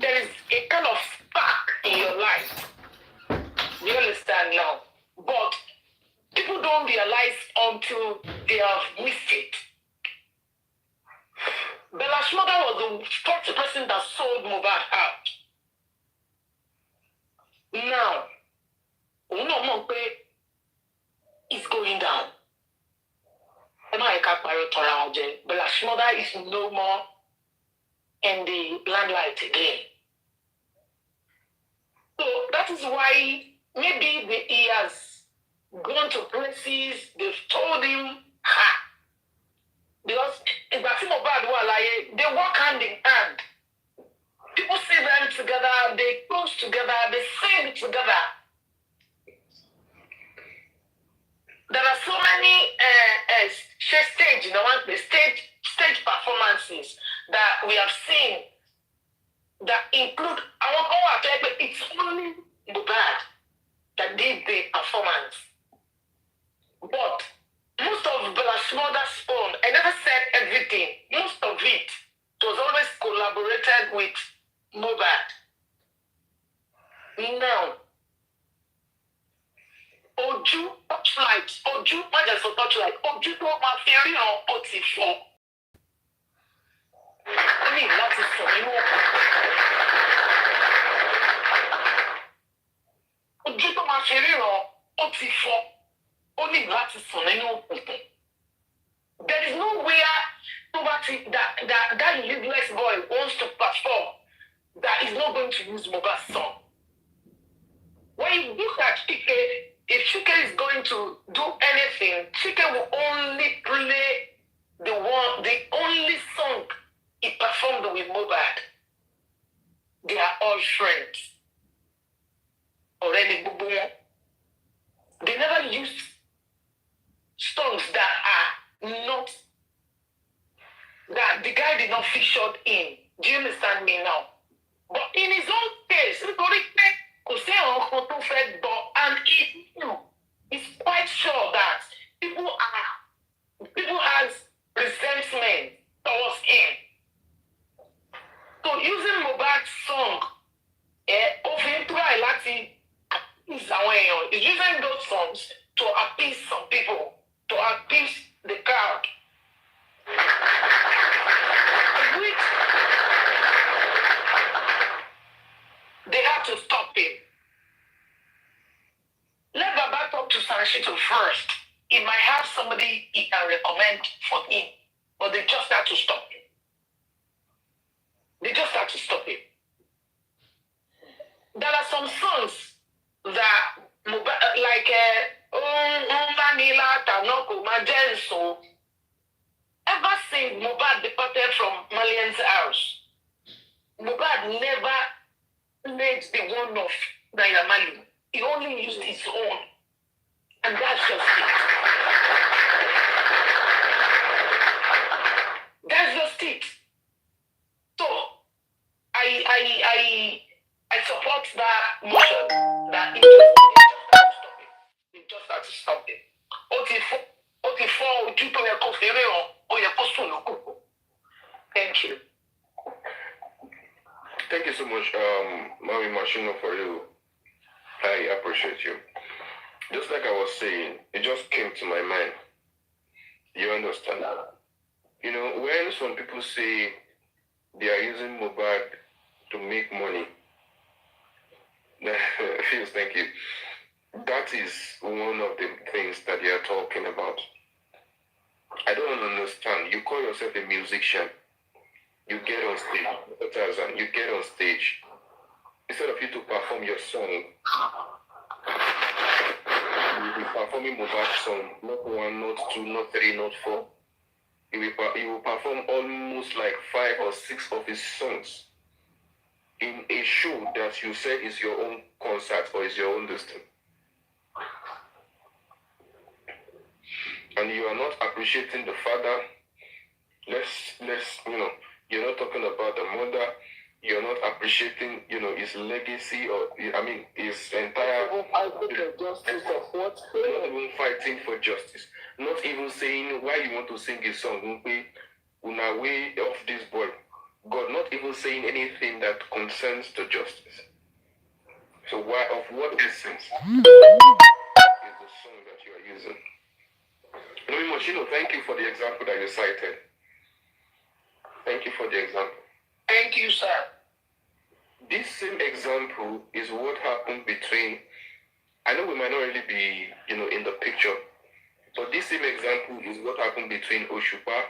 There is a kind of spark in your life. You understand now? But people don't realize until they have missed it. Bella's mother was the first person that sold Mohbad out. Now, is going down. Bella's mother is no more in the limelight again. So that is why maybe he has gone to places, they've told him, because they work hand in hand. People see them together, they close together, they sing together. There are so many stage performances that we have seen that include it's only Mohbad that did the performance. But most of Bella's mother's own, I never said everything, most of it was always collaborated with Mohbad. Now, Ojú touchlight, Ojú, not just for touchlight, Ojú tó máa fi ríran ó ti fọ́. Ó ní láti sọ nínú Ojú tó máa fi ríran ó ti fọ́. Ó ní láti sọ nínú òkùnkùn. There is nowhere that useless boy wants to perform that is not going to use Mohbad's song. When you look at Chike, if Chike is going to do anything, Chike will only play the only song he performed with Mohbad. They are all boyfriends. Already, they never use songs that are not, that the guy did not feature in. Do you understand me now? But in his own case, and he's quite sure that people has resentment towards him. So using Mohbad's song, is using those songs to appease some people, to appease the crowd. Which they have to stop him. Let Baba talk to Sanshito first. He might have somebody he can recommend for him, but they just have to stop him. They just have to stop him. There are some songs that, like, ever since Mohbad departed from Malian's house, Mohbad never made the one of Naira Marley. He only used his own. And that's just it. That's just it. So, I support that motion that they just have to stop it. Thank you. Thank you so much, Mami Machino, for you. I appreciate you. Just like I was saying, it just came to my mind. You understand? You know, when some people say they are using Mohbad to make money, Feels, thank you. That is one of the things that they are talking about. I don't understand. You call yourself a musician. You get on stage. You get on stage. Instead of you to perform your song, you'll be performing Mohbad's song. Not 1, not 2, not 3, not 4. You will perform almost like 5 or 6 of his songs in a show that you said is your own concert or is your own destiny. And you are not appreciating the father. Let's you're not talking about the mother. You're not appreciating, his legacy or, his entire... Justice of what? Not even fighting for justice. Not even saying why you want to sing a song. Una way of this boy. God not even saying anything that concerns the justice. So why, of what essence is the song that you are using? Moshino, thank you for the example that you cited. Thank you for the example. Thank you, sir. This same example is what happened between, I know we might not really be, in the picture, but this same example is what happened between Oshupa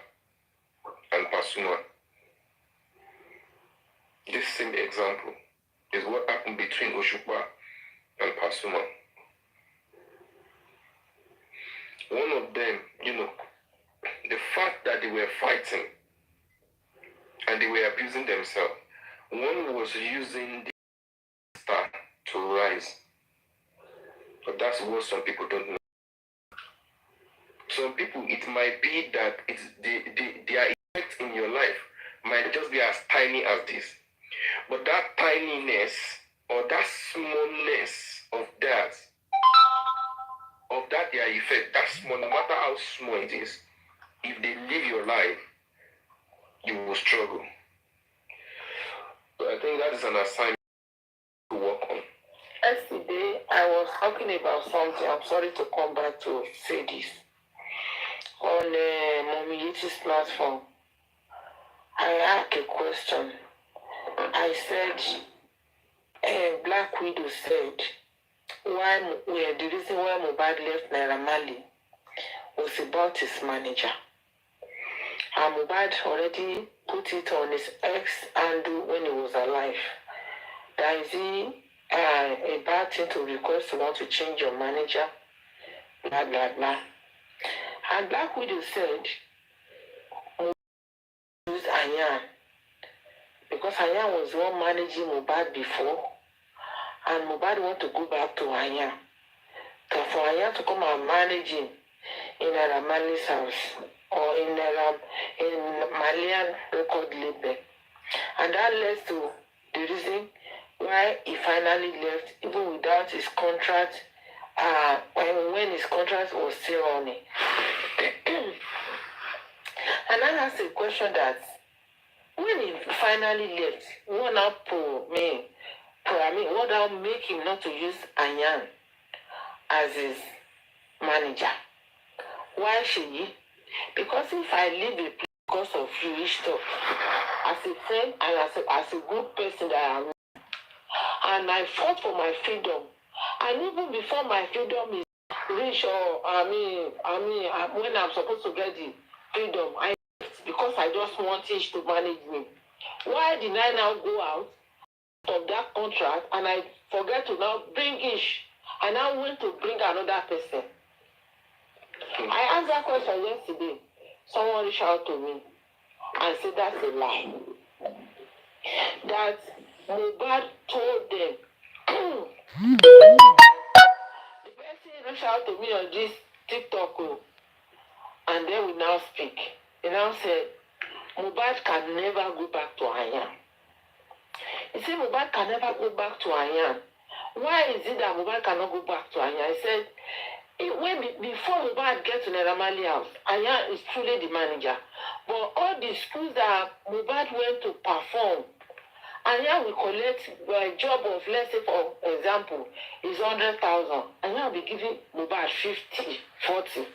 and Pasuma. This same example is what happened between Oshupa and Pasuma. One of them, the fact that they were fighting and they were abusing themselves, one was using the star to rise. But that's what some people don't know. Some people, it might be that their effect in your life might just be as tiny as this. But that tininess or that smallness of their effect, that small, no matter how small it is, if they live your life, you will struggle. So I think that is an assignment to work on. Yesterday, I was talking about something. I'm sorry to come back to say this. On Mommy Yeti's platform, I asked a question. I said, Black Widow said, the reason why Mohbad left Naira Marley was about his manager. And Mohbad already put it on his ex handle when he was alive. That is a bad thing to request to want to change your manager, blah, blah, blah. And Black Widow said, use Anyan because Anya was the one managing Mohbad before, and Mohbad want to go back to Anya. So for Anya to come and manage him in Aramali's house or in Malian record label. And that led to the reason why he finally left, even without his contract, when his contract was still running. And I asked a question that when he finally left, what now what now make him not to use Anyan as his manager? Why should he? Because if I leave a place because of you, he stop. As a friend and as a good person that I am, and I fought for my freedom. And even before my freedom is reached, or when I'm supposed to get the freedom, I left because I just want Ish to manage me. Why did I now go out of that contract and I forget to now bring Ish? I now went to bring another person. I asked that question yesterday. Someone reached out to me and said that's a lie. That Mohbad told them. The person reached out to me on this TikTok, and then we now speak. He now said, Mohbad can never go back to Anya. He said Mohbad can never go back to Anya. Why is it that Mohbad cannot go back to Anya? He said, before Mohbad gets to Neramali house, Anya is truly the manager. But all the schools that Mohbad went to perform, Anya will collect a job of, let's say for example, is 100,000. Anya will be giving Mohbad 50, 40.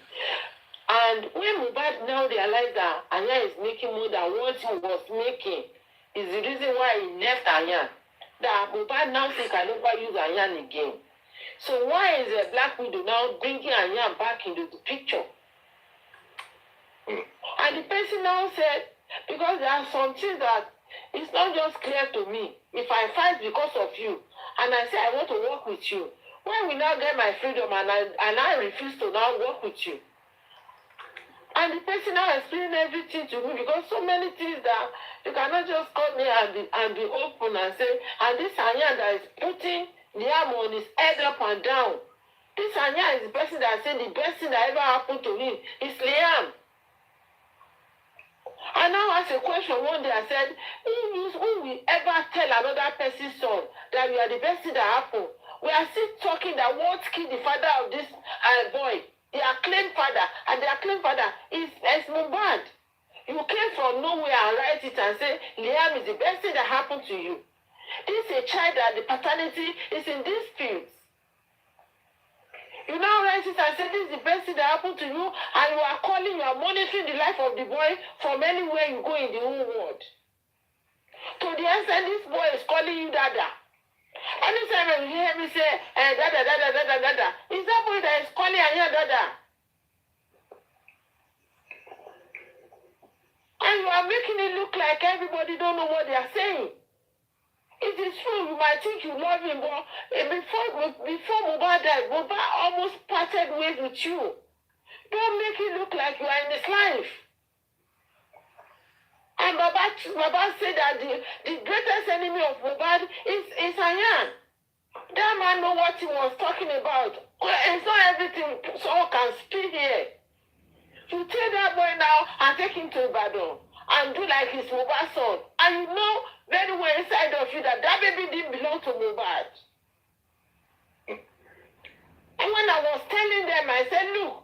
And when Mohbad now realized that Anya is making more than what he was making, is the reason why he left Anya. That Mohbad now says I never use Anya again. So why is a Black Widow now bringing Anya back into the picture? And the person now said, because there are some things that it's not just clear to me. If I fight because of you, and I say I want to work with you, when we now get my freedom and I refuse to now work with you? And the person now explaining everything to me, because so many things that you cannot just call me and be open and say, and this Anya that is putting the arm on his head up and down. This Anya is the person that said the best thing that ever happened to him is Liam. And now asked a question one day, I said, who will ever tell another person's son that you are the best thing that happened? We are still talking that what killed the father of this boy, the acclaimed father, and the acclaimed father is Mohbad. You came from nowhere and write it and say, Liam is the best thing that happened to you. This is a child that the paternity is in dispute. You now write it and say this is the best thing that happened to you, and you are monitoring the life of the boy from anywhere you go in the whole world. To the extent this boy is calling you Dada. Anytime you hear me say, Dada, Dada, Dada, Dada, is that boy that is calling Anya Dada? And you are making it look like everybody don't know what they are saying. It is true, you might think you love him, but before Mohbad died, Mohbad almost parted ways with you. Don't make it look like you are in his life. And Baba said that the greatest enemy of Mohbad is Anyan. That man know what he was talking about. It's not everything someone can speak here. You take that boy now and take him to Ibadan and do like his Mohbad son. And you know very well inside of you that baby didn't belong to Mohbad. And when I was telling them, I said, look,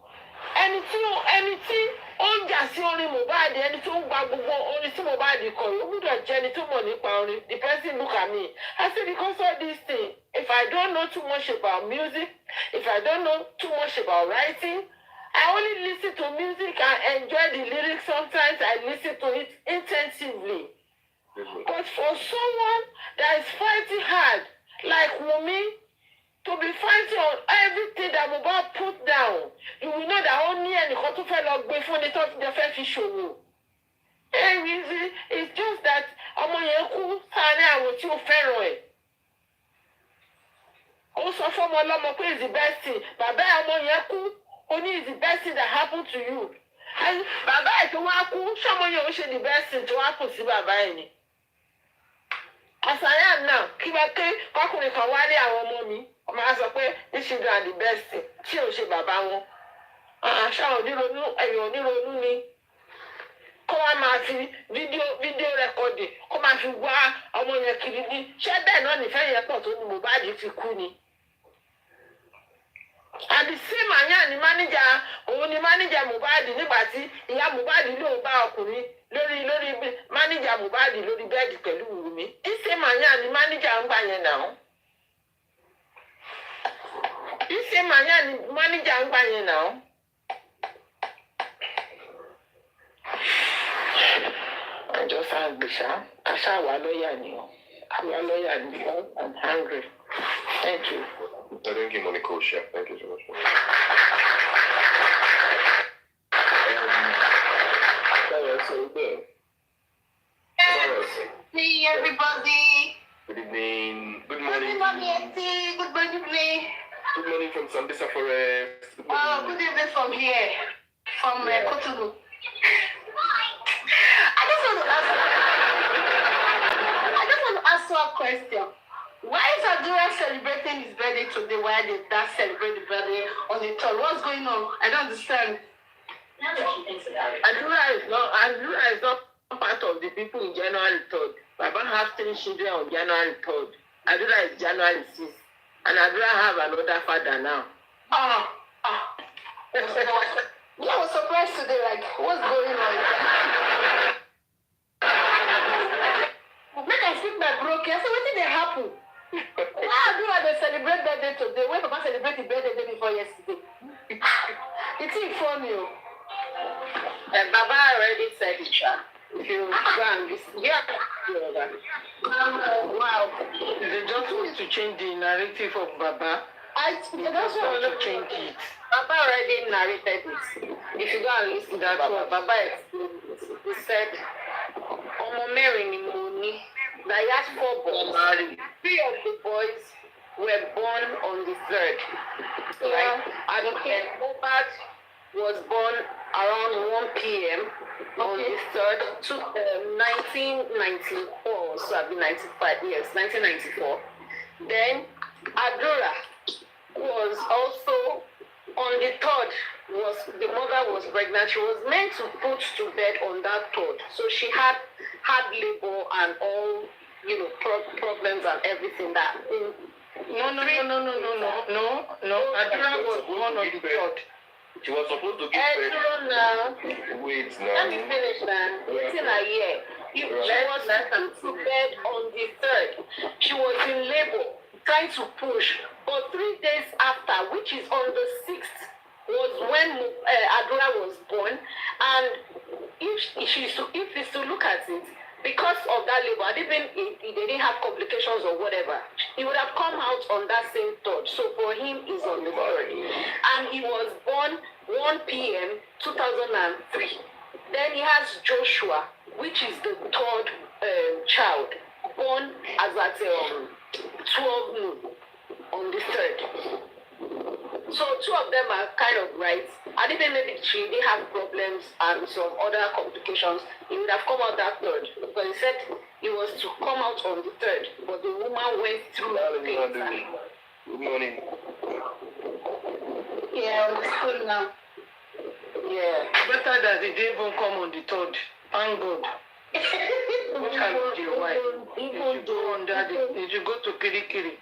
anything oúnjẹ sí orin Mohbad, ẹni tó ń gba gbogbo orin tí Mohbad kọ, ó gbúdọ̀ jẹ́ ẹni tó mọ̀ nípa orin. The person look at me. I said, because of this thing, if I don't know too much about music, if I don't know too much about writing, I only listen to music and enjoy the lyrics. Sometimes I listen to it intensively. But for someone that is fighting hard, like Wummi, to be fighting on everything that Mohbad put down, you will know that only ẹnìkan tó fẹ́ lọ gbé fún ni tó fẹ́ fi ṣòwò. It's just that ọmọ yẹn kú sáárín àwọn tí ó fẹ́ràn ẹ̀. Ó sọ fún ọmọ ọlọ́mọ pé it's the best thing. Bàbá ọmọ yẹn kú, ó ní it's the best thing that happened to you. Bàbá ẹ̀ tó wá kú, ṣọmọ yẹn ó ṣe the best thing tó happen sí bàbá ẹ̀ ni. As I am now, kí wá ké kọkùnrin kan wálé àwọn ọmọ mi, ọmọ á sọ pé these children are the best tí ò ṣe bàbá wọn. Àṣà onírònú ẹ̀yìn onírònú ni. Kó wá máa fi fídíò rẹ́kọ̀dì kó máa fi wá ọmọ yẹn kiri ní. Ṣé bẹ́ẹ̀ náà nífẹ̀ẹ́ yẹn pọ̀ tó ní Mohbad fi kú ni? And the same àyàn ni manager òun ni manager Mohbad nígbà tí ìyá Mohbad ló bá ọkùnrin lórí manager Mohbad lórí bẹ́ẹ̀dì pẹ̀lú Wummi. The same àyàn ni manager ń gbà yẹn náà. The same àyàn ni manager ń gbà yẹn náà. Àjọ sáà gbèsà àṣà wà lọ́ọ̀yà ni ọ́. Àwa lọ́ọ̀yà ni ọ́. I'm hungry. Thank you. I didn't give money coach, chef. Thank you so much. Hey everybody. Good evening. Good morning. Good morning. Good morning. Good morning from Sambisa Forest. Good evening from here. From Cotonou. I just want to ask you a question. Why is Adura celebrating his birthday today while they dad celebrate the birthday on the 3rd? What's going on? I don't understand. Adura is not part of the people in January 3rd. Baba have 3 children on January 3rd. Adura is January 6th. And Adura have another father now. I was surprised today, like, what's going on? Make I speak my broken. I said, what did they happen? Why do they celebrate birthday today? When Papa celebrated birthday day before yesterday? It's funny. Baba already said it, if you go and listen. Yeah. Wow. They just want to change the narrative of Baba. That's why to change it. Baba already narrated it. If you go and listen, that's what Baba explained. He said, Omo Mary ni Moni. That he has 4 boys. 3 of the boys were born on the 3rd. Right? And Mohbad was born around 1 p.m. on the 3rd to 1994. So I've been 95 years, 1994. Then Adura was also on the 3rd. The mother was pregnant. She was meant to put to bed on that 3rd. So she had labor and all, problems and everything that. No. Adura was born on the 3rd. She was supposed to give birth. Wait now. Let me finish now. Within a year. She was put to bed on the 3rd. She was in labor, trying to push. But 3 days after, which is on the 6th, was when Adura was born. And if you to look at it, because of that labor, even if they didn't have complications or whatever, he would have come out on that same 3rd. So for him, it's on the 3rd. And he was born 1 p.m. 2003. Then he has Joshua, which is the 3rd child, born as at 12 noon on the 3rd. So 2 of them are kind of right. And even maybe they have problems and some other complications, he would have come out that 3rd. Because he said he was to come out on the 3rd, but the woman went through things. Good morning. Yeah, on the school now. Yeah, better that they didn't even come on the 3rd. Thank God. What happened to your wife? Did you go to Kirkiri?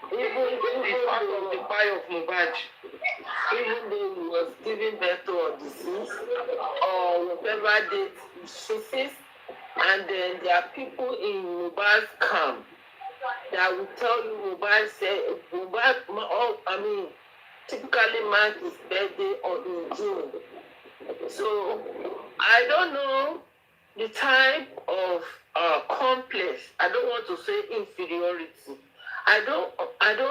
It's part of the pie of Mohbad. Even though he was giving birth to a disease or whatever date she says, and then there are people in Mohbad's camp that will tell you typically mark his birthday in June. So I don't know the type of complex. I don't want to say inferiority. I don't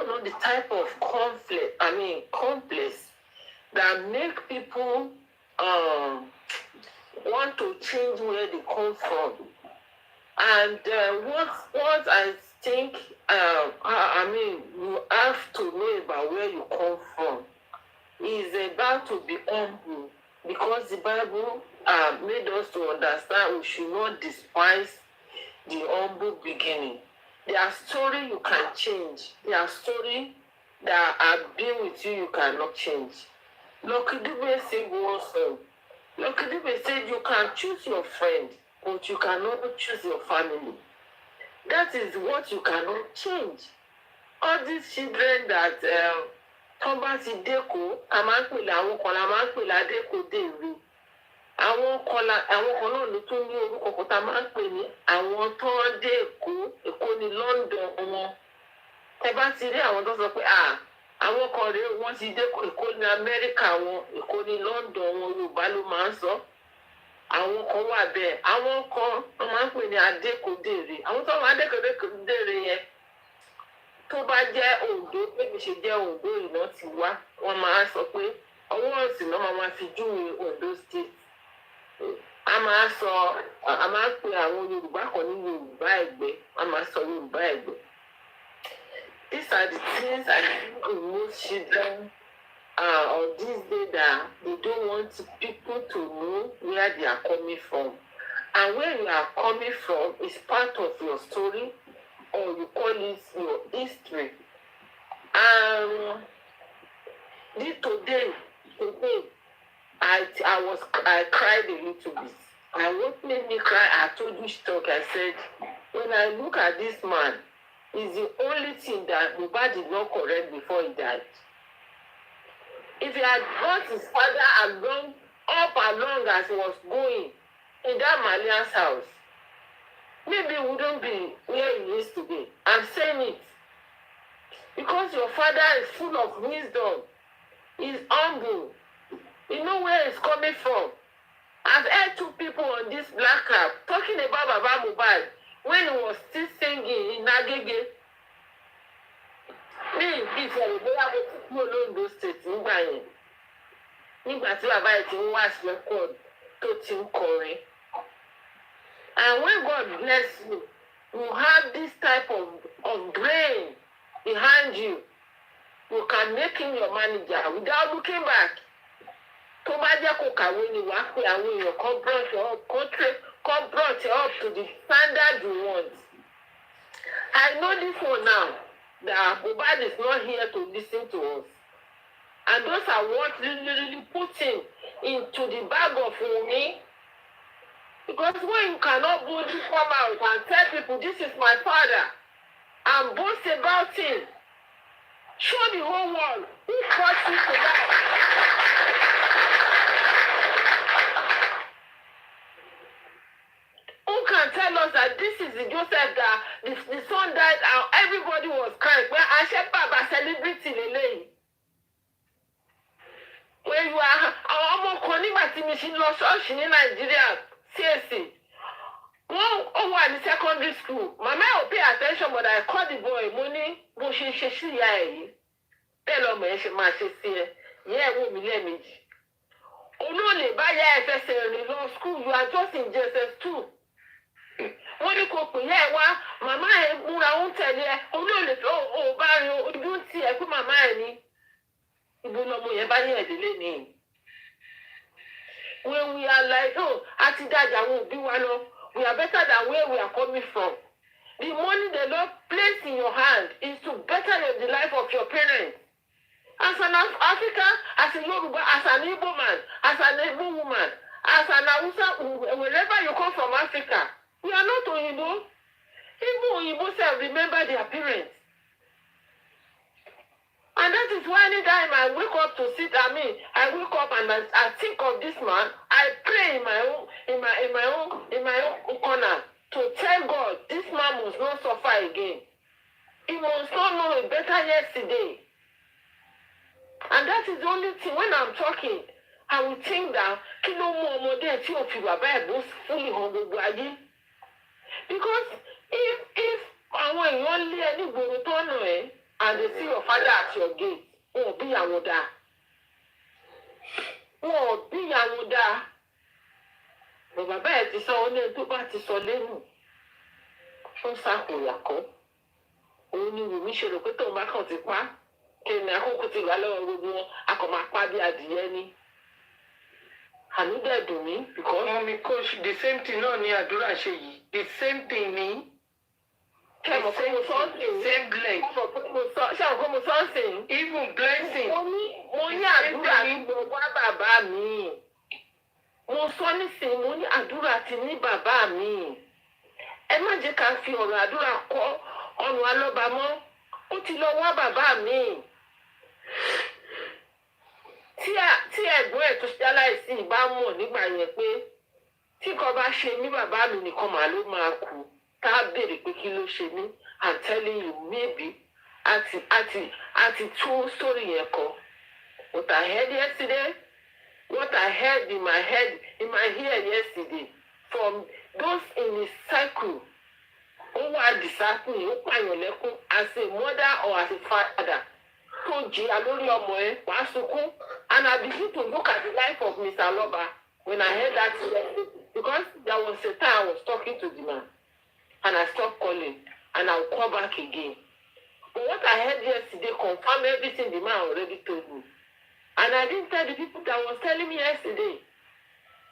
know the type of complex that make people want to change where they come from. And what I think, you have to know about where you come from is about to be humble, because the Bible made us to understand we should not despise the humble beginning. Their story you can change. Their story that have been with you, you cannot change. Lucky Dube said one song. Lucky Dube said you can choose your friend, but you cannot choose your family. That is what you cannot change. All these children that Thomas Ideko, a máa ń pè láwọn kan la máa ń pè ládéko dèrè. Àwọn kan náà ló tún ní orúkọ kan tá a máa ń pè ní àwọn tó ń dé Èkó ní London wọn. Ẹ bá ti rí àwọn tó sọ pé àwọn kan rèé wọ́n ti dé Èkó ní Amẹ́ríkà wọn, Èkó ní London wọn, Yorùbá ló máa ń sọ. Àwọn kan wà bẹ́ẹ̀, àwọn kan wọ́n máa ń pè ní adékòdèrè. Àwọn tó máa ń adékòdèrè yẹn tó bá jẹ́ Oǹdó, bébí ṣe jẹ́ Oǹdó ìná ti wá, wọ́n máa sọ pé ọwọ́ òsì náà máa fi júwe Oǹdó state. A máa pè àwọn Yorùbá kan ní Yorùbá Ẹ̀gbẹ́, a máa sọ Yorùbá Ẹ̀gbẹ́. These are the things I think in most children of this day that they don't want people to know where they are coming from. And where you are coming from is part of your story, or you call it your history. Today, I cried a little bit. And what made me cry, I told you stock, I said, when I look at this man, it's the only thing that Mohbad did not correct before he died. If he had brought his father along, as he was going in that Malian's house, maybe he wouldn't be where he is today. I'm saying it because your father is full of wisdom. He's humble. You know where he's coming from. I've heard two people on this black cap talking about Baba Mohbad when he was still singing in Agege. Ìfẹ̀rẹ̀ bóyá mo ti kúrò lóńdó state nígbà yẹn. Nígbà tí bàbá yìí ti ń wá sí record tó ti ń kọrin. And when God bless you, you have this type of brain behind you. You can make him your manager without looking back. Tó bá jẹ́ kó kàwé ni wàá pé àwọn èèyàn kan brought you up to the standard you want. I know this one now, that Mohbad is not here to listen to us. And those are what really put him into the bag of Wummi. Because when you cannot boldly come out and tell people, this is my father, and boast about him, show the whole world who caused you to die. Who can tell us that this is the Joseph that the son died and everybody was crying? Well, I said, Baba, celebrity lele. When you are almost conning lost us in Nigeria, seriously. One in the secondary school. Mama will pay attention, but I call the boy money. Bushi sheshi yai. Tell me she ma she see. Yeah, wo mi le meji. Olole ba ya FSL in law school. You are just in JSS2. Wọ́n ní kò pè yẹ́ ẹ wá, màmá ẹ̀ múra ń tẹ̀lé ẹ, olóòlè ó bá rí ojú tí ẹ pé màmá ẹ̀ ní. Ibo lọmọ yẹn bá yẹ̀ ẹ̀dílé ni. When we are like, àti dájà àwọn òbí wa lọ, we are better than where we are coming from. The money the Lord placed in your hand is to better the life of your parents. As an African, as a Yoruba, as an Igbo man, as an Igbo woman, as an Hausa, wherever you come from Africa, we are not Oyibo. Even Oyibo self remember their parents. And that is why anytime I wake up to sit, I wake up and I think of this man, I pray in my own corner to tell God, this man must not suffer again. He must not know a better yesterday. And that is the only thing when I'm talking, I will think that kilo mo ọmọdé tí o fi bàbá ẹ̀ bó fún ìhàn gbogbo ayé. Because if àwọn èèyàn lé ẹ nígboro tó nà ẹ́ and they see your father at your gate, wọn ò bí ìyàwó dáa. Wọn ò bí ìyàwó dáa. Bàbá ẹ̀ ti sọ ọ́ ní tó bá ti sọ lẹ́nu. Ó ń ṣàkóyàkọ́. Òun ni Wùmí ṣe rò pé tóun bá kàn ti pa. Kèmí àkókò ti wà lọ́wọ́ gbogbo wọn, a kò máa pa bí adìyẹ ni. Àní dẹ̀ dùn mí. Because Mommy coach, the same thing náà ni Adura ṣe yìí. The same thing ni. Ṣé mo kó mo sọ́ọ̀sìn? Same leg. Ṣé mo kó mo sọ́ọ̀sìn? Even blessing. Mo ní àdúrà ní gbogbo bàbá mi. Mo sọ nísìnyí, mo ní àdúrà ti ní bàbá mi. Ẹ má jẹ́ ká fi ọ̀rọ̀ àdúrà kọ́ ọ̀run alọ́ba mọ́. Ó ti lọ wá bàbá mi. Tí ẹ̀gbọ́n ẹ̀ tó ṣe aláìsí ìbá mọ̀ nígbà yẹn pé tí kò bá ṣe mí bàbá mi nìkan mà ló máa kú. Tá a béèrè pé kí ló ṣe mí. I'm telling you, maybe àti tún story yẹn kọ. What I heard yesterday, what I heard in my head, in my ear yesterday, from those in his cycle, ó wá disappoint, ó pààyàn lẹ́kún as a mother or as a father. Tó jìyà lórí ọmọ ẹ̀, wàá sunkún. And I begin to look at the life of Mr. Loba when I heard that yesterday, because there was a time I was talking to the man, and I stopped calling, and I'll call back again. But what I heard yesterday confirmed everything the man already told me. And I didn't tell the people that was telling me yesterday.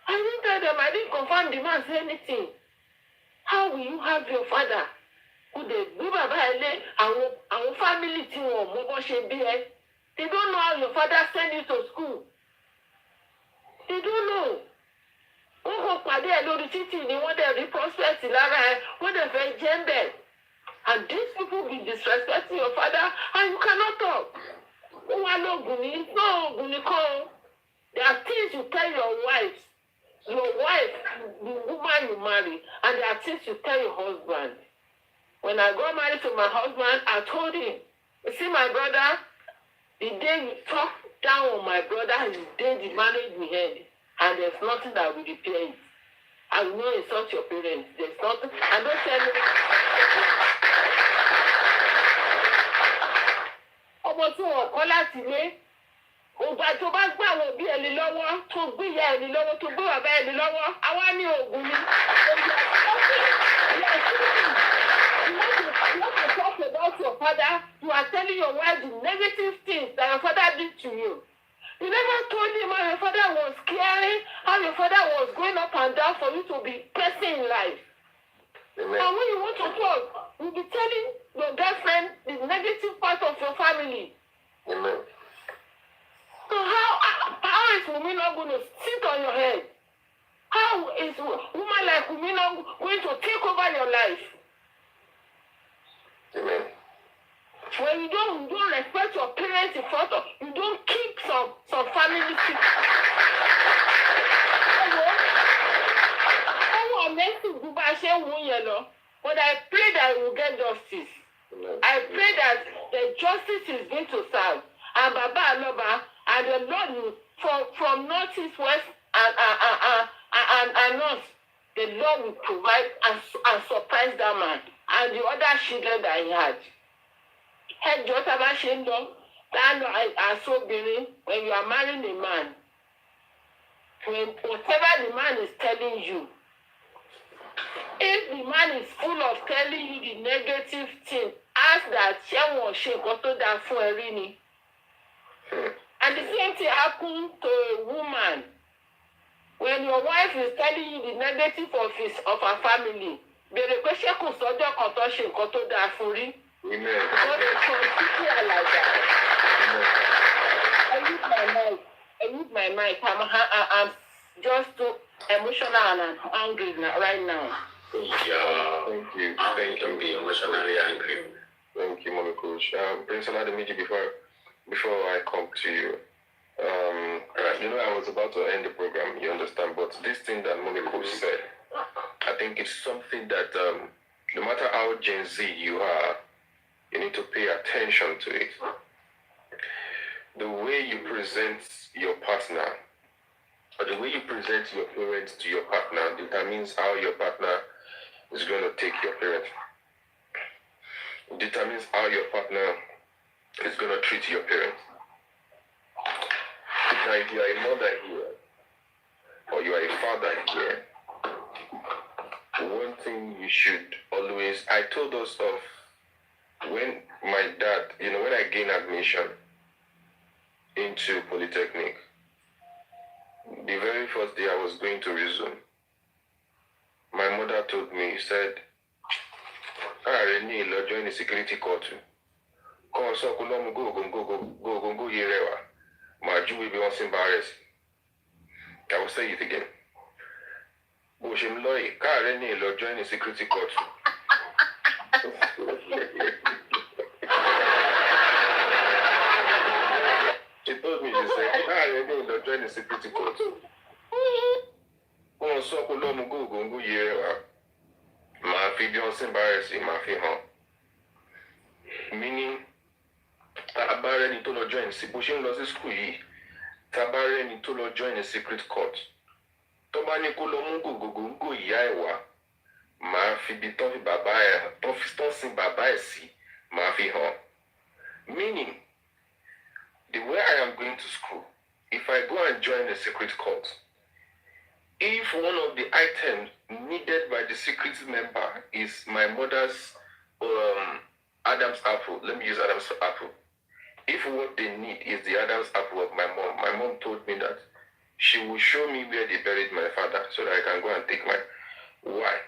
I didn't tell them, I didn't confirm the man say anything. How will you have your father who they gbé bàbá ẹ lé àwọn family tí wọn mọ bó ṣe bí ẹ? They don't know how your father send you to school. They don't know. Wọ́n kò pàdé ẹ lórí títì ni wọ́n dẹ̀ rí prospect lára ẹ, wọ́n dẹ̀ fẹ́ jẹ́ ń bẹ̀. And these people be disrespecting your father and you cannot talk. Ó wá lóògùn ní, no ògùn nìkan. There are things you tell your wife, the woman you marry, and there are things you tell your husband. When I got married to my husband, I told him, you see my brother, the day you talk down on my brother is the day the marriage will end. And there's nothing that will repair it. I will not insult your parents. There's nothing. And don't tell me. Ọmọ tí wọn kọ́ láti ilé, ògbà tó bá gbé àwọn òbí ẹni lọ́wọ́, tó gbé ìyá ẹni lọ́wọ́, tó gbé bàbá ẹni lọ́wọ́, àwa ní oògùn ni. You want to talk about your father, you are telling your wife the negative things that your father did to you. You never told him how your father was caring, how your father was going up and down for you to be person in life. Amen. And when you want to talk, you'll be telling your girlfriend the negative part of your family. Amen. So how is Wummi not going to sit on your head? How is a woman like Wummi not going to take over your life? Amen. When you don't respect your parents in front of you, don't keep some family secrets. But I pray that we will get justice. I pray that the justice is going to serve. And Baba Aloba and the Lord will, from north, east, west, and north, the Lord will provide and surprise that man and the other children that he had. Ẹjọ́ tá a bá ṣe ń lọ, lánàá àṣọbìnrin, when you are marrying a man, when whatever the man is telling you, if the man is full of telling you the negative thing, ask that ṣé wọn ṣe nǹkan tó dáa fún ẹ rí ni. And the same thing happened to a woman. When your wife is telling you the negative of her family, bèrè pé ṣé kò sọ́jọ́ kan tó ṣe nǹkan tó dáa fún rí. Amen. Because some people are like that. I use my mic. I'm just too emotional and I'm angry right now. Yeah, thank you. Thank you. Be emotionally angry. Thank you, Mommy Coach. Prince Alademiji, before I come to you, I was about to end the program, you understand, but this thing that Mommy Coach said, I think it's something that no matter how Gen Z you are, you need to pay attention to it. The way you present your partner, or the way you present your parents to your partner, determines how your partner is going to take your parents. Determines how your partner is going to treat your parents. Now, if you are a mother here, or you are a father here, one thing you should always, I told us of when my dad, when I gained admission into Polytechnic, the very first day I was going to resume, my mother told me, said, káàárẹ̀ ní ìlọ́jọ́ ní security court kọ́ ọ sọ kó lọ́mú gógóńgó yé rẹwà máa júwe bí wọ́n sì ń bá rẹ̀ sí. I will say it again. Bó ṣe ń lọ yìí káàárẹ̀ ní ìlọ́jọ́ ní security court. She told me, she said, káàárẹ̀ ní ìlọ́jọ́ ní security court. Wọ́n sọ kó lọ́mú gógóńgó yé rẹwà máa fi bí wọ́n sì ń bá rẹ̀ sí máa fi hàn. Meaning, tá a bá rẹ́ni tó lọ join sí bó ṣe ń lọ sí school yìí, tá a bá rẹ́ni tó lọ join a secret court, tó bá ní kó lọ mú gògògóńgò ìyá ẹ̀ wá, máa fi ibi tán fi bàbá ẹ̀ tán sin bàbá ẹ̀ sí máa fi hàn. Meaning, the way I am going to school, if I go and join a secret court, if one of the items needed by the secret member is my mother's Adam's apple, let me use Adam's apple. If what they need is the Adam's apple of my mom told me that she will show me where they buried my father so that I can go and take my. Why?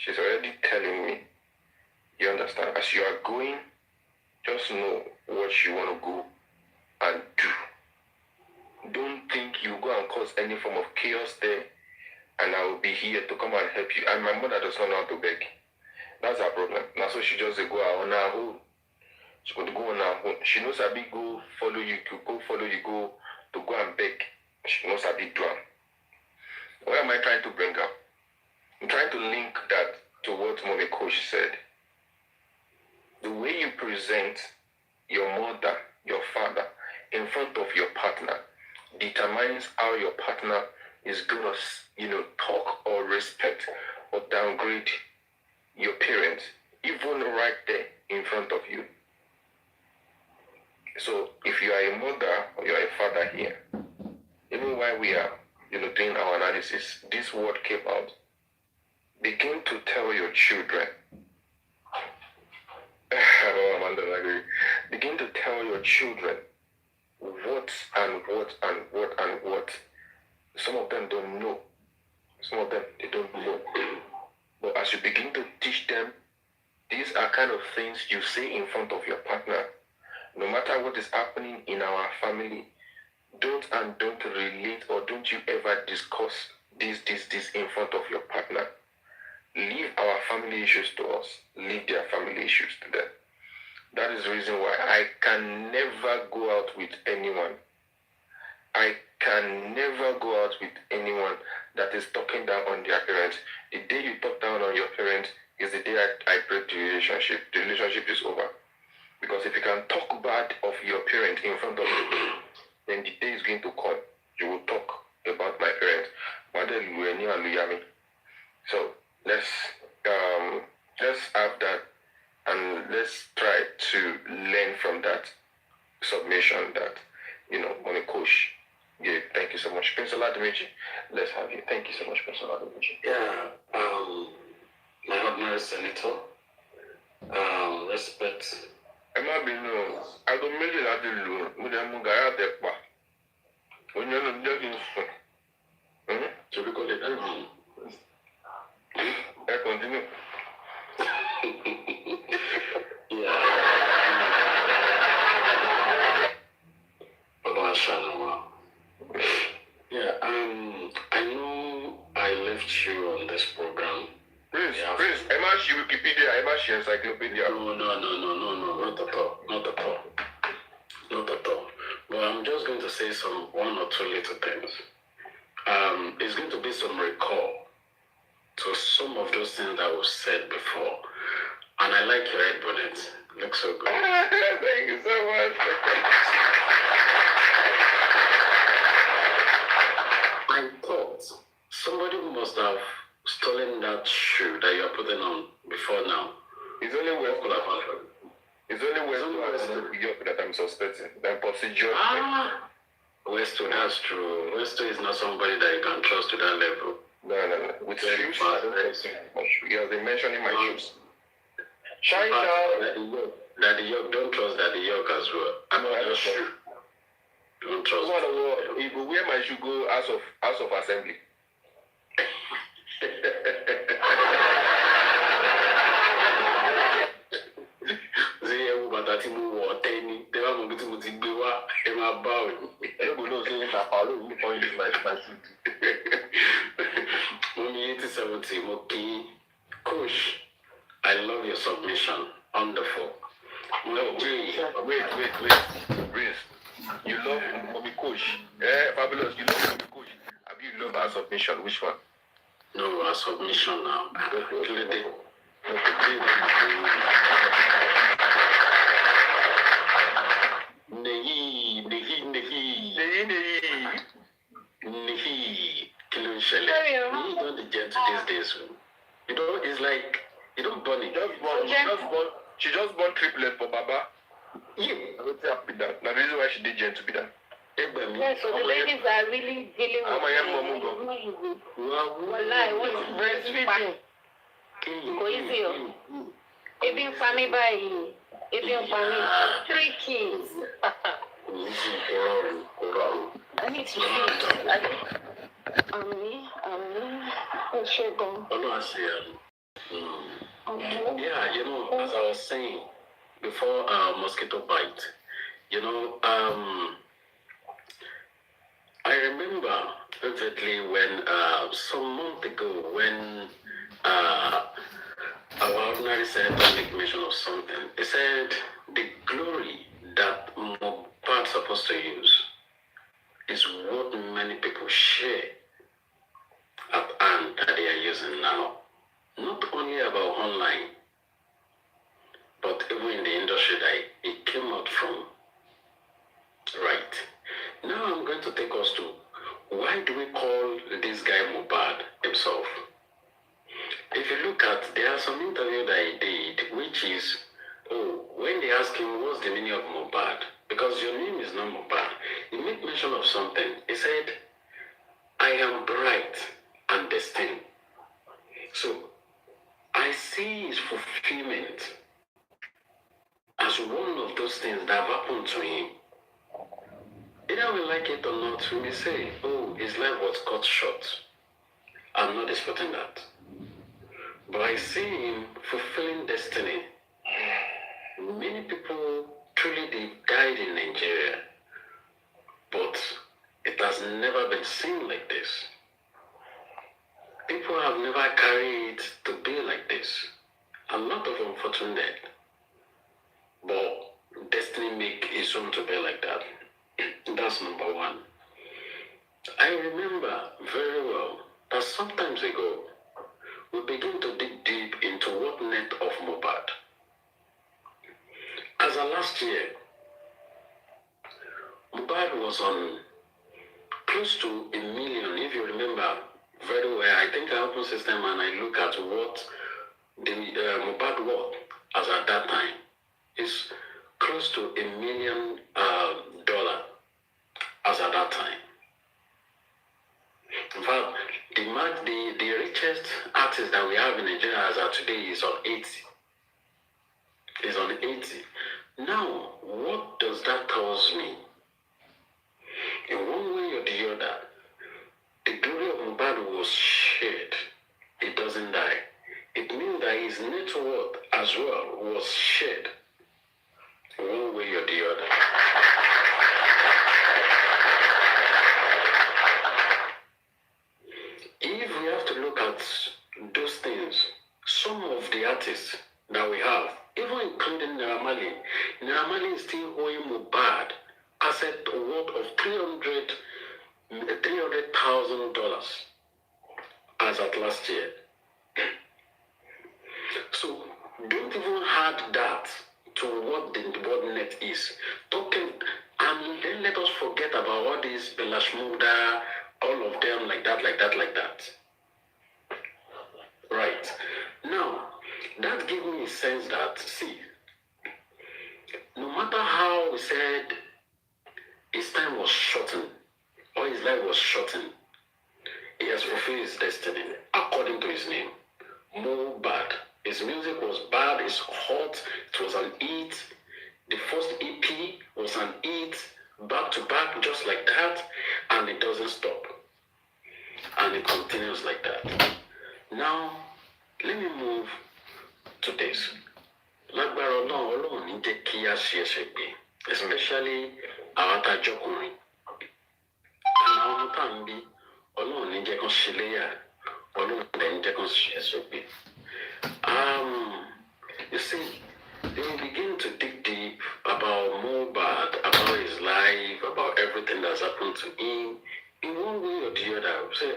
She's already telling me. You understand? As you are going, just know what you want to go and do. Don't think you go and cause any form of chaos there and I will be here to come and help you. And my mother does not know how to beg. That's her problem. Now so she just go on her own. She's going to go on her own. She knows I be go follow you to go and beg. She knows I be do. What am I trying to bring up? I'm trying to link that to what Mommy Coach said. The way you present your mother, your father, in front of your partner determines how your partner is gonna, talk or respect or downgrade your parents, even right there in front of you. So if you are a mother or you are a father here, even while we are, doing our analysis, this word came out. Begin to tell your children. Begin to tell your children what and what and what and what. Some of them don't know. Some of them, they don't know. But as you begin to teach them, these are kind of things you say in front of your partner. No matter what is happening in our family, don't relate or don't you ever discuss this in front of your partner. Leave our family issues to us. Leave their family issues to them. That is the reason why I can never go out with anyone. I can never go out with anyone that is talking down on their parents. The day you talk down on your parents is the day I break the relationship. The relationship is over. Because if you can talk bad of your parents in front of you, then the day is going to come. You will talk about my parents. So let's have that and let's try to learn from that submission that, Mommy Coach. Yeah, thank you so much. Prince Oladimeji, let's have you. Thank you so much, Prince Oladimeji. Yeah, my ordinary senator, respect. I might be no, I don't make it at the loan, with a mugaya depa. When you're not joking, so we call it I continue. Yeah. Baba Shalom. Yeah, I know I left you on this program. Prince, am I she Wikipedia? Am I she encyclopedia? No, not at all. Not at all. But I'm just going to say one or two little things. It's going to be some recall to some of those things that was said before. And I like your head bonnet. Looks so good. Thank you so much. I thought somebody must have stolen that shoe that you're putting on before now. It's only West that I'm suspecting. That procedure. Westo, that's true. Westo is not somebody that you can trust to that level. No. With shoes, I don't trust him much. Because they mentioning my shoes. Shine Daddy York, don't trust Daddy York as well. I don't shoe. Don't trust. If you wear my shoe, go House of Assembly. tí mo wọ̀ ọ̀tẹ́ ni tẹ́ bá mọ̀ bí tí mo ti gbé wá ẹ máa bá ò ní. Everybody knows saying that Paulo will point this my suit. Wummi 8070 mo kí coach, I love your submission, wonderful. No, wait. Prince, you love Mommy Coach. Fabulous, you love Mommy Coach. Have you love our submission? Which one? No, our submission now. Clearly. Kí ló ń ṣẹlẹ̀? You don't the gentle these days. You know, it's like you don't burn it. She just born triplet for Baba. Yeah. I don't think happy that. Now the reason why she did gent to be that. Yeah, so the ladies are really dealing with Wallahi, what is breastfeeding? Go easy. Ebi ń pa mí báyìí. Ebi ń pa mí. 3 kids. I need to feed. Yeah, you know, as I was saying before mosquito bite, you know, I remember vividly when some month ago when our ordinary senator made mention of something. He said the glory that Mohbad supposed to use is what many people share and that they are using now. Not only about online, but even in the industry that it came out from. Right. Now I'm going to take us to why do we call this guy Mohbad himself? If you look at, there are some interview that he did, which is, when they ask him what's the meaning of Mohbad, because your name is not Mohbad, he made mention of something. He said, I am bright and destined. So I see his fulfillment as one of those things that have happened to him. Either we like it or not, we may say, his life was cut short. I'm not disputing that. But I see him fulfilling destiny. Many people truly they died in Nigeria, but it has never been seen like this. People have never carried it to be like this. A lot of unfortunate, but destiny make his own to be like that. That's number one. I remember very well that sometimes ago, we begin to dig deep into what net of Mohbad. As of last year, Mohbad was on close to 1 million, if you remember very well. I think I open system and I look at what the Mohbad was as at that time. It's close to $1 million as at that time. In fact, the richest artist that we have in Nigeria as of today is on 80. Is on 80. Now, what does that tell me? In one way or the other, the glory of Mohbad was shared. It doesn't die. It means that his net worth as well was shared. In one way or the other. If we have to look at those things, some of the artists that we have, even including Naira Marley is still owing Mohbad asset worth of $300,000 as at last year. So don't even add that to what the word net is. Talking, and then let us forget about all these Belashmuda, all of them like that. Right. Now, that gives me a sense that, see, no matter how we said his time was shortened, or his life was shortened, he has fulfilled his destiny according to his name. Mohbad. His music was bad, it's hot, it was an hit. The first EP was an hit, back to back, just like that, and it doesn't stop. And it continues like that. Now, let me move to this. lágbára ọlọ́run ní jẹ́ kí a ṣe ẹ̀ṣẹ̀ gbé especially àwọn àtàjọkùnrin àwọn ọmọ tá à ń bí ọlọ́run ní jẹ́ kán ṣe léyà ọlọ́run dẹ̀ ní jẹ́ kán ṣe ẹ̀ṣẹ̀ gbé. You see, they will begin to dig deep about Mohbad, about his life, about everything that's happened to him. In one way or the other, say,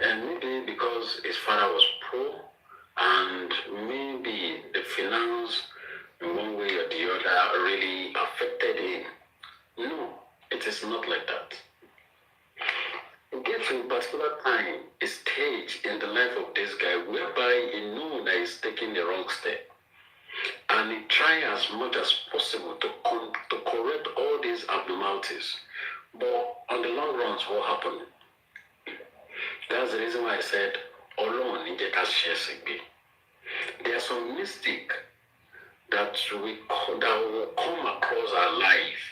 and maybe because his father was poor, and maybe the finance, in one way or the other, really affected him. No, it is not like that. It gets to a particular time, a stage in the life of this guy, whereby he knows that he's taking the wrong step. And he tries as much as possible to correct all these abnormalities. But on the long run, what happened? That's the reason why I said, Ọlọ́run ní jẹ́ ká ṣe ẹ̀ṣẹ̀ gbé. There are some mistakes that will come across our life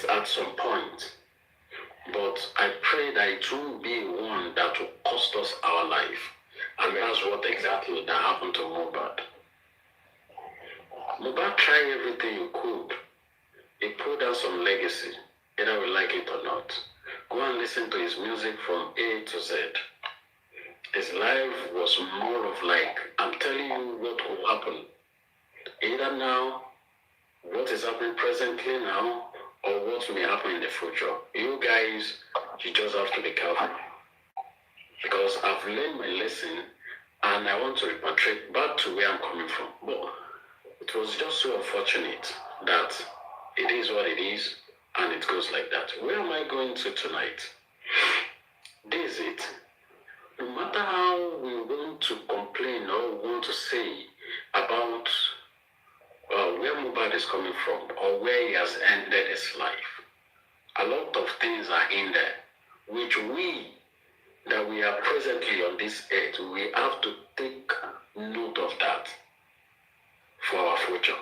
at some point. But I pray that it won't be one that will cost us our life. And that's what exactly that happened to Mohbad. Mohbad tried everything he could. He put down some legacy, either we like it or not. Go and listen to his music from A to Z. His life was more of like, I'm telling you what will happen. Either now, what is happening presently now, or what may happen in the future. You guys, you just have to be careful. Because I've learned my lesson, and I want to repatriate back to where I'm coming from. But it was just so unfortunate that it is what it is, and it goes like that. Where am I going to tonight? This is it. No matter how we want to complain or want to say about where Mohbad is coming from or where he has ended his life, a lot of things are in there, which that we are presently on this earth, we have to take note of that for our future.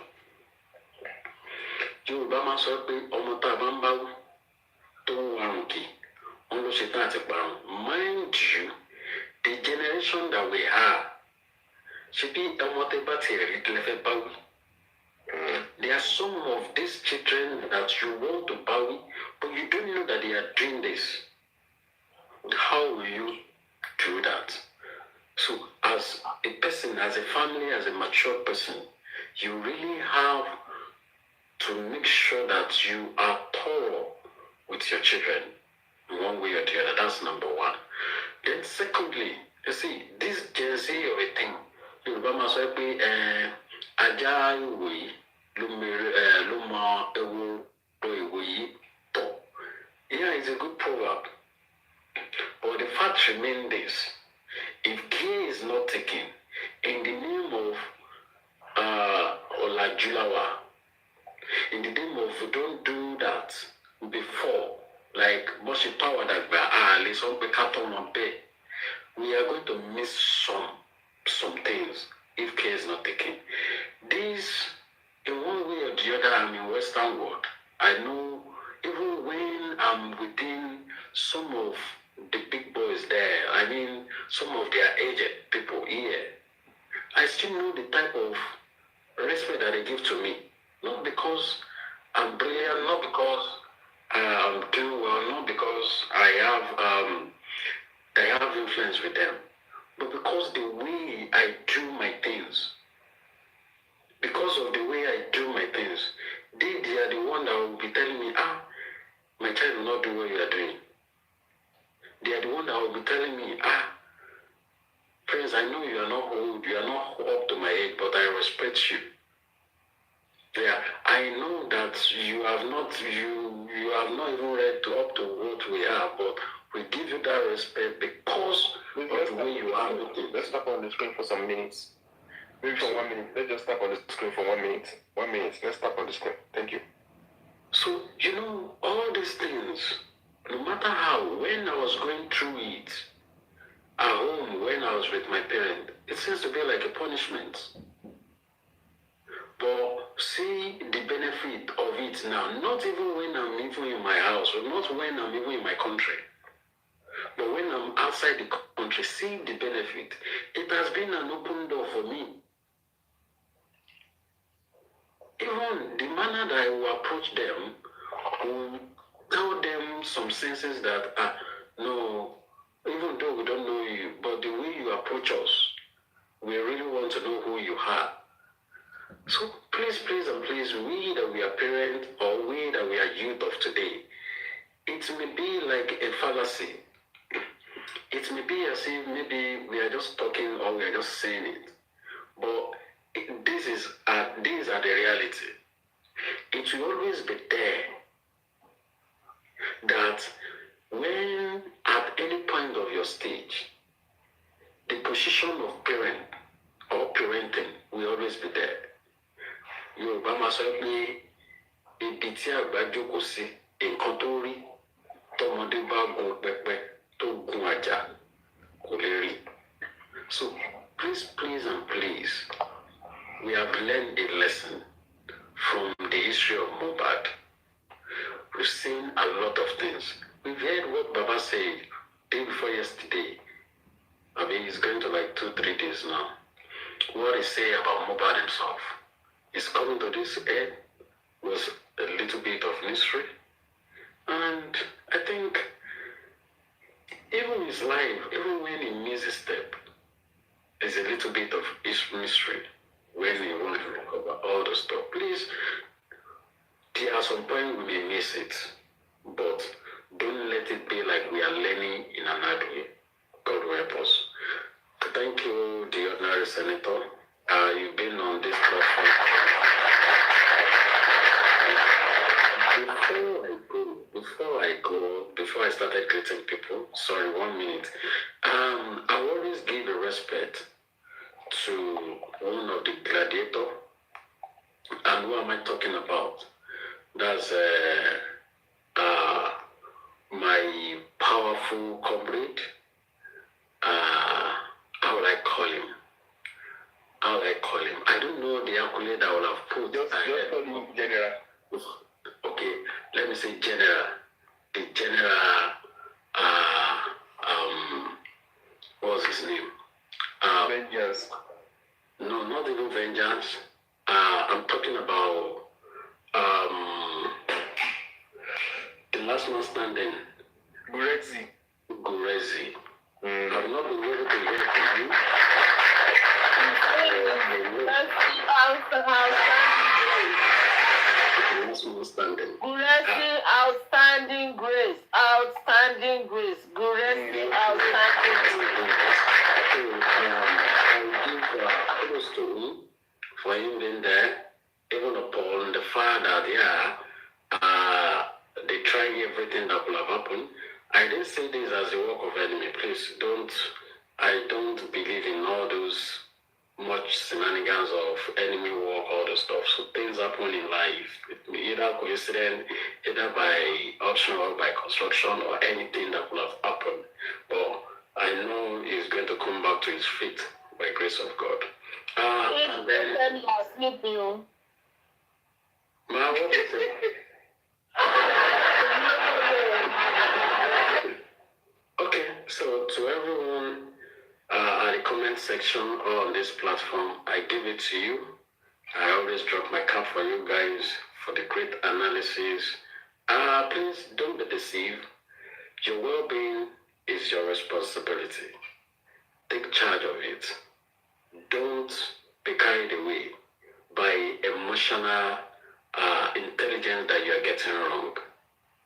Yorùbá máa sọ pé ọmọ tá a bá ń bá tó ń warùn kì wọ́n ló ṣe tán àti parun. Mind you, the generation that we are, ṣe bí ọmọ tẹ bá ti rí kí lè fẹ́ bá wí. There are some of these children that you want to bow, but you don't know that they are doing this. How will you do that? So as a person, as a family, as a mature person, you really have to make sure that you are thorough with your children in one way or the other. That's number one. Then secondly, you see, this Gen Z of a thing, Yorùbá máa sọ pé ajá ìwòyí ló mọ ewu ìwòyí tọ̀. Yeah, it's a good proverb. But the fact remains this: if care is not taken in the name of Olajulawa, in the name of don't do that before, like Boshi Power that we are going to miss some things if care is not taken. This, in one way or the other, I'm in Western world. I know even when I'm within some of the big boys there, I mean some of their aged people here, I still know the type of respect that they give to me. Not because I'm brilliant, not because I'm doing well, not because I have influence with them, but because the way I do my things. Because of the way I do my things, they are the one that will be telling me, my child will not do what you are doing. They are the one that will be telling me, Prince, I know you are not old, you are not up to my age, but I respect you. Yeah, I know that you have not even read up to what we are, but we give you that respect because of the way you are. Let's tap on the screen for some minutes. Maybe for 1 minute. Let's just tap on the screen for 1 minute. 1 minute. Let's tap on the screen. Thank you. So, all these things, no matter how, when I was going through it at home, when I was with my parents, it seems to be like a punishment. But see the benefit of it now, not even when I'm even in my house, or not when I'm even in my country, but when I'm outside the country, see the benefit. It has been an open door for me. even the manner that I will approach them will tell them some senses that, no, even though we don't know you, but the way you approach us, we really want to know who you are. So please, and please, we that we are parents or we that we are youth of today, it may be like a fallacy. It may be as if maybe we are just talking or we are just saying it. But these are the reality. It will always be there that when at any point of your stage, the position of parent or parenting will always be there. Yorùbá máa sọ pé ibi tí àgbà jókòó sí nǹkan tó rí tọmọdé bá gun pẹpẹ tó gun àjà kò lè rí. So please and please, we have learned a lesson from the history of Mohbad. We've seen a lot of things. We've heard what Baba said day before yesterday. I mean, it's going to like 2-3 days now. What he said about Mohbad himself. His coming to this end was a little bit of mystery. And I think even his life, even when he missed a step, is a little bit of his mystery when he wants to recover all the stuff. Please, there are some point we may miss it, but don't let it be like we are learning in an hard way. God will help us. Thank you, the ordinary senator. You've been on this platform. Before I started greeting people, sorry, 1 minute. I always give a respect to one of the gladiator. And who am I talking about? That's my powerful comrade. How will I call him? I don't know the accolade I will have put. Just call him General. Okay, let me say General. The General, what's his name? Vengeance. No, not even Vengeance. I'm talking about the last man standing. Gurezi. I've not been able to hear from you. Gurezi, outstanding grace. Outstanding grace. Gurezi, outstanding grace. I'll give kudos to him for him being there, even upon the fact that, they try everything that will have happened. I didn't say this as a work of enemy. Please I don't believe in all those much shenanigans of enemy work, all the stuff. So things happen in life, either coincident, either by option or by construction or anything that will have happened. But I know he's going to come back to his feet by grace of God. And then you are sleeping. Okay, so to everyone at the comment section or on this platform, I give it to you. I always drop my cap for you guys for the great analysis. Please don't be deceived. Your well-being is your responsibility. Take charge of it. Don't be carried away by emotional intelligence that you are getting wrong.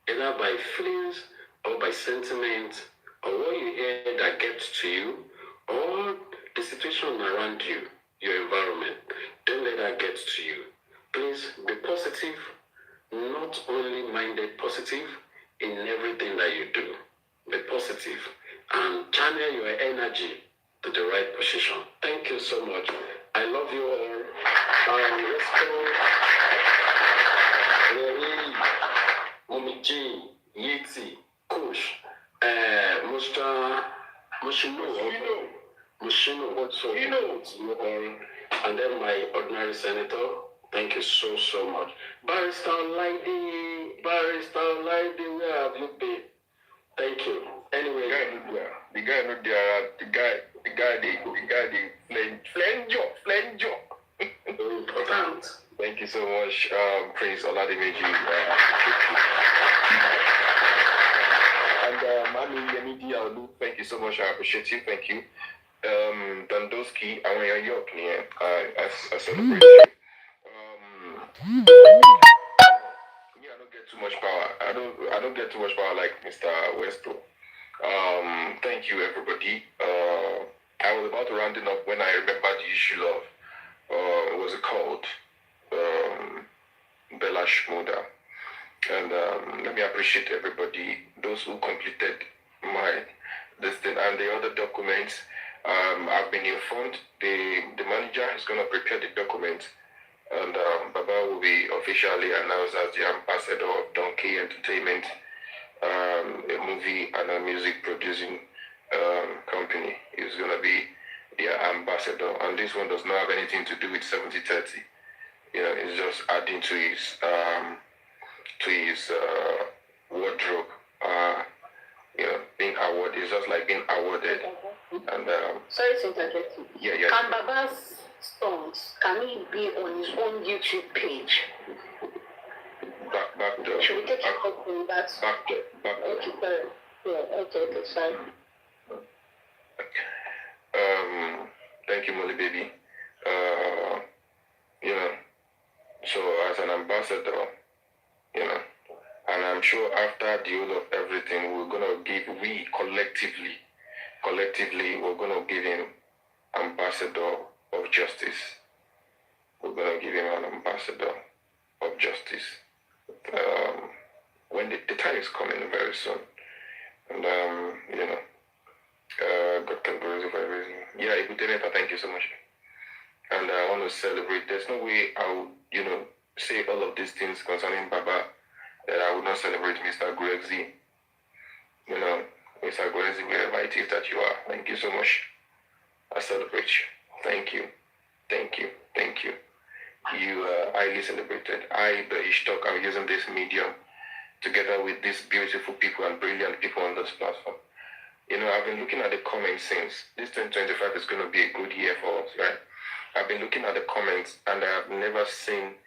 Either by feelings or by sentiment or what you hear that gets to you or the situation around you, your environment. Don't let that get to you. Please be positive, not only minded positive in everything that you do. Be positive and channel your energy to the right position. Thank you so much. I love you all. Let's go. Wummi G, Yeti, Kush, and then my ordinary senator. Thank you so much. Barrister Lady, where have you been? Thank you. Anyway, the guy, flange job. Very important. Thank you so much, Prince Oladimeji. And Mami Yemidi Alu, thank you so much. I appreciate you. Thank you. Dandoski, I mean, you're up here. I celebrate you. Yeah, I don't get too much power. I don't get too much power like Mr. Westo. Thank you, everybody. I was about to round it up when I remembered the issue of what was it called? Bella Shmuda. And let me appreciate everybody, those who completed this thing and the other documents. I've been informed the manager is going to prepare the documents, and Baba will be officially announced as the ambassador of Donkey Entertainment, a movie and a music producing company. He's going to be their ambassador, and this one does not have anything to do with 70-30. You know, it's just adding to his wardrobe. You know, being awarded is just like being awarded. And Sorry to interrupt you. yeah. Can Baba's songs, can it be on his own YouTube page? Back there. Should we take a call from that? Back there. Okay, sorry. Yeah, okay, sorry. Thank you, Molly baby. You know, so as an ambassador, you know, and I'm sure after the whole of everything, we collectively, we're gonna give him ambassador of justice. We're gonna give him an ambassador of justice. When the time is coming very soon, and you know, God can glorify for everything. Yeah, Iguteneta, thank you so much. And I want to celebrate. There's no way I would, you know, say all of these things concerning Baba that I would not celebrate Mr. Greg Z. You know, Mr. Greg Z, wherever it is that you are, thank you so much. I celebrate you. Thank you. Thank you. Thank you. You are highly celebrated. I, the Ishtok, I'm using this medium together with these beautiful people and brilliant people on this platform. You know, I've been looking at the comments since. This 2025 is going to be a good year for us, right? I've been looking at the comments and I have never seen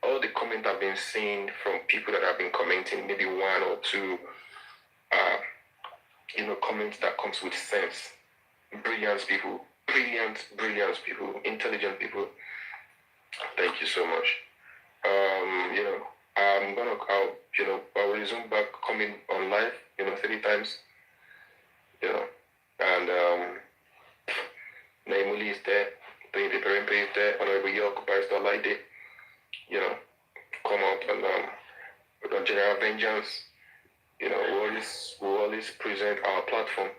all the comments I've been seeing from people that have been commenting, maybe one or two, you know, comments that comes with sense. Brilliant people, intelligent people. Thank you so much. You know, I'll resume back coming on live, you know, 3 times, you know, and Naimuli is there, the Perempe is there, Honorable York, Barrister Laide, you know, come out and with our general vengeance, you know, we always present our platform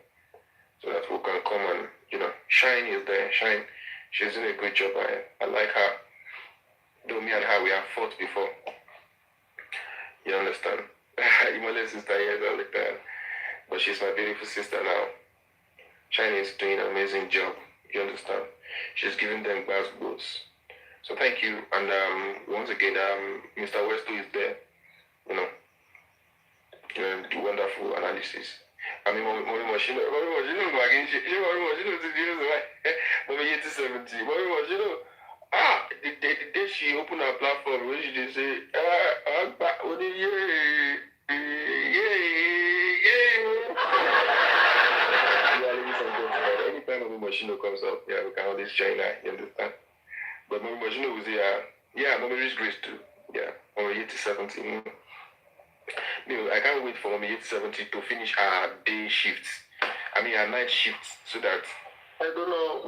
so that we can come and, you know, Shine is there, Shine, she's doing a great job, I like her. Though me and her, we have fought before. You understand? Imole sister, yes, I like that. But she's my beautiful sister now. Shine is doing an amazing job. You understand? She's giving them basketballs. So thank you. And once again, Mr. Westo is there. You know, wonderful analysis. I mean, Mommy Machino, the day she opened her platform, when she did say, anytime Mommy Machino comes up, yeah, we can always join her, you understand? But Mommy Machino was there, yeah, Mommy Rich Grace too, yeah, Mommy 70. No, I can't wait for Mommy 70 to finish her day shifts. I mean, her night shifts, so that I don't know,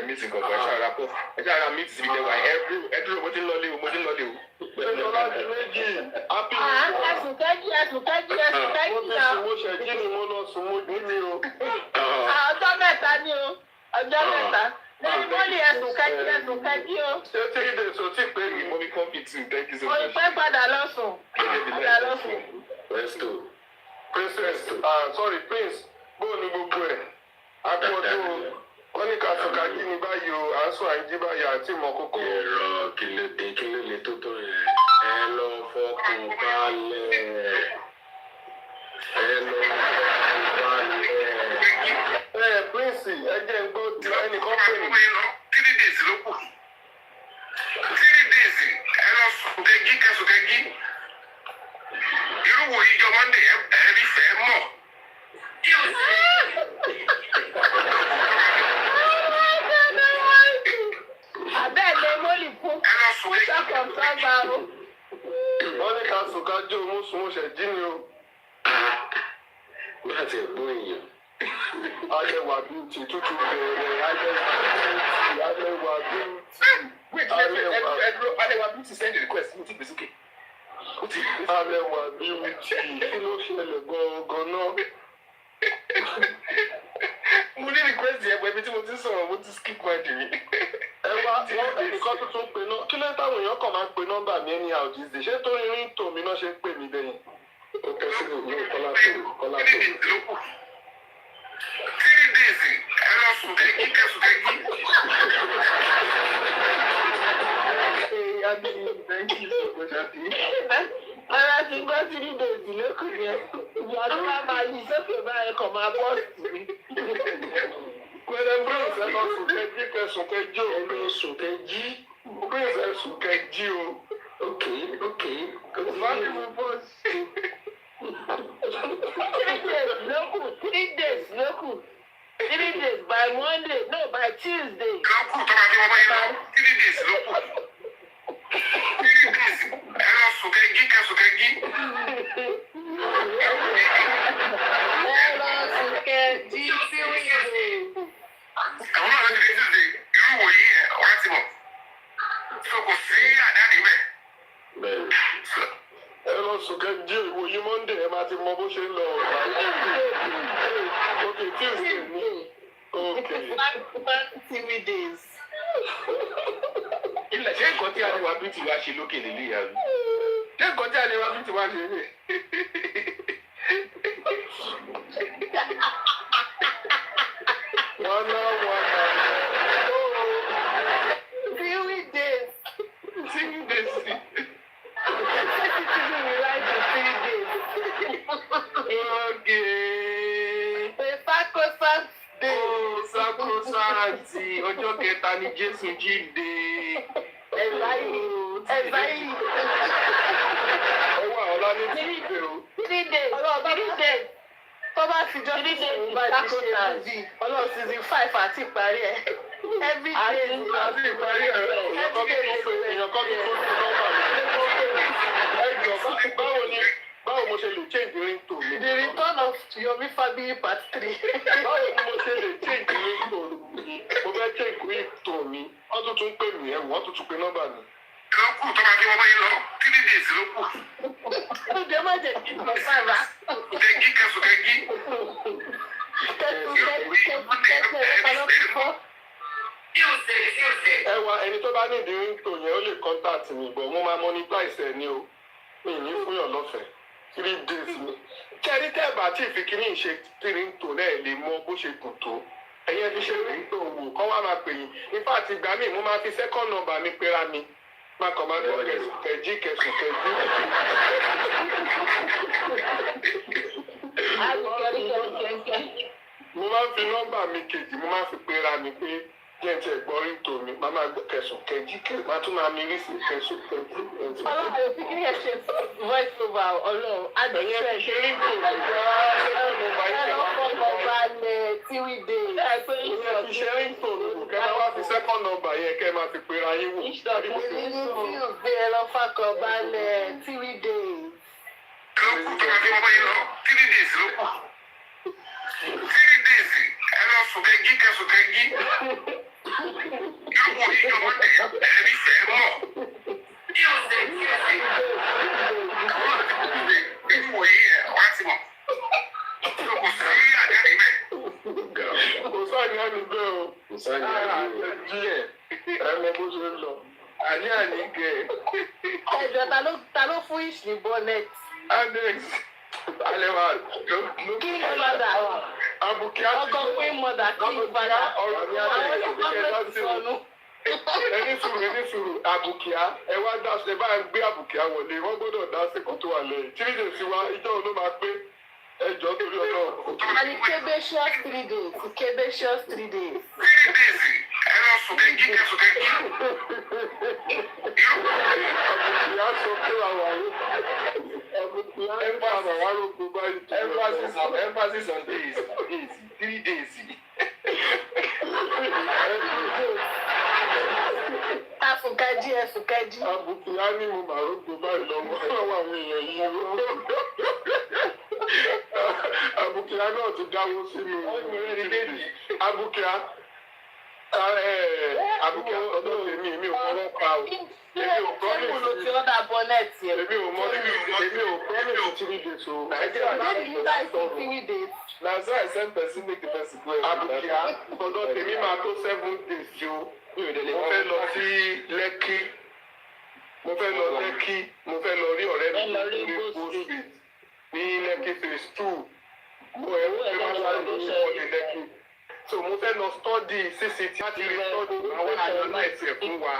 meeting because I shall meet every Princess, sorry, Prince, wọ́n ní ká fọkà kí ni báyìí o à ń sọ àìjíbáyà àti ìmọ̀kókó. Èrò kílódé tó tó yẹn ẹ lọ fọkàn balẹ̀. Prince ẹ jẹ́ ń gbọ́ ẹnìkan pè mí. days ló kù. 3 days ẹ lọ sùn kẹjí kẹsùn kẹjí. Irú wo ìjọ Monday ẹ̀rí fẹ́ mọ̀. Abẹ́ẹ̀lẹ̀ mọ́lì fún ṣàkọ̀ǹtàgbà o. Wọ́n ní ká sùn ká jó mú sùn ṣẹ̀ jí ni o. Láti ẹ̀gbọ́n èèyàn. Ayẹwà bíútì tútù bẹ̀rẹ̀ ayẹwà bíútì. Wait, Ayẹwà bíútì send request mo ti gbèsè kè. Ayẹwà bíútì kí ló ṣẹlẹ̀ gan-an náà? Mo ní request yẹn pé ibi tí mo ti sọ̀rọ̀ mo ti skip mind mi. Ẹ wá nǹkan tuntun pé náà kí ló táwọn èèyàn kàn máa ń pe nọ́mbà mi ní àwùjíṣe ṣé tó rin tò mí náà ṣe ń pè mí bẹ́yìn. Ó kọ sílẹ̀ ní Kọ́lá tó. 3 days ẹ lọ sùn kẹjí kẹsùn kẹjí. Ara ti gbọ́ 3 days lókùn yẹn. Ìyá tó bá máa yí sókè báyẹn kàn máa bọ́ sí mi. Pẹ̀lẹ́ Prince ẹ lọ sùn kẹjí kẹsùn kẹjí o. Ẹ lọ sùn kẹjí. Prince ẹ sùn kẹjí o. Ok. Máàkì mi bọ́ sí. 3 days lókù 3 days lókù 3 days by Monday no by Tuesday. Lókù tó bá fi wọ́n báyìí lọ 3 days lókù. 3 days ẹ lọ sùn kẹjí kẹsùn kẹjí. Ẹ lọ sùn kẹjí Tuesday. Àwọn náà ló ti dé Tuesday irú wòye ẹ̀ ọ̀rẹ́ ti mọ̀. So kò sí àdáni bẹ́ẹ̀. Ẹ lọ sùn kẹjí ìwòye Monday ẹ máa ti mọ bó ṣe ń lọ. Ok, Tuesday ni. Ok. 3 days. Ilẹ̀ ṣé nǹkan tí Ayẹwà bíútì wá ṣe lókè lélẹ̀ yà mí? Ṣé nǹkan tí Ayẹwà bíútì wá ṣe lè? Wọ́n náà. 3 days. 3 days. Sákòsáǹtì ọjọ́ kẹta ni Jésù jíǹde. Ẹ̀záyìí. Ọwọ́ àwọn ọlá ní Tuesday o. 3 days. 3 days. Tó bá fi jọ́ 3 days bá ti ṣe movie. Ọlọ́run season 5 àti ìparí ẹ̀. Every day. Àti ìparí ẹ̀ èèyàn kan tó fi nọ́mbà mi. Báwo mo ṣe lè change ringtone mi? The return of Yomi Fabiyi part 3. Báwo ni mo ṣe lè change ringtone mi? Mo fẹ́ change ringtone mi. Wọ́n tún pè mí ẹ̀wọ̀n wọ́n tún pe nọ́mbà mi. Lókù tó bá fi wọ́n báyìí lọ 3 days ló kù. Ǹjẹ́ má jẹ́ kí n lọ sára? Kẹjí kẹsùn kẹjí. Ẹ wá ẹni tó bá nídìí ringtone yẹn ó lè contact mi bọ̀ mo máa monetize ẹ̀ ní o. Mi ì ní fún yàn lọ́fẹ̀ẹ́. 3 days ni. Kẹ́rí tẹ́ẹ̀bà tí ìfikiri ń ṣe ringtone ẹ̀ lè mọ bó ṣe gùn tó. Ẹ̀yẹ́ fi ṣe ringtone wò kọ́ wá máa pè yín. In fact ìgbà míì mo máa fi second number mi pera mi. Má kàn máa gbọ́ kẹjí kẹsùn kẹjí. Mo máa ń fi nọ́mbà mi kejì mo máa ń fi pera mi pé jẹ́ ti ẹ̀gbọ́n ringtone mi. Má máa gbọ́ kẹsùn kẹjí kẹsùn. Má tún máa mi rí sí kẹsùn kẹjí. Ọlọ́run àyè fi kí ni ẹ ṣe voice over Ọlọ́run. Ẹ̀yẹ́ fi ṣe ringtone ìjọ balẹ̀ 3 days. Ìyẹn fi ṣe ringtone kẹ́ máa wá fi second number yẹn kẹ́ máa fi pera yín wò. Tuesday ẹ lọ fàkọ̀ balẹ̀ 3 days. Lókù tó bá fi wọ́n báyìí lọ 3 days ló kù. 3 days ẹ lọ sùn kẹjí kẹsùn kẹjí. Irú wo ìjọ Monday ẹ̀rí fẹ́ mọ̀. Irú wo yìí ẹ̀ wá ti mọ̀. Kò sí àdáni bẹ́ẹ̀. Kò sáàní àmì bẹ́ẹ̀ o. Kò sáàní àmì bẹ́ẹ̀. Díẹ̀ ẹ mọ bó ṣe ń lọ. Àní gẹ̀. Ẹ̀jọ̀ ta ló fún ìṣì bonnet? Alex Alẹ́wà Kí ni padà? Àbùkí àti ọkọ pé mọ̀dà kí n padà. ọ̀rọ̀ mi àti ìṣẹ̀lẹ̀ láti sọnù. Ẹni sùúrù àbùkíá ẹ wá dá ẹ bá ń gbé àbùkíá wọlé wọ́n gbọ́dọ̀ dá sí kan tó wà lẹ́yìn. Tírídè sí wa ìjọ ló máa pé ẹjọ́ torí ọlọ́run. And Kebecious 3 days. Kebecious 3 days. 3 days ẹ lọ sùn kẹ́kí kẹ́sùn kẹ́kí. Àbùkìyà sọ pé àwọn àrùn. Àbùkìyà ń bá àwọn àrùn gbogbo ayé. Emphasis on days. 3 days. Àfùkájí. Àbùkìyà ní mo máa rò gbogbo ayé lọ́wọ́ àwọn èèyàn yìí. Àbùkìyà náà ti dáwó sínú. Àbùkìyà. Àbùkìyà ọ̀dọ́ mi ò fọwọ́ pa o. Èmi ò promise 3 days o. Na so I send person make the person go. Àbùkìyà ọ̀dọ́ tèmi máa tó 7 days o. Mo fẹ́ lọ sí Lẹ́kí. Mo fẹ́ lọ rí ọ̀rẹ́ mi ní Go Street ní Lẹ́kí phase 2. Mo fẹ́ máa sáré lórí ọ̀dẹ Lẹ́kí. So mo fẹ́ lọ study CCTV láti rí study àwọn analyse ẹ̀ fún wa.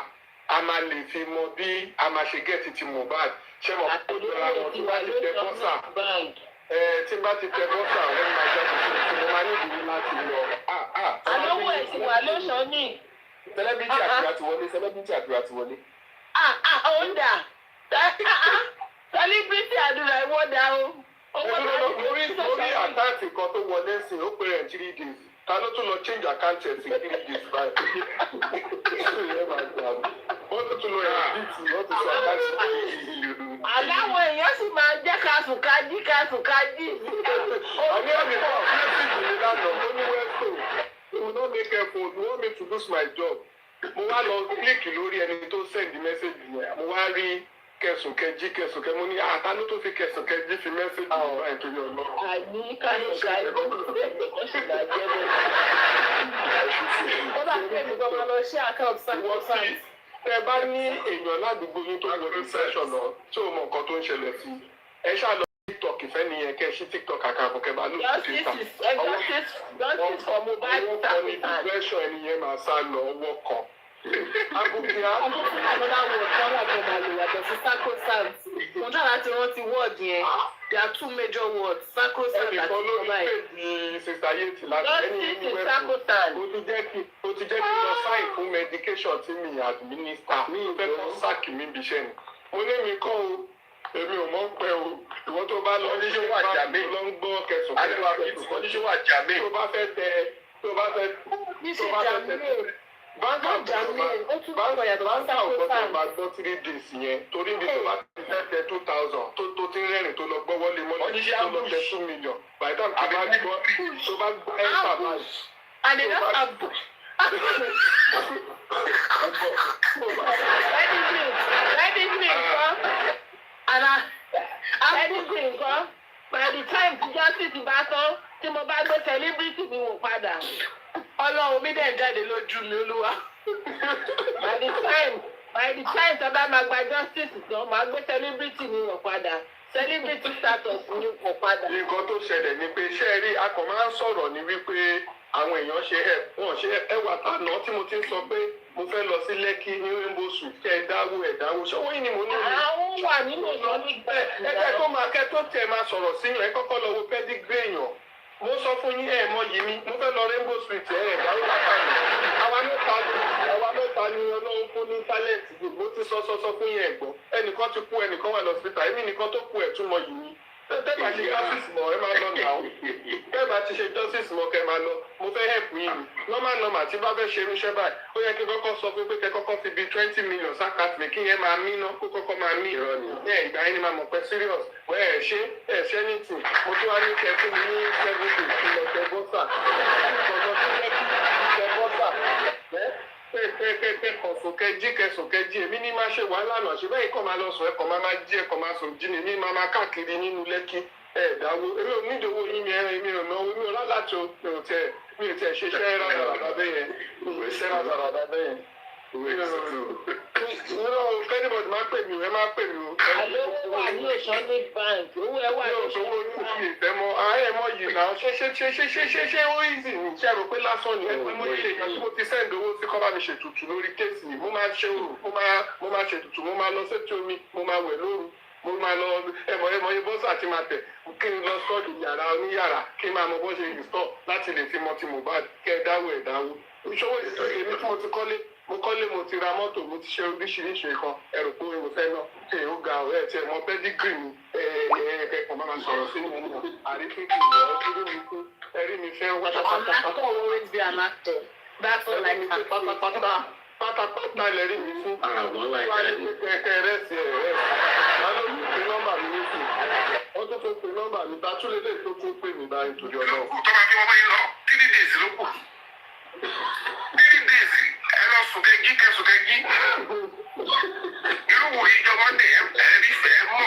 A máa lè fi mọ bí a máa ṣe gẹ́ẹ̀tì ti Mohbad. Ṣé mo kó jọra wọn tí bá ti tẹ bọ́sà? Tí bá ti tẹ bọ́sà ọ̀rẹ́ mi máa jáde sí i. Mo máa ní ìdílé láti lọ. Àlówó ẹ̀sìn wà lóṣàn ní. Celebrity Adura ti wọlé. Ọ̀ndà. Celebrity Adura ìwọ́dà o. Lórí àkáǹtì kan tó wọlé sí i, ó pè rẹ̀ 3 days. Ta ló tún lọ change account ẹ̀ sí 3 days báyìí? Wọ́n tún lọ ẹ̀dítì, wọ́n tún sọ àkáǹtì. Àláwọ̀ èèyàn sì máa jẹ́ kásùkájí. Àní àmì kan mẹ́sìgì mi lánàá, ó ní wẹ́ẹ̀tò. You will not make effort, you want me to lose my job. Mo wá lọ kílíkì lórí ẹni tó send message yẹn. Mo wá rí kẹsùnkẹjí mo ní àtà ló tó fi kẹsùnkẹjí fi message yẹn báyìí torí ọ̀nà. Àní kásùkájí ó sì máa jẹ́ bẹ́ẹ̀. Ó bá pè mí gan-an lọ sí account sacrifice. Tẹ bá ní èèyàn ládùúgbò yín tó wọlé session náà tí ò mọ nǹkan tó ń ṣẹlẹ̀ sí. Ẹ ṣáà lọ TikTok ìfẹ́ nìyẹn kẹ́ ṣí TikTok àkàkùn kẹ́ bá lóṣù títà. Justice for Mohbad. Ọwọ́ kan ní depression ẹni yẹn máa sá lọ ọwọ́ kan. Àbùkìyà. Another word kan wà tó máa lò yàtọ̀ sí sacrosanct. Mo náà láti rántí word yẹn. There are 2 major words, sacrosanct àti Ẹnìkan ló ní péjì Sista Yeti láti ẹni Justice is sacrosanct. ó ti jẹ́ kí n lọ sign fún medication tí mi administer. Mi fẹ́ kọ́ sáàkì mi bí iṣẹ́ ni. Mo ní mi kọ́ o, èmi ò mọ̀ ń pẹ́ o. Ìwọ tó bá lọ ní ṣé wà jàmé lọ ń gbọ́ kẹsùn kẹsùn. Oníṣẹ́ wà jàmé. Tó bá fẹ́ tẹ. Báńkà ọ̀gbọ́n tó máa gbọ́ 3 days yẹn torí ibi tó bá ti fẹ́ tẹ 2,000 tó ti rẹ́rìn tó lọ gbọ́ wọlé mọ́lẹ̀ tó lọ tẹ 2 million. By the time tó bá gbọ́ ẹ́sà báyìí. And they don't have anything, by the time tí justice bá tán tí mo bá gbé celebrity mi wò padà Ọlọ́run mi dẹ̀ jáde lójú mi Olúwa. By the time tó bá máa gba justice tán máa gbé celebrity mi wò padà celebrity status mi wò padà. Nǹkan tó ṣẹlẹ̀ ni pé ṣé ẹ rí a kàn máa ń sọ̀rọ̀ ní wípé àwọn èèyàn ṣe wọ́n ṣe ẹwà tànà tí mo ti ń sọ pé mo fẹ́ lọ sí Lẹ́kí ní Rainbow Street kẹ́ ẹ dáwó ṣọwọ́ yìí ni mo ní. Àwọn wà nínú ìlú nígbà. Ẹgbẹ́ tó máa kẹ́ tó tẹ̀ máa sọ̀rọ̀ sí yẹn kọ́kọ́ lọ wo pẹ́dígbé èèyàn. Mo sọ fún yín mọ yìí mi mo fẹ́ lọ Rainbow Street dáwó lápáyé. Àwa mẹ́ta ni Ọlọ́run fún ní tálẹ̀ǹtì mo ti sọ fún yín ẹ̀gbọ́n. Ẹnìkan ti kú ẹnìkan wà lọ́sítà èmi nìkan tó kú ẹ̀ tún mọ yìí mi. Tẹ́gbà ṣe justice mọ̀ ẹ máa lọ nà ó. Tẹ́gbà ti ṣe justice mọ̀ kẹ́ máa lọ. Mo fẹ́ help yín ni. Normal tí bá fẹ́ ṣe irúṣẹ́ báyìí. Ó yẹ kí n kọ́kọ́ sọ fún pé kẹ́ kọ́kọ́ fi bíi 20 million sákàtì mi kí yẹn máa mí ná kó kọ́kọ́ máa mí ìrọ̀ ni. Ìgbà yẹn ni máa mọ̀ pé serious. Ẹ ṣe anything. Mo tún wá ní kẹ́ fún mi ní 7 days kí lọ tẹ bọ́sà. Kẹsùnkẹjí èmi ní máa ṣe wàhálà náà ṣe bẹ́ẹ̀ kọ́ máa lọ sùn ẹ̀kọ́ máa jí ẹ̀kọ́ máa sùn jí ni èmi máa káàkiri nínú Lẹ́kí ẹ̀dáwó èmi ò nídòwó yín mi èmi ò náwó mi ò lálàtò mi ò tẹ ṣe iṣẹ́ rádaràdà bẹ́yẹn kẹ́nìbọ̀dì máa pè mí ẹ máa pè mí o. Àlówó wà ní Oceanic Bank owó ẹ wà ní Oceanic Bank. Ìfẹ́ mọ ààrẹ mọ yìí náà ṣé ó easy ni ṣé ẹ rò pé lásán ni ẹgbẹ́ mo ṣe ìgbà tí mo ti send owó sí kọ́ bá mi ṣètùtù lórí kéèsì mo máa ṣe òru mo máa ṣètùtù mo máa lọ sétí omi mo máa wẹ̀ lóru mo máa lọ ẹmọ yẹ bọ́sà àti máa tẹ̀ kí n lọ sọ́ọ̀dù yàrá oníyàrá kí n máa mọ bó ṣe install láti lè fi mọ ti Mohbad kẹ́ ẹ dáwó ìṣòwò èmi tí mo ti kọ́lé mo ti ra mọ́tò mo ti ṣe oríṣiríṣi nǹkan ẹ̀rù pé mo fẹ́ náà ṣe ó ga ọ̀rẹ́ tí ẹ̀ mọ pẹ́dígírì mi ẹ̀ẹ́dẹ̀kẹ̀kọ̀ máa sọ̀rọ̀ sínú àrífín kì í lọ dúró mi fún ẹ̀rí mi fẹ́ wáṣápátá. An actor will always be an actor. That's all I can say. Pátápátá lẹ́rí mi fún wáyé kẹ̀kẹ́ rẹ́sì ẹ̀ máa ló tún pe nọ́mbà mi nísì wọ́n tún pe nọ́mbà mi ta tún lélẹ̀ tó tún pè mí báyìí torí ọlọ́run. tó máa fi wọ́n bá yín lọ 3 days ló kù 3 days ẹ lọ sùkẹ́gí kẹsùkẹ́gí irú wo ìjọba dẹ̀ ẹ rí fẹ́ mọ̀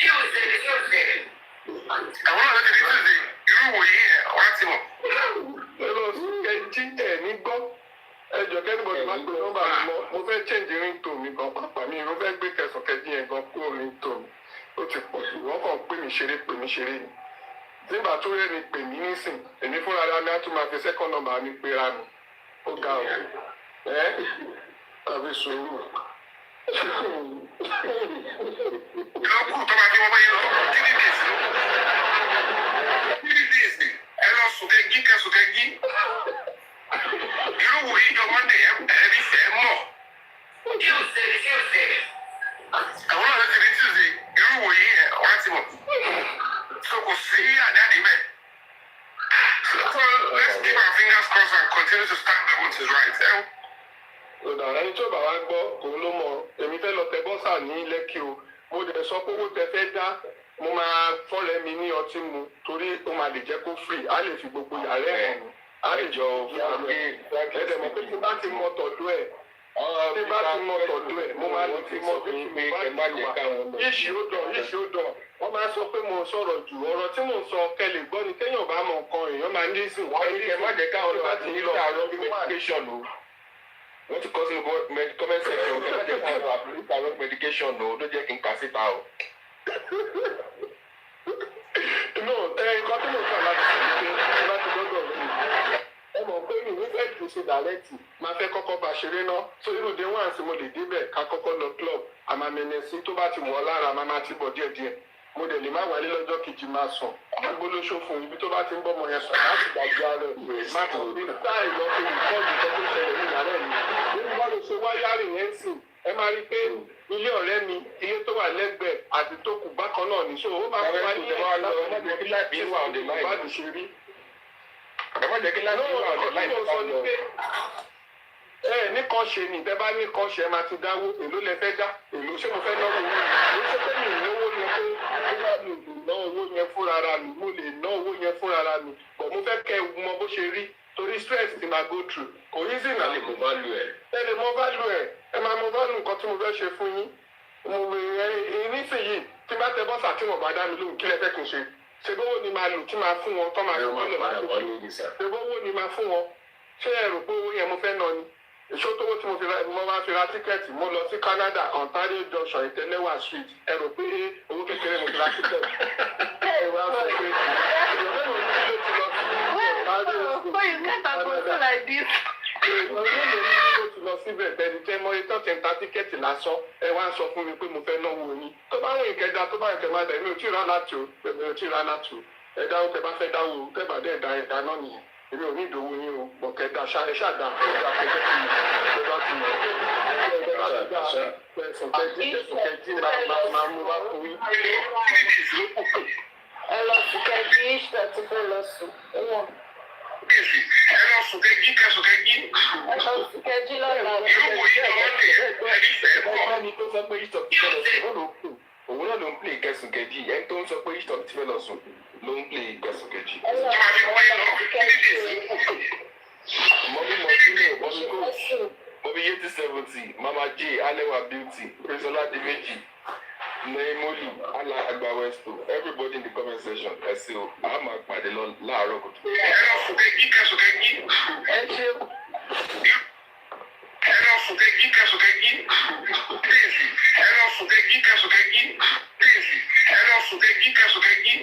yóò ṣe àwọn náà ti rí tuesday irú wo yìí ẹ wá ti mọ̀. ẹ lọ sùkẹ́gí ẹ̀ ní gbọ́ ẹjọ kẹ́nìbọ̀dì máa gbé nọ́mbà mi mọ́ mo fẹ́ change ringtone mi gan pàpà mi mo fẹ́ gbé kẹsàn-kẹ́jì yẹn gan kúrò ringtone mi ó ti pọ̀ jù wọ́n kàn pè mí ṣeré ni nígbà tó rẹ́ ni pè mí nísìn èmi fúnra ra mi á tún máa fi second number mi pera mi ó ga ọ̀ ẹ́ tàbí sùúrù. ìlọ́kù tó máa fi wọ́n bá yín lọ 3 days ló kù 3 days ẹ lọ sùkẹ́gí kẹsùkẹ́gí irú wo ìjọba dẹ̀ ẹ rí fẹ́ mọ̀ yóò ṣe àwọn náà ti rí tuesday irú wo yìí ẹ wá ti mọ̀ so kò sí àdáni bẹ́ẹ̀ so let's keep our fingers crossed and continue to stand by what is right. ẹni tó bá wá gbọ́ òun ló mọ èmi fẹ́ lọ tẹ bọ́sà ní lẹ́kì o mo dẹ̀ sọ pé owó tẹ fẹ́ dá mo máa fọ́lẹ̀ mi ní ọtí mu torí ó máa lè jẹ́ kó free á lè fi gbogbo yàrá ẹ̀ hàn àìjọ ẹ̀ẹ́dẹ̀ mọ̀ pé tí bá ti mọ tọ̀dọ̀ ẹ̀ mo máa lè fi mọ bí mo bá ti wà yíṣì ó dọ̀ wọ́n máa sọ pé mo sọ̀rọ̀ jù ọ̀rọ̀ tí mò ń sọ kẹlẹ̀ gbọ́ ni kéèyàn bá mọ nǹkan èèyàn máa ní sìn wọ́n ní kẹ́ má jẹ́ káwọn lọ́wọ́ àti nílò àárọ̀ medication o wọ́n ti kọ́ sínú comment section kẹ́ má jẹ́ káwọn lọ́wọ́ àti nílò àárọ̀ medication o ló jẹ́ kí n kà síta o. no nǹkan tí mo sọ láti ṣe láti gbọ́dọ̀ rẹ̀ ẹ mọ̀ pé mi nífẹ̀ẹ́ ìlú ṣe dàrẹ́tì máa fẹ́ kọ́kọ́ bá ṣeré náà so irú dé wọ́n àti mo lè débẹ̀ ká kọ́kọ́ lọ club àmàmẹ́nẹ́sí tó bá ti wọ̀ lára máa ti bọ̀ díẹ̀díẹ̀ mo dẹ̀ lè má wálé lọ́jọ́ kejì máa sùn agbólóṣó fún ibi tó bá ti ń bọ́ ọmọ yẹn sùn láti gbàgbé ara ẹ̀ má tó ní táì lọ fi rìkọ́ọ̀dù tó tó ṣẹlẹ̀ ní ìyàrá ẹ̀ nínú wọ́n lè ṣe wáyárì yẹn sìn ẹ máa rí pé ilé ọ̀rẹ́ mi ilé tó wà lẹ́gbẹ̀ẹ́ àti tó kù bákan náà ní so ó máa fún wa ní nìkan ṣe ni bẹ́ẹ̀ bá nìkan ṣe ẹ máa ti dáwó èló lẹ fẹ́ dá èló ṣé mo fẹ́ náwó owó èló ṣé pé mi ìnáwó yẹn pé nígbà mi ò ná owó yẹn fúnra mi mo lè ná owó yẹn fúnra mi bọ̀ mo fẹ́ kẹ́ ẹ mọ bó ṣe rí torí stress ti máa go through kò yí sí ìnáwó mo bá lu ẹ ẹ lè mọ bá lu ẹ máa mọ bá lu nǹkan tí mo fẹ́ ṣe fún yín mo nísìnyí tí bá tẹ bọ́sà tí mo bá dá mi lóhùn kí lẹ fẹ́ kí n ṣe ṣebówó ni máa lù tí máa fún wọn tó máa fún wọn lè máa fún wọn ṣebówó ni máa fún wọn ṣé ẹ rò pé owó yẹn mo fẹ́ ná ni èso tó wó tí mo máa fi ra tíkẹ́ẹ̀tì mo lọ sí Canada Ontario Junction Ìtẹ́lẹ́wà Street ẹ rò pé owó kékeré mo fi ra tíkẹ́ẹ̀tì ẹ wá sọ pé ìjọba ìwọ̀n ní ló ti lọ sí Ontario ti lọ síbẹ̀ bẹ́ẹ̀ni tẹ́ mọ́ etí ọ̀tẹ̀ ń ta tíkẹ́ẹ̀tì lásán ẹ wá ń sọ fún mi pé mo fẹ́ náwó yín tó bá rìn ìkẹjà tó bá ìkẹ máa dẹ̀ mi ò tí ì rán láti o mi ò tí ì rán láti o ẹ dáwó tẹ bá fẹ́ dáwó tẹ bá dẹ̀ dá ẹ̀dá náà nìyẹn èmi ò ní ìdòwò yín o bọ̀ kẹta ẹ ṣàdá ẹ̀dá kẹjẹ kí ẹ bá ti mọ̀ ẹ̀sùnkẹjì máa mú wá fún yín. ẹ lọ sùn kẹjì ìṣẹ́ tí fẹ́ lọ sùn ẹ lọ sùkẹ́jì kẹsùkẹ́jì. ẹ lọ sùkẹ́jì lọ́la. irú wo ìjọba dẹ̀ ẹ rí fẹ́ mọ̀. ẹni tó sọ pé ìṣọ̀ ti fẹ́ lọ sùn ló kù òun náà ló ń pè kẹsùkẹ́jì ẹni tó ń sọ pé ìṣọ̀ ti fẹ́ lọ sùn ló ń pè kẹsùkẹ́jì. ẹ lọ sùkẹ́jì. mọ́bí mọ́sílẹ̀ mọ́bí kò mọ́bí yéti 70 Mama J Alewa Beauty Presola Dimeji Neimoli Alagba Westo everybody in the comment section ẹ ṣé o a máa pàdé lọ láàárọ̀ kùtù. ẹ lọ sùkẹ́jì kẹsùkẹ́jì. ẹ ṣé. ẹ lọ sùkẹ́jì kẹsùkẹ́jì. please ẹ lọ sùkẹ́jì kẹsùkẹ́jì. please ẹ lọ sùkẹ́jì kẹsùkẹ́jì.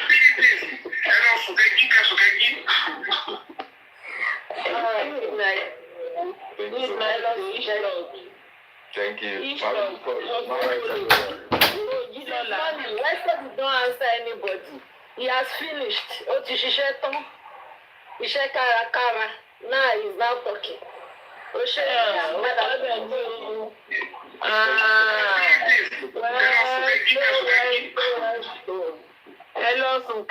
please ẹ lọ sùkẹ́jì kẹsùkẹ́jì. Good night. Good night. Thank you. Western don't answer anybody. He has finished. Ó ti ṣiṣẹ́ tán. Iṣẹ́ kárakára now is now talking. Ó ṣe ẹ lọ sùn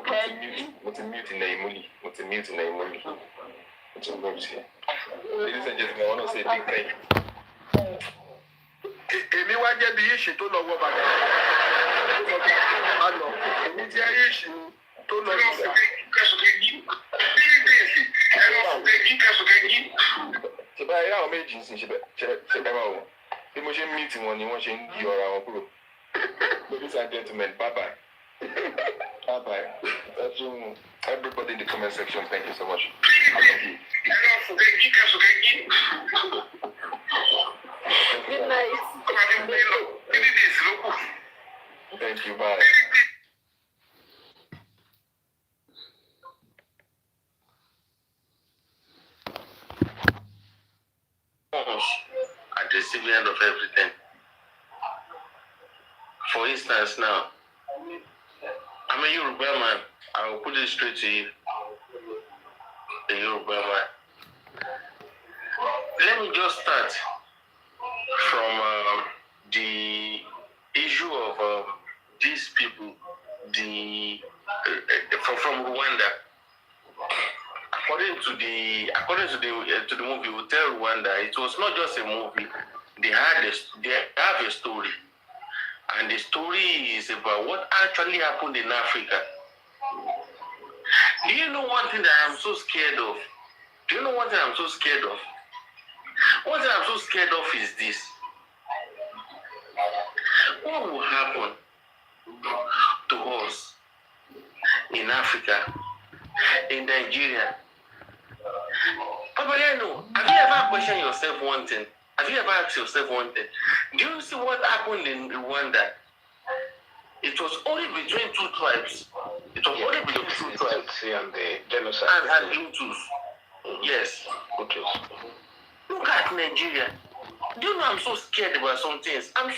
kẹ́jí. Mo ti mute ilẹ̀ ìmúlì. Ladies and gentlemen, I want to say a big thank you. Èmi wá jẹ́ bí ìṣì tó lọ wọ bàtà. Èmi jẹ́ ìṣì tó lọ wọ bàtà. Ṣé báyìí àwọn méjì ń sìn ṣe bẹ́ẹ̀ máa wò? Bí mo ṣe ń meet wọn ni wọ́n ṣe ń yọ ara wọn kúrò. Ladies and gentlemen, bye-bye. Bye-bye. That's everybody in the comment section, thank you so much. I love you. Good night. Thank you, bye. At the civil end of everything. For instance, now, I'm a Yoruba man. I will put it straight to you. A Yoruba man. Let me just start from the issue of these people, from Rwanda. According to the movie Hotel Rwanda, it was not just a movie. They have a story, and the story is about what actually happened in Africa. Do you know one thing that I'm so scared of? One thing I'm so scared of is this. What will happen to us in Africa, in Nigeria? Papariano, have you ever questioned yourself one thing? Have you ever asked yourself one thing? Do you see what happened in Rwanda? It was only between two tribes. It was only between two tribes. And the genocide. And Hutus. Yes. Okay. Look at Nigeria. Do you know I'm so scared about some things? I'm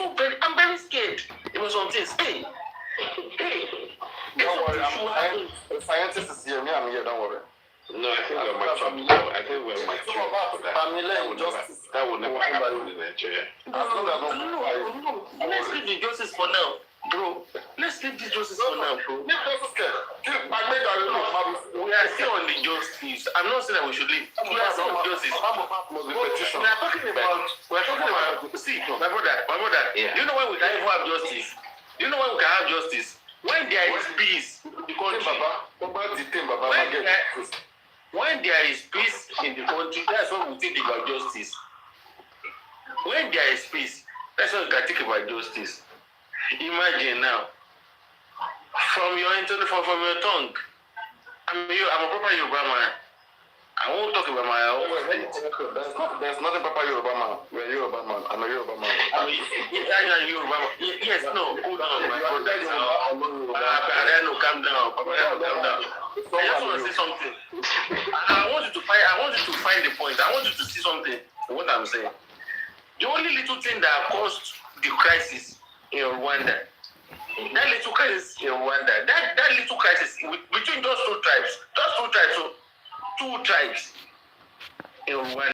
very scared about some things. Hey. Don't worry, the scientist is here. I'm here, don't worry. No, I think we're mature. That will never happen in Nigeria. No. Let's leave the justice for now, bro. Let's leave the justice for now, bro. We are still on the justice. I'm not saying that we should leave. We are still on justice. We are talking about. See, my brother. Yeah. Do you know why we can even have justice? Do you know why we can have justice? When there is peace in the country. When there is peace in the country, that's what we think about justice. When there is peace, that's what we can think about justice. Imagine now, from your tongue, I'm a proper Yoruba man. I won't talk about my own state. There's nothing Papa Yoruba man. We're Yoruba man. I'm a Yoruba man. Yes, no, hold on, my brother. Papariano, calm down. Papariano, calm down. I just want to say something. I want you to find the point. I want you to see something. What I'm saying. The only little thing that caused the crisis in Rwanda, that little crisis in Rwanda, that little crisis between those two tribes in Rwanda.